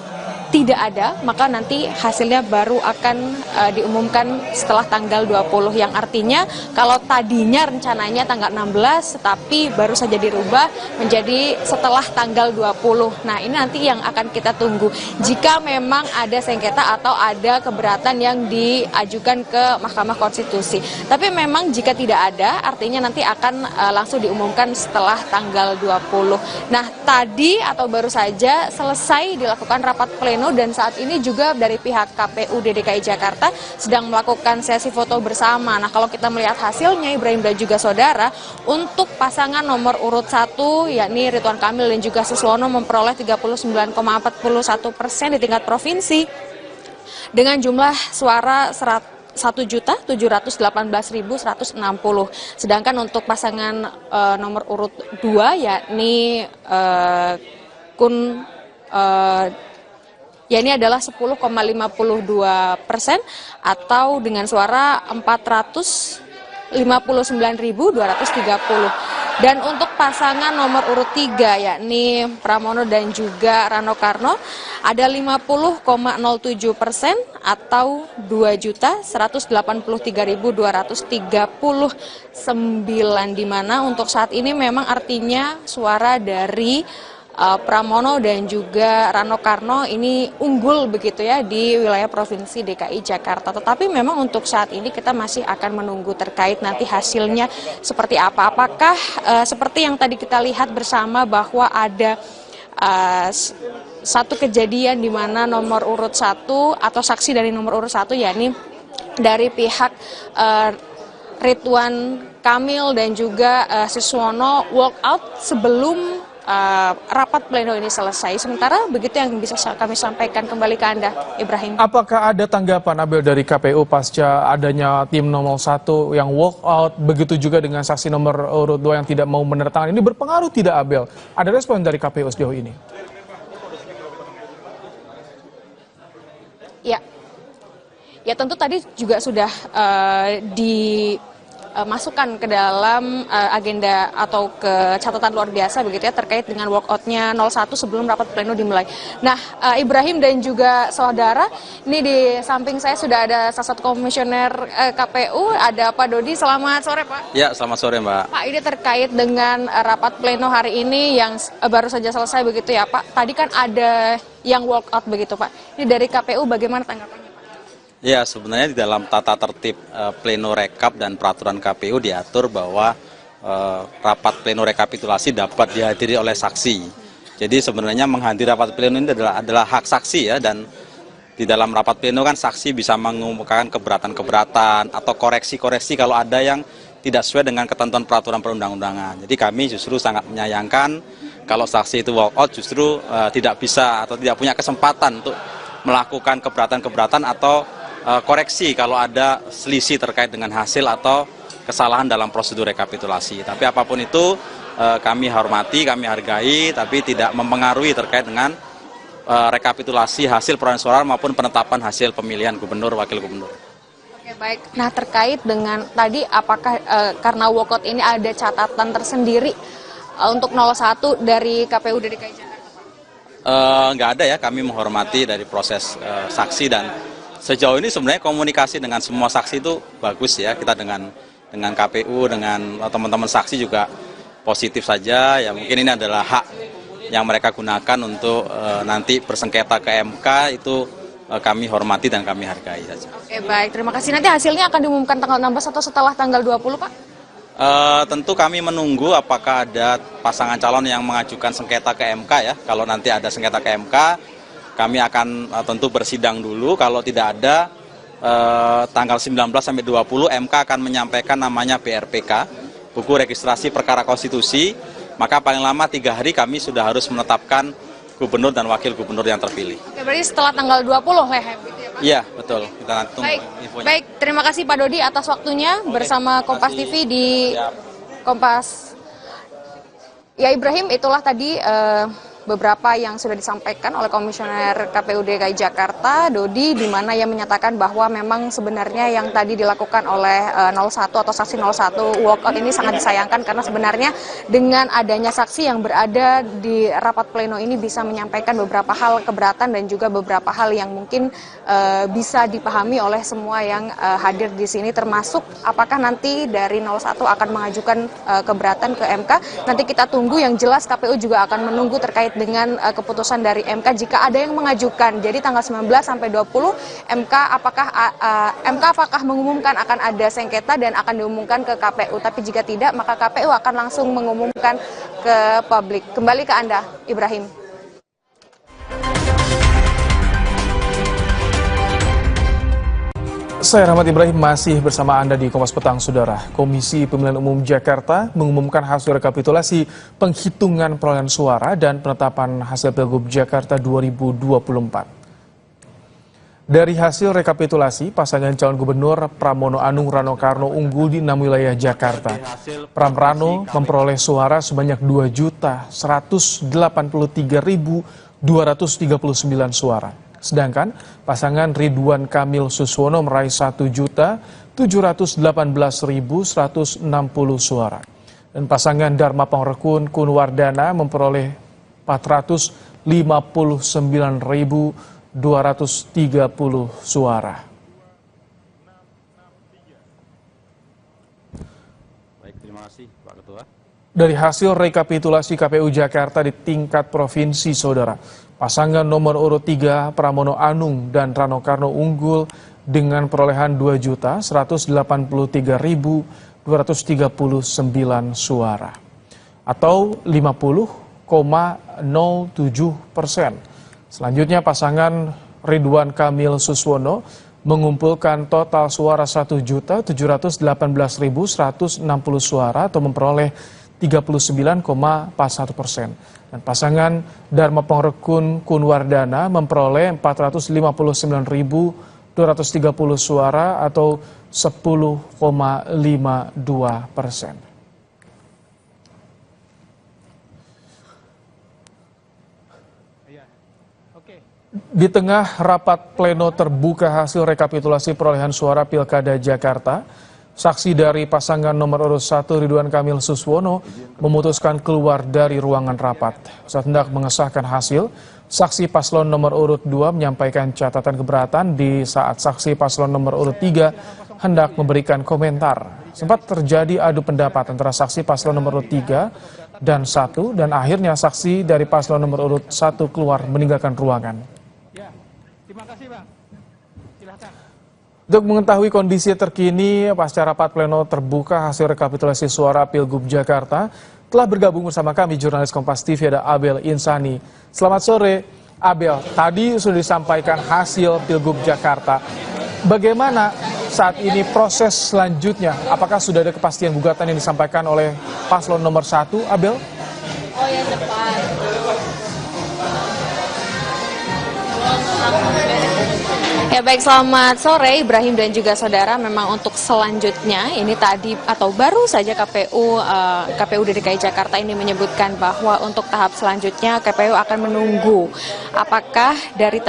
tidak ada, maka nanti hasilnya baru akan diumumkan setelah tanggal 20, yang artinya kalau tadinya rencananya tanggal 16 tetapi baru saja dirubah menjadi setelah tanggal 20. Nah, ini nanti yang akan kita tunggu jika memang ada sengketa atau ada keberatan yang diajukan ke Mahkamah Konstitusi. Tapi memang jika tidak ada, artinya nanti akan langsung diumumkan setelah tanggal 20. Nah, tadi atau baru saja selesai dilakukan rapat pleno dan saat ini juga dari pihak KPU DKI Jakarta sedang melakukan sesi foto bersama. Nah, kalau kita melihat hasilnya Ibrahim dan juga saudara, untuk pasangan nomor urut 1 yakni Ridwan Kamil dan juga Suswono memperoleh 39,41% di tingkat provinsi dengan jumlah suara 1.718.160. Sedangkan untuk pasangan nomor urut 2 yakni ya ini adalah 10,52% atau dengan suara 459.230. Dan untuk pasangan nomor urut 3 yakni Pramono dan juga Rano Karno ada 50,07% atau 2.183.239, di mana untuk saat ini memang artinya suara dari Pramono dan juga Rano Karno ini unggul begitu ya di wilayah Provinsi DKI Jakarta. Tetapi memang untuk saat ini kita masih akan menunggu terkait nanti hasilnya seperti apa. Apakah seperti yang tadi kita lihat bersama bahwa ada satu kejadian di mana nomor urut 1 atau saksi dari nomor urut 1 yakni dari pihak Ridwan Kamil dan juga Siswono walk out sebelum rapat pleno ini selesai. Sementara begitu yang bisa kami sampaikan. Kembali ke Anda, Ibrahim. Apakah ada tanggapan Abel dari KPU pasca adanya tim nomor 1 yang walk out, begitu juga dengan saksi nomor urut 2 yang tidak mau menertakan, ini berpengaruh tidak Abel? Ada respon dari KPU sejauh ini? Ya tentu tadi juga sudah dimasukkan ke dalam agenda atau ke catatan luar biasa begitu ya terkait dengan walkoutnya 01 sebelum rapat pleno dimulai. Nah, Ibrahim dan juga saudara, ini di samping saya sudah ada salah satu komisioner KPU, ada Pak Dodi. Selamat sore Pak. Ya, selamat sore Mbak. Pak, ini terkait dengan rapat pleno hari ini yang baru saja selesai begitu ya Pak. Tadi kan ada yang walkout begitu Pak. Ini dari KPU bagaimana tanggapannya? Ya, sebenarnya di dalam tata tertib pleno rekap dan peraturan KPU diatur bahwa rapat pleno rekapitulasi dapat dihadiri oleh saksi. Jadi sebenarnya menghadiri rapat pleno ini adalah hak saksi ya, dan di dalam rapat pleno kan saksi bisa mengumumkan keberatan-keberatan atau koreksi-koreksi kalau ada yang tidak sesuai dengan ketentuan peraturan perundang-undangan. Jadi kami justru sangat menyayangkan kalau saksi itu walk out justru tidak bisa atau tidak punya kesempatan untuk melakukan keberatan-keberatan atau koreksi kalau ada selisih terkait dengan hasil atau kesalahan dalam prosedur rekapitulasi. Tapi apapun itu kami hormati, kami hargai, tapi tidak mempengaruhi terkait dengan rekapitulasi hasil perolehan suara maupun penetapan hasil pemilihan gubernur, wakil gubernur. Oke, baik. Nah, terkait dengan tadi apakah karena walkout ini ada catatan tersendiri untuk 01 dari KPU DKI Jakarta? Nggak ada ya, kami menghormati dari proses saksi dan sejauh ini sebenarnya komunikasi dengan semua saksi itu bagus ya. Kita dengan KPU, dengan teman-teman saksi juga positif saja. Ya mungkin ini adalah hak yang mereka gunakan untuk nanti bersengketa ke MK, itu kami hormati dan kami hargai saja. Oke, baik. Terima kasih. Nanti hasilnya akan diumumkan tanggal 16 atau setelah tanggal 20, Pak? Tentu kami menunggu apakah ada pasangan calon yang mengajukan sengketa ke MK ya. Kalau nanti ada sengketa ke MK, kami akan tentu bersidang dulu. Kalau tidak ada, tanggal 19 sampai 20 MK akan menyampaikan namanya BRPK, buku registrasi perkara konstitusi. Maka paling lama 3 hari kami sudah harus menetapkan gubernur dan wakil gubernur yang terpilih. Oke, berarti setelah tanggal 20 Lehem gitu ya Pak? Iya, betul. Kita nanti tunggu infonya. Baik, terima kasih Pak Dodi atas waktunya bersama Kompas TV di Kompas. Ya Ibrahim, itulah tadi beberapa yang sudah disampaikan oleh Komisioner KPU DKI Jakarta, Dodi, di mana ia menyatakan bahwa memang sebenarnya yang tadi dilakukan oleh 01 atau saksi 01 walkout ini sangat disayangkan karena sebenarnya dengan adanya saksi yang berada di rapat pleno ini bisa menyampaikan beberapa hal keberatan dan juga beberapa hal yang mungkin bisa dipahami oleh semua yang hadir di sini, termasuk apakah nanti dari 01 akan mengajukan keberatan ke MK. Nanti kita tunggu, yang jelas KPU juga akan menunggu terkait dengan keputusan dari MK jika ada yang mengajukan. Jadi tanggal 19 sampai 20 MK apakah mengumumkan akan ada sengketa dan akan diumumkan ke KPU. Tapi jika tidak, maka KPU akan langsung mengumumkan ke publik. Kembali ke Anda, Ibrahim. Saya Rahmat Ibrahim masih bersama Anda di Kompas Petang, Saudara. Komisi Pemilihan Umum Jakarta mengumumkan hasil rekapitulasi penghitungan perolehan suara dan penetapan hasil Pilgub Jakarta 2024. Dari hasil rekapitulasi, pasangan calon gubernur Pramono Anung Rano Karno unggul di 6 wilayah Jakarta. Pram Rano memperoleh suara sebanyak 2.183.239 suara. Sedangkan pasangan Ridwan Kamil Suswono meraih 1.718.160 suara. Dan pasangan Dharma Pangrekun Kunwardana memperoleh 459.230 suara. Baik, terima kasih Pak Ketua. Dari hasil rekapitulasi KPU Jakarta di tingkat provinsi, Saudara, pasangan nomor urut 3 Pramono Anung dan Rano Karno unggul dengan perolehan 2.183.239 suara atau 50,07%. Selanjutnya pasangan Ridwan Kamil Suswono mengumpulkan total suara 1.718.160 suara atau memperoleh 39,41%. Dan pasangan Dharma Pangrekun Kunwardana memperoleh 459.230 suara atau 10,52%. Di tengah rapat pleno terbuka hasil rekapitulasi perolehan suara Pilkada Jakarta, saksi dari pasangan nomor urut 1 Ridwan Kamil Suswono memutuskan keluar dari ruangan rapat. Saat hendak mengesahkan hasil, saksi paslon nomor urut 2 menyampaikan catatan keberatan di saat saksi paslon nomor urut 3 hendak memberikan komentar. Sempat terjadi adu pendapat antara saksi paslon nomor urut 3 dan 1 dan akhirnya saksi dari paslon nomor urut 1 keluar meninggalkan ruangan. Terima kasih, Bang. Silakan. Untuk mengetahui kondisi terkini pasca rapat pleno terbuka hasil rekapitulasi suara Pilgub Jakarta, telah bergabung bersama kami jurnalis Kompas TV ada Abel Insani. Selamat sore, Abel. Tadi sudah disampaikan hasil Pilgub Jakarta. Bagaimana saat ini proses selanjutnya? Apakah sudah ada kepastian gugatan yang disampaikan oleh paslon nomor 1, Abel? Oh ya, cepat. Ya baik, selamat sore Ibrahim dan juga saudara. Memang untuk selanjutnya ini tadi atau baru saja KPU DKI Jakarta ini menyebutkan bahwa untuk tahap selanjutnya KPU akan menunggu apakah dari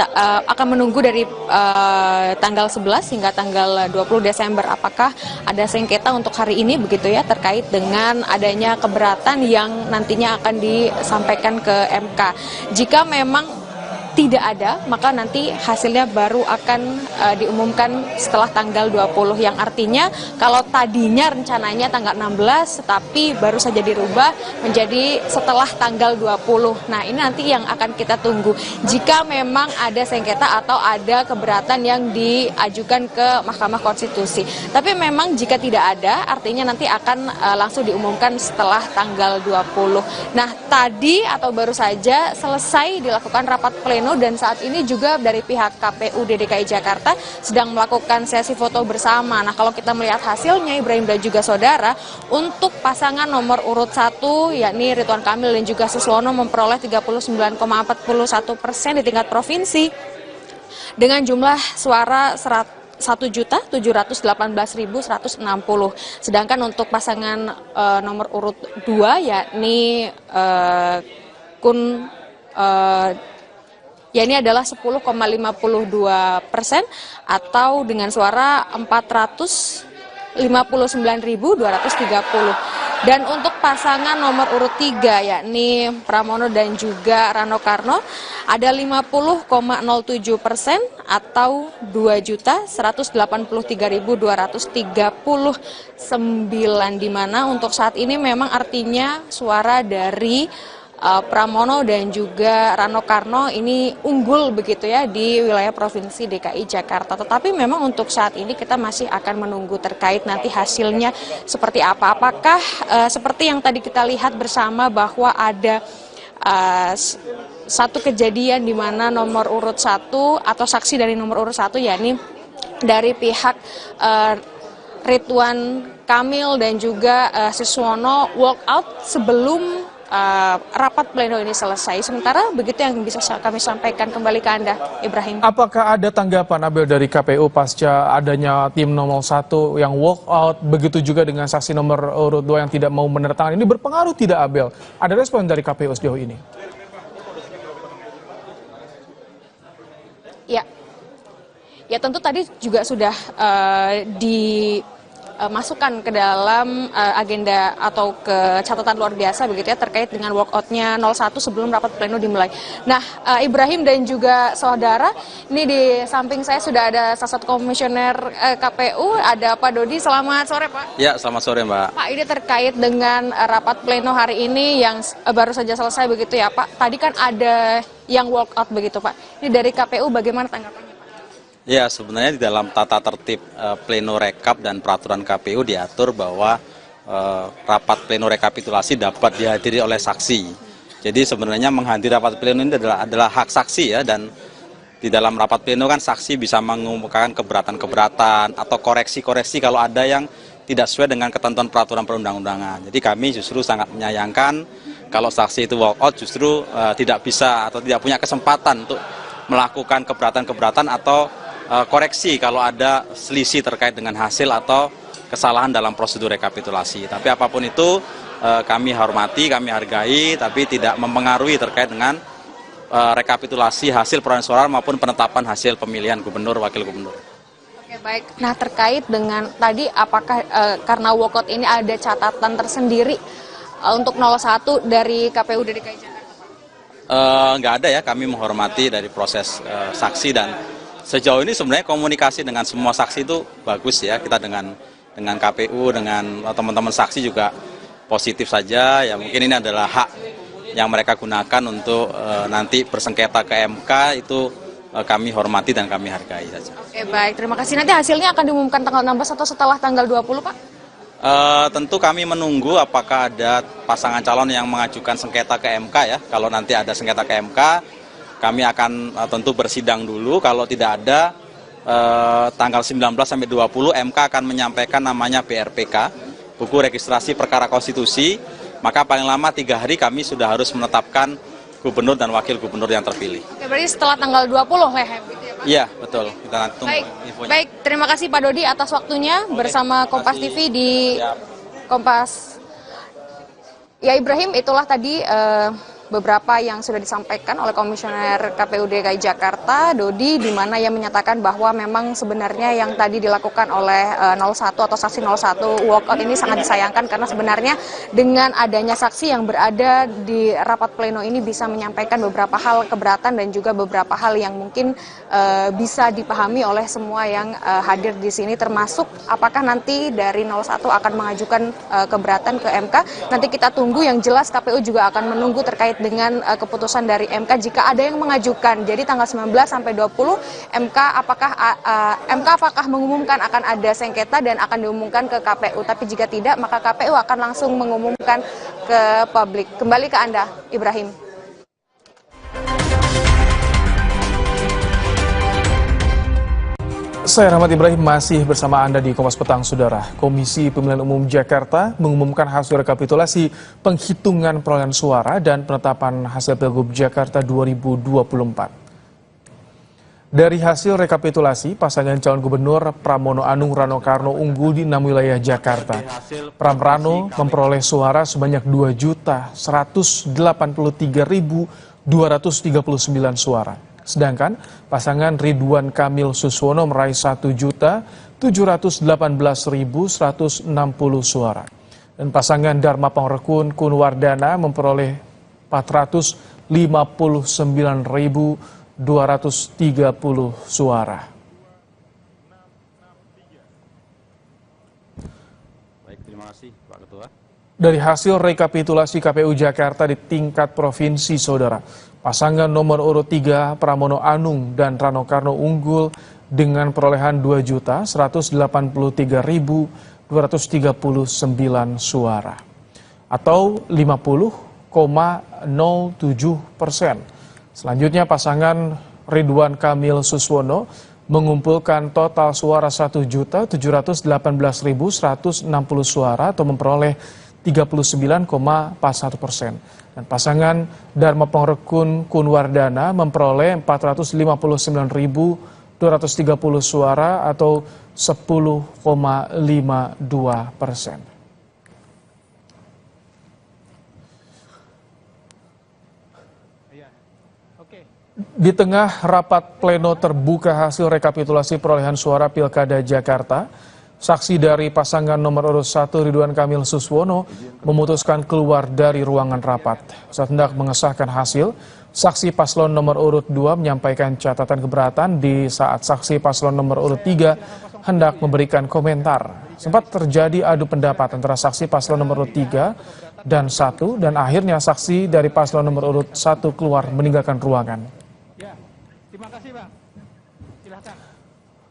tanggal 11 hingga tanggal 20 Desember apakah ada sengketa untuk hari ini begitu ya terkait dengan adanya keberatan yang nantinya akan disampaikan ke MK. Jika memang tidak ada, maka nanti hasilnya baru akan diumumkan setelah tanggal 20, yang artinya kalau tadinya rencananya tanggal 16 tetapi baru saja dirubah menjadi setelah tanggal 20. Nah, ini nanti yang akan kita tunggu jika memang ada sengketa atau ada keberatan yang diajukan ke Mahkamah Konstitusi. Tapi memang jika tidak ada, artinya nanti akan langsung diumumkan setelah tanggal 20. Nah, tadi atau baru saja selesai dilakukan rapat pleno dan saat ini juga dari pihak KPU DKI Jakarta sedang melakukan sesi foto bersama. Nah, kalau kita melihat hasilnya Ibrahim dan juga saudara, untuk pasangan nomor urut 1 yakni Ridwan Kamil dan juga Suswono memperoleh 39,41% di tingkat provinsi dengan jumlah suara 1.718.160. Sedangkan untuk pasangan nomor urut 2 yakni ini adalah 10,52% atau dengan suara 459.230. Dan untuk pasangan nomor urut 3 yakni Pramono dan juga Rano Karno ada 50,07% atau 2.183.239, di mana untuk saat ini memang artinya suara dari Pramono dan juga Rano Karno ini unggul begitu ya di wilayah Provinsi DKI Jakarta. Tetapi memang untuk saat ini kita masih akan menunggu terkait nanti hasilnya seperti apa. Apakah seperti yang tadi kita lihat bersama bahwa ada satu kejadian di mana nomor urut 1 atau saksi dari nomor urut 1 yakni dari pihak Ridwan Kamil dan juga Suswono walk out sebelum rapat pleno ini selesai. Sementara begitu yang bisa kami sampaikan, kembali ke Anda, Ibrahim. Apakah ada tanggapan Abel dari KPU pasca adanya tim nomor 1 yang walk out, begitu juga dengan saksi nomor urut 2 yang tidak mau menandatangani, ini berpengaruh tidak Abel? Ada respon dari KPU sejauh ini? Ya tentu tadi juga sudah dimasukkan ke dalam agenda atau ke catatan luar biasa begitu ya terkait dengan walkoutnya 01 sebelum rapat pleno dimulai. Nah, Ibrahim dan juga saudara, ini di samping saya sudah ada salah satu komisioner KPU, ada Pak Dodi. Selamat sore Pak. Ya, selamat sore Mbak. Pak, ini terkait dengan rapat pleno hari ini yang baru saja selesai begitu ya Pak. Tadi kan ada yang walkout begitu Pak. Ini dari KPU bagaimana tanggapannya? Ya, sebenarnya di dalam tata tertib pleno rekap dan peraturan KPU diatur bahwa rapat pleno rekapitulasi dapat dihadiri oleh saksi. Jadi sebenarnya menghadiri rapat pleno ini adalah hak saksi ya, dan di dalam rapat pleno kan saksi bisa mengumumkan keberatan-keberatan atau koreksi-koreksi kalau ada yang tidak sesuai dengan ketentuan peraturan perundang-undangan. Jadi kami justru sangat menyayangkan kalau saksi itu walk out justru tidak bisa atau tidak punya kesempatan untuk melakukan keberatan-keberatan atau koreksi kalau ada selisih terkait dengan hasil atau kesalahan dalam prosedur rekapitulasi. Tapi apapun itu kami hormati, kami hargai, tapi tidak mempengaruhi terkait dengan rekapitulasi hasil perolehan suara maupun penetapan hasil pemilihan gubernur, wakil gubernur. Oke, baik. Nah, terkait dengan tadi apakah karena walkout ini ada catatan tersendiri untuk 01 dari KPU DKI Jakarta? Nggak ada ya, kami menghormati dari proses saksi dan sejauh ini sebenarnya komunikasi dengan semua saksi itu bagus ya. Kita dengan KPU, dengan teman-teman saksi juga positif saja. Ya mungkin ini adalah hak yang mereka gunakan untuk nanti bersengketa ke MK, itu kami hormati dan kami hargai saja. Oke, baik. Terima kasih. Nanti hasilnya akan diumumkan tanggal 16 atau setelah tanggal 20, Pak? Tentu kami menunggu apakah ada pasangan calon yang mengajukan sengketa ke MK ya. Kalau nanti ada sengketa ke MK, kami akan tentu bersidang dulu. Kalau tidak ada, tanggal 19 sampai 20 MK akan menyampaikan namanya BRPK, buku registrasi perkara konstitusi. Maka paling lama 3 hari kami sudah harus menetapkan gubernur dan wakil gubernur yang terpilih. Oke, berarti setelah tanggal 20 Lehem gitu ya Pak? Iya, betul. Kita nanti tunggu infonya. Baik, terima kasih Pak Dodi atas waktunya bersama Kompas TV di Kompas. Ya Ibrahim, itulah tadi beberapa yang sudah disampaikan oleh Komisioner KPU DKI Jakarta, Dodi, di mana ia menyatakan bahwa memang sebenarnya yang tadi dilakukan oleh 01 atau saksi 01 walkout ini sangat disayangkan karena sebenarnya dengan adanya saksi yang berada di rapat pleno ini bisa menyampaikan beberapa hal keberatan dan juga beberapa hal yang mungkin bisa dipahami oleh semua yang hadir di sini, termasuk apakah nanti dari 01 akan mengajukan keberatan ke MK. Nanti kita tunggu, yang jelas KPU juga akan menunggu terkait dengan keputusan dari MK jika ada yang mengajukan. Jadi tanggal 19 sampai 20 MK apakah mengumumkan akan ada sengketa dan akan diumumkan ke KPU. Tapi jika tidak, maka KPU akan langsung mengumumkan ke publik. Kembali ke Anda, Ibrahim. Saya Rahmat Ibrahim masih bersama Anda di Kompas Petang, Saudara. Komisi Pemilihan Umum Jakarta mengumumkan hasil rekapitulasi penghitungan perolehan suara dan penetapan hasil Pilgub Jakarta 2024. Dari hasil rekapitulasi, pasangan calon gubernur Pramono Anung Rano Karno unggul di 6 wilayah Jakarta. Pram Rano memperoleh suara sebanyak 2.183.239 suara. Sedangkan pasangan Ridwan Kamil Suswono meraih 1.718.160 suara. Dan pasangan Dharma Pangrekun Kunwardana memperoleh 459.230 suara. Baik, terima kasih Pak Ketua. Dari hasil rekapitulasi KPU Jakarta di tingkat provinsi, Saudara, pasangan nomor urut 3 Pramono Anung dan Rano Karno unggul dengan perolehan 2.183.239 suara atau 50,07%. Selanjutnya pasangan Ridwan Kamil Suswono mengumpulkan total suara 1.718.160 suara atau memperoleh 39,41%. Dan pasangan Dharma Pongrekun Kunwardana memperoleh 459.230 suara atau 10,52%. Di tengah rapat pleno terbuka hasil rekapitulasi perolehan suara Pilkada Jakarta, saksi dari pasangan nomor urut 1 Ridwan Kamil Suswono memutuskan keluar dari ruangan rapat. Saat hendak mengesahkan hasil, saksi paslon nomor urut 2 menyampaikan catatan keberatan di saat saksi paslon nomor urut 3 hendak memberikan komentar. Sempat terjadi adu pendapat antara saksi paslon nomor urut 3 dan 1 dan akhirnya saksi dari paslon nomor urut 1 keluar meninggalkan ruangan.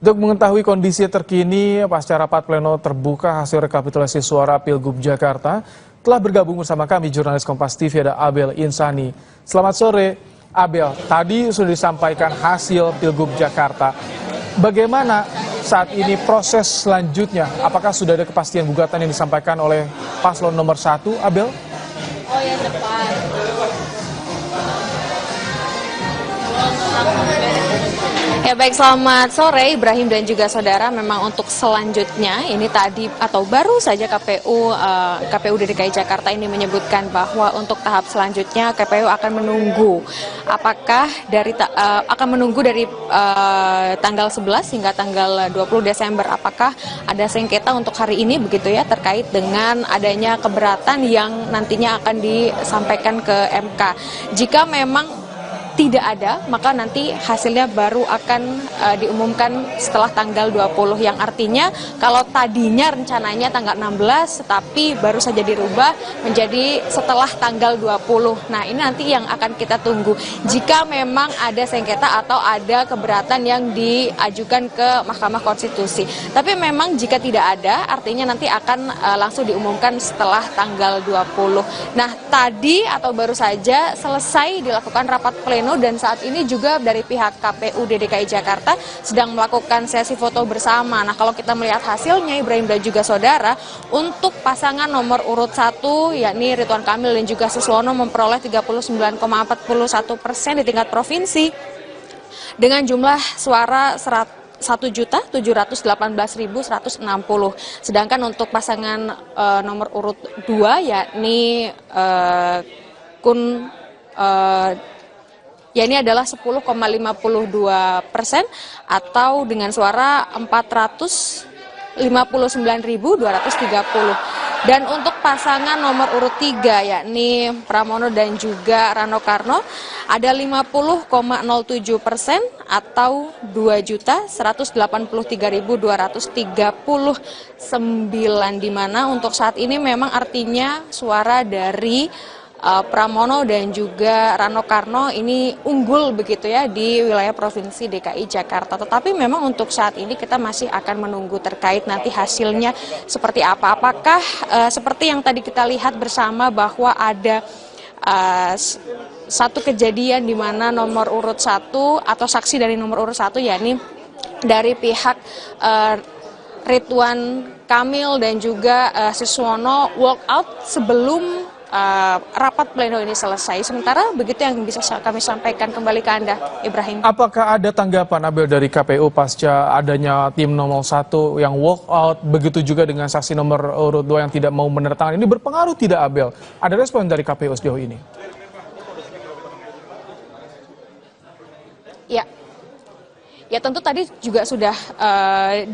Untuk mengetahui kondisi terkini pasca rapat pleno terbuka hasil rekapitulasi suara Pilgub Jakarta, telah bergabung bersama kami jurnalis Kompas TV ada Abel Insani. Selamat sore, Abel. Tadi sudah disampaikan hasil Pilgub Jakarta. Bagaimana saat ini proses selanjutnya? Apakah sudah ada kepastian gugatan yang disampaikan oleh paslon nomor 1, Abel? Oh ya, depan. Ya baik, selamat sore Ibrahim dan juga saudara. Memang untuk selanjutnya ini tadi atau baru saja KPU DKI Jakarta ini menyebutkan bahwa untuk tahap selanjutnya KPU akan menunggu apakah akan menunggu dari tanggal 11 hingga tanggal 20 Desember apakah ada sengketa untuk hari ini begitu ya terkait dengan adanya keberatan yang nantinya akan disampaikan ke MK. Jika memang tidak ada, maka nanti hasilnya baru akan diumumkan setelah tanggal 20, yang artinya kalau tadinya rencananya tanggal 16, tapi baru saja dirubah menjadi setelah tanggal 20. Nah, ini nanti yang akan kita tunggu. Jika memang ada sengketa atau ada keberatan yang diajukan ke Mahkamah Konstitusi. Tapi memang jika tidak ada, artinya nanti akan langsung diumumkan setelah tanggal 20. Nah, tadi atau baru saja selesai dilakukan rapat pleno dan saat ini juga dari pihak KPU DKI Jakarta sedang melakukan sesi foto bersama. Nah, kalau kita melihat hasilnya Ibrahim dan juga saudara, untuk pasangan nomor urut 1 yakni Ridwan Kamil dan juga Suswono memperoleh 39,41% di tingkat provinsi dengan jumlah suara 1.718.160. Sedangkan untuk pasangan nomor urut 2 yakni ya ini adalah 10,52% atau dengan suara 459.230. Dan untuk pasangan nomor urut 3 yakni Pramono dan juga Rano Karno ada 50,07% atau 2.183.239, di mana untuk saat ini memang artinya suara dari Pramono dan juga Rano Karno ini unggul begitu ya di wilayah Provinsi DKI Jakarta. Tetapi memang untuk saat ini kita masih akan menunggu terkait nanti hasilnya seperti apa. Apakah seperti yang tadi kita lihat bersama bahwa ada satu kejadian di mana nomor urut 1 atau saksi dari nomor urut 1 yakni dari pihak Ridwan Kamil dan juga Suswono walk out sebelum rapat pleno ini selesai. Sementara begitu yang bisa kami sampaikan. Kembali ke Anda, Ibrahim. Apakah ada tanggapan Abel dari KPU pasca adanya tim nomor 1 yang walk out, begitu juga dengan saksi nomor urut 2 yang tidak mau menandatangani? Ini berpengaruh tidak, Abel? Ada respon dari KPU sejauh ini? Ya tentu tadi juga sudah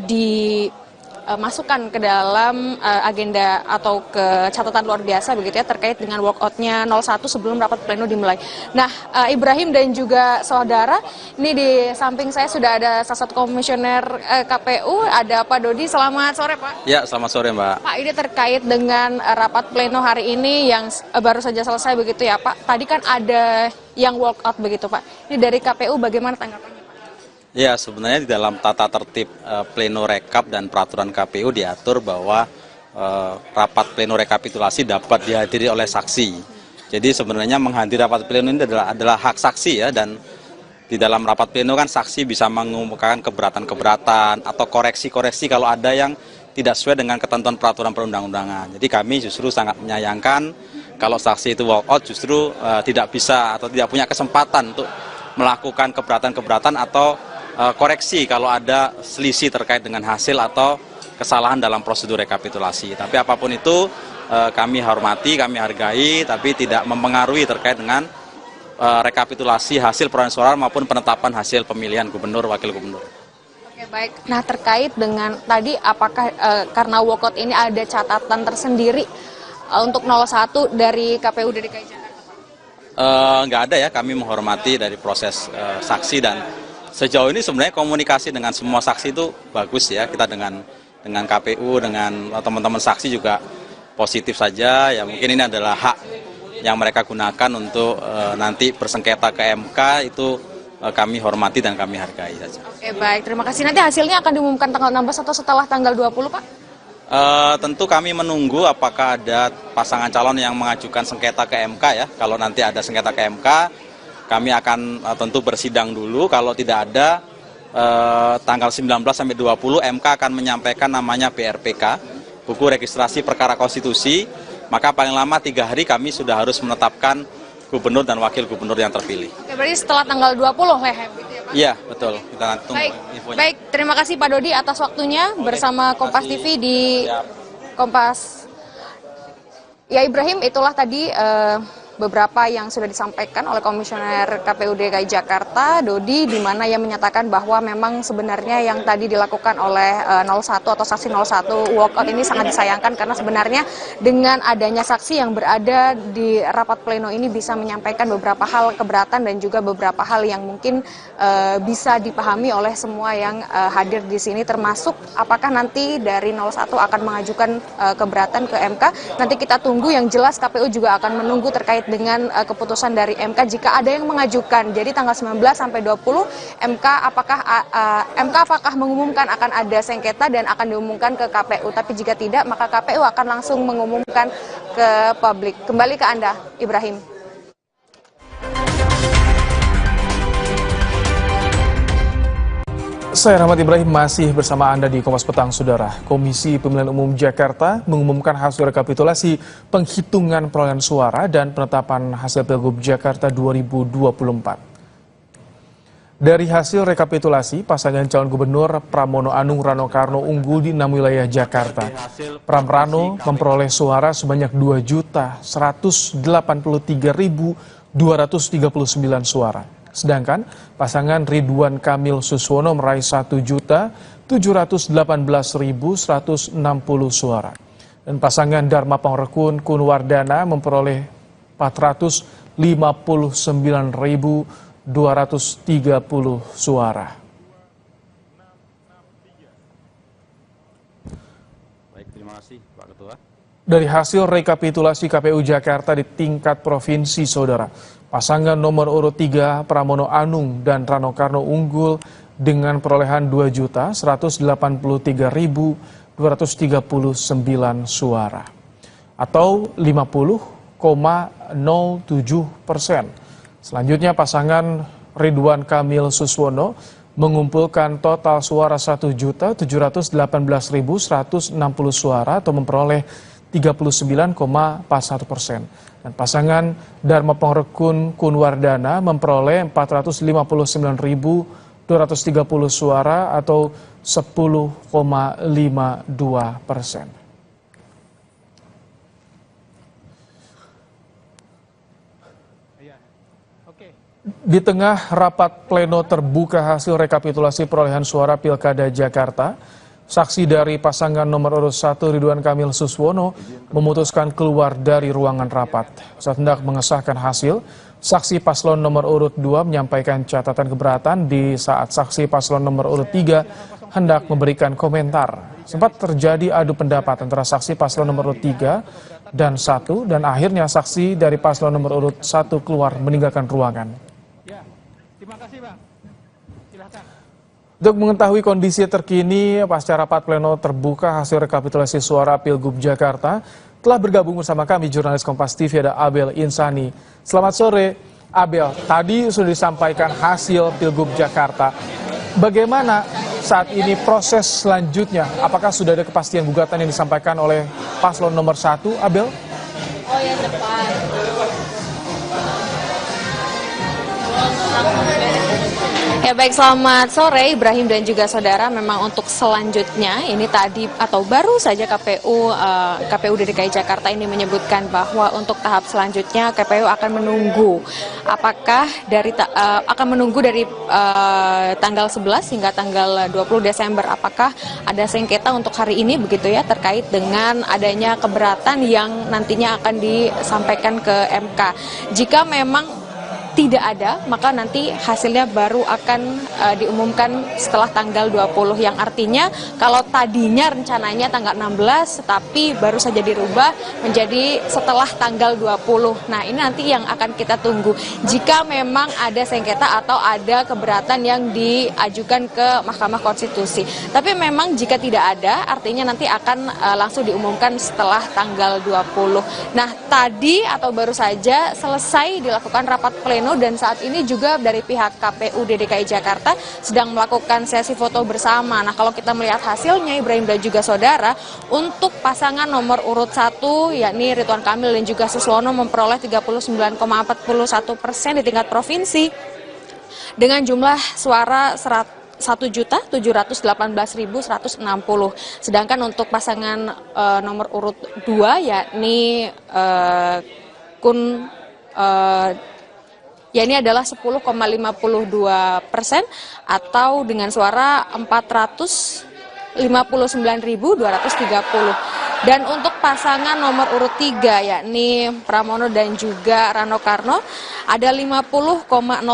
dimasukkan ke dalam agenda atau ke catatan luar biasa begitu ya terkait dengan walkoutnya 01 sebelum rapat pleno dimulai. Nah, Ibrahim dan juga saudara, ini di samping saya sudah ada salah satu komisioner KPU, ada Pak Dodi. Selamat sore, Pak. Ya, selamat sore, Mbak. Pak, ini terkait dengan rapat pleno hari ini yang baru saja selesai begitu ya, Pak. Tadi kan ada yang walkout begitu, Pak. Ini dari KPU bagaimana tanggapannya? Ya, sebenarnya di dalam tata tertib pleno rekap dan peraturan KPU diatur bahwa rapat pleno rekapitulasi dapat dihadiri oleh saksi. Jadi sebenarnya menghadiri rapat pleno ini adalah hak saksi ya, dan di dalam rapat pleno kan saksi bisa mengumumkan keberatan-keberatan atau koreksi-koreksi kalau ada yang tidak sesuai dengan ketentuan peraturan perundang-undangan. Jadi kami justru sangat menyayangkan kalau saksi itu walk out justru tidak bisa atau tidak punya kesempatan untuk melakukan keberatan-keberatan atau koreksi kalau ada selisih terkait dengan hasil atau kesalahan dalam prosedur rekapitulasi. Tapi apapun itu kami hormati, kami hargai, tapi tidak mempengaruhi terkait dengan rekapitulasi hasil perolehan suara maupun penetapan hasil pemilihan gubernur, wakil gubernur. Oke, baik. Nah, terkait dengan tadi apakah karena walkout ini ada catatan tersendiri untuk 01 dari KPU DKI Jakarta? Nggak ada ya, kami menghormati dari proses saksi dan sejauh ini sebenarnya komunikasi dengan semua saksi itu bagus ya. Kita dengan KPU, dengan teman-teman saksi juga positif saja. Ya mungkin ini adalah hak yang mereka gunakan untuk nanti bersengketa ke MK, itu kami hormati dan kami hargai saja. Oke, baik. Terima kasih. Nanti hasilnya akan diumumkan tanggal 16 atau setelah tanggal 20, Pak? Tentu kami menunggu apakah ada pasangan calon yang mengajukan sengketa ke MK ya. Kalau nanti ada sengketa ke MK, kami akan tentu bersidang dulu. Kalau tidak ada, tanggal 19 sampai 20 MK akan menyampaikan namanya BRPK, buku registrasi perkara konstitusi. Maka paling lama 3 hari kami sudah harus menetapkan gubernur dan wakil gubernur yang terpilih. Oke, berarti setelah tanggal 20 Lehem gitu ya, Pak? Iya, betul. Kita nanti tunggu infonya. Baik, terima kasih Pak Dodi atas waktunya bersama Kompas TV di Kompas. Ya Ibrahim, itulah tadi beberapa yang sudah disampaikan oleh Komisioner KPU DKI Jakarta, Dodi, di mana ia menyatakan bahwa memang sebenarnya yang tadi dilakukan oleh 01 atau saksi 01 walkout ini sangat disayangkan karena sebenarnya dengan adanya saksi yang berada di rapat pleno ini bisa menyampaikan beberapa hal keberatan dan juga beberapa hal yang mungkin bisa dipahami oleh semua yang hadir di sini, termasuk apakah nanti dari 01 akan mengajukan keberatan ke MK. Nanti kita tunggu, yang jelas KPU juga akan menunggu terkait dengan keputusan dari MK jika ada yang mengajukan. Jadi tanggal 19 sampai 20 MK apakah mengumumkan akan ada sengketa dan akan diumumkan ke KPU. Tapi jika tidak, maka KPU akan langsung mengumumkan ke publik. Kembali ke Anda, Ibrahim. Saya Rahmat Ibrahim masih bersama Anda di Kompas Petang, Saudara. Komisi Pemilihan Umum Jakarta mengumumkan hasil rekapitulasi penghitungan perolehan suara dan penetapan hasil Pilgub Jakarta 2024. Dari hasil rekapitulasi, pasangan calon gubernur Pramono Anung Rano Karno unggul di 6 wilayah Jakarta. Pram Rano memperoleh suara sebanyak 2.183.239 suara. Sedangkan pasangan Ridwan Kamil Suswono meraih 1.718.160 suara. Dan pasangan Dharma Pangrekun Kunwardana memperoleh 459.230 suara. Baik, terima kasih Pak Ketua. Dari hasil rekapitulasi KPU Jakarta di tingkat provinsi, Saudara, pasangan nomor urut 3 Pramono Anung dan Rano Karno unggul dengan perolehan 2.183.239 suara atau 50,07%. Selanjutnya pasangan Ridwan Kamil Suswono mengumpulkan total suara 1.718.160 suara atau memperoleh 39,41%. Dan pasangan Dharma Pangrekun Kunwardana memperoleh 459.230 suara atau 10,52%. Di tengah rapat pleno terbuka hasil rekapitulasi perolehan suara Pilkada Jakarta, saksi dari pasangan nomor urut 1 Ridwan Kamil Suswono memutuskan keluar dari ruangan rapat. Saat hendak mengesahkan hasil, saksi paslon nomor urut 2 menyampaikan catatan keberatan di saat saksi paslon nomor urut 3 hendak memberikan komentar. Sempat terjadi adu pendapat antara saksi paslon nomor urut 3 dan 1 dan akhirnya saksi dari paslon nomor urut 1 keluar meninggalkan ruangan. Terima kasih, Bang. Silakan. Untuk mengetahui kondisi terkini pasca rapat pleno terbuka hasil rekapitulasi suara Pilgub Jakarta, telah bergabung bersama kami jurnalis Kompas TV ada Abel Insani. Selamat sore, Abel. Tadi sudah disampaikan hasil Pilgub Jakarta. Bagaimana saat ini proses selanjutnya, apakah sudah ada kepastian gugatan yang disampaikan oleh paslon nomor 1, Abel? Oh ya, depan. Ya baik, selamat sore Ibrahim dan juga saudara. Memang untuk selanjutnya ini tadi atau baru saja KPU DKI Jakarta ini menyebutkan bahwa untuk tahap selanjutnya KPU akan menunggu apakah akan menunggu dari tanggal 11 hingga tanggal 20 Desember apakah ada sengketa untuk hari ini begitu ya terkait dengan adanya keberatan yang nantinya akan disampaikan ke MK. Jika memang tidak ada, maka nanti hasilnya baru akan diumumkan setelah tanggal 20, yang artinya kalau tadinya rencananya tanggal 16, tapi baru saja dirubah menjadi setelah tanggal 20. Nah, ini nanti yang akan kita tunggu. Jika memang ada sengketa atau ada keberatan yang diajukan ke Mahkamah Konstitusi. Tapi memang jika tidak ada, artinya nanti akan langsung diumumkan setelah tanggal 20. Nah, tadi atau baru saja selesai dilakukan rapat pleno dan saat ini juga dari pihak KPU DKI Jakarta sedang melakukan sesi foto bersama. Nah, kalau kita melihat hasilnya Ibrahim dan juga saudara, untuk pasangan nomor urut 1 yakni Ridwan Kamil dan juga Suswono memperoleh 39,41% di tingkat provinsi dengan jumlah suara 1.718.160. Sedangkan untuk pasangan nomor urut 2 yakni ini adalah 10,52% atau dengan suara 459.230. Dan untuk pasangan nomor urut 3 yakni Pramono dan juga Rano Karno ada 50,07%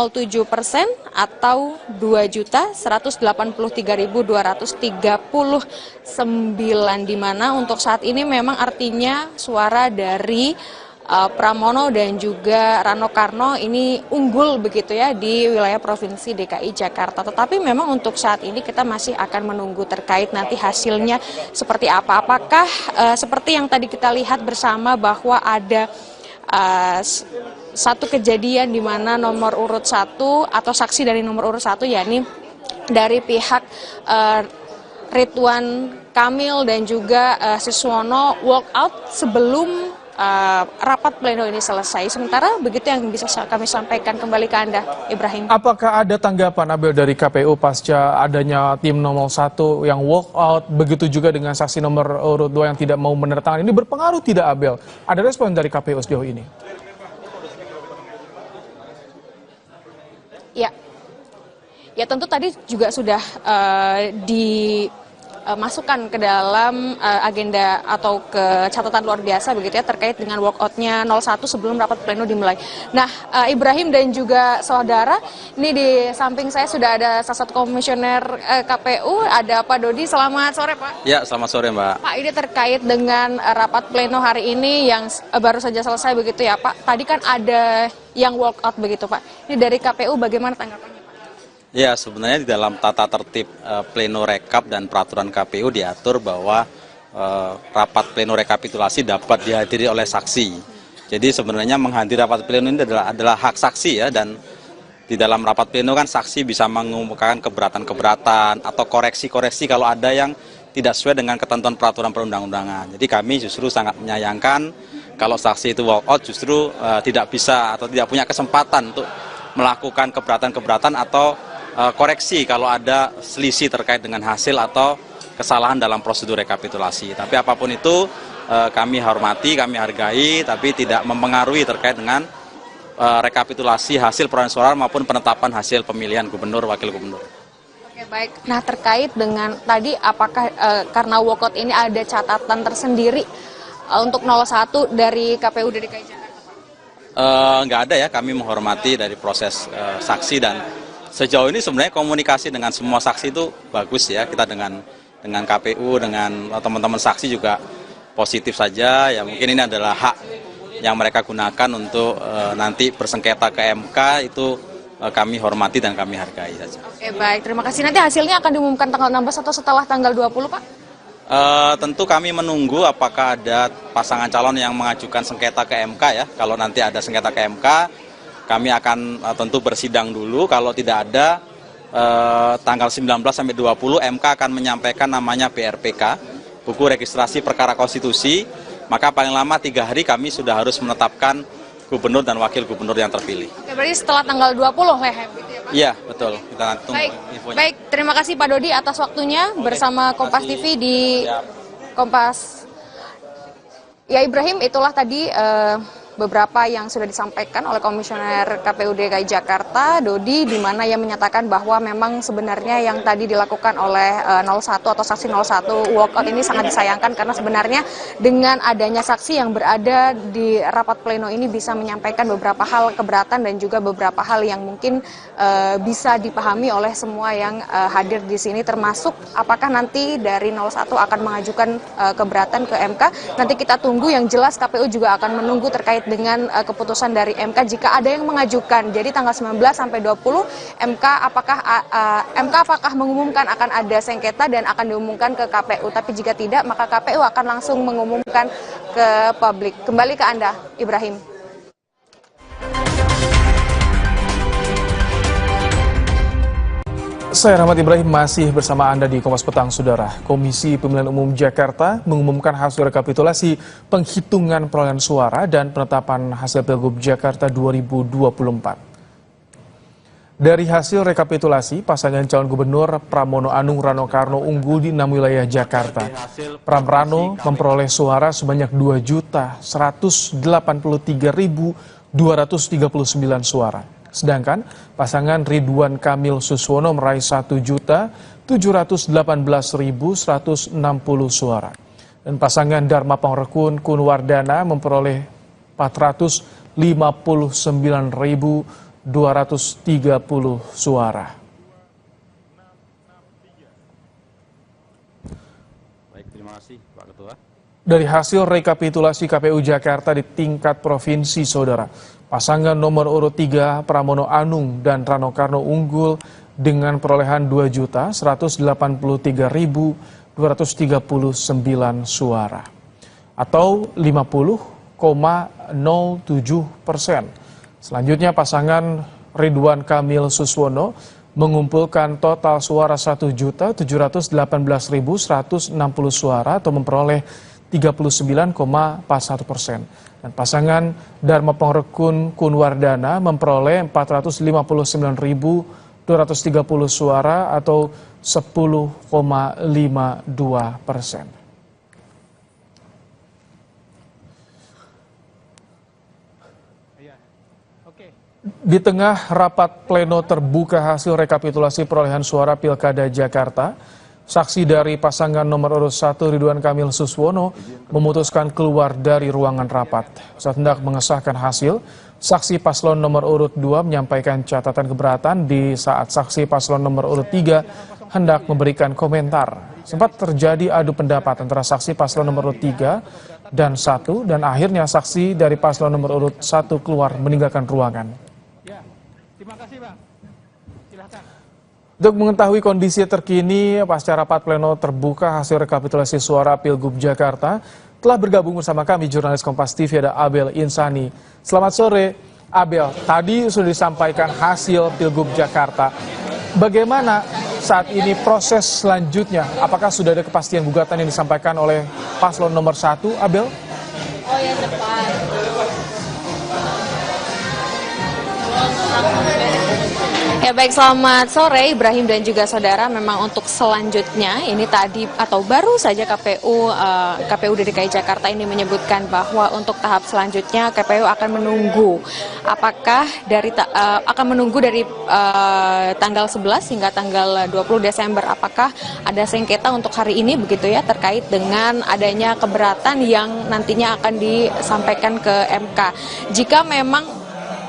atau 2.183.239, di mana untuk saat ini memang artinya suara dari Pramono dan juga Rano Karno ini unggul begitu ya di wilayah Provinsi DKI Jakarta. Tetapi memang untuk saat ini kita masih akan menunggu terkait nanti hasilnya seperti apa. Apakah seperti yang tadi kita lihat bersama bahwa ada satu kejadian di mana nomor urut 1 atau saksi dari nomor urut 1 yakni dari pihak Ridwan Kamil dan juga Suswono walk out sebelum rapat pleno ini selesai. Sementara begitu yang bisa kami sampaikan. Kembali ke Anda, Ibrahim. Apakah ada tanggapan Abel dari KPU pasca adanya tim nomor 1 yang walk out, begitu juga dengan saksi nomor urut 2 yang tidak mau menertakan, ini berpengaruh tidak Abel? Ada respon dari KPU sejauh ini? Ya tentu tadi juga sudah dimasukkan ke dalam agenda atau ke catatan luar biasa begitu ya terkait dengan walkoutnya 01 sebelum rapat pleno dimulai. Nah, Ibrahim dan juga saudara, ini di samping saya sudah ada salah satu komisioner KPU, ada Pak Dodi. Selamat sore Pak. Ya, selamat sore Mbak. Pak, ini terkait dengan rapat pleno hari ini yang baru saja selesai begitu ya Pak. Tadi kan ada yang walkout begitu Pak. Ini dari KPU bagaimana tanggapannya? Ya, sebenarnya di dalam tata tertib pleno rekap dan peraturan KPU diatur bahwa rapat pleno rekapitulasi dapat dihadiri oleh saksi. Jadi sebenarnya menghadiri rapat pleno ini adalah hak saksi ya, dan di dalam rapat pleno kan saksi bisa mengumumkan keberatan-keberatan atau koreksi-koreksi kalau ada yang tidak sesuai dengan ketentuan peraturan perundang-undangan. Jadi kami justru sangat menyayangkan kalau saksi itu walk out justru tidak bisa atau tidak punya kesempatan untuk melakukan keberatan-keberatan atau koreksi kalau ada selisih terkait dengan hasil atau kesalahan dalam prosedur rekapitulasi. Tapi apapun itu kami hormati, kami hargai, tapi tidak mempengaruhi terkait dengan rekapitulasi hasil perolehan suara maupun penetapan hasil pemilihan gubernur, wakil gubernur. Oke, baik. Nah, terkait dengan tadi apakah karena walkout ini ada catatan tersendiri untuk 01 dari KPU DKI Jakarta? Nggak ada ya, kami menghormati dari proses saksi dan sejauh ini sebenarnya komunikasi dengan semua saksi itu bagus ya. Kita dengan KPU, dengan teman-teman saksi juga positif saja. Ya mungkin ini adalah hak yang mereka gunakan untuk nanti bersengketa ke MK, itu kami hormati dan kami hargai saja. Oke, baik. Terima kasih. Nanti hasilnya akan diumumkan tanggal 16 atau setelah tanggal 20, Pak? Tentu kami menunggu apakah ada pasangan calon yang mengajukan sengketa ke MK ya. Kalau nanti ada sengketa ke MK, kami akan tentu bersidang dulu. Kalau tidak ada, tanggal 19 sampai 20 MK akan menyampaikan namanya BRPK, buku registrasi perkara konstitusi, maka paling lama 3 hari kami sudah harus menetapkan gubernur dan wakil gubernur yang terpilih. Oke, berarti setelah tanggal 20 gitu ya Pak? Iya, betul. Kita tunggu infonya. Baik, terima kasih Pak Dodi atas waktunya bersama Kompas TV di Kompas. Ya Ibrahim, itulah tadi beberapa yang sudah disampaikan oleh Komisioner KPU DKI Jakarta, Dodi, di mana ia menyatakan bahwa memang sebenarnya yang tadi dilakukan oleh 01 atau saksi 01 walkout ini sangat disayangkan karena sebenarnya dengan adanya saksi yang berada di rapat pleno ini bisa menyampaikan beberapa hal keberatan dan juga beberapa hal yang mungkin bisa dipahami oleh semua yang hadir di sini, termasuk apakah nanti dari 01 akan mengajukan keberatan ke MK. Nanti kita tunggu, yang jelas KPU juga akan menunggu terkait dengan keputusan dari MK jika ada yang mengajukan. Jadi tanggal 19 sampai 20 MK apakah mengumumkan akan ada sengketa dan akan diumumkan ke KPU. Tapi jika tidak, maka KPU akan langsung mengumumkan ke publik. Kembali ke Anda, Ibrahim. Saya Rahmat Ibrahim masih bersama Anda di Kompas Petang, Saudara. Komisi Pemilihan Umum Jakarta mengumumkan hasil rekapitulasi penghitungan perolehan suara dan penetapan hasil Pilgub Jakarta 2024. Dari hasil rekapitulasi, pasangan calon gubernur Pramono Anung Rano Karno unggul di 6 wilayah Jakarta. Pram Rano memperoleh suara sebanyak 2.183.239 suara. Sedangkan pasangan Ridwan Kamil Suswono meraih 1.718.160 suara. Dan pasangan Dharma Pangrekun Kunwardana memperoleh 459.230 suara. Baik, terima kasih Pak Ketua. Dari hasil rekapitulasi KPU Jakarta di tingkat provinsi, Saudara, pasangan nomor urut 3 Pramono Anung dan Rano Karno unggul dengan perolehan 2.183.239 suara atau 50,07%. Selanjutnya pasangan Ridwan Kamil Suswono mengumpulkan total suara 1.718.160 suara atau memperoleh 39,41%. Dan pasangan Dharma Pangrekun Kunwardana memperoleh 459.230 suara atau 10,52%. Di tengah rapat pleno terbuka hasil rekapitulasi perolehan suara Pilkada Jakarta, saksi dari pasangan nomor urut 1 Ridwan Kamil Suswono memutuskan keluar dari ruangan rapat. Saat hendak mengesahkan hasil, saksi paslon nomor urut 2 menyampaikan catatan keberatan di saat saksi paslon nomor urut 3 hendak memberikan komentar. Sempat terjadi adu pendapat antara saksi paslon nomor urut 3 dan 1 dan akhirnya saksi dari paslon nomor urut 1 keluar meninggalkan ruangan. Terima kasih Bang. Silakan. Untuk mengetahui kondisi terkini pasca rapat pleno terbuka hasil rekapitulasi suara Pilgub Jakarta, telah bergabung bersama kami jurnalis Kompas TV ada Abel Insani. Selamat sore Abel, tadi sudah disampaikan hasil Pilgub Jakarta. Bagaimana saat ini proses selanjutnya? Apakah sudah ada kepastian gugatan yang disampaikan oleh paslon nomor 1, Abel? Oh ya, depan. Ya baik, selamat sore Ibrahim dan juga saudara. Memang untuk selanjutnya ini tadi atau baru saja KPU DKI Jakarta ini menyebutkan bahwa untuk tahap selanjutnya KPU akan menunggu apakah dari tanggal 11 hingga tanggal 20 Desember apakah ada sengketa untuk hari ini begitu ya terkait dengan adanya keberatan yang nantinya akan disampaikan ke MK. Jika memang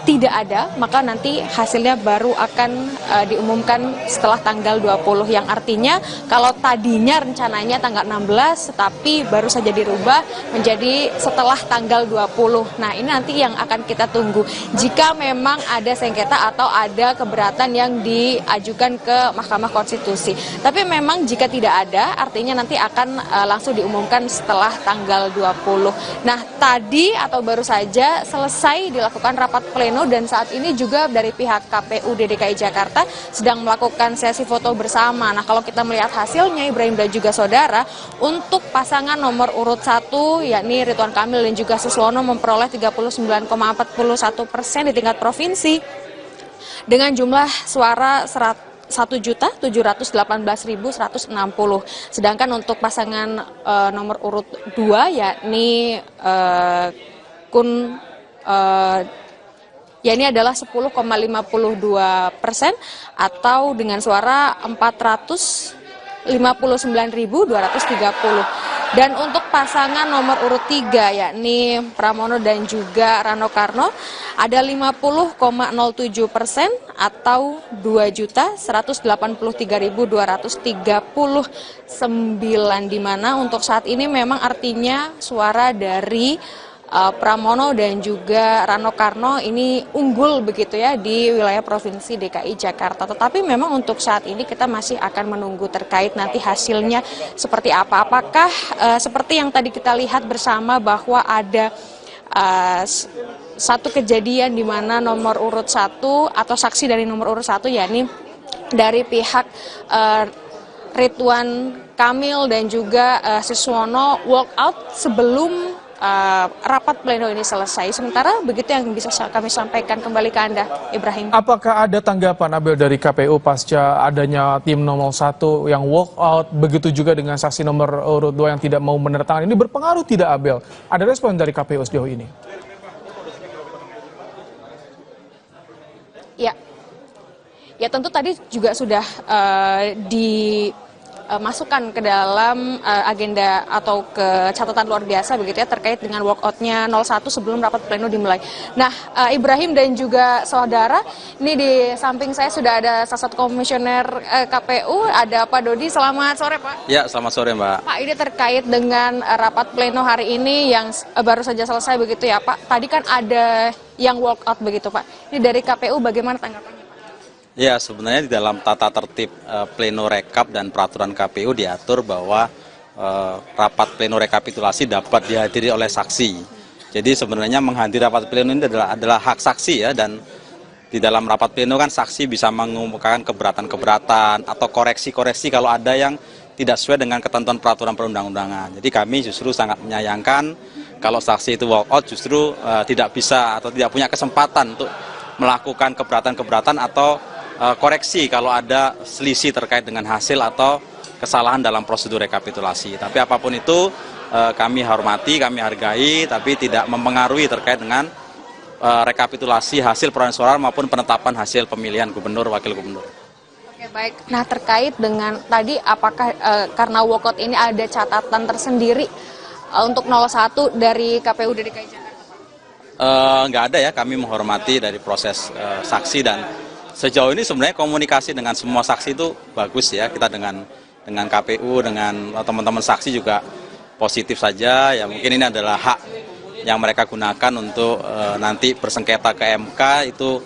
tidak ada, maka nanti hasilnya baru akan diumumkan setelah tanggal 20, yang artinya kalau tadinya rencananya tanggal 16, tapi baru saja dirubah menjadi setelah tanggal 20. Nah, ini nanti yang akan kita tunggu. Jika memang ada sengketa atau ada keberatan yang diajukan ke Mahkamah Konstitusi. Tapi memang jika tidak ada, artinya nanti akan langsung diumumkan setelah tanggal 20. Nah, tadi atau baru saja selesai dilakukan rapat pleno pleno, dan saat ini juga dari pihak KPU DKI Jakarta sedang melakukan sesi foto bersama. Nah, kalau kita melihat hasilnya, Ibrahim dan juga saudara, untuk pasangan nomor urut 1 yakni Ridwan Kamil dan juga Suswono memperoleh 39,41% di tingkat provinsi dengan jumlah suara 1.718.160. Sedangkan untuk pasangan nomor urut 2 yakni ini adalah 10,52% atau dengan suara 459.230. Dan untuk pasangan nomor urut 3 yakni Pramono dan juga Rano Karno ada 50,07% atau 2.183.239, di mana untuk saat ini memang artinya suara dari Pramono dan juga Rano Karno ini unggul begitu ya di wilayah Provinsi DKI Jakarta. Tetapi memang untuk saat ini kita masih akan menunggu terkait nanti hasilnya seperti apa. Apakah seperti yang tadi kita lihat bersama bahwa ada satu kejadian di mana nomor urut 1 atau saksi dari nomor urut 1 yakni dari pihak Ridwan Kamil dan juga Suswono walk out sebelum rapat pleno ini selesai. Sementara begitu yang bisa kami sampaikan. Kembali ke Anda, Ibrahim. Apakah ada tanggapan, Abel, dari KPU pasca adanya tim nomor 1 yang walk out, begitu juga dengan saksi nomor urut 2 yang tidak mau menertakan? Ini berpengaruh tidak, Abel? Ada respon dari KPU sejauh ini? Ya tentu tadi juga sudah dimasukkan ke dalam agenda atau ke catatan luar biasa begitu ya terkait dengan walkoutnya 01 sebelum rapat pleno dimulai. Nah, Ibrahim dan juga saudara, ini di samping saya sudah ada salah satu komisioner KPU, ada Pak Dodi. Selamat sore, Pak. Ya, selamat sore, Mbak. Pak, ini terkait dengan rapat pleno hari ini yang baru saja selesai begitu ya, Pak. Tadi kan ada yang walkout begitu, Pak. Ini dari KPU bagaimana tanggapannya? Ya, sebenarnya di dalam tata tertib pleno rekap dan peraturan KPU diatur bahwa rapat pleno rekapitulasi dapat dihadiri oleh saksi. Jadi sebenarnya menghadiri rapat pleno ini adalah hak saksi ya, dan di dalam rapat pleno kan saksi bisa mengumumkan keberatan-keberatan atau koreksi-koreksi kalau ada yang tidak sesuai dengan ketentuan peraturan perundang-undangan. Jadi kami justru sangat menyayangkan kalau saksi itu walk out justru tidak bisa atau tidak punya kesempatan untuk melakukan keberatan-keberatan atau koreksi kalau ada selisih terkait dengan hasil atau kesalahan dalam prosedur rekapitulasi. Tapi apapun itu kami hormati, kami hargai, tapi tidak mempengaruhi terkait dengan rekapitulasi hasil perolehan suara maupun penetapan hasil pemilihan gubernur, wakil gubernur. Oke, baik. Nah, terkait dengan tadi apakah karena walkout ini ada catatan tersendiri untuk 01 dari KPU DKI Jakarta? Nggak ada ya, kami menghormati dari proses saksi, dan sejauh ini sebenarnya komunikasi dengan semua saksi itu bagus ya. Kita dengan KPU, dengan teman-teman saksi juga positif saja. Ya mungkin ini adalah hak yang mereka gunakan untuk nanti bersengketa ke MK, itu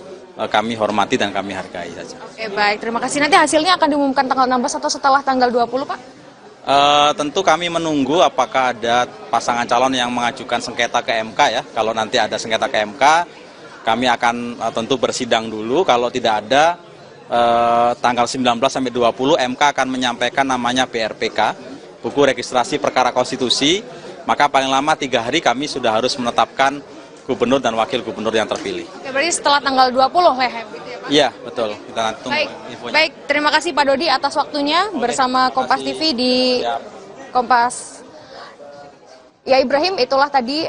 kami hormati dan kami hargai saja. Oke, baik. Terima kasih. Nanti hasilnya akan diumumkan tanggal 16 atau setelah tanggal 20, Pak? Tentu kami menunggu apakah ada pasangan calon yang mengajukan sengketa ke MK ya. Kalau nanti ada sengketa ke MK, kami akan tentu bersidang dulu. Kalau tidak ada, tanggal 19 sampai 20 MK akan menyampaikan namanya BRPK, buku registrasi perkara konstitusi. Maka paling lama 3 hari kami sudah harus menetapkan gubernur dan wakil gubernur yang terpilih. Oke, berarti setelah tanggal 20 Lehem gitu ya, Pak? Iya, betul. Kita nanti tunggu infonya. Baik, terima kasih Pak Dodi atas waktunya bersama Kompas TV di Kompas. Ya, Ibrahim, itulah tadi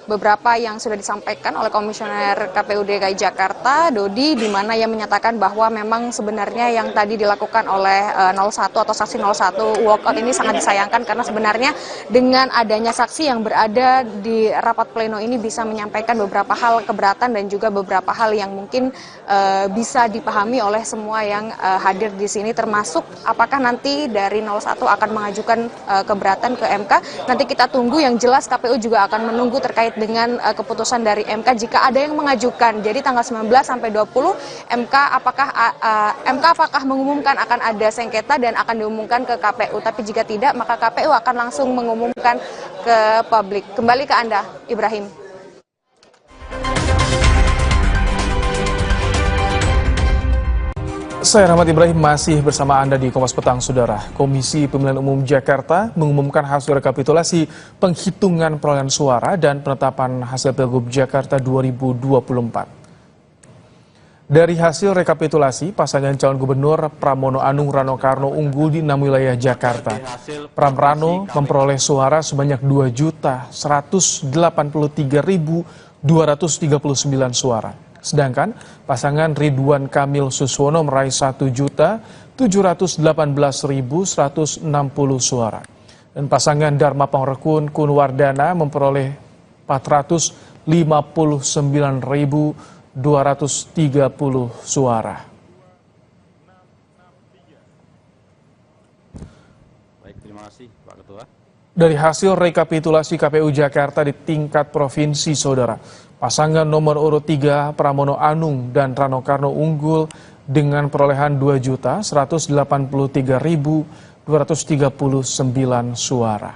beberapa yang sudah disampaikan oleh Komisioner KPU DKI Jakarta, Dodi, di mana ia menyatakan bahwa memang sebenarnya yang tadi dilakukan oleh 01 atau saksi 01 walkout ini sangat disayangkan, karena sebenarnya dengan adanya saksi yang berada di rapat pleno ini bisa menyampaikan beberapa hal keberatan dan juga beberapa hal yang mungkin bisa dipahami oleh semua yang hadir di sini, termasuk apakah nanti dari 01 akan mengajukan keberatan ke MK. Nanti kita tunggu, yang jelas KPU juga akan menunggu terkait dengan keputusan dari MK jika ada yang mengajukan. Jadi tanggal 19 sampai 20 MK apakah mengumumkan akan ada sengketa dan akan diumumkan ke KPU. Tapi jika tidak, maka KPU akan langsung mengumumkan ke publik. Kembali ke Anda, Ibrahim. Saya Rahmat Ibrahim masih bersama Anda di Kompas Petang, Saudara. Komisi Pemilihan Umum Jakarta mengumumkan hasil rekapitulasi penghitungan perolehan suara dan penetapan hasil Pilgub Jakarta 2024. Dari hasil rekapitulasi, pasangan calon gubernur Pramono Anung Rano Karno unggul di 6 wilayah Jakarta. Pram Rano memperoleh suara sebanyak 2.183.239 suara. Sedangkan pasangan Ridwan Kamil Suswono meraih 1.718.160 suara. Dan pasangan Dharma Pangrekun Kunwardana memperoleh 459.230 suara. Baik, terima kasih Pak Ketua. Dari hasil rekapitulasi KPU Jakarta di tingkat provinsi, Saudara, pasangan nomor urut 3 Pramono Anung dan Rano Karno unggul dengan perolehan 2.183.239 suara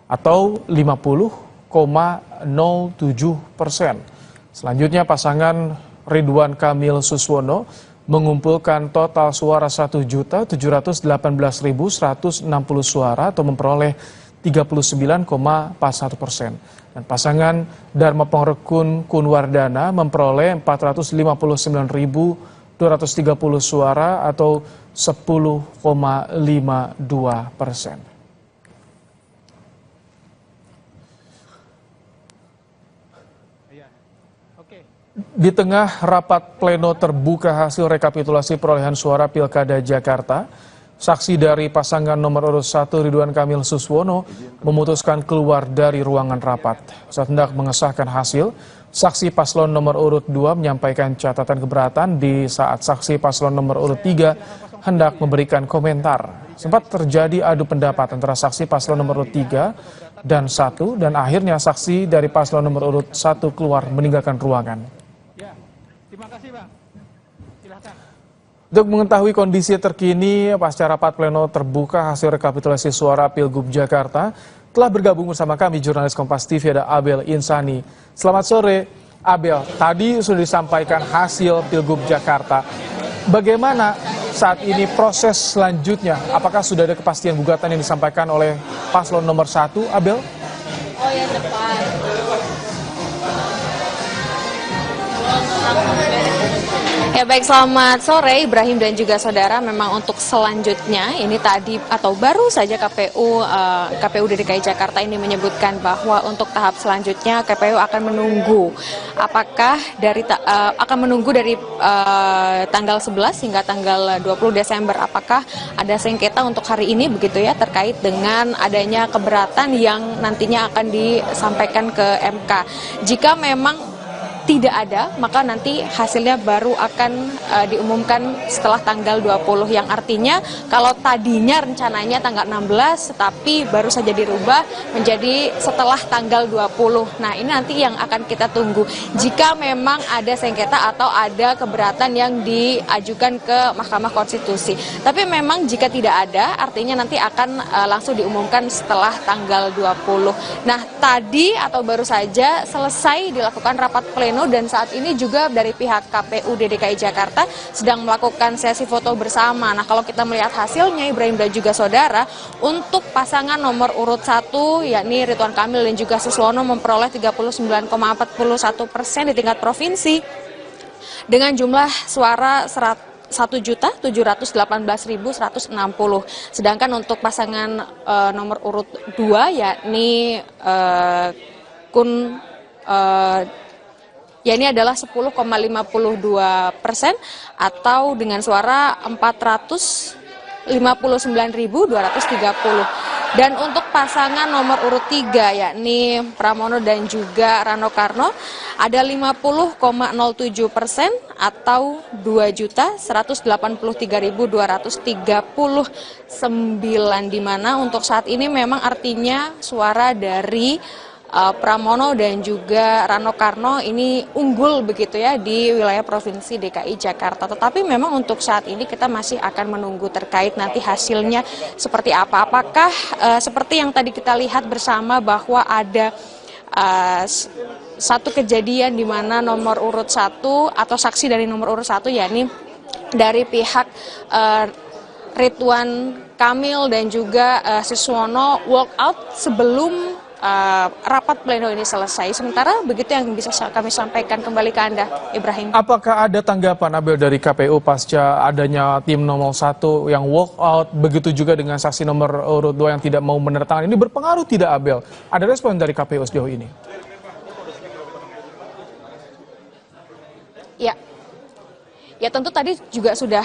atau 50,07%. Selanjutnya pasangan Ridwan Kamil Suswono mengumpulkan total suara 1.718.160 suara atau memperoleh 39,41%. Dan pasangan Dharma Pangrekun Kunwardana memperoleh 459.230 suara atau 10,52%. Di tengah rapat pleno terbuka hasil rekapitulasi perolehan suara Pilkada Jakarta, saksi dari pasangan nomor urut 1 Ridwan Kamil Suswono memutuskan keluar dari ruangan rapat. Saat hendak mengesahkan hasil, saksi paslon nomor urut 2 menyampaikan catatan keberatan di saat saksi paslon nomor urut 3 hendak memberikan komentar. Sempat terjadi adu pendapat antara saksi paslon nomor urut 3 dan 1 dan akhirnya saksi dari paslon nomor urut 1 keluar meninggalkan ruangan. Terima kasih, Bang. Silakan. Untuk mengetahui kondisi terkini pasca rapat pleno terbuka hasil rekapitulasi suara Pilgub Jakarta, telah bergabung bersama kami jurnalis Kompas TV ada Abel Insani. Selamat sore, Abel. Tadi sudah disampaikan hasil Pilgub Jakarta. Bagaimana saat ini proses selanjutnya? Apakah sudah ada kepastian gugatan yang disampaikan oleh paslon nomor 1, Abel? Oh ya, depan. Ya baik, selamat sore Ibrahim dan juga saudara. Memang untuk selanjutnya ini tadi atau baru saja KPU DKI Jakarta ini menyebutkan bahwa untuk tahap selanjutnya KPU akan menunggu apakah akan menunggu dari tanggal 11 hingga tanggal 20 Desember apakah ada sengketa untuk hari ini begitu ya terkait dengan adanya keberatan yang nantinya akan disampaikan ke MK. Jika memang tidak ada, maka nanti hasilnya baru akan diumumkan setelah tanggal 20, yang artinya kalau tadinya rencananya tanggal 16, tetapi baru saja dirubah menjadi setelah tanggal 20. Nah, ini nanti yang akan kita tunggu. Jika memang ada sengketa atau ada keberatan yang diajukan ke Mahkamah Konstitusi. Tapi memang jika tidak ada, artinya nanti akan langsung diumumkan setelah tanggal 20. Nah, tadi atau baru saja selesai dilakukan rapat pleno dan saat ini juga dari pihak KPU DKI Jakarta sedang melakukan sesi foto bersama. Nah, kalau kita melihat hasilnya Ibrahim dan juga saudara, untuk pasangan nomor urut 1 yakni Ridwan Kamil dan juga Suswono memperoleh 39,41% di tingkat provinsi dengan jumlah suara 1.718.160. Sedangkan untuk pasangan nomor urut 2 yakni ini adalah 10,52% atau dengan suara 459.230. Dan untuk pasangan nomor urut 3 yakni Pramono dan juga Rano Karno ada 50,07% atau 2.183.239, di mana untuk saat ini memang artinya suara dari Pramono dan juga Rano Karno ini unggul begitu ya di wilayah Provinsi DKI Jakarta. Tetapi memang untuk saat ini kita masih akan menunggu terkait nanti hasilnya seperti apa. Apakah seperti yang tadi kita lihat bersama bahwa ada satu kejadian di mana nomor urut 1 atau saksi dari nomor urut 1 yakni dari pihak Ridwan Kamil dan juga Suswono walk out sebelum rapat pleno ini selesai. Sementara begitu yang bisa kami sampaikan, kembali ke Anda, Ibrahim. Apakah ada tanggapan Abel dari KPU pasca adanya tim nomor 1 yang walk out, begitu juga dengan saksi nomor urut 2 yang tidak mau menertakan, ini berpengaruh tidak, Abel? Ada respon dari KPU sejauh ini? Ya tentu tadi juga sudah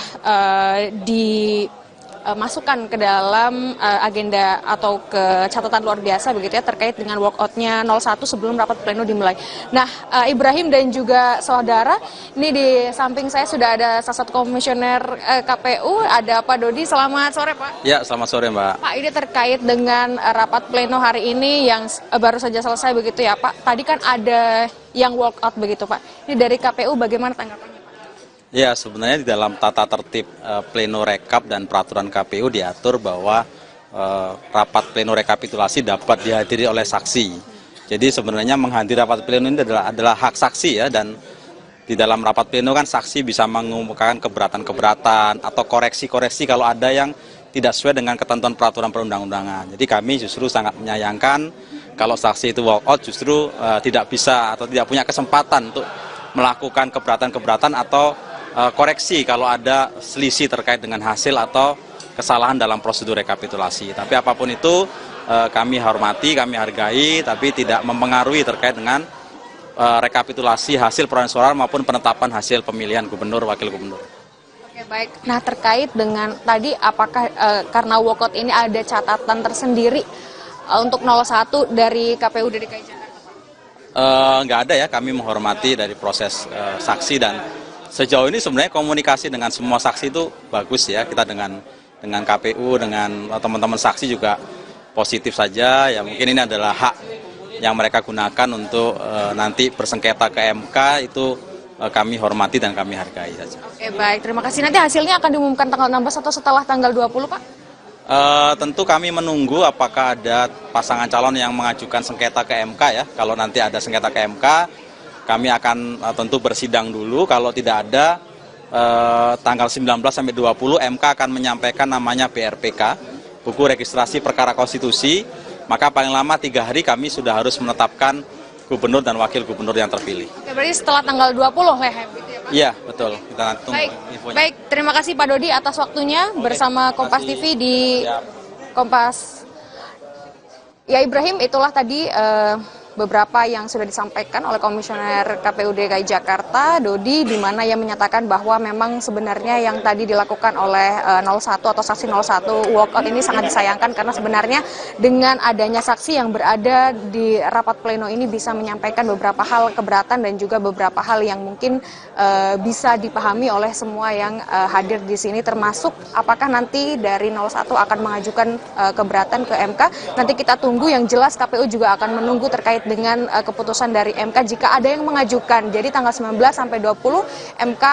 dimasukkan ke dalam agenda atau ke catatan luar biasa begitu ya, terkait dengan walkoutnya 01 sebelum rapat pleno dimulai. Nah, Ibrahim dan juga saudara, ini di samping saya sudah ada salah satu komisioner KPU, ada Pak Dodi. Selamat sore, Pak. Ya, selamat sore, Mbak. Pak, ini terkait dengan rapat pleno hari ini yang baru saja selesai begitu ya, Pak. Tadi kan ada yang walkout begitu, Pak. Ini dari KPU bagaimana tanggapannya? Ya, sebenarnya di dalam tata tertib pleno rekap dan peraturan KPU diatur bahwa rapat pleno rekapitulasi dapat dihadiri oleh saksi. Jadi sebenarnya menghadiri rapat pleno ini adalah hak saksi ya, dan di dalam rapat pleno kan saksi bisa mengumumkan keberatan-keberatan atau koreksi-koreksi kalau ada yang tidak sesuai dengan ketentuan peraturan perundang-undangan. Jadi kami justru sangat menyayangkan kalau saksi itu walk out justru tidak bisa atau tidak punya kesempatan untuk melakukan keberatan-keberatan atau koreksi kalau ada selisih terkait dengan hasil atau kesalahan dalam prosedur rekapitulasi. Tapi apapun itu kami hormati, kami hargai, tapi tidak mempengaruhi terkait dengan rekapitulasi hasil perolehan suara maupun penetapan hasil pemilihan gubernur, wakil gubernur. Oke, baik. Nah, terkait dengan tadi apakah karena walkout ini ada catatan tersendiri untuk 01 dari KPU DKI Jakarta? Nggak ada ya, kami menghormati dari proses saksi, dan sejauh ini sebenarnya komunikasi dengan semua saksi itu bagus ya. Kita dengan KPU, dengan teman-teman saksi juga positif saja. Ya mungkin ini adalah hak yang mereka gunakan untuk nanti bersengketa ke MK, itu kami hormati dan kami hargai saja. Oke, baik. Terima kasih. Nanti hasilnya akan diumumkan tanggal 16 atau setelah tanggal 20, Pak? Tentu kami menunggu apakah ada pasangan calon yang mengajukan sengketa ke MK ya. Kalau nanti ada sengketa ke MK, kami akan tentu bersidang dulu. Kalau tidak ada, tanggal 19 sampai 20 MK akan menyampaikan namanya BRPK, buku registrasi perkara konstitusi. Maka paling lama 3 hari kami sudah harus menetapkan gubernur dan wakil gubernur yang terpilih. Oke, berarti setelah tanggal 20 Lehem gitu ya, Pak? Iya, betul. Kita tunggu infonya. Baik, terima kasih Pak Dodi atas waktunya bersama Kompas TV di Kompas. Ya, Ibrahim, itulah tadi beberapa yang sudah disampaikan oleh Komisioner KPU DKI Jakarta, Dodi, di mana ia menyatakan bahwa memang sebenarnya yang tadi dilakukan oleh 01 atau saksi 01 walkout ini sangat disayangkan, karena sebenarnya dengan adanya saksi yang berada di rapat pleno ini bisa menyampaikan beberapa hal keberatan dan juga beberapa hal yang mungkin bisa dipahami oleh semua yang hadir di sini, termasuk apakah nanti dari 01 akan mengajukan keberatan ke MK. Nanti kita tunggu, yang jelas KPU juga akan menunggu terkait dengan keputusan dari MK jika ada yang mengajukan. Jadi tanggal 19 sampai 20 MK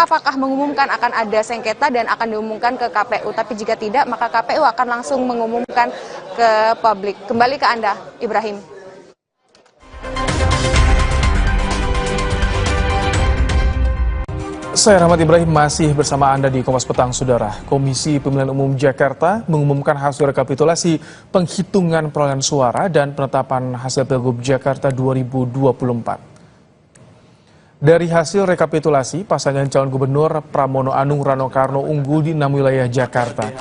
apakah mengumumkan akan ada sengketa dan akan diumumkan ke KPU. Tapi jika tidak, maka KPU akan langsung mengumumkan ke publik. Kembali ke Anda, Ibrahim. Saya Rahmat Ibrahim masih bersama Anda di Kompas Petang, Saudara. Komisi Pemilihan Umum Jakarta mengumumkan hasil rekapitulasi penghitungan perolehan suara dan penetapan hasil Pilgub Jakarta 2024. Dari hasil rekapitulasi, pasangan calon gubernur Pramono Anung Rano Karno unggul di 6 wilayah Jakarta.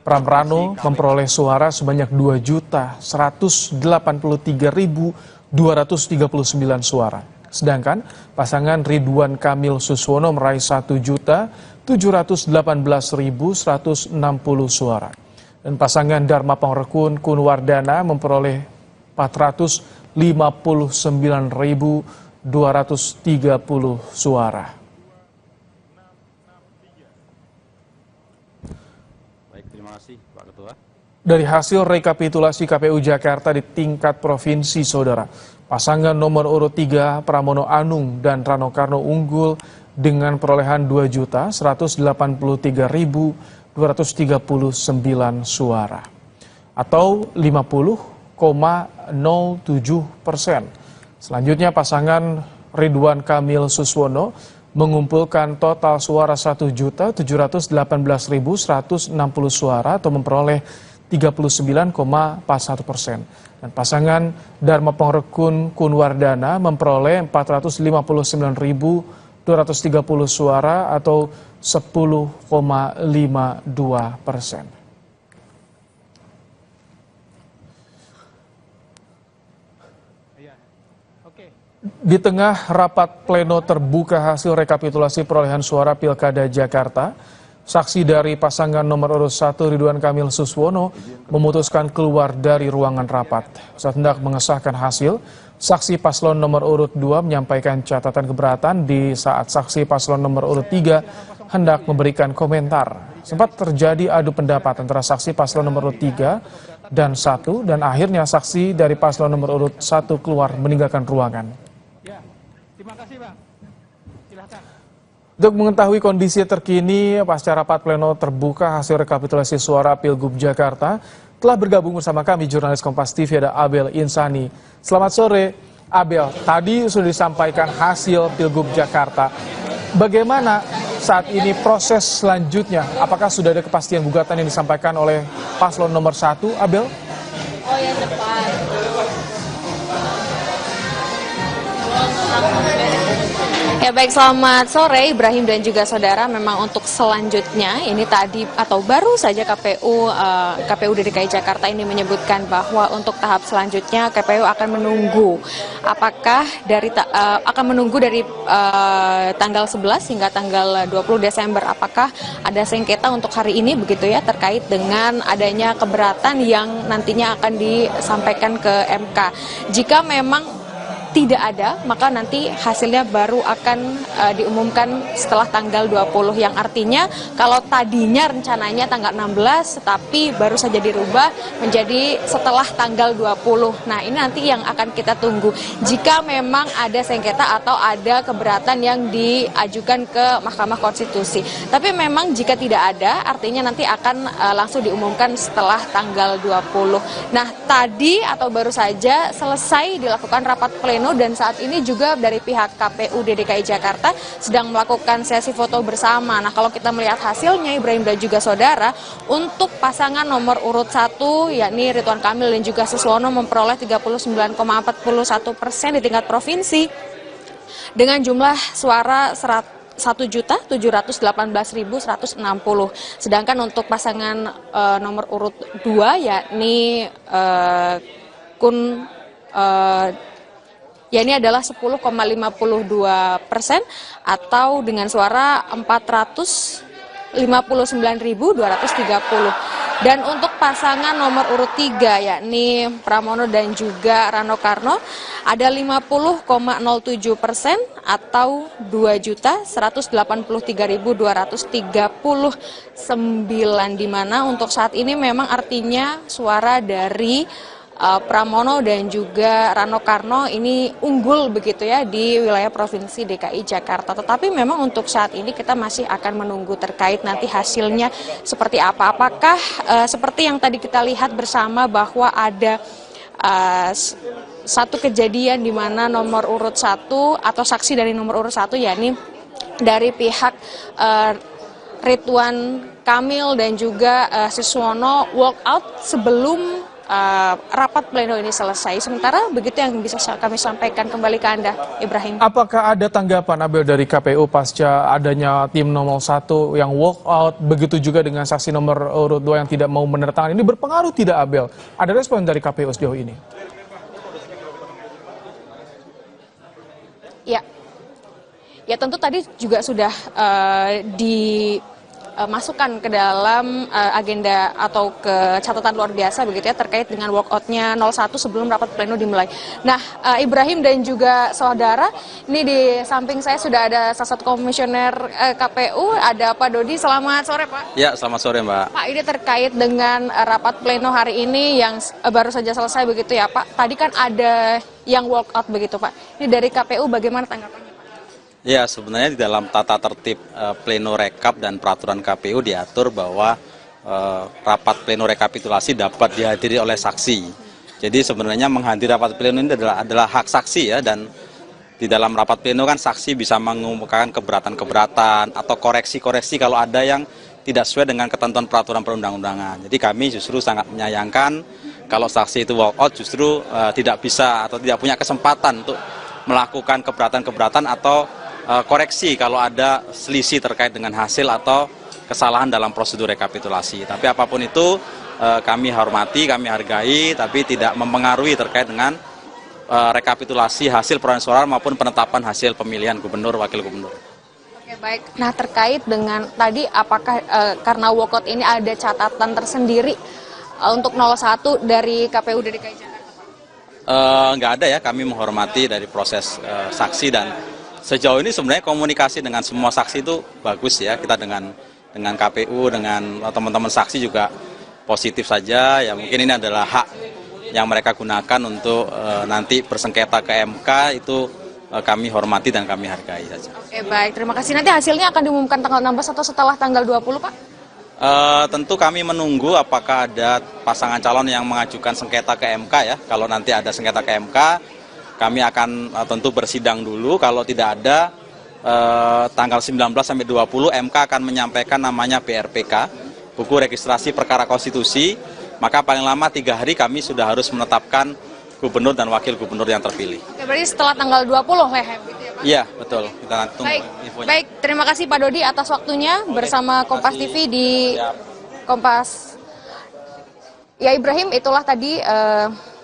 Pram Rano memperoleh suara sebanyak 2.183.239 suara. Sedangkan pasangan Ridwan Kamil Suswono meraih 1.718.160 suara. Dan pasangan Dharma Pangrekun Kunwardana memperoleh 459.230 suara. Baik, terima kasih Pak Ketua. Dari hasil rekapitulasi KPU Jakarta di tingkat provinsi, Saudara, pasangan nomor urut 3 Pramono Anung dan Rano Karno unggul dengan perolehan 2.183.239 suara atau 50,07%. Selanjutnya pasangan Ridwan Kamil Suswono mengumpulkan total suara 1.718.160 suara atau memperoleh 39,41%. Dan pasangan Dharma Pongrekun Kunwardana memperoleh 459.230 suara atau 10,52%. Di tengah rapat pleno terbuka hasil rekapitulasi perolehan suara Pilkada Jakarta, saksi dari pasangan nomor urut 1 Ridwan Kamil Suswono memutuskan keluar dari ruangan rapat. Saat hendak mengesahkan hasil, saksi paslon nomor urut 2 menyampaikan catatan keberatan di saat saksi paslon nomor urut 3 hendak memberikan komentar. Sempat terjadi adu pendapat antara saksi paslon nomor urut 3 dan 1 dan akhirnya saksi dari paslon nomor urut 1 keluar meninggalkan ruangan. Terima kasih, Bang. Silakan. Untuk mengetahui kondisi terkini pasca rapat pleno terbuka hasil rekapitulasi suara Pilgub Jakarta, telah bergabung bersama kami jurnalis Kompas TV ada Abel Insani. Selamat sore, Abel. Tadi sudah disampaikan hasil Pilgub Jakarta. Bagaimana saat ini proses selanjutnya? Apakah sudah ada kepastian gugatan yang disampaikan oleh paslon nomor 1, Abel? Oh ya, depan. Ya baik, selamat sore Ibrahim dan juga saudara. Memang untuk selanjutnya ini tadi atau baru saja KPU DKI Jakarta ini menyebutkan bahwa untuk tahap selanjutnya KPU akan menunggu apakah dari tanggal 11 hingga tanggal 20 Desember apakah ada sengketa untuk hari ini begitu ya terkait dengan adanya keberatan yang nantinya akan disampaikan ke MK. Jika memang tidak ada, maka nanti hasilnya baru akan diumumkan setelah tanggal 20, yang artinya kalau tadinya rencananya tanggal 16 tetapi baru saja dirubah menjadi setelah tanggal 20. Nah, ini nanti yang akan kita tunggu jika memang ada sengketa atau ada keberatan yang diajukan ke Mahkamah Konstitusi. Tapi memang jika tidak ada, artinya nanti akan langsung diumumkan setelah tanggal 20. Nah, tadi atau baru saja selesai dilakukan rapat pleno dan saat ini juga dari pihak KPU DKI Jakarta sedang melakukan sesi foto bersama. Nah, kalau kita melihat hasilnya Ibrahim dan juga saudara, untuk pasangan nomor urut 1 yakni Ridwan Kamil dan juga Suswono memperoleh 39,41% di tingkat provinsi dengan jumlah suara 1.718.160. Sedangkan untuk pasangan nomor urut 2 yakni ini adalah 10,52% atau dengan suara 459.230. Dan untuk pasangan nomor urut 3 yakni Pramono dan juga Rano Karno ada 50,07% atau 2.183.239, di mana untuk saat ini memang artinya suara dari Pramono dan juga Rano Karno ini unggul begitu ya di wilayah Provinsi DKI Jakarta. Tetapi memang untuk saat ini kita masih akan menunggu terkait nanti hasilnya seperti apa. Apakah seperti yang tadi kita lihat bersama bahwa ada satu kejadian di mana nomor urut 1 atau saksi dari nomor urut 1 yakni dari pihak Ridwan Kamil dan juga Suswono walk out sebelum rapat pleno ini selesai. Sementara begitu yang bisa kami sampaikan. Kembali ke Anda, Ibrahim. Apakah ada tanggapan Abel dari KPU pasca adanya tim nomor 1 yang walk out, begitu juga dengan saksi nomor urut 2 yang tidak mau menertahan? Ini berpengaruh tidak, Abel? Ada respon dari KPU sejauh ini? Ya tentu tadi juga sudah dimasukkan ke dalam agenda atau ke catatan luar biasa begitu ya terkait dengan walkoutnya 01 sebelum rapat pleno dimulai. Nah, Ibrahim dan juga saudara, ini di samping saya sudah ada salah satu komisioner KPU, ada Pak Dodi. Selamat sore, Pak. Ya, selamat sore, Mbak. Pak, ini terkait dengan rapat pleno hari ini yang baru saja selesai begitu ya, Pak. Tadi kan ada yang walkout begitu, Pak. Ini dari KPU bagaimana tanggapannya? Ya, sebenarnya di dalam tata tertib pleno rekap dan peraturan KPU diatur bahwa rapat pleno rekapitulasi dapat dihadiri oleh saksi. Jadi sebenarnya menghadiri rapat pleno ini adalah hak saksi ya, dan di dalam rapat pleno kan saksi bisa mengemukakan keberatan-keberatan atau koreksi-koreksi kalau ada yang tidak sesuai dengan ketentuan peraturan perundang-undangan. Jadi kami justru sangat menyayangkan kalau saksi itu walk out justru tidak bisa atau tidak punya kesempatan untuk melakukan keberatan-keberatan atau koreksi kalau ada selisih terkait dengan hasil atau kesalahan dalam prosedur rekapitulasi. Tapi apapun itu kami hormati, kami hargai, tapi tidak mempengaruhi terkait dengan rekapitulasi hasil perolehan suara maupun penetapan hasil pemilihan gubernur, wakil gubernur. Oke, baik. Nah, terkait dengan tadi apakah karena walkout ini ada catatan tersendiri untuk 01 dari KPU DKI Jakarta? Nggak ada ya, kami menghormati dari proses saksi dan sejauh ini sebenarnya komunikasi dengan semua saksi itu bagus ya. Kita dengan KPU, dengan teman-teman saksi juga positif saja. Ya mungkin ini adalah hak yang mereka gunakan untuk nanti bersengketa ke MK, itu kami hormati dan kami hargai saja. Oke, baik. Terima kasih. Nanti hasilnya akan diumumkan tanggal 16 atau setelah tanggal 20, Pak? Tentu kami menunggu apakah ada pasangan calon yang mengajukan sengketa ke MK ya. Kalau nanti ada sengketa ke MK, kami akan tentu bersidang dulu. Kalau tidak ada, tanggal 19 sampai 20 MK akan menyampaikan namanya BRPK, buku registrasi perkara konstitusi. Maka paling lama 3 hari kami sudah harus menetapkan gubernur dan wakil gubernur yang terpilih. Oke, berarti setelah tanggal 20 Lehem gitu ya, Pak? Iya, betul. Kita tunggu infonya. Baik, terima kasih Pak Dodi atas waktunya bersama Kompas TV di Kompas. Ya Ibrahim, itulah tadi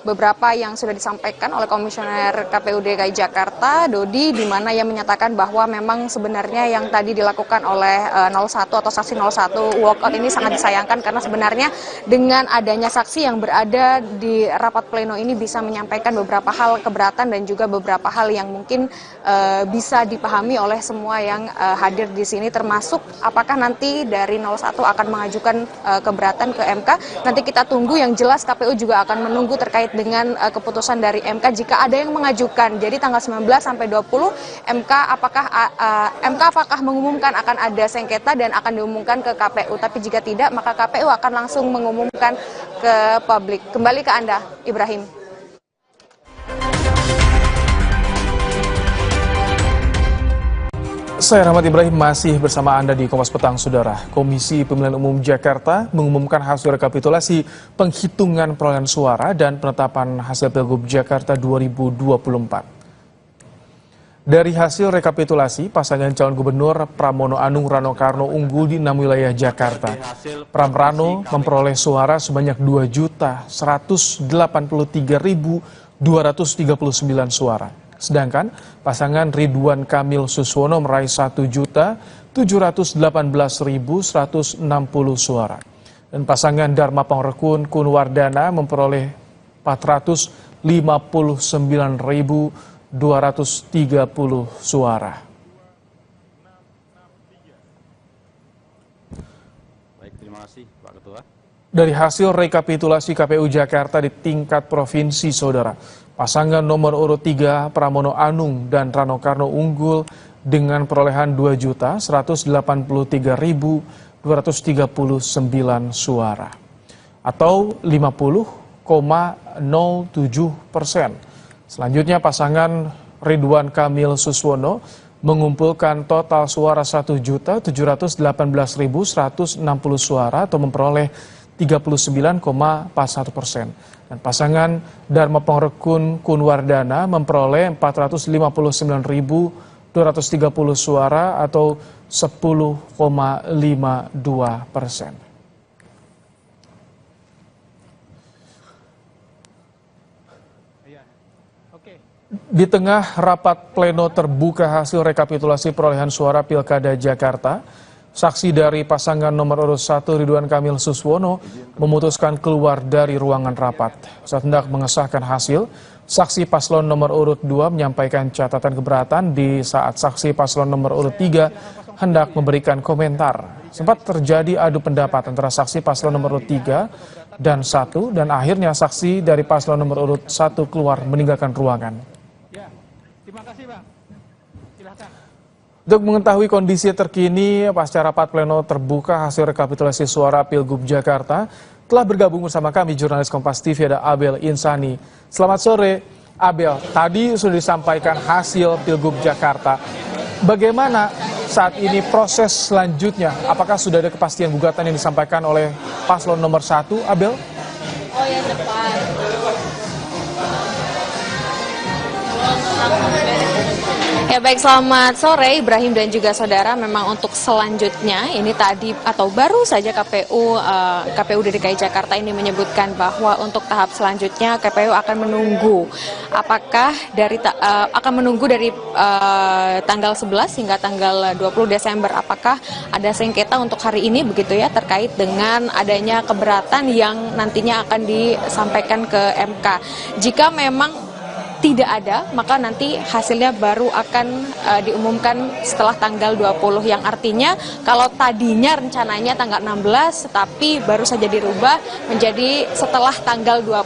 beberapa yang sudah disampaikan oleh Komisioner KPU DKI Jakarta, Dodi, di mana ia menyatakan bahwa memang sebenarnya yang tadi dilakukan oleh 01 atau saksi 01 walkout ini sangat disayangkan karena sebenarnya dengan adanya saksi yang berada di rapat pleno ini bisa menyampaikan beberapa hal keberatan dan juga beberapa hal yang mungkin bisa dipahami oleh semua yang hadir di sini, termasuk apakah nanti dari 01 akan mengajukan keberatan ke MK. Nanti kita tunggu, yang jelas KPU juga akan menunggu terkait dengan keputusan dari MK jika ada yang mengajukan. Jadi tanggal 19 sampai 20 MK apakah mengumumkan akan ada sengketa dan akan diumumkan ke KPU. Tapi jika tidak, maka KPU akan langsung mengumumkan ke publik. Kembali ke Anda, Ibrahim. Saya Rahmat Ibrahim masih bersama Anda di Kompas Petang, Saudara. Komisi Pemilihan Umum Jakarta mengumumkan hasil rekapitulasi penghitungan perolehan suara dan penetapan hasil Pilgub Jakarta 2024. Dari hasil rekapitulasi, pasangan calon gubernur Pramono Anung Rano Karno unggul di 6 wilayah Jakarta. Pram Rano memperoleh suara sebanyak 2.183.239 suara. Sedangkan pasangan Ridwan Kamil Suswono meraih 1.718.160 suara. Dan pasangan Dharma Pangrekun Kunwardana memperoleh 459.230 suara. Baik, terima kasih Pak Ketua. Dari hasil rekapitulasi KPU Jakarta di tingkat provinsi, Saudara, pasangan nomor urut 3 Pramono Anung dan Rano Karno unggul dengan perolehan 2.183.239 suara atau 50,07%. Selanjutnya pasangan Ridwan Kamil Suswono mengumpulkan total suara 1.718.160 suara atau memperoleh 39,41%. Dan pasangan Dharma Pangrekun Kunwardana memperoleh 459.230 suara atau 10,52%. Di tengah rapat pleno terbuka hasil rekapitulasi perolehan suara Pilkada Jakarta, saksi dari pasangan nomor urut 1 Ridwan Kamil Suswono memutuskan keluar dari ruangan rapat. Saat hendak mengesahkan hasil, saksi paslon nomor urut 2 menyampaikan catatan keberatan di saat saksi paslon nomor urut 3 hendak memberikan komentar. Sempat terjadi adu pendapat antara saksi paslon nomor urut 3 dan 1 dan akhirnya saksi dari paslon nomor urut 1 keluar meninggalkan ruangan. Terima kasih, Bang. Silakan. Untuk mengetahui kondisi terkini pasca rapat pleno terbuka hasil rekapitulasi suara Pilgub Jakarta, telah bergabung bersama kami jurnalis Kompas TV ada Abel Insani. Selamat sore, Abel, tadi sudah disampaikan hasil Pilgub Jakarta. Bagaimana saat ini proses selanjutnya? Apakah sudah ada kepastian gugatan yang disampaikan oleh paslon nomor 1, Abel? Oh ya, depan. Ya baik, selamat sore Ibrahim dan juga saudara. Memang untuk selanjutnya ini tadi atau baru saja KPU DKI Jakarta ini menyebutkan bahwa untuk tahap selanjutnya KPU akan menunggu apakah akan menunggu dari tanggal 11 hingga tanggal 20 Desember apakah ada sengketa untuk hari ini begitu ya terkait dengan adanya keberatan yang nantinya akan disampaikan ke MK. Jika memang tidak ada, maka nanti hasilnya baru akan diumumkan setelah tanggal 20, yang artinya kalau tadinya rencananya tanggal 16, tapi baru saja dirubah menjadi setelah tanggal 20.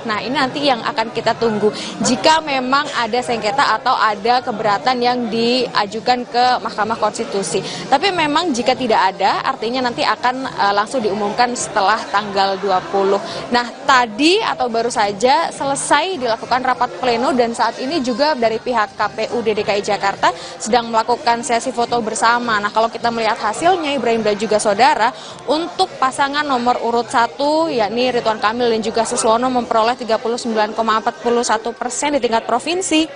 Nah, ini nanti yang akan kita tunggu. Jika memang ada sengketa atau ada keberatan yang diajukan ke Mahkamah Konstitusi. Tapi memang jika tidak ada, artinya nanti akan langsung diumumkan setelah tanggal 20. Nah, tadi atau baru saja selesai dilakukan rapat pleno dan saat ini juga dari pihak KPU DKI Jakarta sedang melakukan sesi foto bersama. Nah, kalau kita melihat hasilnya Ibrahim dan juga saudara, untuk pasangan nomor urut 1 yakni Ridwan Kamil dan juga Suswono memperoleh 39,41% di tingkat provinsi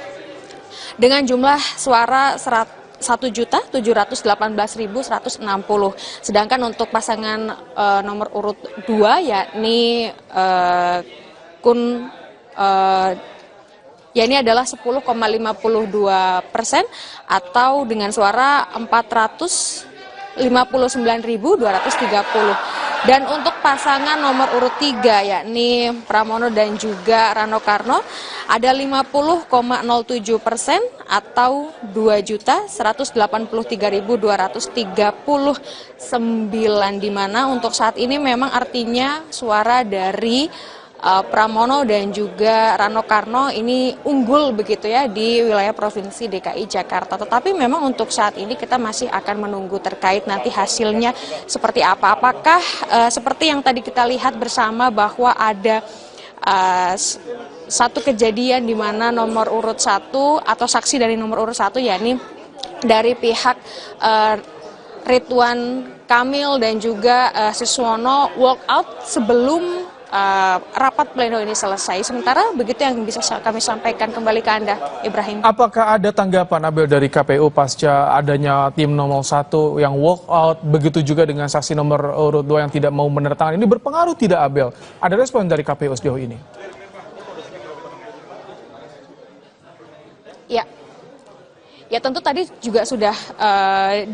dengan jumlah suara 1.718.160. Sedangkan untuk pasangan nomor urut 2 yakni ya ini adalah 10,52% atau dengan suara 459.230. Dan untuk pasangan nomor urut 3 yakni Pramono dan juga Rano Karno ada 50,07% atau 2.183.239, di mana untuk saat ini memang artinya suara dari Pramono dan juga Rano Karno ini unggul begitu ya di wilayah Provinsi DKI Jakarta. Tetapi memang untuk saat ini kita masih akan menunggu terkait nanti hasilnya seperti apa. Apakah seperti yang tadi kita lihat bersama bahwa ada satu kejadian di mana nomor urut 1 atau saksi dari nomor urut 1 yakni dari pihak Ridwan Kamil dan juga Suswono walk out sebelum rapat pleno ini selesai. Sementara begitu yang bisa kami sampaikan. Kembali ke Anda, Ibrahim. Apakah ada tanggapan Abel dari KPU pasca adanya tim nomor 1 yang walk out, begitu juga dengan saksi nomor urut 2 yang tidak mau menertakan, ini berpengaruh tidak Abel? Ada respon dari KPU sejauh ini? Ya tentu tadi juga sudah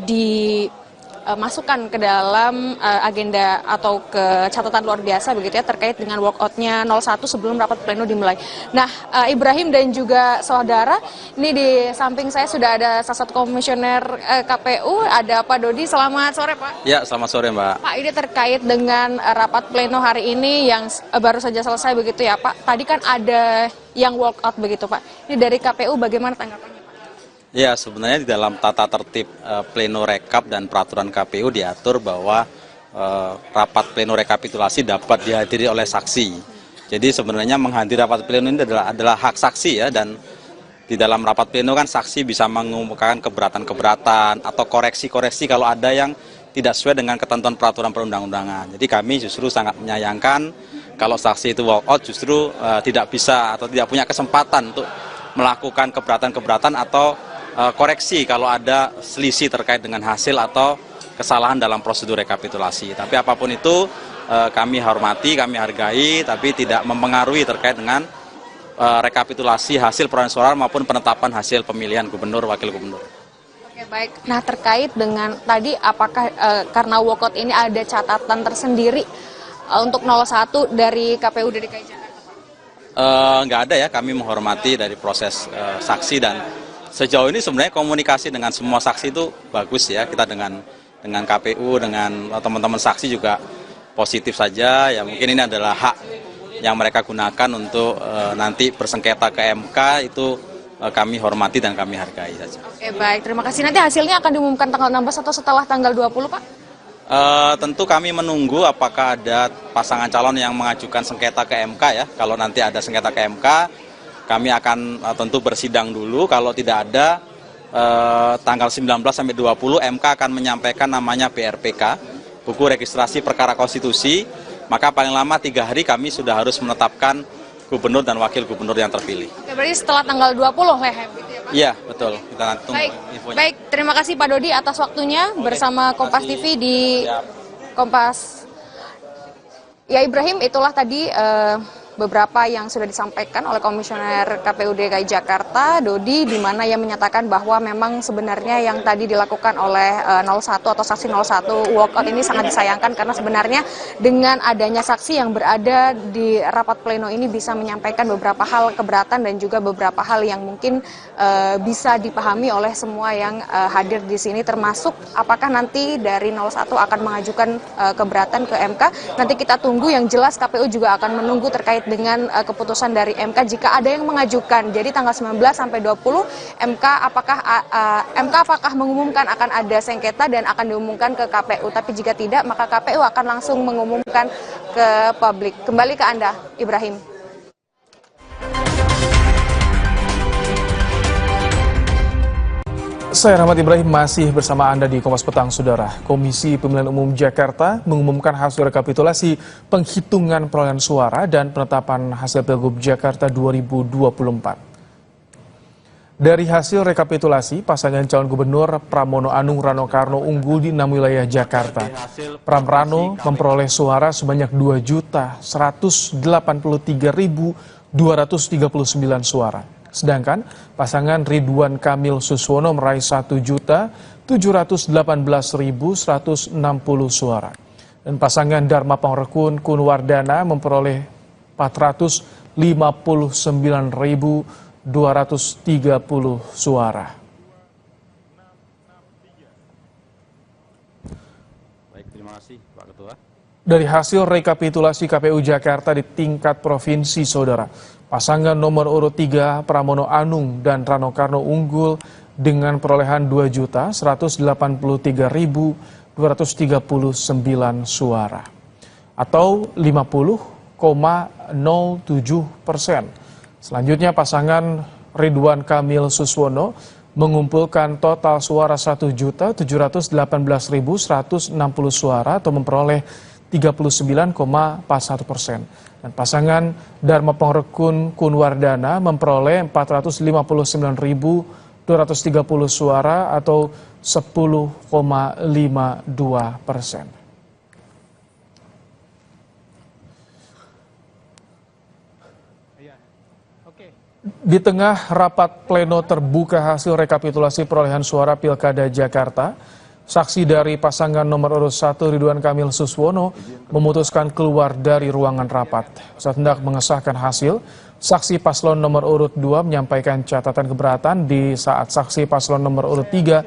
dimasukkan ke dalam agenda atau ke catatan luar biasa begitu ya terkait dengan walkoutnya 01 sebelum rapat pleno dimulai. Nah, Ibrahim dan juga saudara, ini di samping saya sudah ada salah satu komisioner KPU, ada Pak Dodi. Selamat sore Pak. Ya, selamat sore Mbak. Pak, ini terkait dengan rapat pleno hari ini yang baru saja selesai begitu ya Pak. Tadi kan ada yang walkout begitu Pak. Ini dari KPU bagaimana tanggapannya? Ya, sebenarnya di dalam tata tertib pleno rekap dan peraturan KPU diatur bahwa rapat pleno rekapitulasi dapat dihadiri oleh saksi. Jadi sebenarnya menghadiri rapat pleno ini adalah hak saksi ya, dan di dalam rapat pleno kan saksi bisa mengumumkan keberatan-keberatan atau koreksi-koreksi kalau ada yang tidak sesuai dengan ketentuan peraturan perundang-undangan. Jadi kami justru sangat menyayangkan kalau saksi itu walk out justru tidak bisa atau tidak punya kesempatan untuk melakukan keberatan-keberatan atau koreksi kalau ada selisih terkait dengan hasil atau kesalahan dalam prosedur rekapitulasi. Tapi apapun itu kami hormati, kami hargai, tapi tidak mempengaruhi terkait dengan rekapitulasi hasil perolehan suara maupun penetapan hasil pemilihan gubernur, wakil gubernur. Oke, baik. Nah, terkait dengan tadi apakah karena walkout ini ada catatan tersendiri untuk 01 dari KPU DKI Jakarta? Nggak ada ya, kami menghormati dari proses saksi dan sejauh ini sebenarnya komunikasi dengan semua saksi itu bagus ya. Kita dengan KPU, dengan teman-teman saksi juga positif saja. Ya mungkin ini adalah hak yang mereka gunakan untuk nanti bersengketa ke MK, itu kami hormati dan kami hargai saja. Oke, baik. Terima kasih. Nanti hasilnya akan diumumkan tanggal 16 atau setelah tanggal 20, Pak? Tentu kami menunggu apakah ada pasangan calon yang mengajukan sengketa ke MK ya. Kalau nanti ada sengketa ke MK, kami akan tentu bersidang dulu. Kalau tidak ada tanggal 19 sampai 20 MK akan menyampaikan namanya BRPK, buku registrasi perkara konstitusi, maka paling lama 3 hari kami sudah harus menetapkan gubernur dan wakil gubernur yang terpilih. Oke, berarti setelah tanggal 20 Lehem gitu ya Pak? Iya, betul. Kita nanti tunggu infonya. Baik, terima kasih Pak Dodi atas waktunya bersama Kompas TV di Kompas. Ya Ibrahim, itulah tadi beberapa yang sudah disampaikan oleh Komisioner KPU DKI Jakarta, Dodi, di mana ia menyatakan bahwa memang sebenarnya yang tadi dilakukan oleh 01 atau saksi 01 walkout ini sangat disayangkan karena sebenarnya dengan adanya saksi yang berada di rapat pleno ini bisa menyampaikan beberapa hal keberatan dan juga beberapa hal yang mungkin bisa dipahami oleh semua yang hadir di sini, termasuk apakah nanti dari 01 akan mengajukan keberatan ke MK. Nanti kita tunggu, yang jelas KPU juga akan menunggu terkait dengan keputusan dari MK jika ada yang mengajukan. Jadi tanggal 19 sampai 20 MK apakah mengumumkan akan ada sengketa dan akan diumumkan ke KPU. Tapi jika tidak, maka KPU akan langsung mengumumkan ke publik. Kembali ke Anda, Ibrahim. Saya Rahmat Ibrahim masih bersama Anda di Kompas Petang, Saudara. Komisi Pemilihan Umum Jakarta mengumumkan hasil rekapitulasi penghitungan perolehan suara dan penetapan hasil Pilgub Jakarta 2024. Dari hasil rekapitulasi, pasangan calon gubernur Pramono Anung Rano Karno unggul di 6 wilayah Jakarta. Pram Rano memperoleh suara sebanyak 2.183.239 suara. Sedangkan pasangan Ridwan Kamil Suswono meraih 1.718.160 suara. Dan pasangan Dharma Pangrekun Kunwardana memperoleh 459.230 suara. Baik, terima kasih Pak Ketua. Dari hasil rekapitulasi KPU Jakarta di tingkat provinsi, Saudara, pasangan nomor urut 3 Pramono Anung dan Rano Karno unggul dengan perolehan 2.183.239 suara atau 50,07%. Selanjutnya pasangan Ridwan Kamil Suswono mengumpulkan total suara 1.718.160 suara atau memperoleh 39,41%. Dan pasangan Dharma Pangrekun Kunwardana memperoleh 459.230 suara atau 10,52%. Di tengah rapat pleno terbuka hasil rekapitulasi perolehan suara Pilkada Jakarta, saksi dari pasangan nomor urut 1 Ridwan Kamil Suswono memutuskan keluar dari ruangan rapat. Saat hendak mengesahkan hasil, saksi paslon nomor urut 2 menyampaikan catatan keberatan di saat saksi paslon nomor urut 3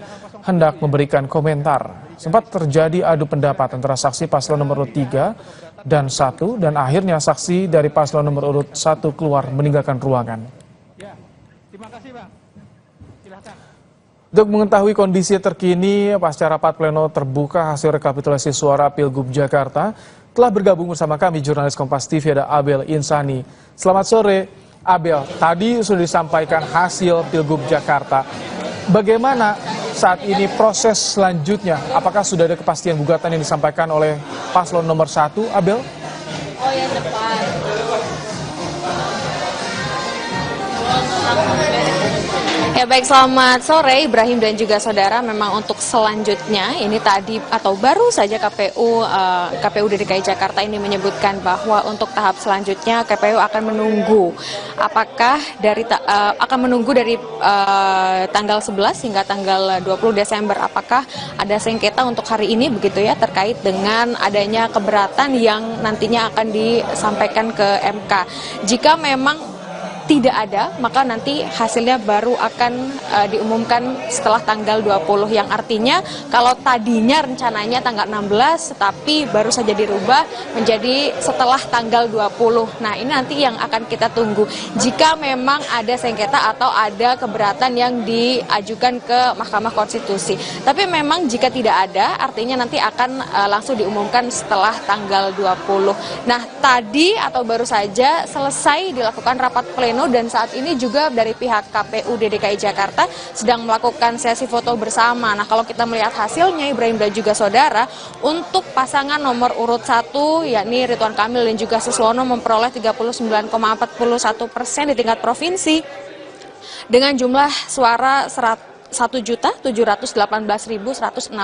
hendak memberikan komentar. Sempat terjadi adu pendapat antara saksi paslon nomor urut 3 dan 1 dan akhirnya saksi dari paslon nomor urut 1 keluar meninggalkan ruangan. Terima kasih Bang. Silakan. Untuk mengetahui kondisi terkini pasca rapat pleno terbuka hasil rekapitulasi suara Pilgub Jakarta, telah bergabung bersama kami jurnalis Kompas TV ada Abel Insani. Selamat sore Abel, tadi sudah disampaikan hasil Pilgub Jakarta. Bagaimana saat ini proses selanjutnya? Apakah sudah ada kepastian gugatan yang disampaikan oleh paslon nomor 1, Abel? Oh ya, depan. Ya baik, selamat sore Ibrahim dan juga saudara. Memang untuk selanjutnya ini tadi atau baru saja KPU DKI Jakarta ini menyebutkan bahwa untuk tahap selanjutnya KPU akan menunggu apakah dari tanggal 11 hingga tanggal 20 Desember apakah ada sengketa untuk hari ini begitu ya terkait dengan adanya keberatan yang nantinya akan disampaikan ke MK. Jika memang tidak ada, maka nanti hasilnya baru akan diumumkan setelah tanggal 20, yang artinya kalau tadinya rencananya tanggal 16, tapi baru saja dirubah menjadi setelah tanggal 20. Nah, ini nanti yang akan kita tunggu. Jika memang ada sengketa atau ada keberatan yang diajukan ke Mahkamah Konstitusi. Tapi memang jika tidak ada, artinya nanti akan langsung diumumkan setelah tanggal 20. Nah, tadi atau baru saja selesai dilakukan rapat pleno pleno, dan saat ini juga dari pihak KPU DKI Jakarta sedang melakukan sesi foto bersama. Nah, kalau kita melihat hasilnya, Ibrahim dan juga saudara, untuk pasangan nomor urut 1 yakni Ridwan Kamil dan juga Suswono memperoleh 39,41% di tingkat provinsi dengan jumlah suara 1.718.160.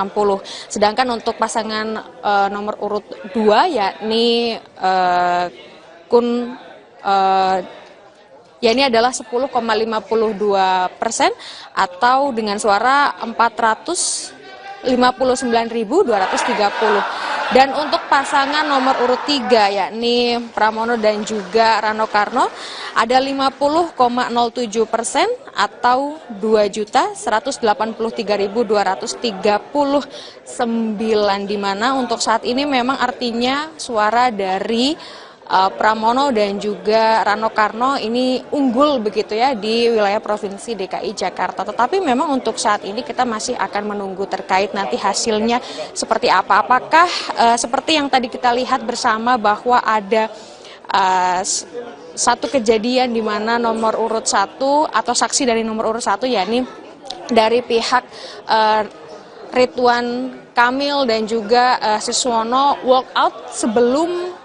Sedangkan untuk pasangan nomor urut 2 yakni ini adalah 10,52% atau dengan suara 459.230. Dan untuk pasangan nomor urut 3 yakni Pramono dan juga Rano Karno ada 50,07% atau 2.183.239, di mana untuk saat ini memang artinya suara dari Pramono dan juga Rano Karno ini unggul begitu ya di wilayah Provinsi DKI Jakarta. Tetapi memang untuk saat ini kita masih akan menunggu terkait nanti hasilnya seperti apa. Apakah seperti yang tadi kita lihat bersama bahwa ada satu kejadian di mana nomor urut 1 atau saksi dari nomor urut 1 yakni dari pihak Ridwan Kamil dan juga Suswono walk out sebelum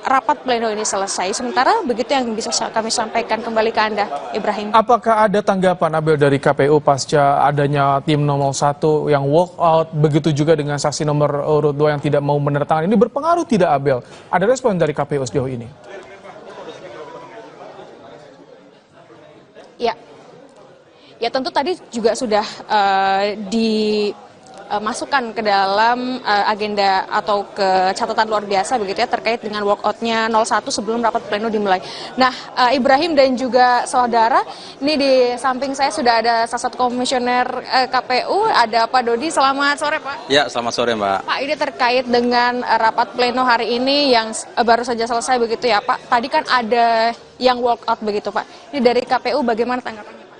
rapat pleno ini selesai. Sementara begitu yang bisa kami sampaikan. Kembali ke Anda, Ibrahim. Apakah ada tanggapan Abel dari KPU pasca adanya tim nomor 1 yang walk out, begitu juga dengan saksi nomor urut 2 yang tidak mau menertakan? Ini berpengaruh tidak, Abel? Ada respon dari KPU sejauh ini? Ya tentu tadi juga sudah dimasukkan ke dalam agenda atau ke catatan luar biasa begitu ya terkait dengan walkoutnya 01 sebelum rapat pleno dimulai. Nah, Ibrahim dan juga saudara, ini di samping saya sudah ada salah satu komisioner KPU, ada Pak Dodi. Selamat sore, Pak. Ya, selamat sore, Mbak. Pak, ini terkait dengan rapat pleno hari ini yang baru saja selesai begitu ya, Pak. Tadi kan ada yang walkout begitu, Pak. Ini dari KPU bagaimana tanggapannya?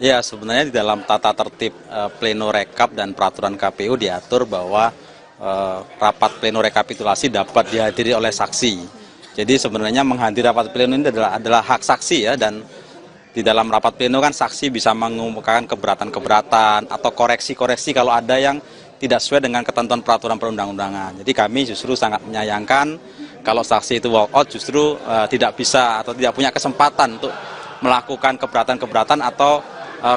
Ya, sebenarnya di dalam tata tertib pleno rekap dan peraturan KPU diatur bahwa rapat pleno rekapitulasi dapat dihadiri oleh saksi. Jadi sebenarnya menghadiri rapat pleno ini adalah hak saksi ya, dan di dalam rapat pleno kan saksi bisa mengumumkan keberatan-keberatan atau koreksi-koreksi kalau ada yang tidak sesuai dengan ketentuan peraturan perundang-undangan. Jadi kami justru sangat menyayangkan kalau saksi itu walk out justru tidak bisa atau tidak punya kesempatan untuk melakukan keberatan-keberatan atau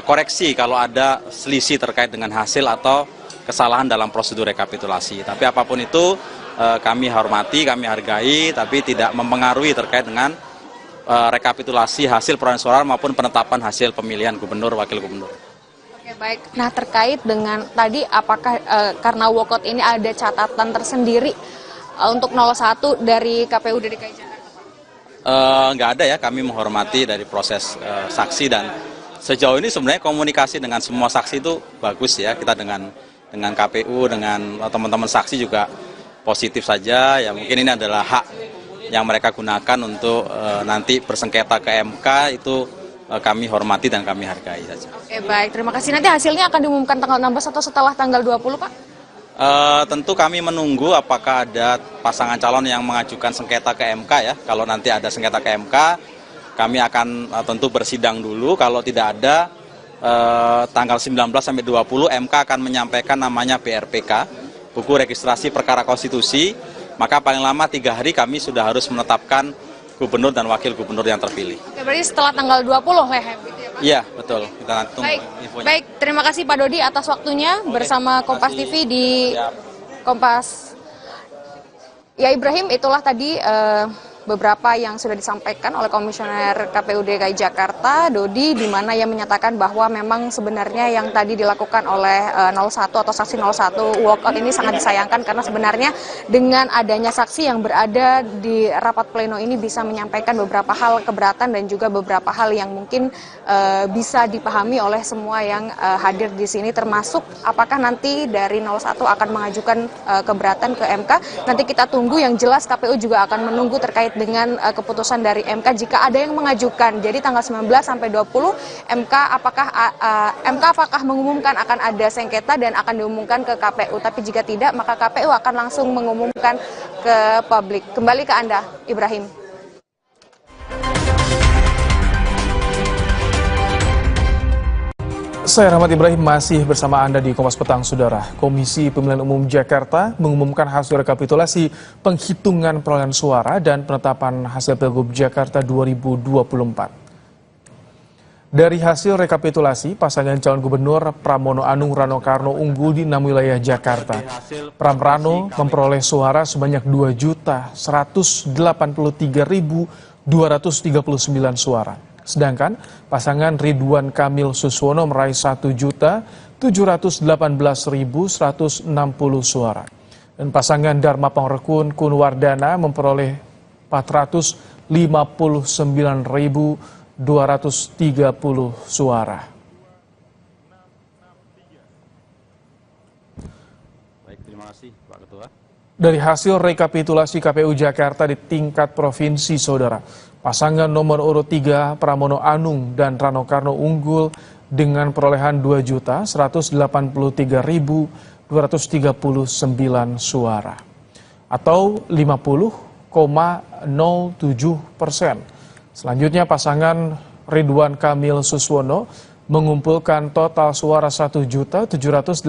koreksi kalau ada selisih terkait dengan hasil atau kesalahan dalam prosedur rekapitulasi. Tapi apapun itu kami hormati, kami hargai, tapi tidak mempengaruhi terkait dengan rekapitulasi hasil perolehan suara maupun penetapan hasil pemilihan gubernur, wakil gubernur. Oke, baik. Nah, terkait dengan tadi apakah karena walkout ini ada catatan tersendiri untuk 01 dari KPU DKI Jakarta? Nggak ada ya, kami menghormati dari proses saksi, dan sejauh ini sebenarnya komunikasi dengan semua saksi itu bagus ya. Kita dengan KPU, dengan teman-teman saksi juga positif saja. Ya mungkin ini adalah hak yang mereka gunakan untuk nanti bersengketa ke MK, itu kami hormati dan kami hargai saja. Oke, baik. Terima kasih. Nanti hasilnya akan diumumkan tanggal 16 atau setelah tanggal 20, Pak? Tentu kami menunggu apakah ada pasangan calon yang mengajukan sengketa ke MK ya. Kalau nanti ada sengketa ke MK, kami akan tentu bersidang dulu. Kalau tidak ada, tanggal 19 sampai 20 MK akan menyampaikan namanya BRPK, buku registrasi perkara konstitusi. Maka paling lama 3 hari kami sudah harus menetapkan gubernur dan wakil gubernur yang terpilih. Oke, berarti setelah tanggal 20 Lehem gitu ya, Pak? Iya, betul. Kita tunggu infonya. Baik, terima kasih Pak Dodi atas waktunya bersama Kompas TV di Kompas. Ya, Ibrahim, itulah tadi beberapa yang sudah disampaikan oleh Komisioner KPU DKI Jakarta, Dodi, di mana ia menyatakan bahwa memang sebenarnya yang tadi dilakukan oleh 01 atau saksi 01 walkout ini sangat disayangkan, karena sebenarnya dengan adanya saksi yang berada di rapat pleno ini bisa menyampaikan beberapa hal keberatan dan juga beberapa hal yang mungkin bisa dipahami oleh semua yang hadir di sini, termasuk apakah nanti dari 01 akan mengajukan keberatan ke MK. Nanti kita tunggu, yang jelas KPU juga akan menunggu terkait dengan keputusan dari MK jika ada yang mengajukan. Jadi tanggal 19 sampai 20 MK apakah mengumumkan akan ada sengketa dan akan diumumkan ke KPU. Tapi jika tidak, maka KPU akan langsung mengumumkan ke publik. Kembali ke Anda, Ibrahim. Saya Rahmat Ibrahim masih bersama Anda di Kompas Petang, Saudara. Komisi Pemilihan Umum Jakarta mengumumkan hasil rekapitulasi penghitungan perolehan suara dan penetapan hasil Pilgub Jakarta 2024. Dari hasil rekapitulasi, pasangan calon gubernur Pramono Anung Rano Karno unggul di 6 wilayah Jakarta. Pram Rano memperoleh suara sebanyak 2.183.239 suara. Sedangkan pasangan Ridwan Kamil Suswono meraih 1.718.160 suara. Dan pasangan Dharma Pongrekun Kunwardana memperoleh 459.230 suara. Baik, terima kasih Pak Ketua. Dari hasil rekapitulasi KPU Jakarta di tingkat provinsi, Saudara, pasangan nomor urut 3 Pramono Anung dan Rano Karno unggul dengan perolehan 2.183.239 suara atau 50,07%. Selanjutnya pasangan Ridwan Kamil Suswono mengumpulkan total suara 1.718.160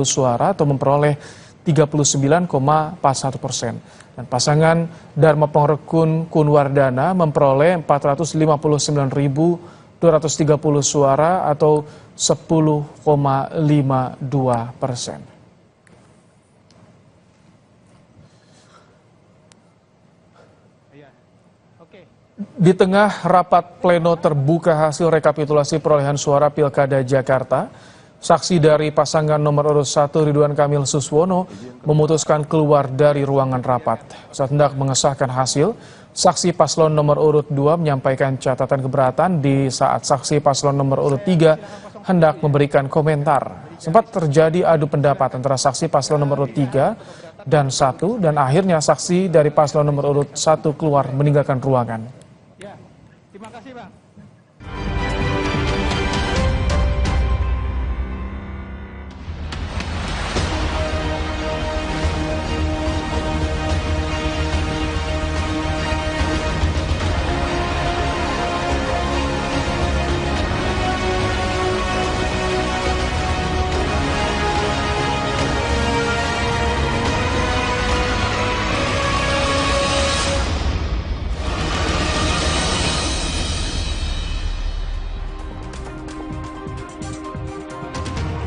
suara atau memperoleh 39,41%. Dan pasangan Dharma Pongrekun Kunwardana memperoleh 459.230 suara atau 10,52%. Di tengah rapat pleno terbuka hasil rekapitulasi perolehan suara Pilkada Jakarta, saksi dari pasangan nomor urut 1 Ridwan Kamil Suswono memutuskan keluar dari ruangan rapat. Saat hendak mengesahkan hasil, saksi paslon nomor urut 2 menyampaikan catatan keberatan di saat saksi paslon nomor urut 3 hendak memberikan komentar. Sempat terjadi adu pendapat antara saksi paslon nomor urut 3 dan 1 dan akhirnya saksi dari paslon nomor urut 1 keluar meninggalkan ruangan. Terima kasih, Bang.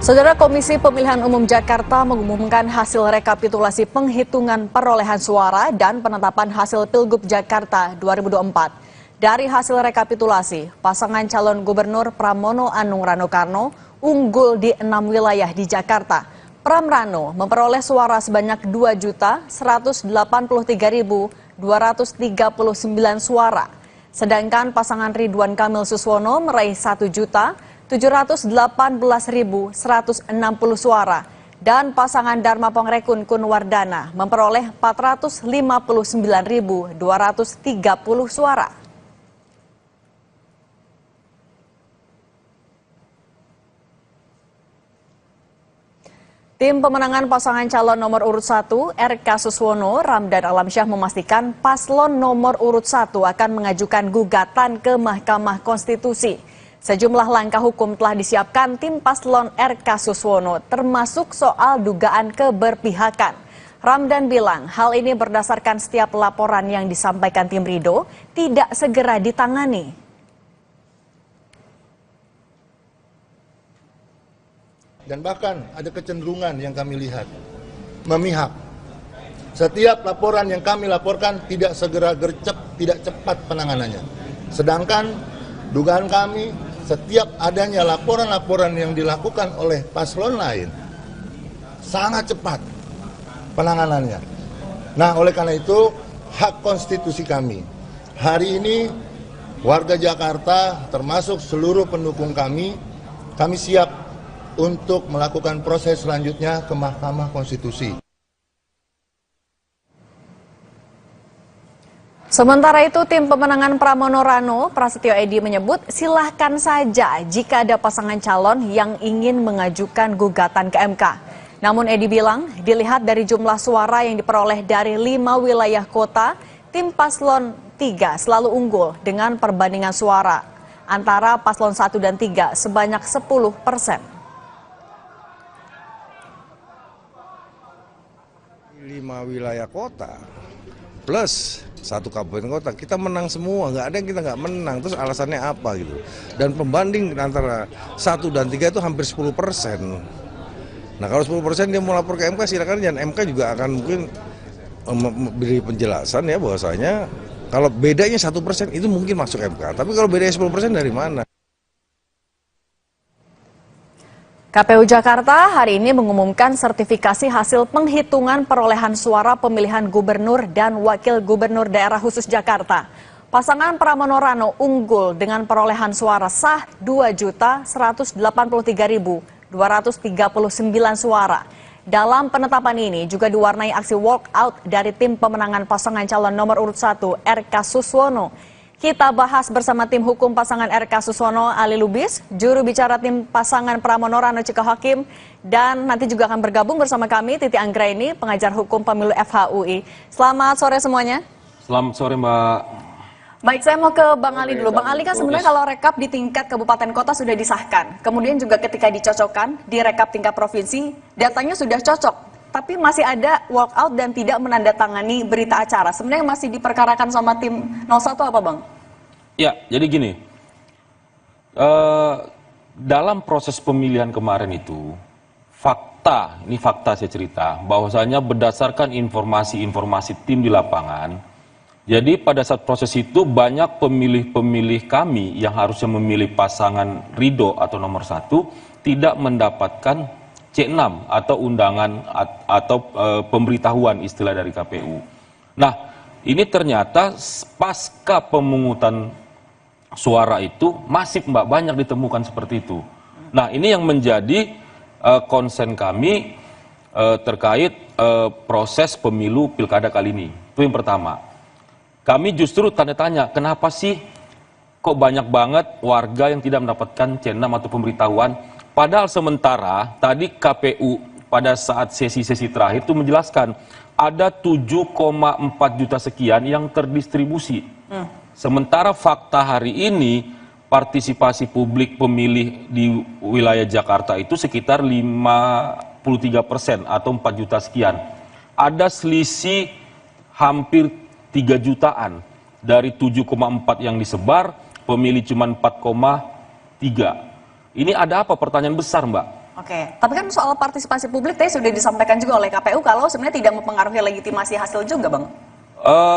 Saudara, Komisi Pemilihan Umum Jakarta mengumumkan hasil rekapitulasi penghitungan perolehan suara dan penetapan hasil Pilgub Jakarta 2024. Dari hasil rekapitulasi, pasangan calon gubernur Pramono Anung Rano Karno unggul di 6 wilayah di Jakarta. Pram Rano memperoleh suara sebanyak 2.183.239 suara. Sedangkan pasangan Ridwan Kamil Suswono meraih 1.718.160 suara dan pasangan Dharma Pongrekun Kunwardana memperoleh 459.230 suara. Tim pemenangan pasangan calon nomor urut 1 RK Suswono Ramdan Alamsyah memastikan paslon nomor urut 1 akan mengajukan gugatan ke Mahkamah Konstitusi. Sejumlah langkah hukum telah disiapkan tim paslon RK Suswono termasuk soal dugaan keberpihakan. Ramdan bilang hal ini berdasarkan setiap laporan yang disampaikan tim Ridho tidak segera ditangani. Dan bahkan ada kecenderungan yang kami lihat memihak. Setiap laporan yang kami laporkan tidak segera gercep, tidak cepat penanganannya. Sedangkan dugaan kami setiap adanya laporan-laporan yang dilakukan oleh paslon lain sangat cepat penanganannya. Nah, oleh karena itu hak konstitusi kami. Hari ini warga Jakarta termasuk seluruh pendukung kami siap untuk melakukan proses selanjutnya ke Mahkamah Konstitusi. Sementara itu, tim pemenangan Pramono Rano, Prasetyo Edi menyebut silahkan saja jika ada pasangan calon yang ingin mengajukan gugatan ke MK. Namun Edi bilang, dilihat dari jumlah suara yang diperoleh dari 5 wilayah kota, tim paslon 3 selalu unggul dengan perbandingan suara. antara paslon 1 dan 3 sebanyak 10%. 5 wilayah kota plus 1 kabupaten kota, kita menang semua, nggak ada yang kita nggak menang. Terus alasannya apa gitu? Dan pembanding antara 1 dan 3 itu hampir 10%. Nah kalau 10% dia mau lapor ke MK, silakan, dan MK juga akan mungkin memberi penjelasan ya bahwasanya kalau bedanya 1% itu mungkin masuk MK. Tapi kalau bedanya 10% dari mana? KPU Jakarta hari ini mengumumkan sertifikasi hasil penghitungan perolehan suara pemilihan gubernur dan wakil gubernur daerah khusus Jakarta. Pasangan Pramono Rano unggul dengan perolehan suara sah 2.183.239 suara. Dalam penetapan ini juga diwarnai aksi walkout dari tim pemenangan pasangan calon nomor urut 1 RK Suswono. Kita bahas bersama tim hukum pasangan RK Suswono Ali Lubis, juru bicara tim pasangan Pramono Rano Cika Hakim, dan nanti juga akan bergabung bersama kami Titi Anggraini, pengajar hukum pemilu FHUI. Selamat sore semuanya. Selamat sore Mbak. Baik, saya mau ke Bang Ali dulu. Bang Ali, kan sebenarnya kalau rekap di tingkat kabupaten kota sudah disahkan. Kemudian juga ketika dicocokkan di rekap tingkat provinsi, datanya sudah cocok. Tapi masih ada walkout dan tidak menandatangani berita acara. Sebenarnya masih diperkarakan sama tim 01 apa Bang? Ya, jadi gini. Dalam proses pemilihan kemarin itu, ini fakta saya cerita, bahwasanya berdasarkan informasi-informasi tim di lapangan, jadi pada saat proses itu banyak pemilih-pemilih kami yang harusnya memilih pasangan Ridho atau nomor 1 tidak mendapatkan C6 atau undangan atau pemberitahuan istilah dari KPU. Nah, ini ternyata pasca pemungutan suara itu masih banyak ditemukan seperti itu. Nah, ini yang menjadi konsen kami terkait proses pemilu pilkada kali ini. Itu yang pertama. Kami justru tanda tanya, kenapa sih kok banyak banget warga yang tidak mendapatkan C6 atau pemberitahuan? Padahal sementara tadi KPU pada saat sesi-sesi terakhir itu menjelaskan ada 7,4 juta sekian yang terdistribusi. Sementara fakta hari ini partisipasi publik pemilih di wilayah Jakarta itu sekitar 53% atau 4 juta sekian. Ada selisih hampir 3 jutaan dari 7,4 yang disebar, pemilih cuma 4,3. Ini ada apa? Pertanyaan besar, Mbak. Oke, tapi kan soal partisipasi publik tadi sudah disampaikan juga oleh KPU kalau sebenarnya tidak mempengaruhi legitimasi hasil juga, Bang.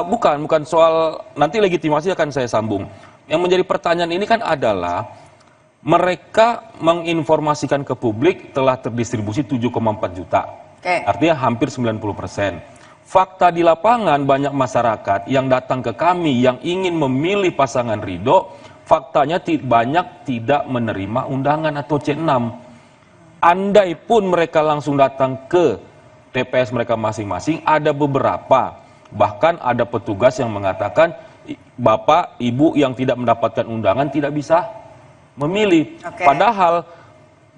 Bukan soal nanti legitimasi akan saya sambung. Yang menjadi pertanyaan ini kan adalah mereka menginformasikan ke publik telah terdistribusi 7,4 juta. Artinya hampir 90%. Fakta di lapangan banyak masyarakat yang datang ke kami yang ingin memilih pasangan Ridho, faktanya banyak tidak menerima undangan atau C6. Andai pun mereka langsung datang ke TPS mereka masing-masing, ada beberapa, bahkan ada petugas yang mengatakan, Bapak, Ibu yang tidak mendapatkan undangan tidak bisa memilih. Padahal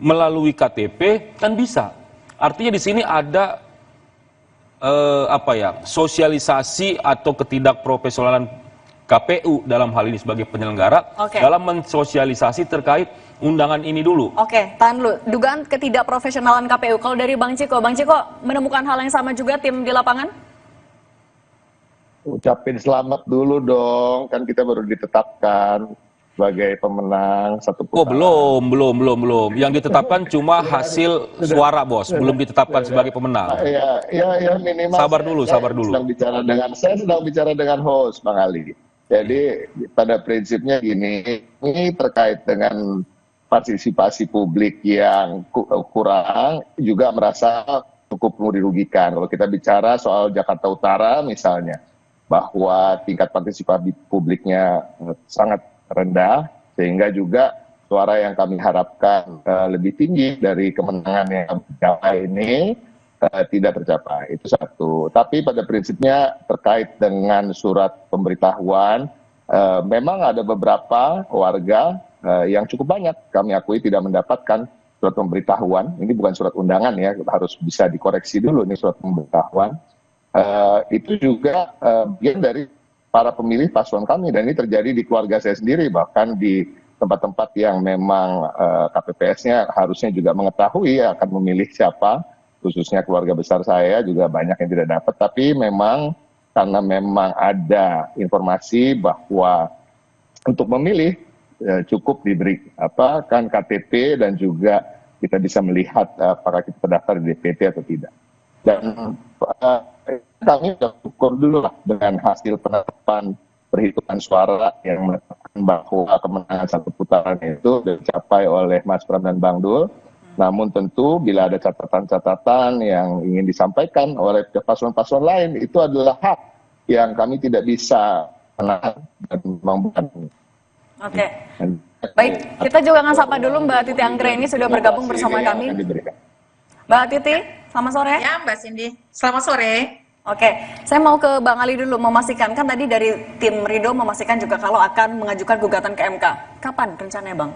melalui KTP kan bisa. Artinya di sini ada sosialisasi atau ketidakprofesionalan KPU dalam hal ini sebagai penyelenggara dalam mensosialisasi terkait undangan ini dulu. Tahan dulu. Dugaan ketidakprofesionalan KPU. Kalau dari Bang Ciko menemukan hal yang sama juga tim di lapangan? Ucapin selamat dulu dong, kan kita baru ditetapkan sebagai pemenang satu putaran. Belum. Yang ditetapkan cuma hasil suara, Bos. Belum ditetapkan sebagai pemenang. Ya minimal. Sabar dulu. Saya sedang bicara dengan host, Bang Ali. Jadi pada prinsipnya gini, ini terkait dengan partisipasi publik yang kurang, juga merasa cukup dirugikan. Kalau kita bicara soal Jakarta Utara misalnya, bahwa tingkat partisipasi publiknya sangat rendah, sehingga juga suara yang kami harapkan lebih tinggi dari kemenangan yang tercapai ini tidak tercapai. Itu satu. Tapi pada prinsipnya terkait dengan surat pemberitahuan, memang ada beberapa warga yang cukup banyak kami akui tidak mendapatkan surat pemberitahuan. Ini bukan surat undangan ya, harus bisa dikoreksi dulu ini surat pemberitahuan. Itu juga bagian dari para pemilih paslon kami, dan ini terjadi di keluarga saya sendiri, bahkan di tempat-tempat yang memang KPPS-nya harusnya juga mengetahui akan memilih siapa, khususnya keluarga besar saya juga banyak yang tidak dapat, tapi memang karena memang ada informasi bahwa untuk memilih cukup diberi kan KTP dan juga kita bisa melihat apakah kita terdaftar di DPT atau tidak. Dan kami sudah ukur dulu lah dengan hasil penetapan perhitungan suara yang menetapkan bahwa kemenangan satu putaran itu dicapai oleh Mas Pram dan Bang Dul. Namun tentu bila ada catatan-catatan yang ingin disampaikan oleh paslon-paslon lain, itu adalah hak yang kami tidak bisa menahan dan membuat. Oke. Baik, kita juga akan sapa dulu Mbak Titi Anggra ini sudah bergabung bersama kami. Mbak Titi, selamat sore. Ya, Mbak Cindy. Selamat sore. Oke, saya mau ke Bang Ali dulu memastikan, kan tadi dari tim Ridho memastikan juga kalau akan mengajukan gugatan ke MK. Kapan rencananya Bang?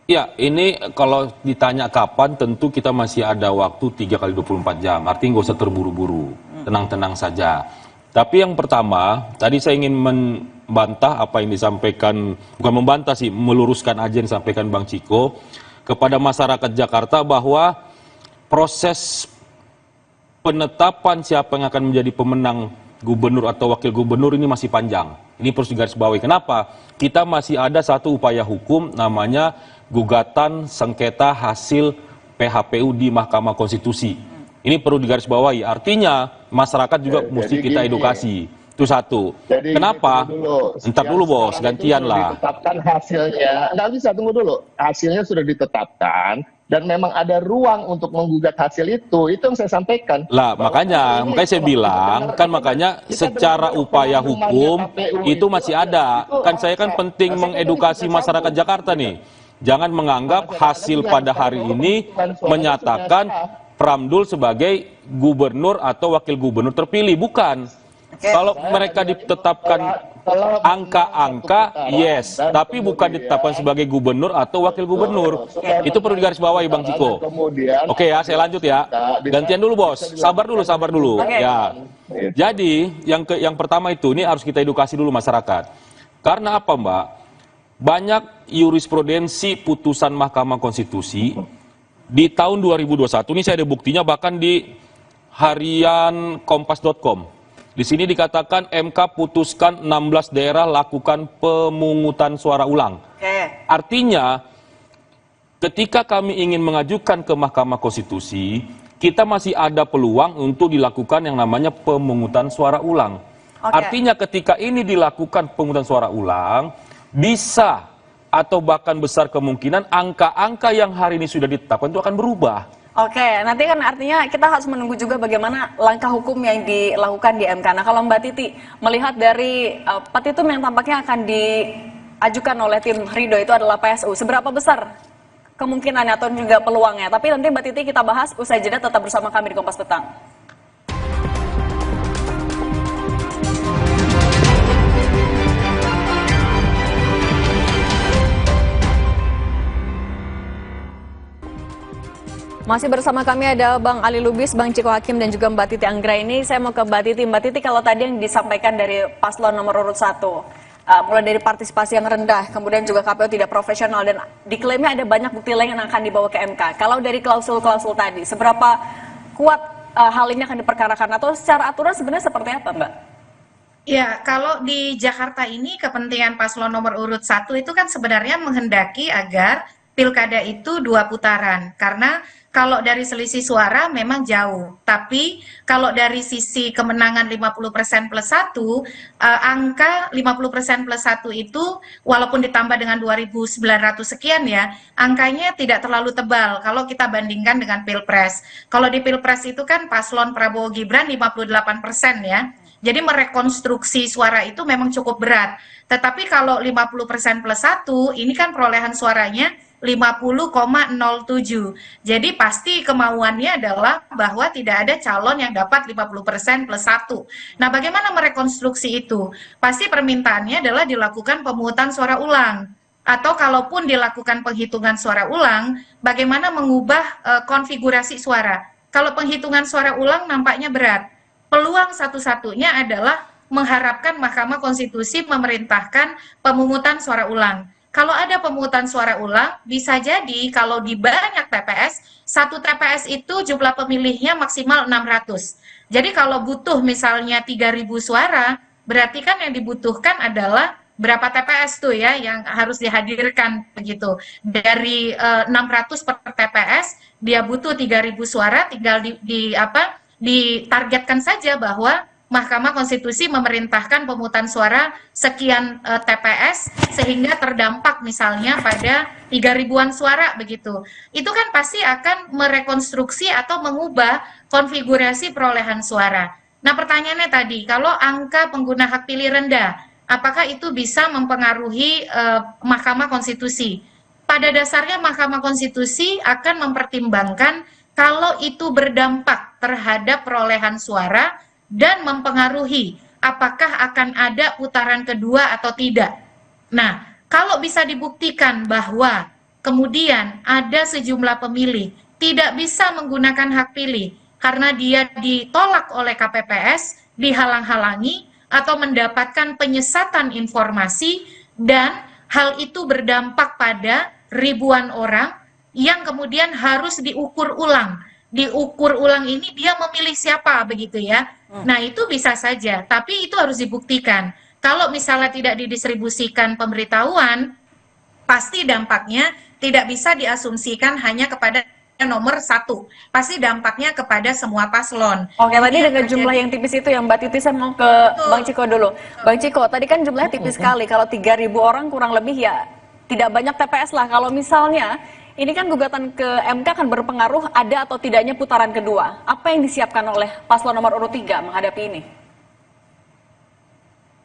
Ya, ini kalau ditanya kapan, tentu kita masih ada waktu 3 kali 24 jam. Artinya nggak usah terburu-buru, tenang-tenang saja. Tapi yang pertama, tadi saya ingin membantah apa yang disampaikan, bukan membantah sih, meluruskan aja yang disampaikan Bang Ciko kepada masyarakat Jakarta bahwa proses penetapan siapa yang akan menjadi pemenang gubernur atau wakil gubernur ini masih panjang. Ini perlu digarisbawahi. Kenapa? Kita masih ada satu upaya hukum namanya gugatan sengketa hasil PHPU di Mahkamah Konstitusi. Ini perlu digarisbawahi. Artinya masyarakat juga mesti kita edukasi. Itu satu. Jadi kenapa? Entar dulu bos, gantian lah. Ditetapkan hasilnya, nggak bisa, tunggu dulu. Hasilnya sudah ditetapkan dan memang ada ruang untuk menggugat hasil itu yang saya sampaikan. Lah makanya saya bilang kan makanya secara upaya hukum itu masih ada. Kan saya kan penting mengedukasi masyarakat Jakarta nih. Jangan menganggap hasil pada hari ini menyatakan Pramdul sebagai gubernur atau wakil gubernur terpilih, bukan. Kalau mereka ditetapkan angka-angka, yes, tapi bukan ditetapkan sebagai gubernur atau wakil gubernur. Itu perlu digarisbawahi Bang Ciko. Oke ya, saya lanjut ya. Gantian dulu bos, sabar dulu. Ya. Jadi yang pertama itu ini harus kita edukasi dulu masyarakat. Karena apa Mbak? Banyak jurisprudensi putusan Mahkamah Konstitusi di tahun 2021 ini saya ada buktinya bahkan di harian kompas.com. Di sini dikatakan MK putuskan 16 daerah lakukan pemungutan suara ulang. Artinya ketika kami ingin mengajukan ke Mahkamah Konstitusi, kita masih ada peluang untuk dilakukan yang namanya pemungutan suara ulang. Artinya ketika ini dilakukan pemungutan suara ulang, bisa atau bahkan besar kemungkinan angka-angka yang hari ini sudah ditetapkan itu akan berubah. Oke, nanti kan artinya kita harus menunggu juga bagaimana langkah hukum yang dilakukan di MK. Nah, kalau Mbak Titi melihat dari petitum yang tampaknya akan diajukan oleh tim Ridho itu adalah PSU, seberapa besar kemungkinannya atau juga peluangnya? Tapi nanti Mbak Titi kita bahas usai jeda, tetap bersama kami di Kompas Petang. Masih bersama kami ada Bang Ali Lubis, Bang Ciko Hakim, dan juga Mbak Titi Anggra ini. Saya mau ke Mbak Titi. Mbak Titi, kalau tadi yang disampaikan dari paslon nomor urut 1, mulai dari partisipasi yang rendah, kemudian juga KPU tidak profesional, dan diklaimnya ada banyak bukti lain yang akan dibawa ke MK. Kalau dari klausul-klausul tadi, seberapa kuat hal ini akan diperkarakan? Atau secara aturan sebenarnya seperti apa, Mbak? Ya, kalau di Jakarta ini kepentingan paslon nomor urut 1 itu kan sebenarnya menghendaki agar pilkada itu 2 putaran. Karena kalau dari selisih suara memang jauh, tapi kalau dari sisi kemenangan 50% plus 1, angka 50% plus 1 itu walaupun ditambah dengan 2.900 sekian ya, angkanya tidak terlalu tebal kalau kita bandingkan dengan Pilpres. Kalau di Pilpres itu kan paslon Prabowo Gibran 58% ya, jadi merekonstruksi suara itu memang cukup berat. Tetapi kalau 50% plus 1, ini kan perolehan suaranya 50,07. Jadi pasti kemauannya adalah bahwa tidak ada calon yang dapat 50% plus 1. Nah, bagaimana merekonstruksi itu? Pasti permintaannya adalah dilakukan pemungutan suara ulang. Atau kalaupun dilakukan penghitungan suara ulang, bagaimana mengubah konfigurasi suara. Kalau penghitungan suara ulang nampaknya berat. Peluang satu-satunya adalah mengharapkan Mahkamah Konstitusi memerintahkan pemungutan suara ulang. kalau ada pemungutan suara ulang, bisa jadi kalau di banyak TPS, satu TPS itu jumlah pemilihnya maksimal 600. Jadi kalau butuh misalnya 3.000 suara, berarti kan yang dibutuhkan adalah berapa TPS tuh ya yang harus dihadirkan begitu. Dari 600 per TPS, dia butuh 3.000 suara, tinggal ditargetkan saja bahwa Mahkamah Konstitusi memerintahkan pemungutan suara sekian TPS sehingga terdampak misalnya pada 3.000-an suara begitu. Itu kan pasti akan merekonstruksi atau mengubah konfigurasi perolehan suara. Nah, pertanyaannya tadi, kalau angka pengguna hak pilih rendah, apakah itu bisa mempengaruhi Mahkamah Konstitusi? Pada dasarnya Mahkamah Konstitusi akan mempertimbangkan kalau itu berdampak terhadap perolehan suara dan mempengaruhi apakah akan ada putaran kedua atau tidak. Nah, kalau bisa dibuktikan bahwa kemudian ada sejumlah pemilih tidak bisa menggunakan hak pilih karena dia ditolak oleh KPPS, dihalang-halangi, atau mendapatkan penyesatan informasi, dan hal itu berdampak pada ribuan orang yang kemudian harus diukur ulang. Diukur ulang ini dia memilih siapa begitu ya. Nah, itu bisa saja, tapi itu harus dibuktikan. Kalau misalnya tidak didistribusikan pemberitahuan, pasti dampaknya tidak bisa diasumsikan hanya kepada nomor 1. Pasti dampaknya kepada semua paslon. Oke, tadi dengan jumlah yang tipis itu yang Mbak Titi, saya mau ke Bang Ciko dulu. Bang Ciko, tadi kan jumlahnya tipis sekali. Kalau 3.000 orang kurang lebih ya tidak banyak TPS lah. Kalau misalnya ini kan gugatan ke MK akan berpengaruh ada atau tidaknya putaran kedua. Apa yang disiapkan oleh paslon nomor urut 3 menghadapi ini?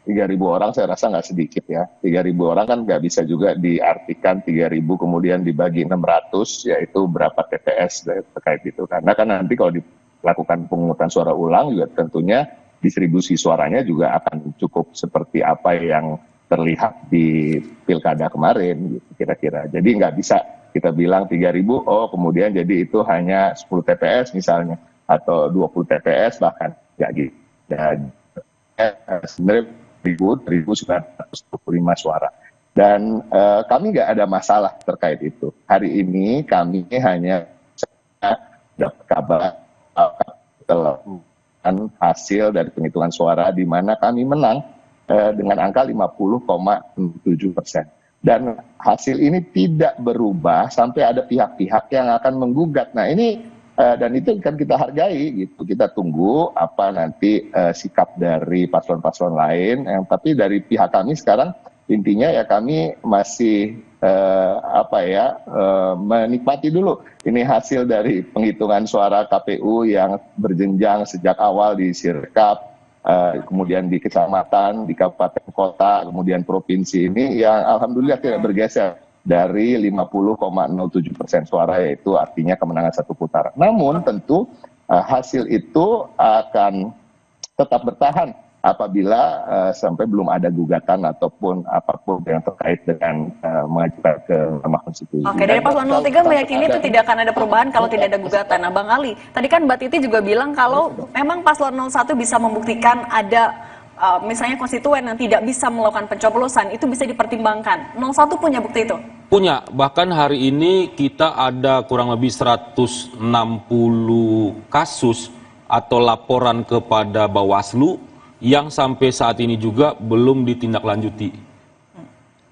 3.000 orang saya rasa nggak sedikit ya. 3.000 orang kan nggak bisa juga diartikan 3.000 kemudian dibagi 600, yaitu berapa TPS terkait itu. Karena kan nanti kalau dilakukan pemungutan suara ulang juga tentunya distribusi suaranya juga akan cukup seperti apa yang terlihat di pilkada kemarin gitu, kira-kira. Jadi nggak bisa kita bilang 3.000, oh kemudian jadi itu hanya 10 TPS misalnya, atau 20 TPS bahkan, nggak gitu. Dan sebenarnya 1.925 suara. Dan kami nggak ada masalah terkait itu. Hari ini kami hanya dapat kabar telah hasil dari penghitungan suara di mana kami menang dengan angka 50,7%. Dan hasil ini tidak berubah sampai ada pihak-pihak yang akan menggugat. Nah ini dan itu kan kita hargai gitu. Kita tunggu apa nanti sikap dari paslon-paslon lain. Tapi dari pihak kami sekarang intinya ya kami masih menikmati dulu ini hasil dari penghitungan suara KPU yang berjenjang sejak awal di Sirkap, kemudian di kecamatan, di kabupaten kota, kemudian provinsi ini yang alhamdulillah tidak bergeser dari 50,07% suara, yaitu artinya kemenangan satu putaran. Namun tentu hasil itu akan tetap bertahan apabila sampai belum ada gugatan ataupun apapun yang terkait dengan mengajukan ke Mahkamah Konstitusi. Oke, dari paslon 03 meyakini itu tidak akan ada perubahan kalau tidak ada gugatan. Nah, Bang Ali, tadi kan Mbak Titi juga bilang kalau memang paslon 01 bisa membuktikan ada misalnya konstituen yang tidak bisa melakukan pencoblosan, itu bisa dipertimbangkan. 01 punya bukti itu? Punya, bahkan hari ini kita ada kurang lebih 160 kasus atau laporan kepada Bawaslu yang sampai saat ini juga belum ditindaklanjuti.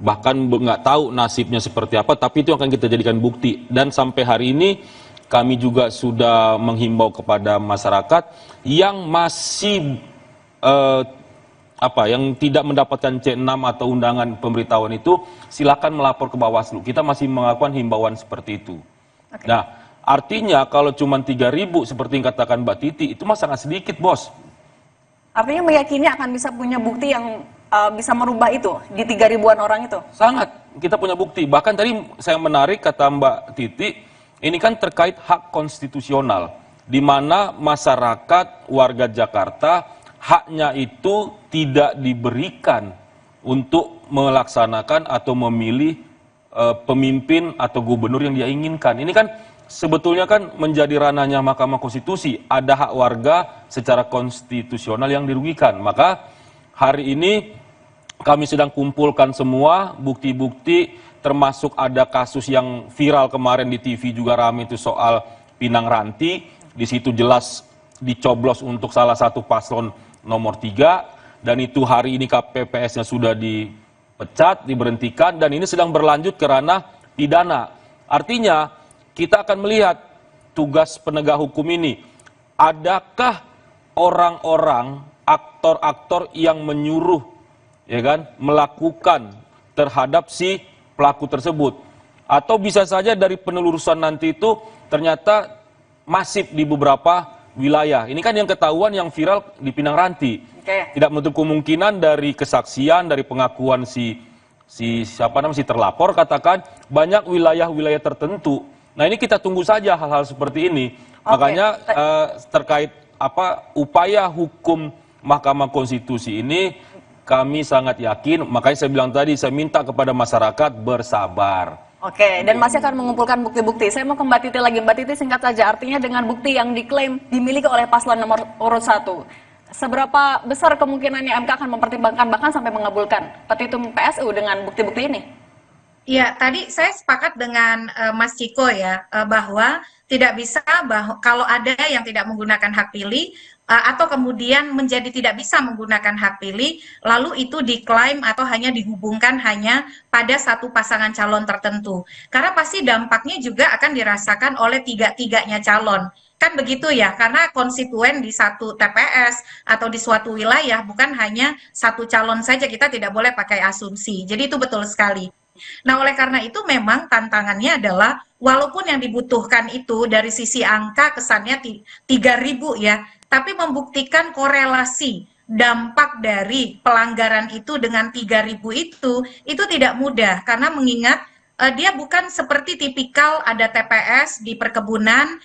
Bahkan nggak tahu nasibnya seperti apa, tapi itu akan kita jadikan bukti. Dan sampai hari ini kami juga sudah menghimbau kepada masyarakat yang masih yang tidak mendapatkan C6 atau undangan pemberitahuan itu, silakan melapor ke Bawaslu. Kita masih melakukan himbauan seperti itu. Okay. Nah, artinya kalau cuma 3.000 seperti yang katakan Mbak Titi, itu mah sangat sedikit, Bos. Artinya meyakini akan bisa punya bukti yang bisa merubah itu di 3.000-an orang itu? Sangat, kita punya bukti. Bahkan tadi saya menarik kata Mbak Titi, ini kan terkait hak konstitusional, di mana masyarakat, warga Jakarta, haknya itu tidak diberikan untuk melaksanakan atau memilih pemimpin atau gubernur yang dia inginkan. Ini kan sebetulnya kan menjadi ranahnya Mahkamah Konstitusi. Ada hak warga secara konstitusional yang dirugikan. Maka hari ini kami sedang kumpulkan semua bukti-bukti, termasuk ada kasus yang viral kemarin di TV juga ramai itu soal Pinang Ranti. Di situ jelas dicoblos untuk salah satu paslon nomor 3, dan itu hari ini KPPS-nya sudah dipecat, diberhentikan, dan ini sedang berlanjut ke ranah pidana. Artinya kita akan melihat tugas penegak hukum ini. Adakah orang-orang, aktor-aktor yang menyuruh, ya kan, melakukan terhadap si pelaku tersebut, atau bisa saja dari penelusuran nanti itu ternyata masif di beberapa wilayah. Ini kan yang ketahuan yang viral di Pinang Ranti. Tidak menutup kemungkinan dari kesaksian, dari pengakuan si terlapor, katakan banyak wilayah-wilayah tertentu. Nah, ini kita tunggu saja hal-hal seperti ini. Makanya terkait upaya hukum Mahkamah Konstitusi ini kami sangat yakin, makanya saya bilang tadi, saya minta kepada masyarakat bersabar. Oke, dan masih akan mengumpulkan bukti-bukti. Saya mau ke Mbak Titi lagi. Mbak Titi, singkat saja, artinya dengan bukti yang diklaim dimiliki oleh paslon nomor urut 1, seberapa besar kemungkinannya MK akan mempertimbangkan bahkan sampai mengabulkan petitum PSU dengan bukti-bukti ini? Ya, tadi saya sepakat dengan Mas Ciko ya, bahwa tidak bisa kalau ada yang tidak menggunakan hak pilih, atau kemudian menjadi tidak bisa menggunakan hak pilih, lalu itu diklaim atau hanya dihubungkan hanya pada satu pasangan calon tertentu. Karena pasti dampaknya juga akan dirasakan oleh tiga-tiganya calon. Kan begitu ya, karena konstituen di satu TPS atau di suatu wilayah bukan hanya satu calon saja, kita tidak boleh pakai asumsi. Jadi itu betul sekali. Nah, oleh karena itu memang tantangannya adalah walaupun yang dibutuhkan itu dari sisi angka kesannya 3.000 ya, tapi membuktikan korelasi dampak dari pelanggaran itu dengan 3.000 itu tidak mudah, karena mengingat dia bukan seperti tipikal ada TPS di perkebunan,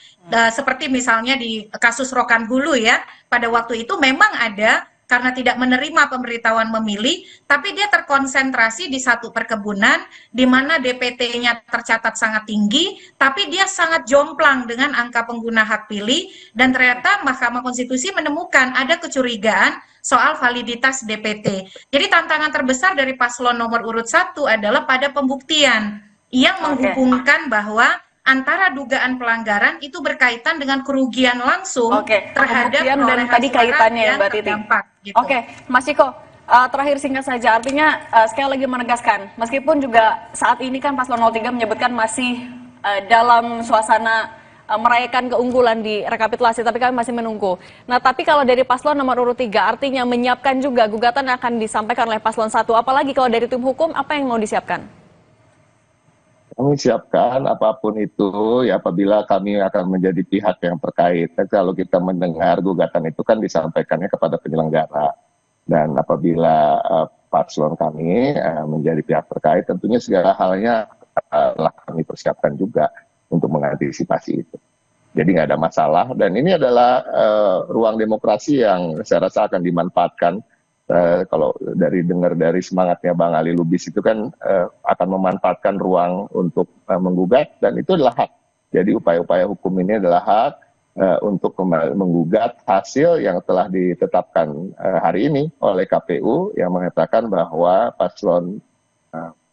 seperti misalnya di kasus Rokan Hulu ya, pada waktu itu memang ada karena tidak menerima pemberitahuan memilih, tapi dia terkonsentrasi di satu perkebunan di mana DPT-nya tercatat sangat tinggi, tapi dia sangat jomplang dengan angka pengguna hak pilih, dan ternyata Mahkamah Konstitusi menemukan ada kecurigaan soal validitas DPT. Jadi tantangan terbesar dari paslon nomor urut 1 adalah pada pembuktian yang menghubungkan bahwa antara dugaan pelanggaran itu berkaitan dengan kerugian langsung terhadap dan tadi kaitannya ya Mbak Titi. Gitu. Oke, Mas Ciko, terakhir singkat saja, artinya sekali lagi menegaskan, meskipun juga saat ini kan Paslon 03 menyebutkan masih dalam suasana merayakan keunggulan di rekapitulasi, tapi kami masih menunggu. Nah, tapi kalau dari Paslon nomor urut 3, artinya menyiapkan juga gugatan yang akan disampaikan oleh Paslon 1, apalagi kalau dari tim hukum, apa yang mau disiapkan? Kami siapkan apapun itu ya apabila kami akan menjadi pihak yang terkait. Kalau kita mendengar gugatan itu kan disampaikannya kepada penyelenggara, dan apabila paslon kami menjadi pihak terkait, tentunya segala halnya telah kami persiapkan juga untuk mengantisipasi itu. Jadi nggak ada masalah, dan ini adalah ruang demokrasi yang saya rasa akan dimanfaatkan. Kalau dengar dari semangatnya Bang Ali Lubis itu kan akan memanfaatkan ruang untuk menggugat, dan itu adalah hak. Jadi upaya-upaya hukum ini adalah hak untuk menggugat hasil yang telah ditetapkan hari ini oleh KPU yang mengatakan bahwa paslon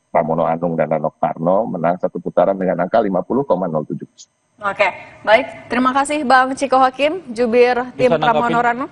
Pramono Anung dan Rano Karno menang satu putaran dengan angka 50,07%. Oke, baik. Terima kasih Bang Ciko Hakim, jubir tim Pramono Rano.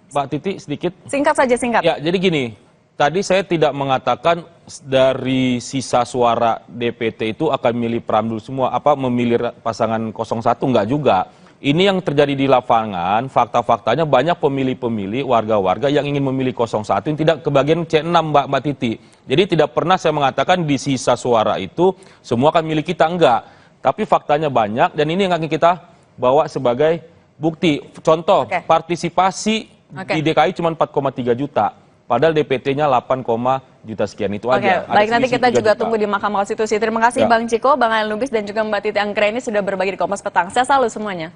Mbak Titi sedikit. Singkat saja, singkat. Ya, jadi gini, tadi saya tidak mengatakan dari sisa suara DPT itu akan milih Pramdul semua, memilih pasangan 01, enggak juga. Ini yang terjadi di lapangan, fakta-faktanya banyak pemilih-pemilih, warga-warga yang ingin memilih 01 yang tidak kebagian C6 Mbak Titi. Jadi tidak pernah saya mengatakan di sisa suara itu semua akan milih kita, enggak. Tapi faktanya banyak, dan ini yang akan kita bawa sebagai bukti. Contoh, partisipasi di DKI cuma 4,3 juta, padahal DPT-nya 8, juta sekian, itu aja. Baik, nanti kita juga tunggu di Mahkamah Konstitusi. Terima kasih Bang Ciko, Bang Ali Lubis, dan juga Mbak Titi Anggraini sudah berbagi di Kompas Petang. Saya selalu semuanya.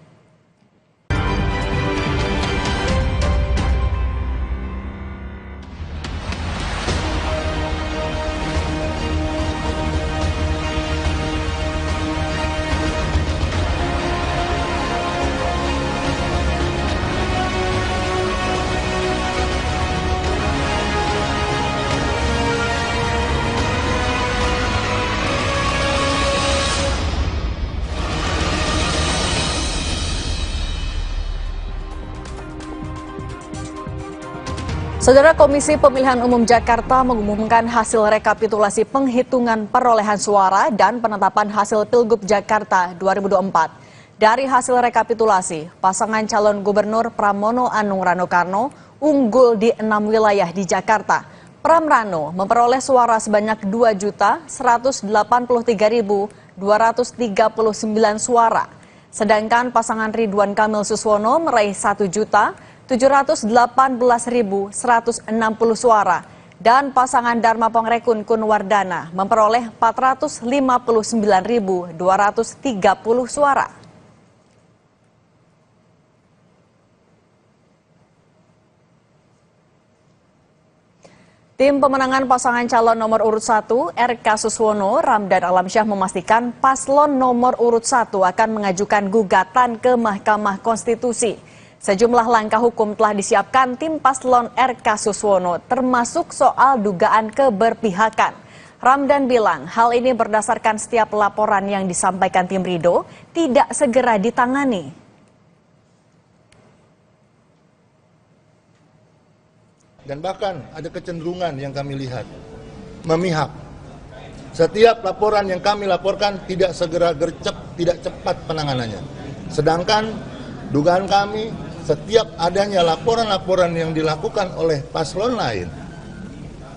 Saudara, Komisi Pemilihan Umum Jakarta mengumumkan hasil rekapitulasi penghitungan perolehan suara dan penetapan hasil Pilgub Jakarta 2024. Dari hasil rekapitulasi, pasangan calon gubernur Pramono Anung Rano Karno unggul di 6 wilayah di Jakarta. Pram Rano memperoleh suara sebanyak 2.183.239 suara. Sedangkan pasangan Ridwan Kamil Suswono meraih 1.718.160 suara. Dan pasangan Dharma Pongrekun Kunwardana memperoleh 459.230 suara. Tim pemenangan pasangan calon nomor urut 1, RK Suswono, Ramdan Alamsyah memastikan paslon nomor urut 1 akan mengajukan gugatan ke Mahkamah Konstitusi. Sejumlah langkah hukum telah disiapkan tim paslon RK Suswono, termasuk soal dugaan keberpihakan. Ramdan bilang hal ini berdasarkan setiap laporan yang disampaikan tim Ridho tidak segera ditangani. Dan bahkan ada kecenderungan yang kami lihat memihak. Setiap laporan yang kami laporkan tidak segera gercep, tidak cepat penanganannya. Sedangkan dugaan kami setiap adanya laporan-laporan yang dilakukan oleh paslon lain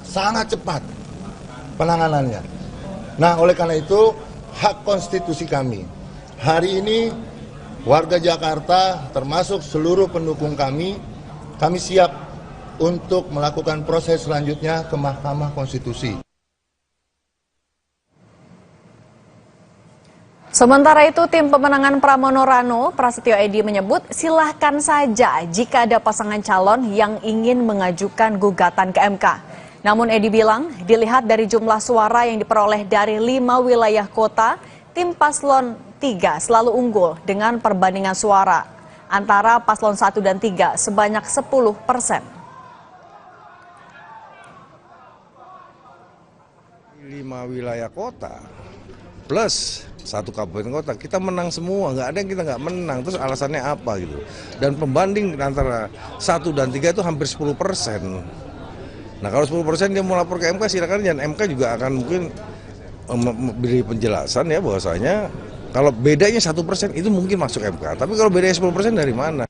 sangat cepat penanganannya. Nah, oleh karena itu hak konstitusi kami. Hari ini warga Jakarta termasuk seluruh pendukung kami siap untuk melakukan proses selanjutnya ke Mahkamah Konstitusi. Sementara itu, tim pemenangan Pramono Rano, Prasetyo Edi menyebut silahkan saja jika ada pasangan calon yang ingin mengajukan gugatan ke MK. Namun Edi bilang, dilihat dari jumlah suara yang diperoleh dari 5 wilayah kota, tim paslon 3 selalu unggul dengan perbandingan suara antara paslon 1 dan 3 sebanyak 10%. 5 wilayah kota plus 1 kabupaten kota, kita menang semua, nggak ada yang kita nggak menang. Terus alasannya apa gitu? Dan pembanding antara 1 dan 3 itu hampir 10%. Nah, kalau 10% dia mau lapor ke MK, silakan, dan MK juga akan mungkin beri penjelasan ya bahwasanya kalau bedanya 1% itu mungkin masuk MK. Tapi kalau bedanya 10% dari mana?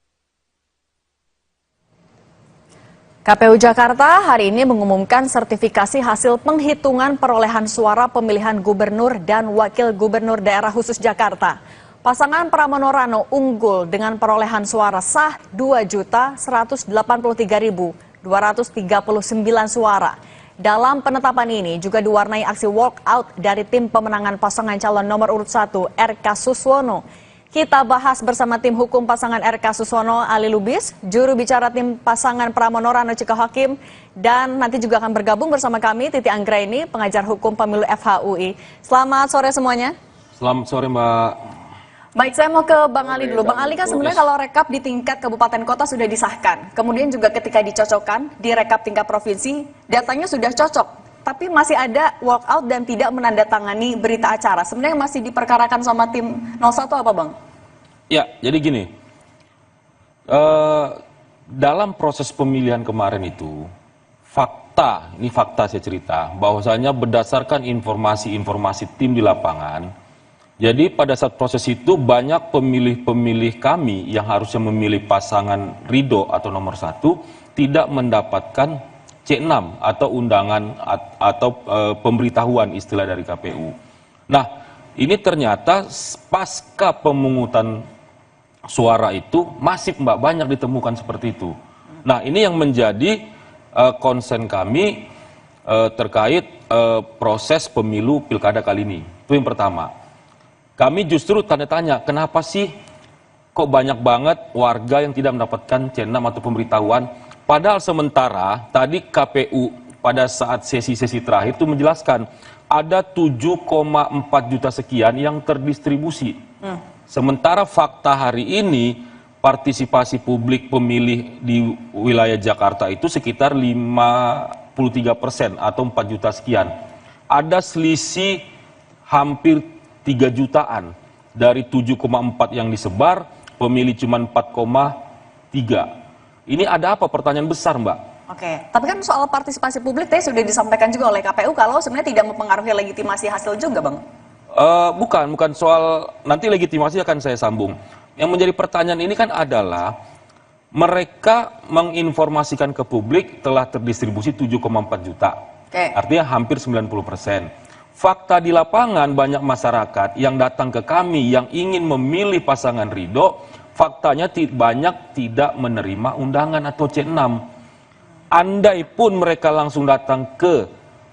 KPU Jakarta hari ini mengumumkan sertifikasi hasil penghitungan perolehan suara pemilihan gubernur dan wakil gubernur daerah khusus Jakarta. Pasangan Pramono Rano unggul dengan perolehan suara sah 2.183.239 suara. Dalam penetapan ini juga diwarnai aksi walkout dari tim pemenangan pasangan calon nomor urut 1 RK Suswono. Kita bahas bersama tim hukum pasangan RK Suswono, Ali Lubis, juru bicara tim pasangan Pramono Rano Ciko Hakim, dan nanti juga akan bergabung bersama kami Titi Anggraini, pengajar hukum pemilu FHUI. Selamat sore semuanya. Selamat sore, Mbak. Baik, saya mau ke Bang Ali dulu. Bang Ali, kan sebenarnya kalau rekap di tingkat kabupaten kota sudah disahkan. Kemudian juga ketika dicocokkan di rekap tingkat provinsi, datanya sudah cocok. Tapi masih ada walkout dan tidak menandatangani berita acara. Sebenarnya masih diperkarakan sama tim 01 apa, Bang? Ya, jadi gini. Dalam proses pemilihan kemarin itu, ini fakta saya cerita, bahwasanya berdasarkan informasi-informasi tim di lapangan, jadi pada saat proses itu banyak pemilih-pemilih kami yang harusnya memilih pasangan Ridho atau nomor 1 tidak mendapatkan C6 atau undangan atau pemberitahuan istilah dari KPU. Nah, ini ternyata pasca pemungutan suara itu masih banyak ditemukan seperti itu. Nah, ini yang menjadi konsen kami terkait proses pemilu pilkada kali ini. Itu yang pertama. Kami justru tanda tanya, kenapa sih kok banyak banget warga yang tidak mendapatkan C6 atau pemberitahuan? Padahal sementara tadi KPU pada saat sesi-sesi terakhir itu menjelaskan ada 7,4 juta sekian yang terdistribusi. Sementara fakta hari ini partisipasi publik pemilih di wilayah Jakarta itu sekitar 53% atau 4 juta sekian. Ada selisih hampir 3 jutaan dari 7,4 yang disebar, pemilih cuma 4,3. Ini ada apa? Pertanyaan besar, Mbak. Oke, tapi kan soal partisipasi publik tadi sudah disampaikan juga oleh KPU kalau sebenarnya tidak mempengaruhi legitimasi hasil juga, Bang. Bukan soal nanti legitimasi akan saya sambung. Yang menjadi pertanyaan ini kan adalah mereka menginformasikan ke publik telah terdistribusi 7,4 juta. Artinya hampir 90%. Fakta di lapangan banyak masyarakat yang datang ke kami yang ingin memilih pasangan Ridho, faktanya banyak tidak menerima undangan atau C6. Andai pun mereka langsung datang ke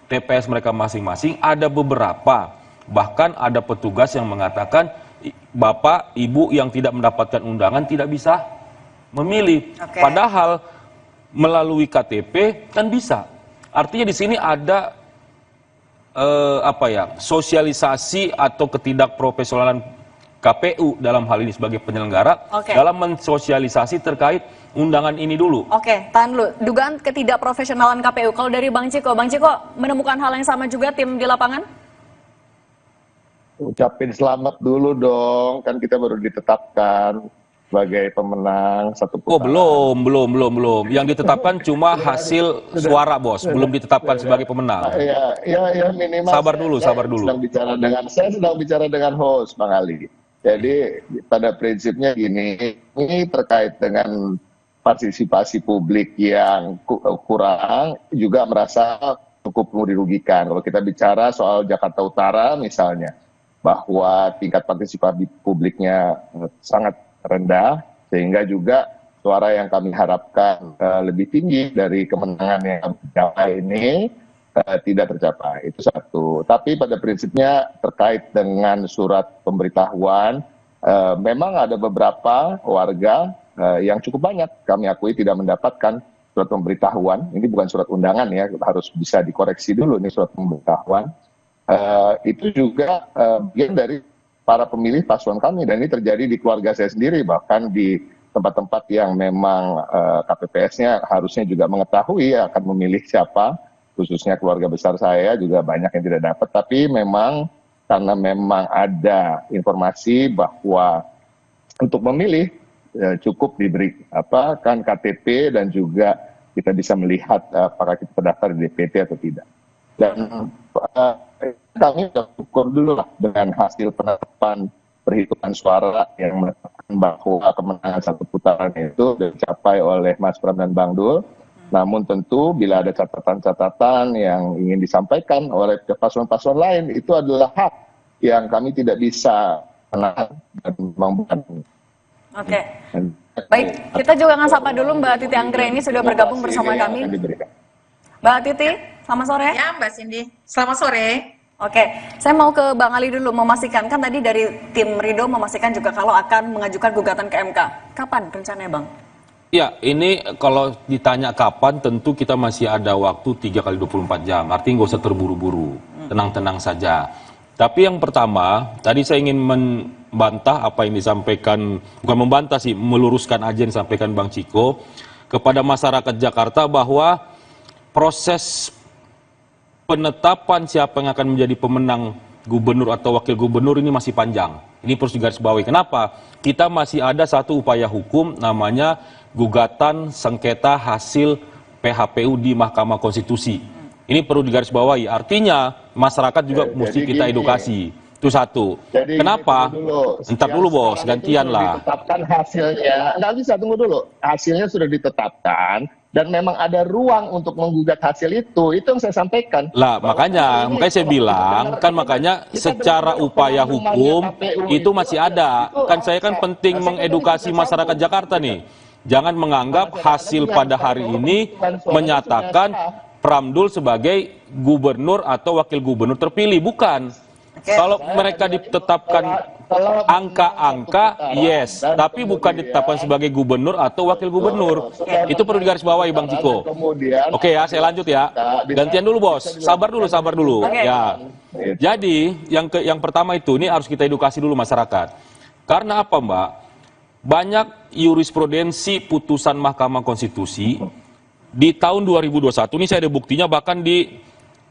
TPS mereka masing-masing, ada beberapa, bahkan ada petugas yang mengatakan Bapak, Ibu yang tidak mendapatkan undangan tidak bisa memilih. Padahal melalui KTP kan bisa. Artinya di sini ada sosialisasi atau ketidakprofesionalan KPU dalam hal ini sebagai penyelenggara dalam mensosialisasi terkait undangan ini dulu. Oke, tahan dulu. Dugaan ketidakprofesionalan KPU. Kalau dari Bang Ciko menemukan hal yang sama juga tim di lapangan? Ucapin selamat dulu dong, kan kita baru ditetapkan sebagai pemenang satu putaran. Belum. Yang ditetapkan cuma hasil suara, Bos. Belum ditetapkan sebagai pemenang. Ya minimal. Sabar dulu. Saya sedang bicara dengan host, Bang Ali. Jadi pada prinsipnya gini, ini terkait dengan partisipasi publik yang kurang, juga merasa cukup dirugikan. Kalau kita bicara soal Jakarta Utara misalnya, bahwa tingkat partisipasi publiknya sangat rendah, sehingga juga suara yang kami harapkan lebih tinggi dari kemenangan yang tercapai ini tidak tercapai. Itu satu. Tapi pada prinsipnya terkait dengan surat pemberitahuan, memang ada beberapa warga yang cukup banyak kami akui tidak mendapatkan surat pemberitahuan. Ini bukan surat undangan ya, harus bisa dikoreksi dulu nih surat pemberitahuan. Itu juga bagian dari para pemilih paslon kami, dan ini terjadi di keluarga saya sendiri, bahkan di tempat-tempat yang memang KPPS-nya harusnya juga mengetahui akan memilih siapa, khususnya keluarga besar saya juga banyak yang tidak dapat, tapi memang karena memang ada informasi bahwa untuk memilih cukup diberi kan KTP, dan juga kita bisa melihat apakah kita terdaftar di DPT atau tidak. Dan kami sudah ukur dulu lah dengan hasil penetapan perhitungan suara yang menetapkan bahwa kemenangan satu putaran itu dicapai oleh Mas Pram dan Bang Dul. Namun tentu bila ada catatan-catatan yang ingin disampaikan oleh paslon-paslon lain, itu adalah hak yang kami tidak bisa menahan dan membantu. Oke. Baik, kita juga akan sapa dulu Mbak Titi Anggreni sudah bergabung bersama kami. Mbak Titi, selamat sore. Ya, Mbak Cindy. Selamat sore. Oke, saya mau ke Bang Ali dulu memastikan, kan tadi dari tim Ridho memastikan juga kalau akan mengajukan gugatan ke MK. Kapan rencananya, Bang? Ya, ini kalau ditanya kapan, tentu kita masih ada waktu 3 kali 24 jam. Artinya nggak usah terburu-buru, tenang-tenang saja. Tapi yang pertama, tadi saya ingin membantah apa yang disampaikan, bukan membantah sih, meluruskan aja yang disampaikan Bang Ciko kepada masyarakat Jakarta bahwa proses penetapan siapa yang akan menjadi pemenang gubernur atau wakil gubernur ini masih panjang. Ini perlu digarisbawahi. Kenapa? Kita masih ada satu upaya hukum namanya gugatan sengketa hasil PHPU di Mahkamah Konstitusi. Ini perlu digarisbawahi. Artinya masyarakat juga mesti kita edukasi. Itu satu. Jadi kenapa? Entar dulu Bos, gantian lah. Ditetapkan hasilnya, nggak bisa, tunggu dulu. Hasilnya sudah ditetapkan dan memang ada ruang untuk menggugat hasil itu yang saya sampaikan. Lah makanya saya bilang kan, makanya secara upaya hukum itu masih ada. Kan saya kan penting mengedukasi masyarakat Jakarta nih. Jangan menganggap hasil pada hari ini menyatakan Pramdul sebagai gubernur atau wakil gubernur terpilih, bukan. Kalau mereka ditetapkan angka-angka, yes, tapi bukan ditetapkan sebagai gubernur atau wakil gubernur. Itu perlu digarisbawahi Bang Ciko. Oke ya, saya lanjut ya. Gantian dulu Bos. Sabar dulu. Ya. Jadi yang pertama itu, ini harus kita edukasi dulu masyarakat. Karena apa Mbak? Banyak jurisprudensi putusan Mahkamah Konstitusi di tahun 2021, ini saya ada buktinya bahkan di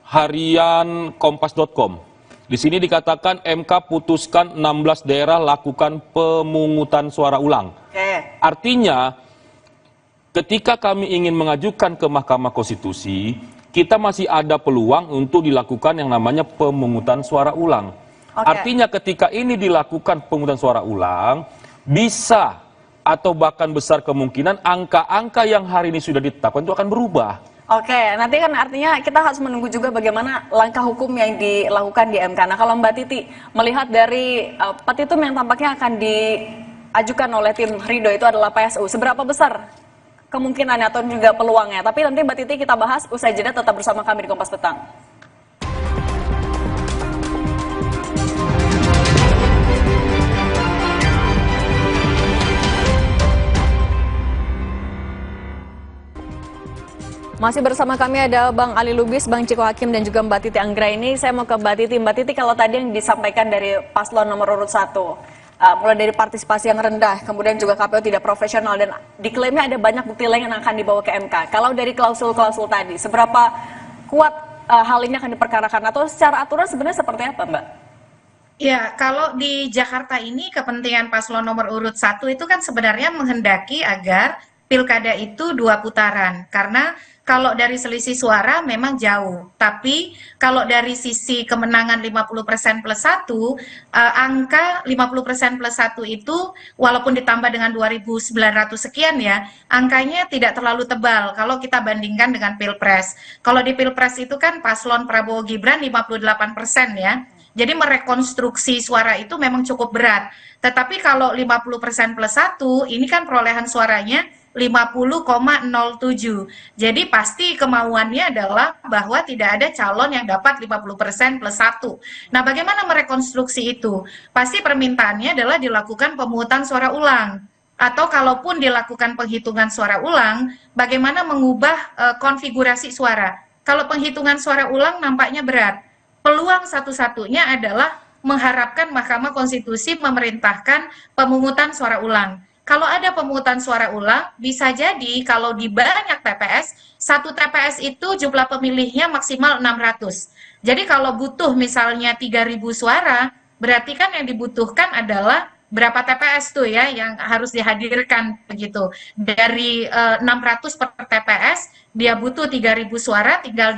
harian kompas.com. Di sini dikatakan MK putuskan 16 daerah lakukan pemungutan suara ulang. Artinya ketika kami ingin mengajukan ke Mahkamah Konstitusi, kita masih ada peluang untuk dilakukan yang namanya pemungutan suara ulang. Artinya ketika ini dilakukan pemungutan suara ulang, bisa atau bahkan besar kemungkinan angka-angka yang hari ini sudah ditetapkan itu akan berubah. Oke, nanti kan artinya kita harus menunggu juga bagaimana langkah hukum yang dilakukan di MK. Nah, kalau Mbak Titi melihat dari petitum yang tampaknya akan diajukan oleh tim Ridho itu adalah PSU, seberapa besar kemungkinannya atau juga peluangnya? Tapi nanti Mbak Titi kita bahas usai jeda, tetap bersama kami di Kompas Petang. Masih bersama kami ada Bang Ali Lubis, Bang Ciko Hakim, dan juga Mbak Titi Anggraini. Saya mau ke Mbak Titi. Mbak Titi, kalau tadi yang disampaikan dari paslon nomor urut 1, mulai dari partisipasi yang rendah, kemudian juga KPU tidak profesional, dan diklaimnya ada banyak bukti lain yang akan dibawa ke MK. Kalau dari klausul-klausul tadi, seberapa kuat hal ini akan diperkarakan? Atau secara aturan sebenarnya seperti apa, Mbak? Ya, kalau di Jakarta ini kepentingan paslon nomor urut 1 itu kan sebenarnya menghendaki agar pilkada itu 2 putaran. Karena kalau dari selisih suara memang jauh, tapi kalau dari sisi kemenangan 50% plus 1, angka 50% plus 1 itu walaupun ditambah dengan 2.900 sekian ya, angkanya tidak terlalu tebal kalau kita bandingkan dengan Pilpres. Kalau di Pilpres itu kan paslon Prabowo Gibran 58% ya, jadi merekonstruksi suara itu memang cukup berat. Tetapi kalau 50% plus 1, ini kan perolehan suaranya 50,07. Jadi pasti kemauannya adalah bahwa tidak ada calon yang dapat 50% plus 1. Nah, bagaimana merekonstruksi itu? Pasti permintaannya adalah dilakukan pemungutan suara ulang. Atau kalaupun dilakukan penghitungan suara ulang, bagaimana mengubah konfigurasi suara. Kalau penghitungan suara ulang nampaknya berat. Peluang satu-satunya adalah mengharapkan Mahkamah Konstitusi memerintahkan pemungutan suara ulang. Kalau ada pemungutan suara ulang, bisa jadi kalau di banyak TPS, satu TPS itu jumlah pemilihnya maksimal 600. Jadi kalau butuh misalnya 3.000 suara, berarti kan yang dibutuhkan adalah berapa TPS tuh ya yang harus dihadirkan begitu. Dari 600 per TPS, dia butuh 3.000 suara, tinggal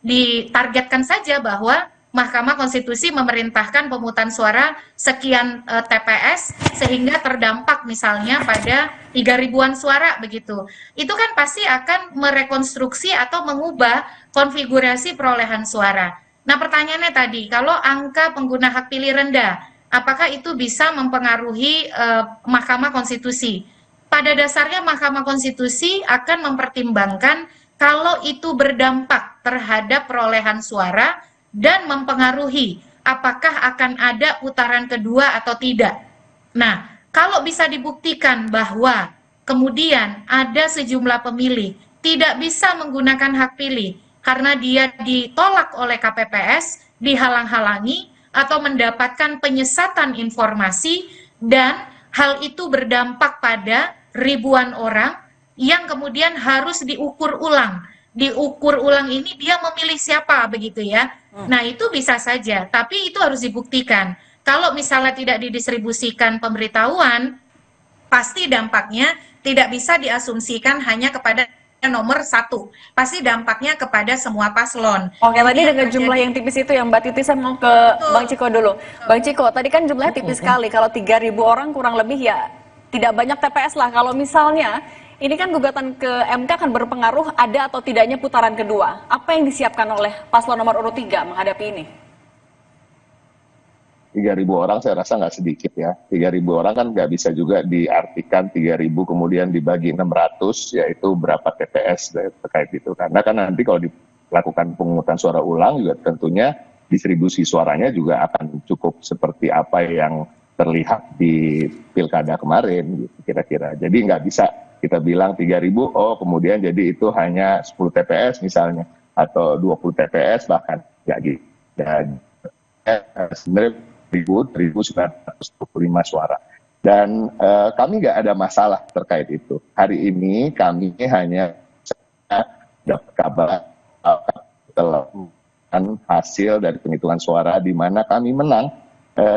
ditargetkan saja bahwa Mahkamah Konstitusi memerintahkan pemungutan suara sekian TPS sehingga terdampak misalnya pada 3.000-an suara begitu. Itu kan pasti akan merekonstruksi atau mengubah konfigurasi perolehan suara. Nah, pertanyaannya tadi, kalau angka pengguna hak pilih rendah, apakah itu bisa mempengaruhi Mahkamah Konstitusi? Pada dasarnya Mahkamah Konstitusi akan mempertimbangkan kalau itu berdampak terhadap perolehan suara dan mempengaruhi apakah akan ada putaran kedua atau tidak. Nah, kalau bisa dibuktikan bahwa kemudian ada sejumlah pemilih tidak bisa menggunakan hak pilih karena dia ditolak oleh KPPS, dihalang-halangi, atau mendapatkan penyesatan informasi, dan hal itu berdampak pada ribuan orang yang kemudian harus diukur ulang. Diukur ulang ini dia memilih siapa begitu ya. Nah, itu bisa saja, tapi itu harus dibuktikan. Kalau misalnya tidak didistribusikan pemberitahuan, pasti dampaknya tidak bisa diasumsikan hanya kepada nomor 1. Pasti dampaknya kepada semua paslon. Oke, tadi dengan jumlah yang tipis itu yang Mbak Titi, saya mau ke Bang Ciko dulu. Bang Ciko, tadi kan jumlahnya tipis sekali. Kalau 3.000 orang kurang lebih ya tidak banyak TPS lah. Kalau misalnya ini kan gugatan ke MK akan berpengaruh ada atau tidaknya putaran kedua. Apa yang disiapkan oleh paslon nomor urut 3 menghadapi ini? 3.000 orang saya rasa nggak sedikit ya. 3.000 orang kan nggak bisa juga diartikan 3.000 kemudian dibagi 600, yaitu berapa TPS terkait itu. Karena kan nanti kalau dilakukan pemungutan suara ulang juga tentunya distribusi suaranya juga akan cukup seperti apa yang terlihat di pilkada kemarin, gitu, kira-kira. Jadi nggak bisa kita bilang 3.000, oh kemudian jadi itu hanya 10 TPS misalnya, atau 20 TPS bahkan, nggak gitu. Dan sebenarnya 1.925 suara. Dan kami nggak ada masalah terkait itu. Hari ini kami hanya dapat kabar telah hasil dari penghitungan suara di mana kami menang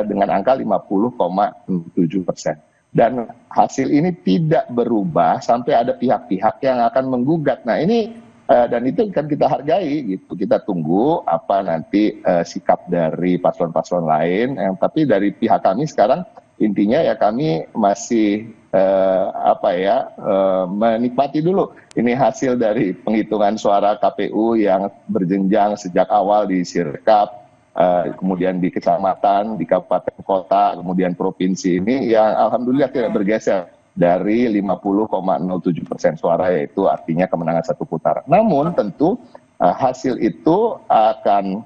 dengan angka 50,7%. dan hasil ini tidak berubah sampai ada pihak-pihak yang akan menggugat. Nah ini dan itu kan kita hargai gitu, kita tunggu apa nanti sikap dari paslon-paslon lain. Tapi dari pihak kami sekarang intinya ya kami masih menikmati dulu ini hasil dari penghitungan suara KPU yang berjenjang sejak awal di Sirkap, kemudian di kecamatan, di kabupaten kota, kemudian provinsi ini yang alhamdulillah tidak bergeser dari 50,07% suara, yaitu artinya kemenangan satu putaran. Namun tentu hasil itu akan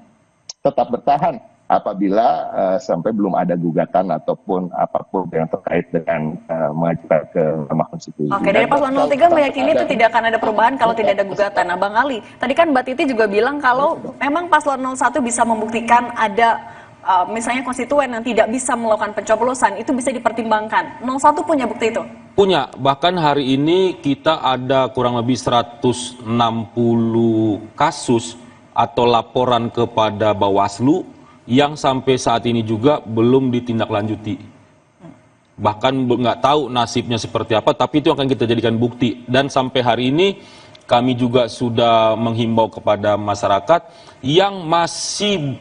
tetap bertahan apabila sampai belum ada gugatan ataupun apapun yang terkait dengan mengajukan ke Mahkamah Konstitusi. Oke, dari Paslon 03 meyakini itu tidak akan ada perubahan kalau tidak ada gugatan. Nah, Bang Ali, tadi kan Mbak Titi juga bilang kalau memang Paslon 01 bisa membuktikan ada misalnya konstituen yang tidak bisa melakukan pencoblosan, itu bisa dipertimbangkan. 01 punya bukti itu? Punya, bahkan hari ini kita ada kurang lebih 160 kasus atau laporan kepada Bawaslu yang sampai saat ini juga belum ditindaklanjuti. Bahkan nggak tahu nasibnya seperti apa, tapi itu akan kita jadikan bukti. Dan sampai hari ini kami juga sudah menghimbau kepada masyarakat yang masih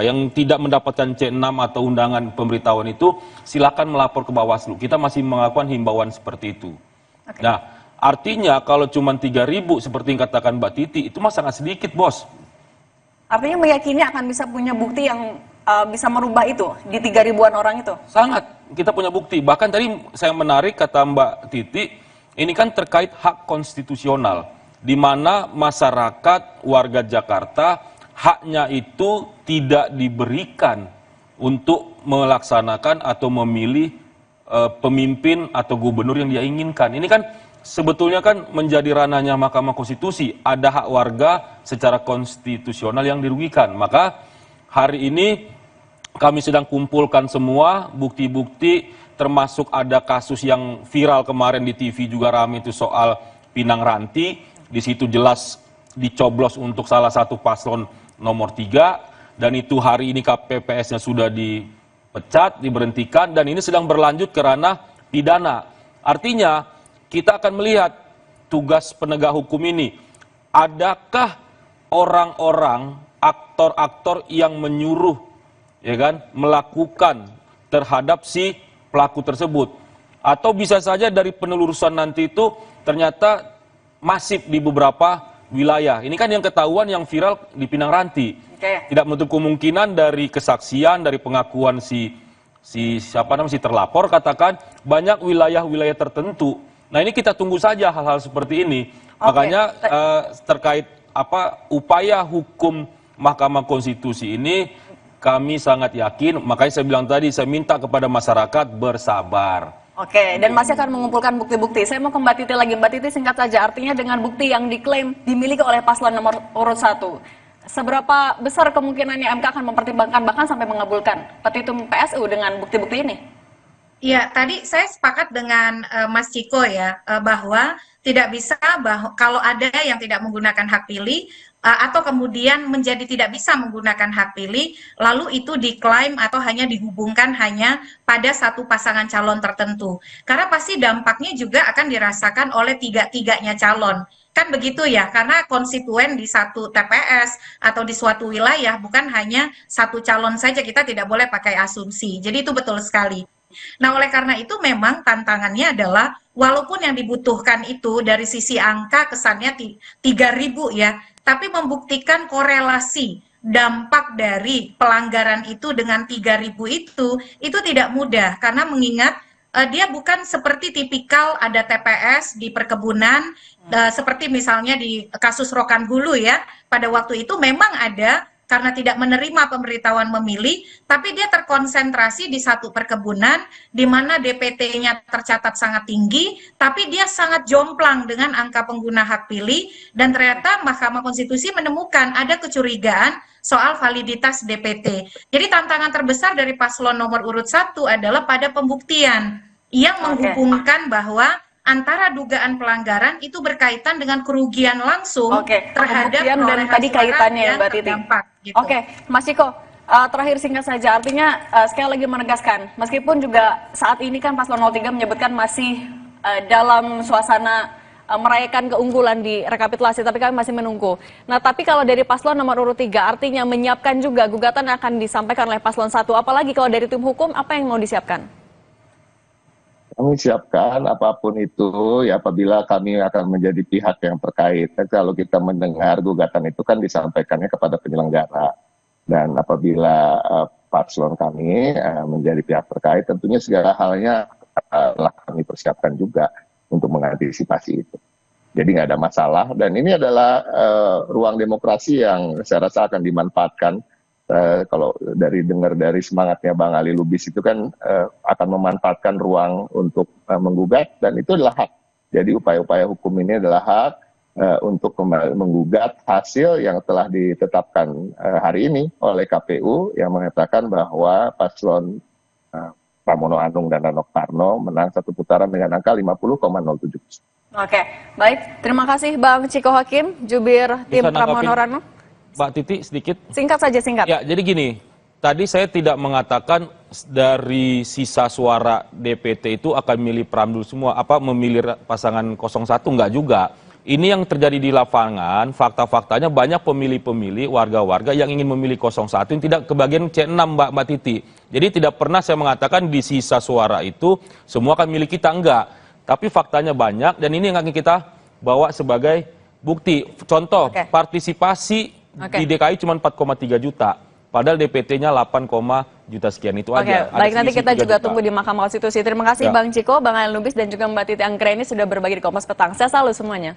yang tidak mendapatkan C6 atau undangan pemberitahuan itu, silakan melapor ke Bawaslu. Kita masih melakukan himbauan seperti itu. Okay. Nah, artinya kalau cuma 3.000 seperti yang katakan Mbak Titi, itu mah sangat sedikit, Bos. Artinya meyakini akan bisa punya bukti yang bisa merubah itu di 3.000-an orang itu? Sangat, kita punya bukti. Bahkan tadi saya menarik kata Mbak Titi, ini kan terkait hak konstitusional, di mana masyarakat, warga Jakarta, haknya itu tidak diberikan untuk melaksanakan atau memilih pemimpin atau gubernur yang dia inginkan. Ini kan sebetulnya kan menjadi ranahnya Mahkamah Konstitusi. Ada hak warga secara konstitusional yang dirugikan. Maka hari ini kami sedang kumpulkan semua bukti-bukti, termasuk ada kasus yang viral kemarin di TV juga ramai itu soal Pinang Ranti. Di situ jelas dicoblos untuk salah satu paslon nomor 3, dan itu hari ini KPPS-nya sudah dipecat, diberhentikan, dan ini sedang berlanjut ke ranah pidana. Artinya kita akan melihat tugas penegak hukum ini, adakah orang-orang, aktor-aktor yang menyuruh, ya kan, melakukan terhadap si pelaku tersebut, atau bisa saja dari penelusuran nanti itu ternyata masif di beberapa wilayah. Ini kan yang ketahuan yang viral di Pinang Ranti. Tidak menutup kemungkinan dari kesaksian, dari pengakuan si terlapor, katakan banyak wilayah-wilayah tertentu. Nah, ini kita tunggu saja hal-hal seperti ini. Makanya terkait upaya hukum Mahkamah Konstitusi ini kami sangat yakin. Makanya saya bilang tadi, saya minta kepada masyarakat bersabar. Oke, dan masih akan mengumpulkan bukti-bukti. Saya mau ke Mbak Titi lagi. Mbak Titi, singkat saja, artinya dengan bukti yang diklaim dimiliki oleh paslon nomor urut 1, seberapa besar kemungkinannya MK akan mempertimbangkan bahkan sampai mengabulkan petitum PSU dengan bukti-bukti ini? Ya, tadi saya sepakat dengan Mas Ciko ya, bahwa tidak bisa kalau ada yang tidak menggunakan hak pilih, atau kemudian menjadi tidak bisa menggunakan hak pilih, lalu itu diklaim atau hanya dihubungkan hanya pada satu pasangan calon tertentu. Karena pasti dampaknya juga akan dirasakan oleh tiga-tiganya calon. Kan begitu ya, karena konstituen di satu TPS atau di suatu wilayah bukan hanya satu calon saja, kita tidak boleh pakai asumsi. Jadi itu betul sekali. Nah, oleh karena itu memang tantangannya adalah walaupun yang dibutuhkan itu dari sisi angka kesannya 3.000 ya, tapi membuktikan korelasi dampak dari pelanggaran itu dengan 3.000 itu tidak mudah, karena mengingat dia bukan seperti tipikal ada TPS di perkebunan, seperti misalnya di kasus Rokan Hulu ya, pada waktu itu memang ada karena tidak menerima pemberitahuan memilih, tapi dia terkonsentrasi di satu perkebunan di mana DPT-nya tercatat sangat tinggi, tapi dia sangat jomplang dengan angka pengguna hak pilih, dan ternyata Mahkamah Konstitusi menemukan ada kecurigaan soal validitas DPT. Jadi tantangan terbesar dari paslon nomor urut 1 adalah pada pembuktian yang menghubungkan bahwa antara dugaan pelanggaran itu berkaitan dengan kerugian langsung terhadap dan tadi kaitannya Mbak Titi. Gitu. Oke, Mas Ciko, Terakhir singkat saja, artinya sekali lagi menegaskan, meskipun juga saat ini kan Paslon 03 menyebutkan masih dalam suasana merayakan keunggulan di rekapitulasi, tapi kami masih menunggu. Nah, tapi kalau dari Paslon nomor urut 3, artinya menyiapkan juga gugatan akan disampaikan oleh Paslon 1, apalagi kalau dari tim hukum, apa yang mau disiapkan? Kami siapkan apapun itu ya apabila kami akan menjadi pihak yang terkait. Kalau kita mendengar gugatan itu kan disampaikannya kepada penyelenggara. Dan apabila paslon kami menjadi pihak terkait, tentunya segala halnya telah kami persiapkan juga untuk mengantisipasi itu. Jadi nggak ada masalah, dan ini adalah ruang demokrasi yang saya rasa akan dimanfaatkan. Kalau dengar dari semangatnya Bang Ali Lubis itu kan akan memanfaatkan ruang untuk menggugat, dan itu adalah hak. Jadi upaya-upaya hukum ini adalah hak untuk menggugat hasil yang telah ditetapkan hari ini oleh KPU yang mengatakan bahwa paslon Pramono Anung dan Rano Karno menang satu putaran dengan angka 50,07%. Oke, baik. Terima kasih Bang Ciko Hakim, jubir tim Pramono Rano. Mbak Titi sedikit. Singkat saja, singkat. Ya, jadi gini, tadi saya tidak mengatakan dari sisa suara DPT itu akan milih Pramdul semua, memilih pasangan 01, enggak juga. Ini yang terjadi di lapangan, fakta-faktanya banyak pemilih-pemilih, warga-warga yang ingin memilih 01 yang tidak kebagian C6 Mbak Titi. Jadi tidak pernah saya mengatakan di sisa suara itu semua akan milih kita, enggak. Tapi faktanya banyak, dan ini yang akan kita bawa sebagai bukti. Contoh, partisipasi di DKI cuma 4,3 juta. Padahal DPT-nya 8, juta sekian itu aja. Baik, nanti kita juga tunggu di Mahkamah Konstitusi. Terima kasih Bang Ciko, Bang Ali Lubis, dan juga Mbak Titi Anggraini sudah berbagi di Kompas Petang. Saya selalu semuanya.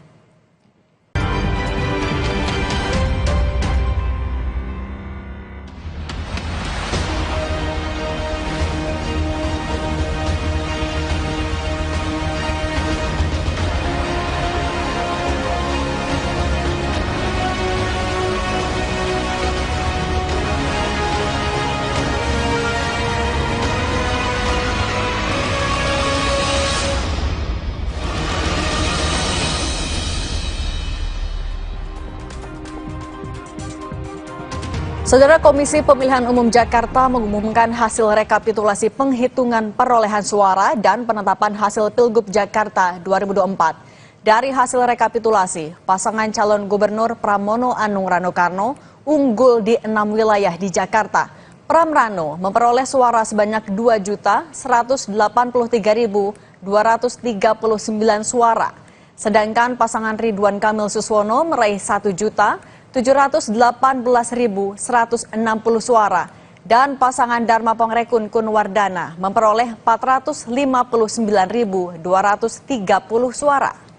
Saudara, Komisi Pemilihan Umum Jakarta mengumumkan hasil rekapitulasi penghitungan perolehan suara dan penetapan hasil Pilgub Jakarta 2024. Dari hasil rekapitulasi, pasangan calon gubernur Pramono Anung Rano Karno unggul di 6 wilayah di Jakarta. Pram Rano memperoleh suara sebanyak 2.183.239 suara. Sedangkan pasangan Ridwan Kamil Suswono meraih 1.718.160 suara, dan pasangan Dharma Pongrekun Kunwardana memperoleh 459.230 suara.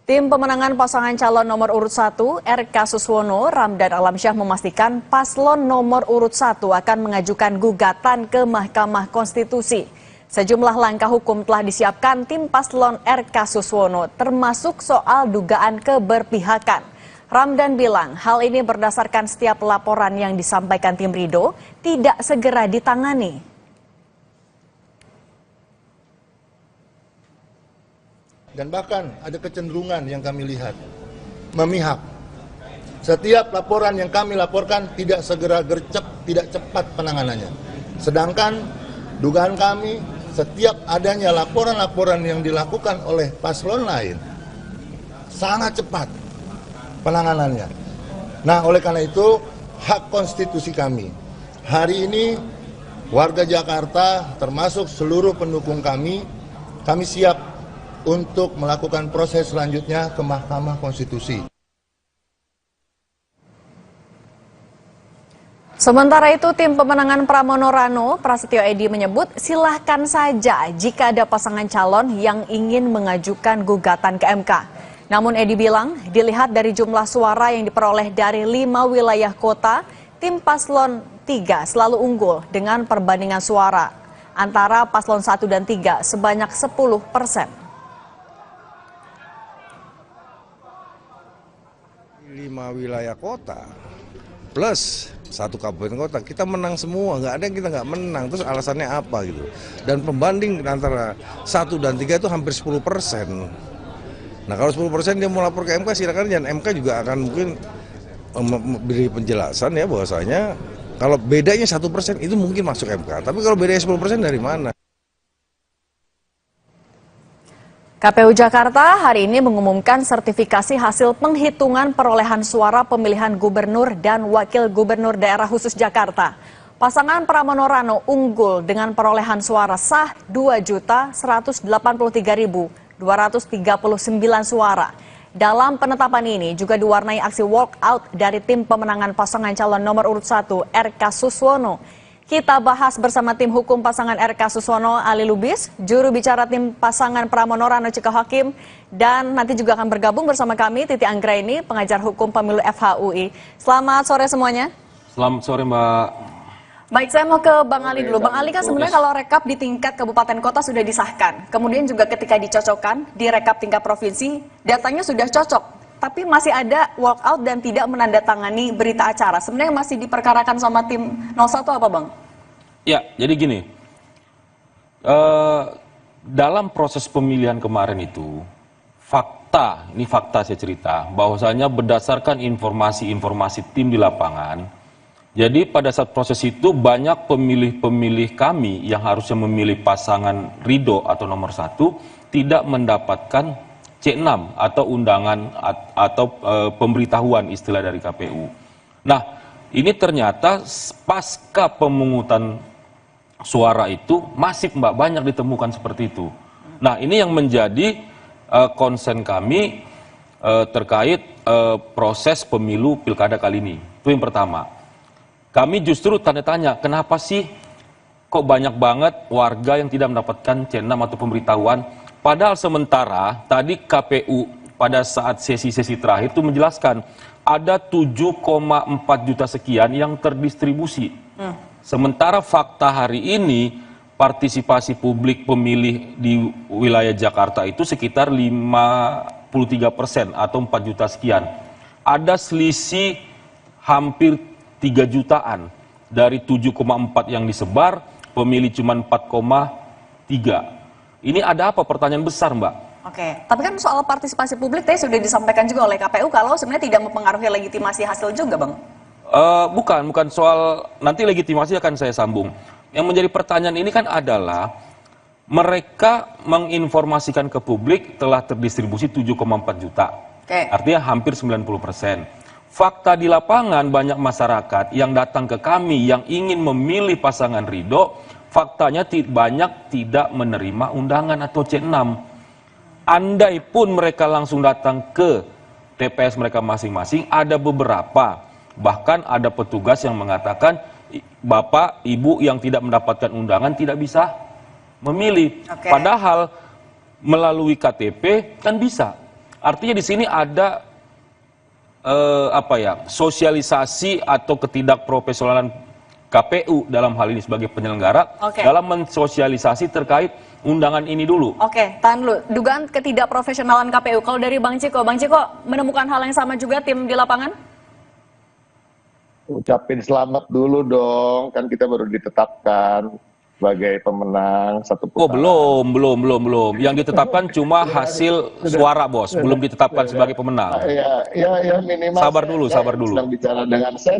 Tim pemenangan pasangan calon nomor urut 1, RK Suswono, Ramdan Alamsyah memastikan paslon nomor urut 1 akan mengajukan gugatan ke Mahkamah Konstitusi. Sejumlah langkah hukum telah disiapkan tim paslon RK Suswono, termasuk soal dugaan keberpihakan. Ramdan bilang hal ini berdasarkan setiap laporan yang disampaikan tim Ridho tidak segera ditangani. Dan bahkan ada kecenderungan yang kami lihat, memihak. Setiap laporan yang kami laporkan tidak segera gercep, tidak cepat penanganannya. Sedangkan dugaan kami, setiap adanya laporan-laporan yang dilakukan oleh paslon lain, sangat cepat penanganannya. Nah, oleh karena itu, hak konstitusi kami. Hari ini, warga Jakarta, termasuk seluruh pendukung kami siap untuk melakukan proses selanjutnya ke Mahkamah Konstitusi. Sementara itu, tim pemenangan Pramono Rano, Prasetyo Edi menyebut silahkan saja jika ada pasangan calon yang ingin mengajukan gugatan ke MK. Namun Edi bilang, dilihat dari jumlah suara yang diperoleh dari 5 wilayah kota, tim paslon 3 selalu unggul dengan perbandingan suara antara paslon 1 dan 3 sebanyak 10%. 5 wilayah kota plus 1 kabupaten kota, kita menang semua, nggak ada yang kita nggak menang. Terus alasannya apa gitu? Dan pembanding antara 1 dan 3 itu hampir 10%. Nah kalau 10% dia mau lapor ke MK silakan, dan MK juga akan mungkin beri penjelasan ya bahwasanya kalau bedanya 1% itu mungkin masuk MK, tapi kalau bedanya 10% dari mana? KPU Jakarta hari ini mengumumkan sertifikasi hasil penghitungan perolehan suara pemilihan gubernur dan wakil gubernur daerah khusus Jakarta. Pasangan Pramono Rano unggul dengan perolehan suara sah 2.183.239 suara. Dalam penetapan ini juga diwarnai aksi walkout dari tim pemenangan pasangan calon nomor urut 1 RK Suswono. Kita bahas bersama tim hukum pasangan RK Suswono Ali Lubis, juru bicara tim pasangan Pramono Rano Cika Hakim, dan nanti juga akan bergabung bersama kami Titi Anggraini, pengajar hukum pemilu FHUI. Selamat sore semuanya. Selamat sore Mbak. Baik, saya mau ke Bang Ali dulu. Bang Ali kan sebenarnya kalau rekap di tingkat kabupaten kota sudah disahkan. Kemudian juga ketika dicocokkan di rekap tingkat provinsi, datanya sudah cocok. Tapi masih ada walkout dan tidak menandatangani berita acara. Sebenarnya masih diperkarakan sama tim 01 apa Bang? Ya, jadi gini. Dalam proses pemilihan kemarin itu, ini fakta saya cerita, bahwasanya berdasarkan informasi-informasi tim di lapangan, jadi pada saat proses itu banyak pemilih-pemilih kami yang harusnya memilih pasangan Ridho atau nomor 1 tidak mendapatkan C6 atau undangan atau pemberitahuan istilah dari KPU. Nah, ini ternyata pasca pemungutan suara itu masih banyak ditemukan seperti itu. Nah, ini yang menjadi konsen kami terkait proses pemilu pilkada kali ini. Itu yang pertama. Kami justru tanda tanya, kenapa sih kok banyak banget warga yang tidak mendapatkan C6 atau pemberitahuan? Padahal sementara tadi KPU pada saat sesi-sesi terakhir itu menjelaskan ada 7,4 juta sekian yang terdistribusi. Sementara fakta hari ini partisipasi publik pemilih di wilayah Jakarta itu sekitar 53% atau 4 juta sekian. Ada selisih hampir 3 jutaan dari 7,4 yang disebar, pemilih cuma 4,3. Ini ada apa? Pertanyaan besar, Mbak. Oke, tapi kan soal partisipasi publik tadi sudah disampaikan juga oleh KPU kalau sebenarnya tidak mempengaruhi legitimasi hasil juga, Bang. Bukan soal nanti legitimasi akan saya sambung. Yang menjadi pertanyaan ini kan adalah mereka menginformasikan ke publik telah terdistribusi 7,4 juta. Artinya hampir 90%. Fakta di lapangan banyak masyarakat yang datang ke kami yang ingin memilih pasangan Ridho, faktanya banyak tidak menerima undangan atau C6. Andai pun mereka langsung datang ke TPS mereka masing-masing, ada beberapa, bahkan ada petugas yang mengatakan, Bapak, Ibu yang tidak mendapatkan undangan tidak bisa memilih. Padahal melalui KTP kan bisa. Artinya di sini ada sosialisasi atau ketidakprofesionalan KPU dalam hal ini sebagai penyelenggara dalam mensosialisasi terkait undangan ini dulu. Tahan dulu. Dugaan ketidakprofesionalan KPU. Kalau dari Bang Ciko menemukan hal yang sama juga tim di lapangan? Ucapin selamat dulu dong, kan kita baru ditetapkan sebagai pemenang satu putaran. Belum. Yang ditetapkan cuma hasil suara, Bos. Belum ditetapkan sebagai pemenang. Ya minimal. Sabar dulu. Saya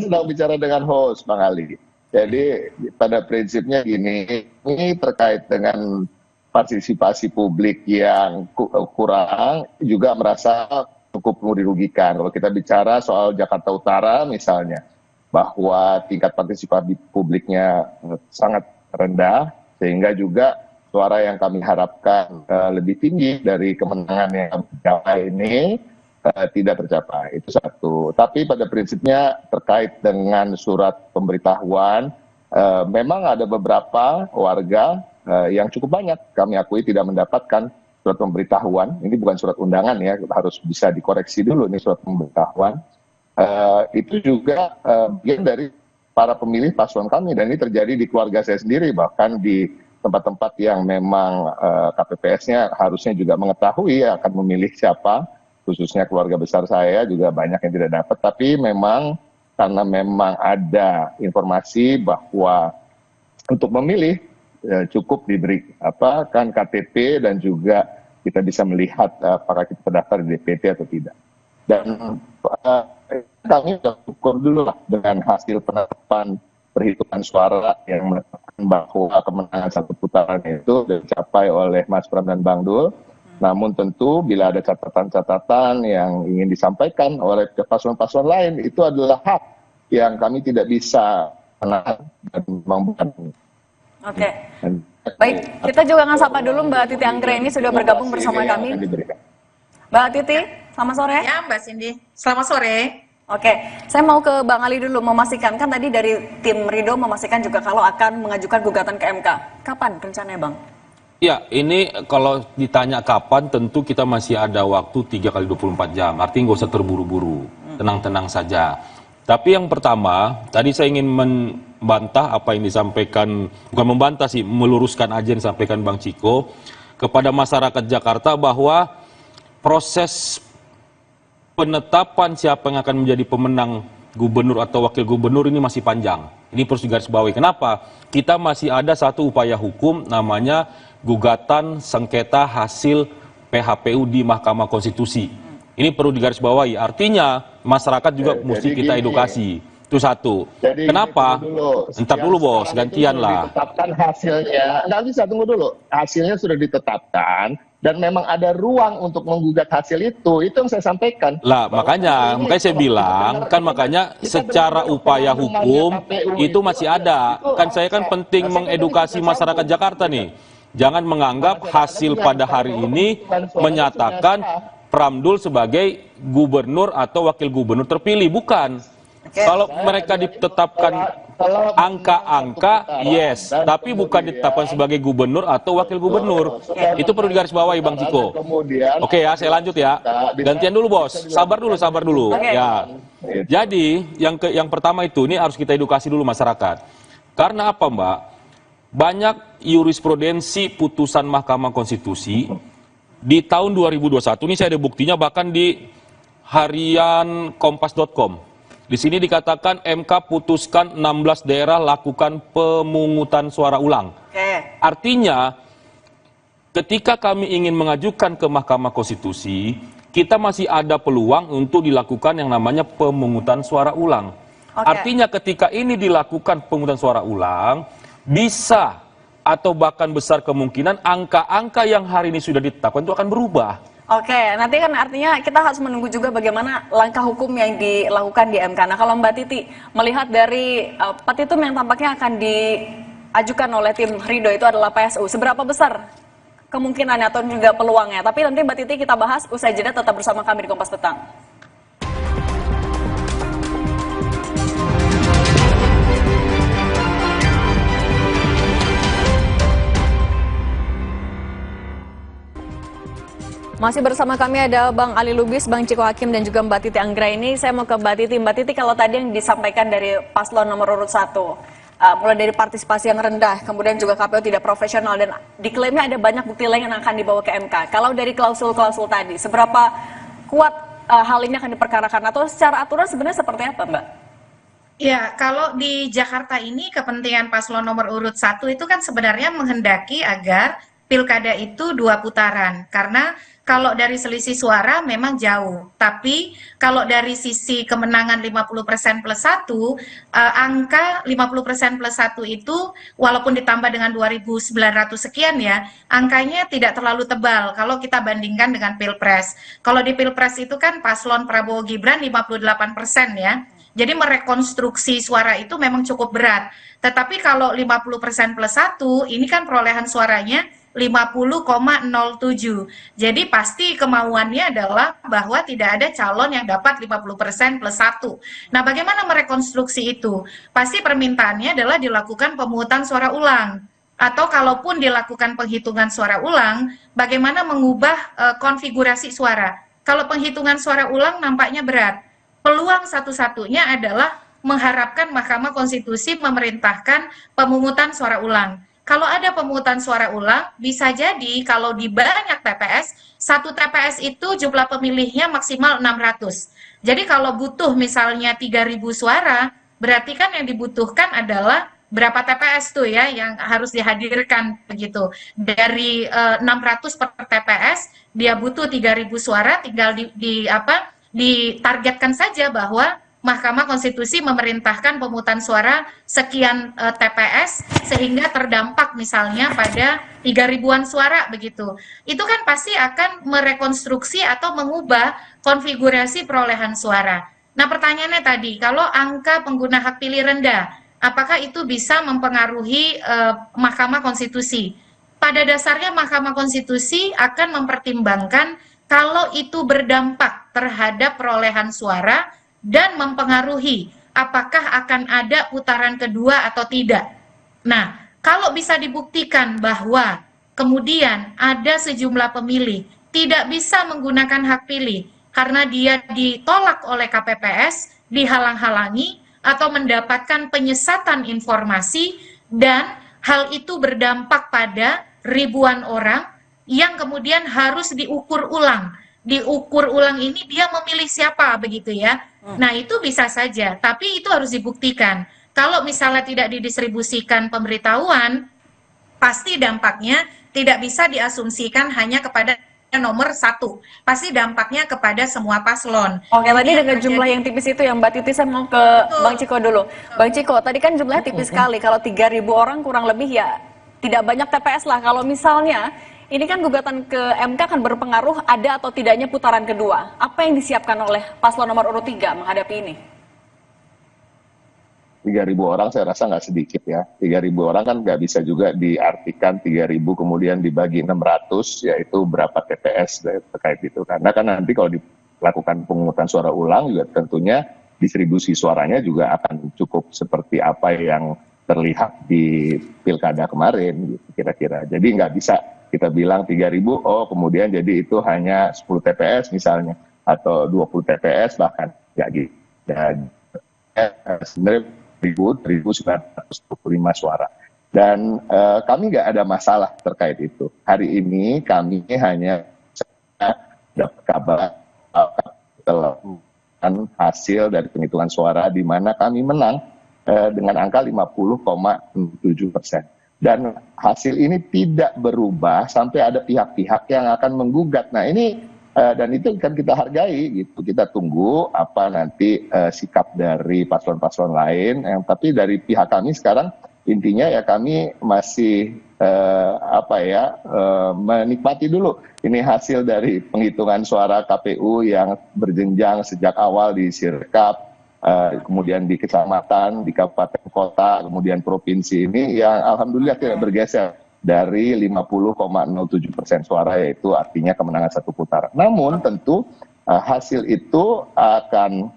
sedang bicara dengan host, Bang Ali. Jadi pada prinsipnya gini, ini terkait dengan partisipasi publik yang kurang, juga merasa cukup dirugikan. Kalau kita bicara soal Jakarta Utara misalnya, bahwa tingkat partisipasi publiknya sangat rendah, sehingga juga suara yang kami harapkan lebih tinggi dari kemenangan yang kami capai ini tidak tercapai. Itu satu. Tapi pada prinsipnya terkait dengan surat pemberitahuan, memang ada beberapa warga yang cukup banyak kami akui tidak mendapatkan surat pemberitahuan. Ini bukan surat undangan ya, harus bisa dikoreksi dulu nih surat pemberitahuan. Itu juga bagian dari para pemilih paslon kami, dan ini terjadi di keluarga saya sendiri, bahkan di tempat-tempat yang memang KPPS-nya harusnya juga mengetahui akan memilih siapa, khususnya keluarga besar saya juga banyak yang tidak dapat, tapi memang karena memang ada informasi bahwa untuk memilih cukup diberi KTP dan juga kita bisa melihat apakah kita terdaftar di DPT atau tidak. Dan kami sudah ukur dulu lah dengan hasil penetapan perhitungan suara yang menetapkan bahwa kemenangan satu putaran itu dicapai oleh Mas Pram dan Bang Dul. Namun tentu bila ada catatan-catatan yang ingin disampaikan oleh paslon-paslon lain, itu adalah hak yang kami tidak bisa menahan dan membuat. Oke. Baik, kita juga akan sapa dulu Mbak Titi Anggra ini sudah bergabung bersama kami. Mbak Titi, selamat sore. Ya, Mbak Cindy. Selamat sore. Oke, saya mau ke Bang Ali dulu memastikan, kan tadi dari tim Ridho memastikan juga kalau akan mengajukan gugatan ke MK. Kapan rencananya, Bang? Ya, ini kalau ditanya kapan, tentu kita masih ada waktu 3 kali 24 jam. Artinya nggak usah terburu-buru, tenang-tenang saja. Tapi yang pertama, tadi saya ingin membantah apa yang disampaikan, bukan membantah sih, meluruskan aja yang disampaikan Bang Ciko kepada masyarakat Jakarta bahwa proses penetapan siapa yang akan menjadi pemenang gubernur atau wakil gubernur ini masih panjang. Ini perlu digarisbawahi. Kenapa? Kita masih ada satu upaya hukum namanya gugatan sengketa hasil PHPU di Mahkamah Konstitusi. Ini perlu digarisbawahi. Artinya masyarakat juga mesti kita edukasi. Itu satu. Jadi kenapa? Entar dulu bos, gantian lah. Ditetapkan hasilnya, nggak bisa, tunggu dulu. Hasilnya sudah ditetapkan dan memang ada ruang untuk menggugat hasil itu yang saya sampaikan. Lah makanya saya bilang kan makanya secara upaya hukum itu masih ada. Kan saya kan penting mengedukasi masyarakat Jakarta nih. Jangan menganggap hasil pada hari ini menyatakan Pramdul sebagai gubernur atau wakil gubernur terpilih, bukan. Kalau mereka ditetapkan angka-angka, yes, tapi bukan ditetapkan sebagai gubernur atau wakil gubernur. Itu perlu digarisbawahi Bang Ciko. Oke ya, saya lanjut ya. Gantian dulu bos, sabar dulu. Ya. Jadi yang pertama itu ini harus kita edukasi dulu masyarakat. Karena apa Mbak? Banyak jurisprudensi putusan Mahkamah Konstitusi di tahun 2021 ini saya ada buktinya bahkan di harian kompas.com. Di sini dikatakan MK putuskan 16 daerah lakukan pemungutan suara ulang. Artinya ketika kami ingin mengajukan ke Mahkamah Konstitusi, kita masih ada peluang untuk dilakukan yang namanya pemungutan suara ulang. Artinya ketika ini dilakukan pemungutan suara ulang, bisa atau bahkan besar kemungkinan angka-angka yang hari ini sudah ditetapkan itu akan berubah. Oke, nanti kan artinya kita harus menunggu juga bagaimana langkah hukum yang dilakukan di MK. Nah, kalau Mbak Titi melihat dari petitum yang tampaknya akan diajukan oleh tim Ridho itu adalah PSU, seberapa besar kemungkinannya atau juga peluangnya? Tapi nanti Mbak Titi kita bahas usai jeda, tetap bersama kami di Kompas Petang. Masih bersama kami ada Bang Ali Lubis, Bang Ciko Hakim, dan juga Mbak Titi Anggra ini. Saya mau ke Mbak Titi. Mbak Titi, kalau tadi yang disampaikan dari paslon nomor urut 1, mulai dari partisipasi yang rendah, kemudian juga KPU tidak profesional, dan diklaimnya ada banyak bukti lain yang akan dibawa ke MK. Kalau dari klausul-klausul tadi, seberapa kuat hal ini akan diperkarakan? Atau secara aturan sebenarnya seperti apa, Mbak? Ya, kalau di Jakarta ini kepentingan paslon nomor urut 1 itu kan sebenarnya menghendaki agar pilkada itu 2 putaran. Karena kalau dari selisih suara memang jauh, tapi kalau dari sisi kemenangan 50% plus 1, angka 50% plus 1 itu walaupun ditambah dengan 2.900 sekian ya, angkanya tidak terlalu tebal kalau kita bandingkan dengan Pilpres. Kalau di Pilpres itu kan paslon Prabowo Gibran 58% ya, jadi merekonstruksi suara itu memang cukup berat. Tetapi kalau 50% plus 1, ini kan perolehan suaranya 50,07. Jadi pasti kemauannya adalah bahwa tidak ada calon yang dapat 50% plus 1. Nah, bagaimana merekonstruksi itu? Pasti permintaannya adalah dilakukan pemungutan suara ulang. Atau kalaupun dilakukan penghitungan suara ulang, bagaimana mengubah konfigurasi suara. Kalau penghitungan suara ulang nampaknya berat. Peluang satu-satunya adalah mengharapkan Mahkamah Konstitusi memerintahkan pemungutan suara ulang. Kalau ada pemungutan suara ulang, bisa jadi kalau di banyak TPS, satu TPS itu jumlah pemilihnya maksimal 600. Jadi kalau butuh misalnya 3.000 suara, berarti kan yang dibutuhkan adalah berapa TPS tuh ya yang harus dihadirkan begitu. Dari 600 per TPS dia butuh 3.000 suara, tinggal ditargetkan saja bahwa Mahkamah Konstitusi memerintahkan pemungutan suara sekian TPS sehingga terdampak misalnya pada 3.000-an suara begitu. Itu kan pasti akan merekonstruksi atau mengubah konfigurasi perolehan suara. Nah, pertanyaannya tadi, kalau angka pengguna hak pilih rendah, apakah itu bisa mempengaruhi Mahkamah Konstitusi? Pada dasarnya Mahkamah Konstitusi akan mempertimbangkan kalau itu berdampak terhadap perolehan suara dan mempengaruhi apakah akan ada putaran kedua atau tidak. Nah, kalau bisa dibuktikan bahwa kemudian ada sejumlah pemilih tidak bisa menggunakan hak pilih karena dia ditolak oleh KPPS, dihalang-halangi, atau mendapatkan penyesatan informasi, dan hal itu berdampak pada ribuan orang yang kemudian harus diukur ulang. Diukur ulang ini dia memilih siapa begitu ya. Nah, itu bisa saja, tapi itu harus dibuktikan. Kalau misalnya tidak didistribusikan pemberitahuan, pasti dampaknya tidak bisa diasumsikan hanya kepada nomor 1. Pasti dampaknya kepada semua paslon. Oke, tadi dengan jumlah yang tipis itu yang Mbak Titi, saya mau ke Bang Ciko dulu. Bang Ciko, tadi kan jumlahnya tipis sekali. Kalau 3.000 orang kurang lebih ya tidak banyak TPS lah. Kalau misalnya ini kan gugatan ke MK akan berpengaruh ada atau tidaknya putaran kedua. Apa yang disiapkan oleh paslon nomor urut 3 menghadapi ini? 3.000 orang saya rasa nggak sedikit ya. 3.000 orang kan nggak bisa juga diartikan 3.000 kemudian dibagi 600, yaitu berapa TPS terkait itu. Karena kan nanti kalau dilakukan pemungutan suara ulang juga tentunya distribusi suaranya juga akan cukup seperti apa yang terlihat di pilkada kemarin gitu kira-kira. Jadi nggak bisa kita bilang 3.000, oh kemudian jadi itu hanya 10 TPS misalnya, atau 20 TPS bahkan, nggak gitu. Dan sebenarnya 1.925 suara. Dan kami nggak ada masalah terkait itu. Hari ini kami hanya dapat kabar hasil dari penghitungan suara di mana kami menang dengan angka 50,7%. Dan hasil ini tidak berubah sampai ada pihak-pihak yang akan menggugat. Nah ini dan itu kan kita hargai gitu. Kita tunggu apa nanti sikap dari paslon-paslon lain. Tapi dari pihak kami sekarang intinya ya kami masih menikmati dulu ini hasil dari penghitungan suara KPU yang berjenjang sejak awal di Sirkap, kemudian di kecamatan, di kabupaten kota, kemudian provinsi ini yang alhamdulillah tidak bergeser dari 50,07% suara, yaitu artinya kemenangan 1 putaran. Namun tentu hasil itu akan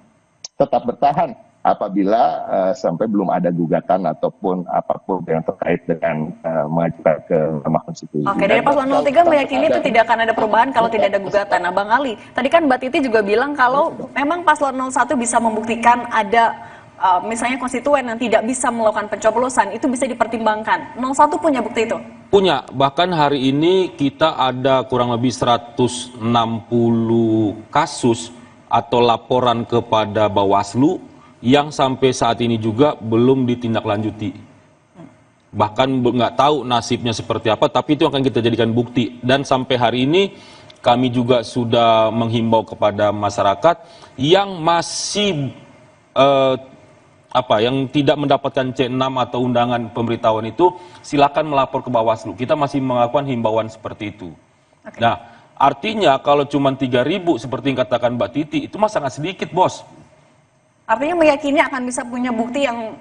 tetap bertahan apabila sampai belum ada gugatan ataupun apapun yang terkait dengan mengajukan ke Mahkamah Konstitusi. Oke, dari paslon 03 meyakini itu tidak akan ada perubahan kalau tidak ada gugatan. Nah, Bang Ali, tadi kan Mbak Titi juga bilang kalau memang paslon 01 bisa membuktikan ada misalnya konstituen yang tidak bisa melakukan pencoblosan, itu bisa dipertimbangkan. 01 punya bukti itu? Punya, bahkan hari ini kita ada kurang lebih 160 kasus atau laporan kepada Bawaslu yang sampai saat ini juga belum ditindaklanjuti. Bahkan nggak tahu nasibnya seperti apa, tapi itu akan kita jadikan bukti. Dan sampai hari ini kami juga sudah menghimbau kepada masyarakat yang masih yang tidak mendapatkan C6 atau undangan pemberitahuan itu, silakan melapor ke Bawaslu. Kita masih melakukan himbauan seperti itu. Okay. Nah, artinya kalau cuma 3.000 seperti yang katakan Mbak Titi, itu mah sangat sedikit, Bos. Artinya meyakini akan bisa punya bukti yang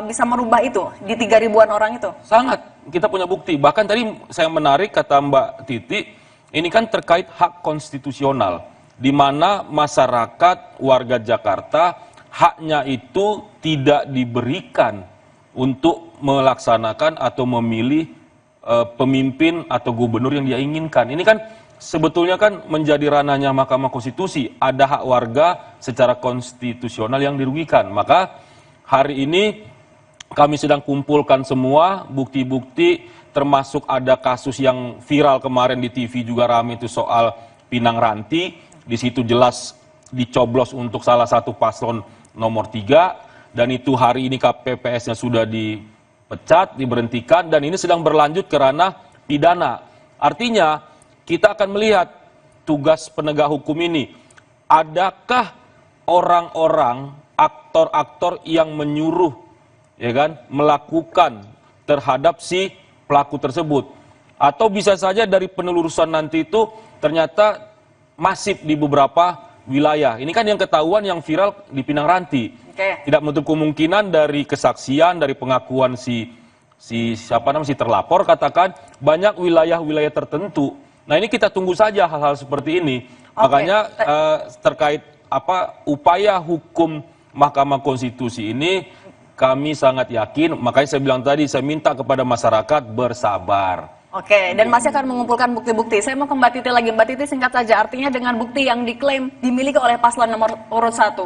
bisa merubah itu di 3.000-an orang itu? Sangat, kita punya bukti. Bahkan tadi saya menarik kata Mbak Titi, ini kan terkait hak konstitusional, di mana masyarakat warga Jakarta haknya itu tidak diberikan untuk melaksanakan atau memilih pemimpin atau gubernur yang dia inginkan. Ini kan sebetulnya kan menjadi ranahnya Mahkamah Konstitusi, ada hak warga secara konstitusional yang dirugikan. Maka hari ini kami sedang kumpulkan semua bukti-bukti, termasuk ada kasus yang viral kemarin di TV juga ramai itu soal Pinang Ranti. Di situ jelas dicoblos untuk salah satu paslon nomor 3, dan itu hari ini KPPS-nya sudah dipecat, diberhentikan, dan ini sedang berlanjut ke ranah pidana. Artinya, kita akan melihat tugas penegak hukum ini. Adakah orang-orang, aktor-aktor yang menyuruh, ya kan, melakukan terhadap si pelaku tersebut? Atau bisa saja dari penelusuran nanti itu ternyata masif di beberapa wilayah. Ini kan yang ketahuan, yang viral di Pinang Ranti. Tidak menutup kemungkinan dari kesaksian, dari pengakuan si terlapor, katakan banyak wilayah-wilayah tertentu. Nah, ini kita tunggu saja hal-hal seperti ini. Makanya terkait upaya hukum Mahkamah Konstitusi ini kami sangat yakin. Makanya saya bilang tadi, saya minta kepada masyarakat bersabar. Oke, dan masih akan mengumpulkan bukti-bukti. Saya mau ke Mbak Titi lagi. Mbak Titi, singkat saja, artinya dengan bukti yang diklaim dimiliki oleh paslon nomor urut 1,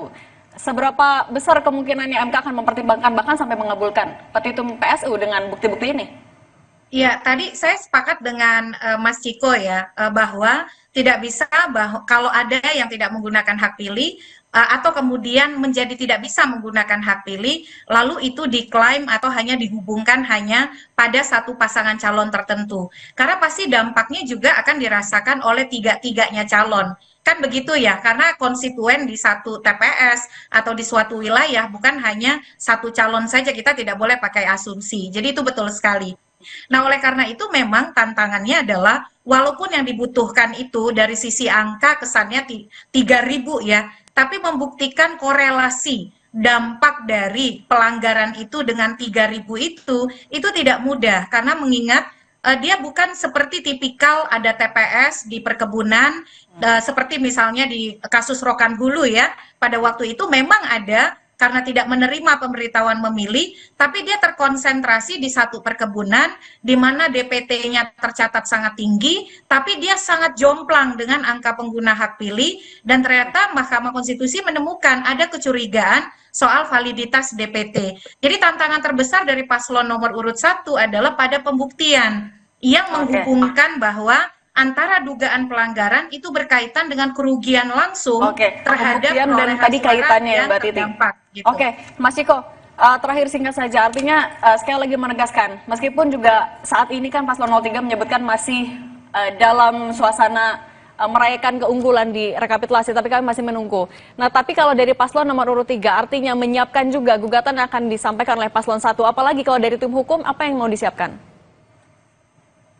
seberapa besar kemungkinannya MK akan mempertimbangkan bahkan sampai mengabulkan petitum PSU dengan bukti-bukti ini? Ya, tadi saya sepakat dengan Mas Ciko ya, bahwa tidak bisa kalau ada yang tidak menggunakan hak pilih, atau kemudian menjadi tidak bisa menggunakan hak pilih, lalu itu diklaim atau hanya dihubungkan hanya pada satu pasangan calon tertentu. Karena pasti dampaknya juga akan dirasakan oleh tiga-tiganya calon. Kan begitu ya, karena konstituen di satu TPS atau di suatu wilayah bukan hanya satu calon saja, kita tidak boleh pakai asumsi. Jadi itu betul sekali. Nah, oleh karena itu memang tantangannya adalah walaupun yang dibutuhkan itu dari sisi angka kesannya 3.000 ya, tapi membuktikan korelasi dampak dari pelanggaran itu dengan 3.000 itu tidak mudah, karena mengingat dia bukan seperti tipikal ada TPS di perkebunan, seperti misalnya di kasus Rokan Hulu ya, pada waktu itu memang ada, karena tidak menerima pemberitahuan memilih, tapi dia terkonsentrasi di satu perkebunan, di mana DPT-nya tercatat sangat tinggi, tapi dia sangat jomplang dengan angka pengguna hak pilih, dan ternyata Mahkamah Konstitusi menemukan ada kecurigaan soal validitas DPT. Jadi tantangan terbesar dari paslon nomor urut 1 adalah pada pembuktian, yang menghubungkan bahwa antara dugaan pelanggaran itu berkaitan dengan kerugian langsung terhadap dan tadi kaitannya Mbak Titi. Gitu. Oke, Mas Ciko, terakhir singkat saja, artinya sekali lagi menegaskan, meskipun juga saat ini kan paslon 03 menyebutkan masih dalam suasana merayakan keunggulan di rekapitulasi, tapi kami masih menunggu. Nah, tapi kalau dari paslon nomor urut 3, artinya menyiapkan juga gugatan akan disampaikan oleh paslon 1, apalagi kalau dari tim hukum, apa yang mau disiapkan?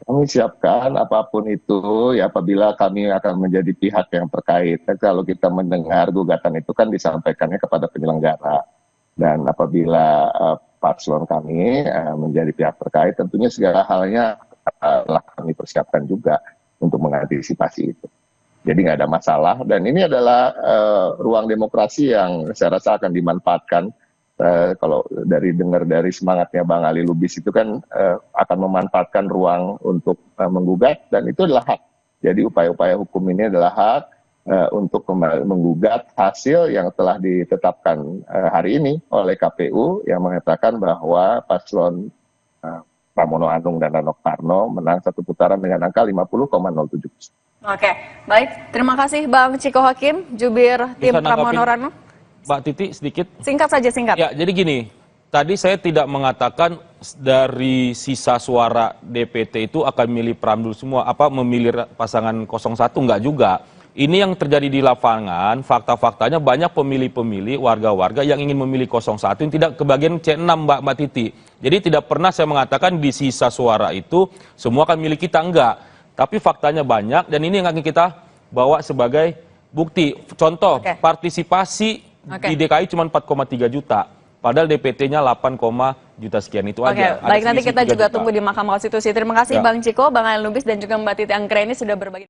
Kami siapkan apapun itu ya apabila kami akan menjadi pihak yang terkait. Kalau kita mendengar gugatan itu kan disampaikannya kepada penyelenggara. Dan apabila paslon kami menjadi pihak terkait, tentunya segala halnya telah kami persiapkan juga untuk mengantisipasi itu. Jadi nggak ada masalah, dan ini adalah ruang demokrasi yang saya rasa akan dimanfaatkan. Kalau dengar dari semangatnya Bang Ali Lubis itu kan akan memanfaatkan ruang untuk menggugat, dan itu adalah hak. Jadi upaya-upaya hukum ini adalah hak untuk menggugat hasil yang telah ditetapkan hari ini oleh KPU yang mengatakan bahwa paslon Pramono Anung dan Rano Karno menang satu putaran dengan angka 50,07%. Oke, baik. Terima kasih Bang Ciko Hakim, jubir tim Pramono Rano. Mbak Titi sedikit. Singkat saja, singkat. Ya, jadi gini, tadi saya tidak mengatakan dari sisa suara DPT itu akan milih Pramdul semua, memilih pasangan 01, enggak juga. Ini yang terjadi di lapangan, fakta-faktanya banyak pemilih-pemilih, warga-warga yang ingin memilih 01 yang tidak kebagian C6 Mbak Titi. Jadi tidak pernah saya mengatakan di sisa suara itu semua akan milih kita, enggak. Tapi faktanya banyak, dan ini yang akan kita bawa sebagai bukti. Contoh, partisipasi di DKI cuma 4,3 juta, padahal DPT-nya 8, juta sekian itu aja. Baik, nanti kita juga tunggu di Mahkamah Konstitusi. Terima kasih Bang Ciko, Bang Ali Lubis, dan juga Mbak Titi Anggreni sudah berbagi.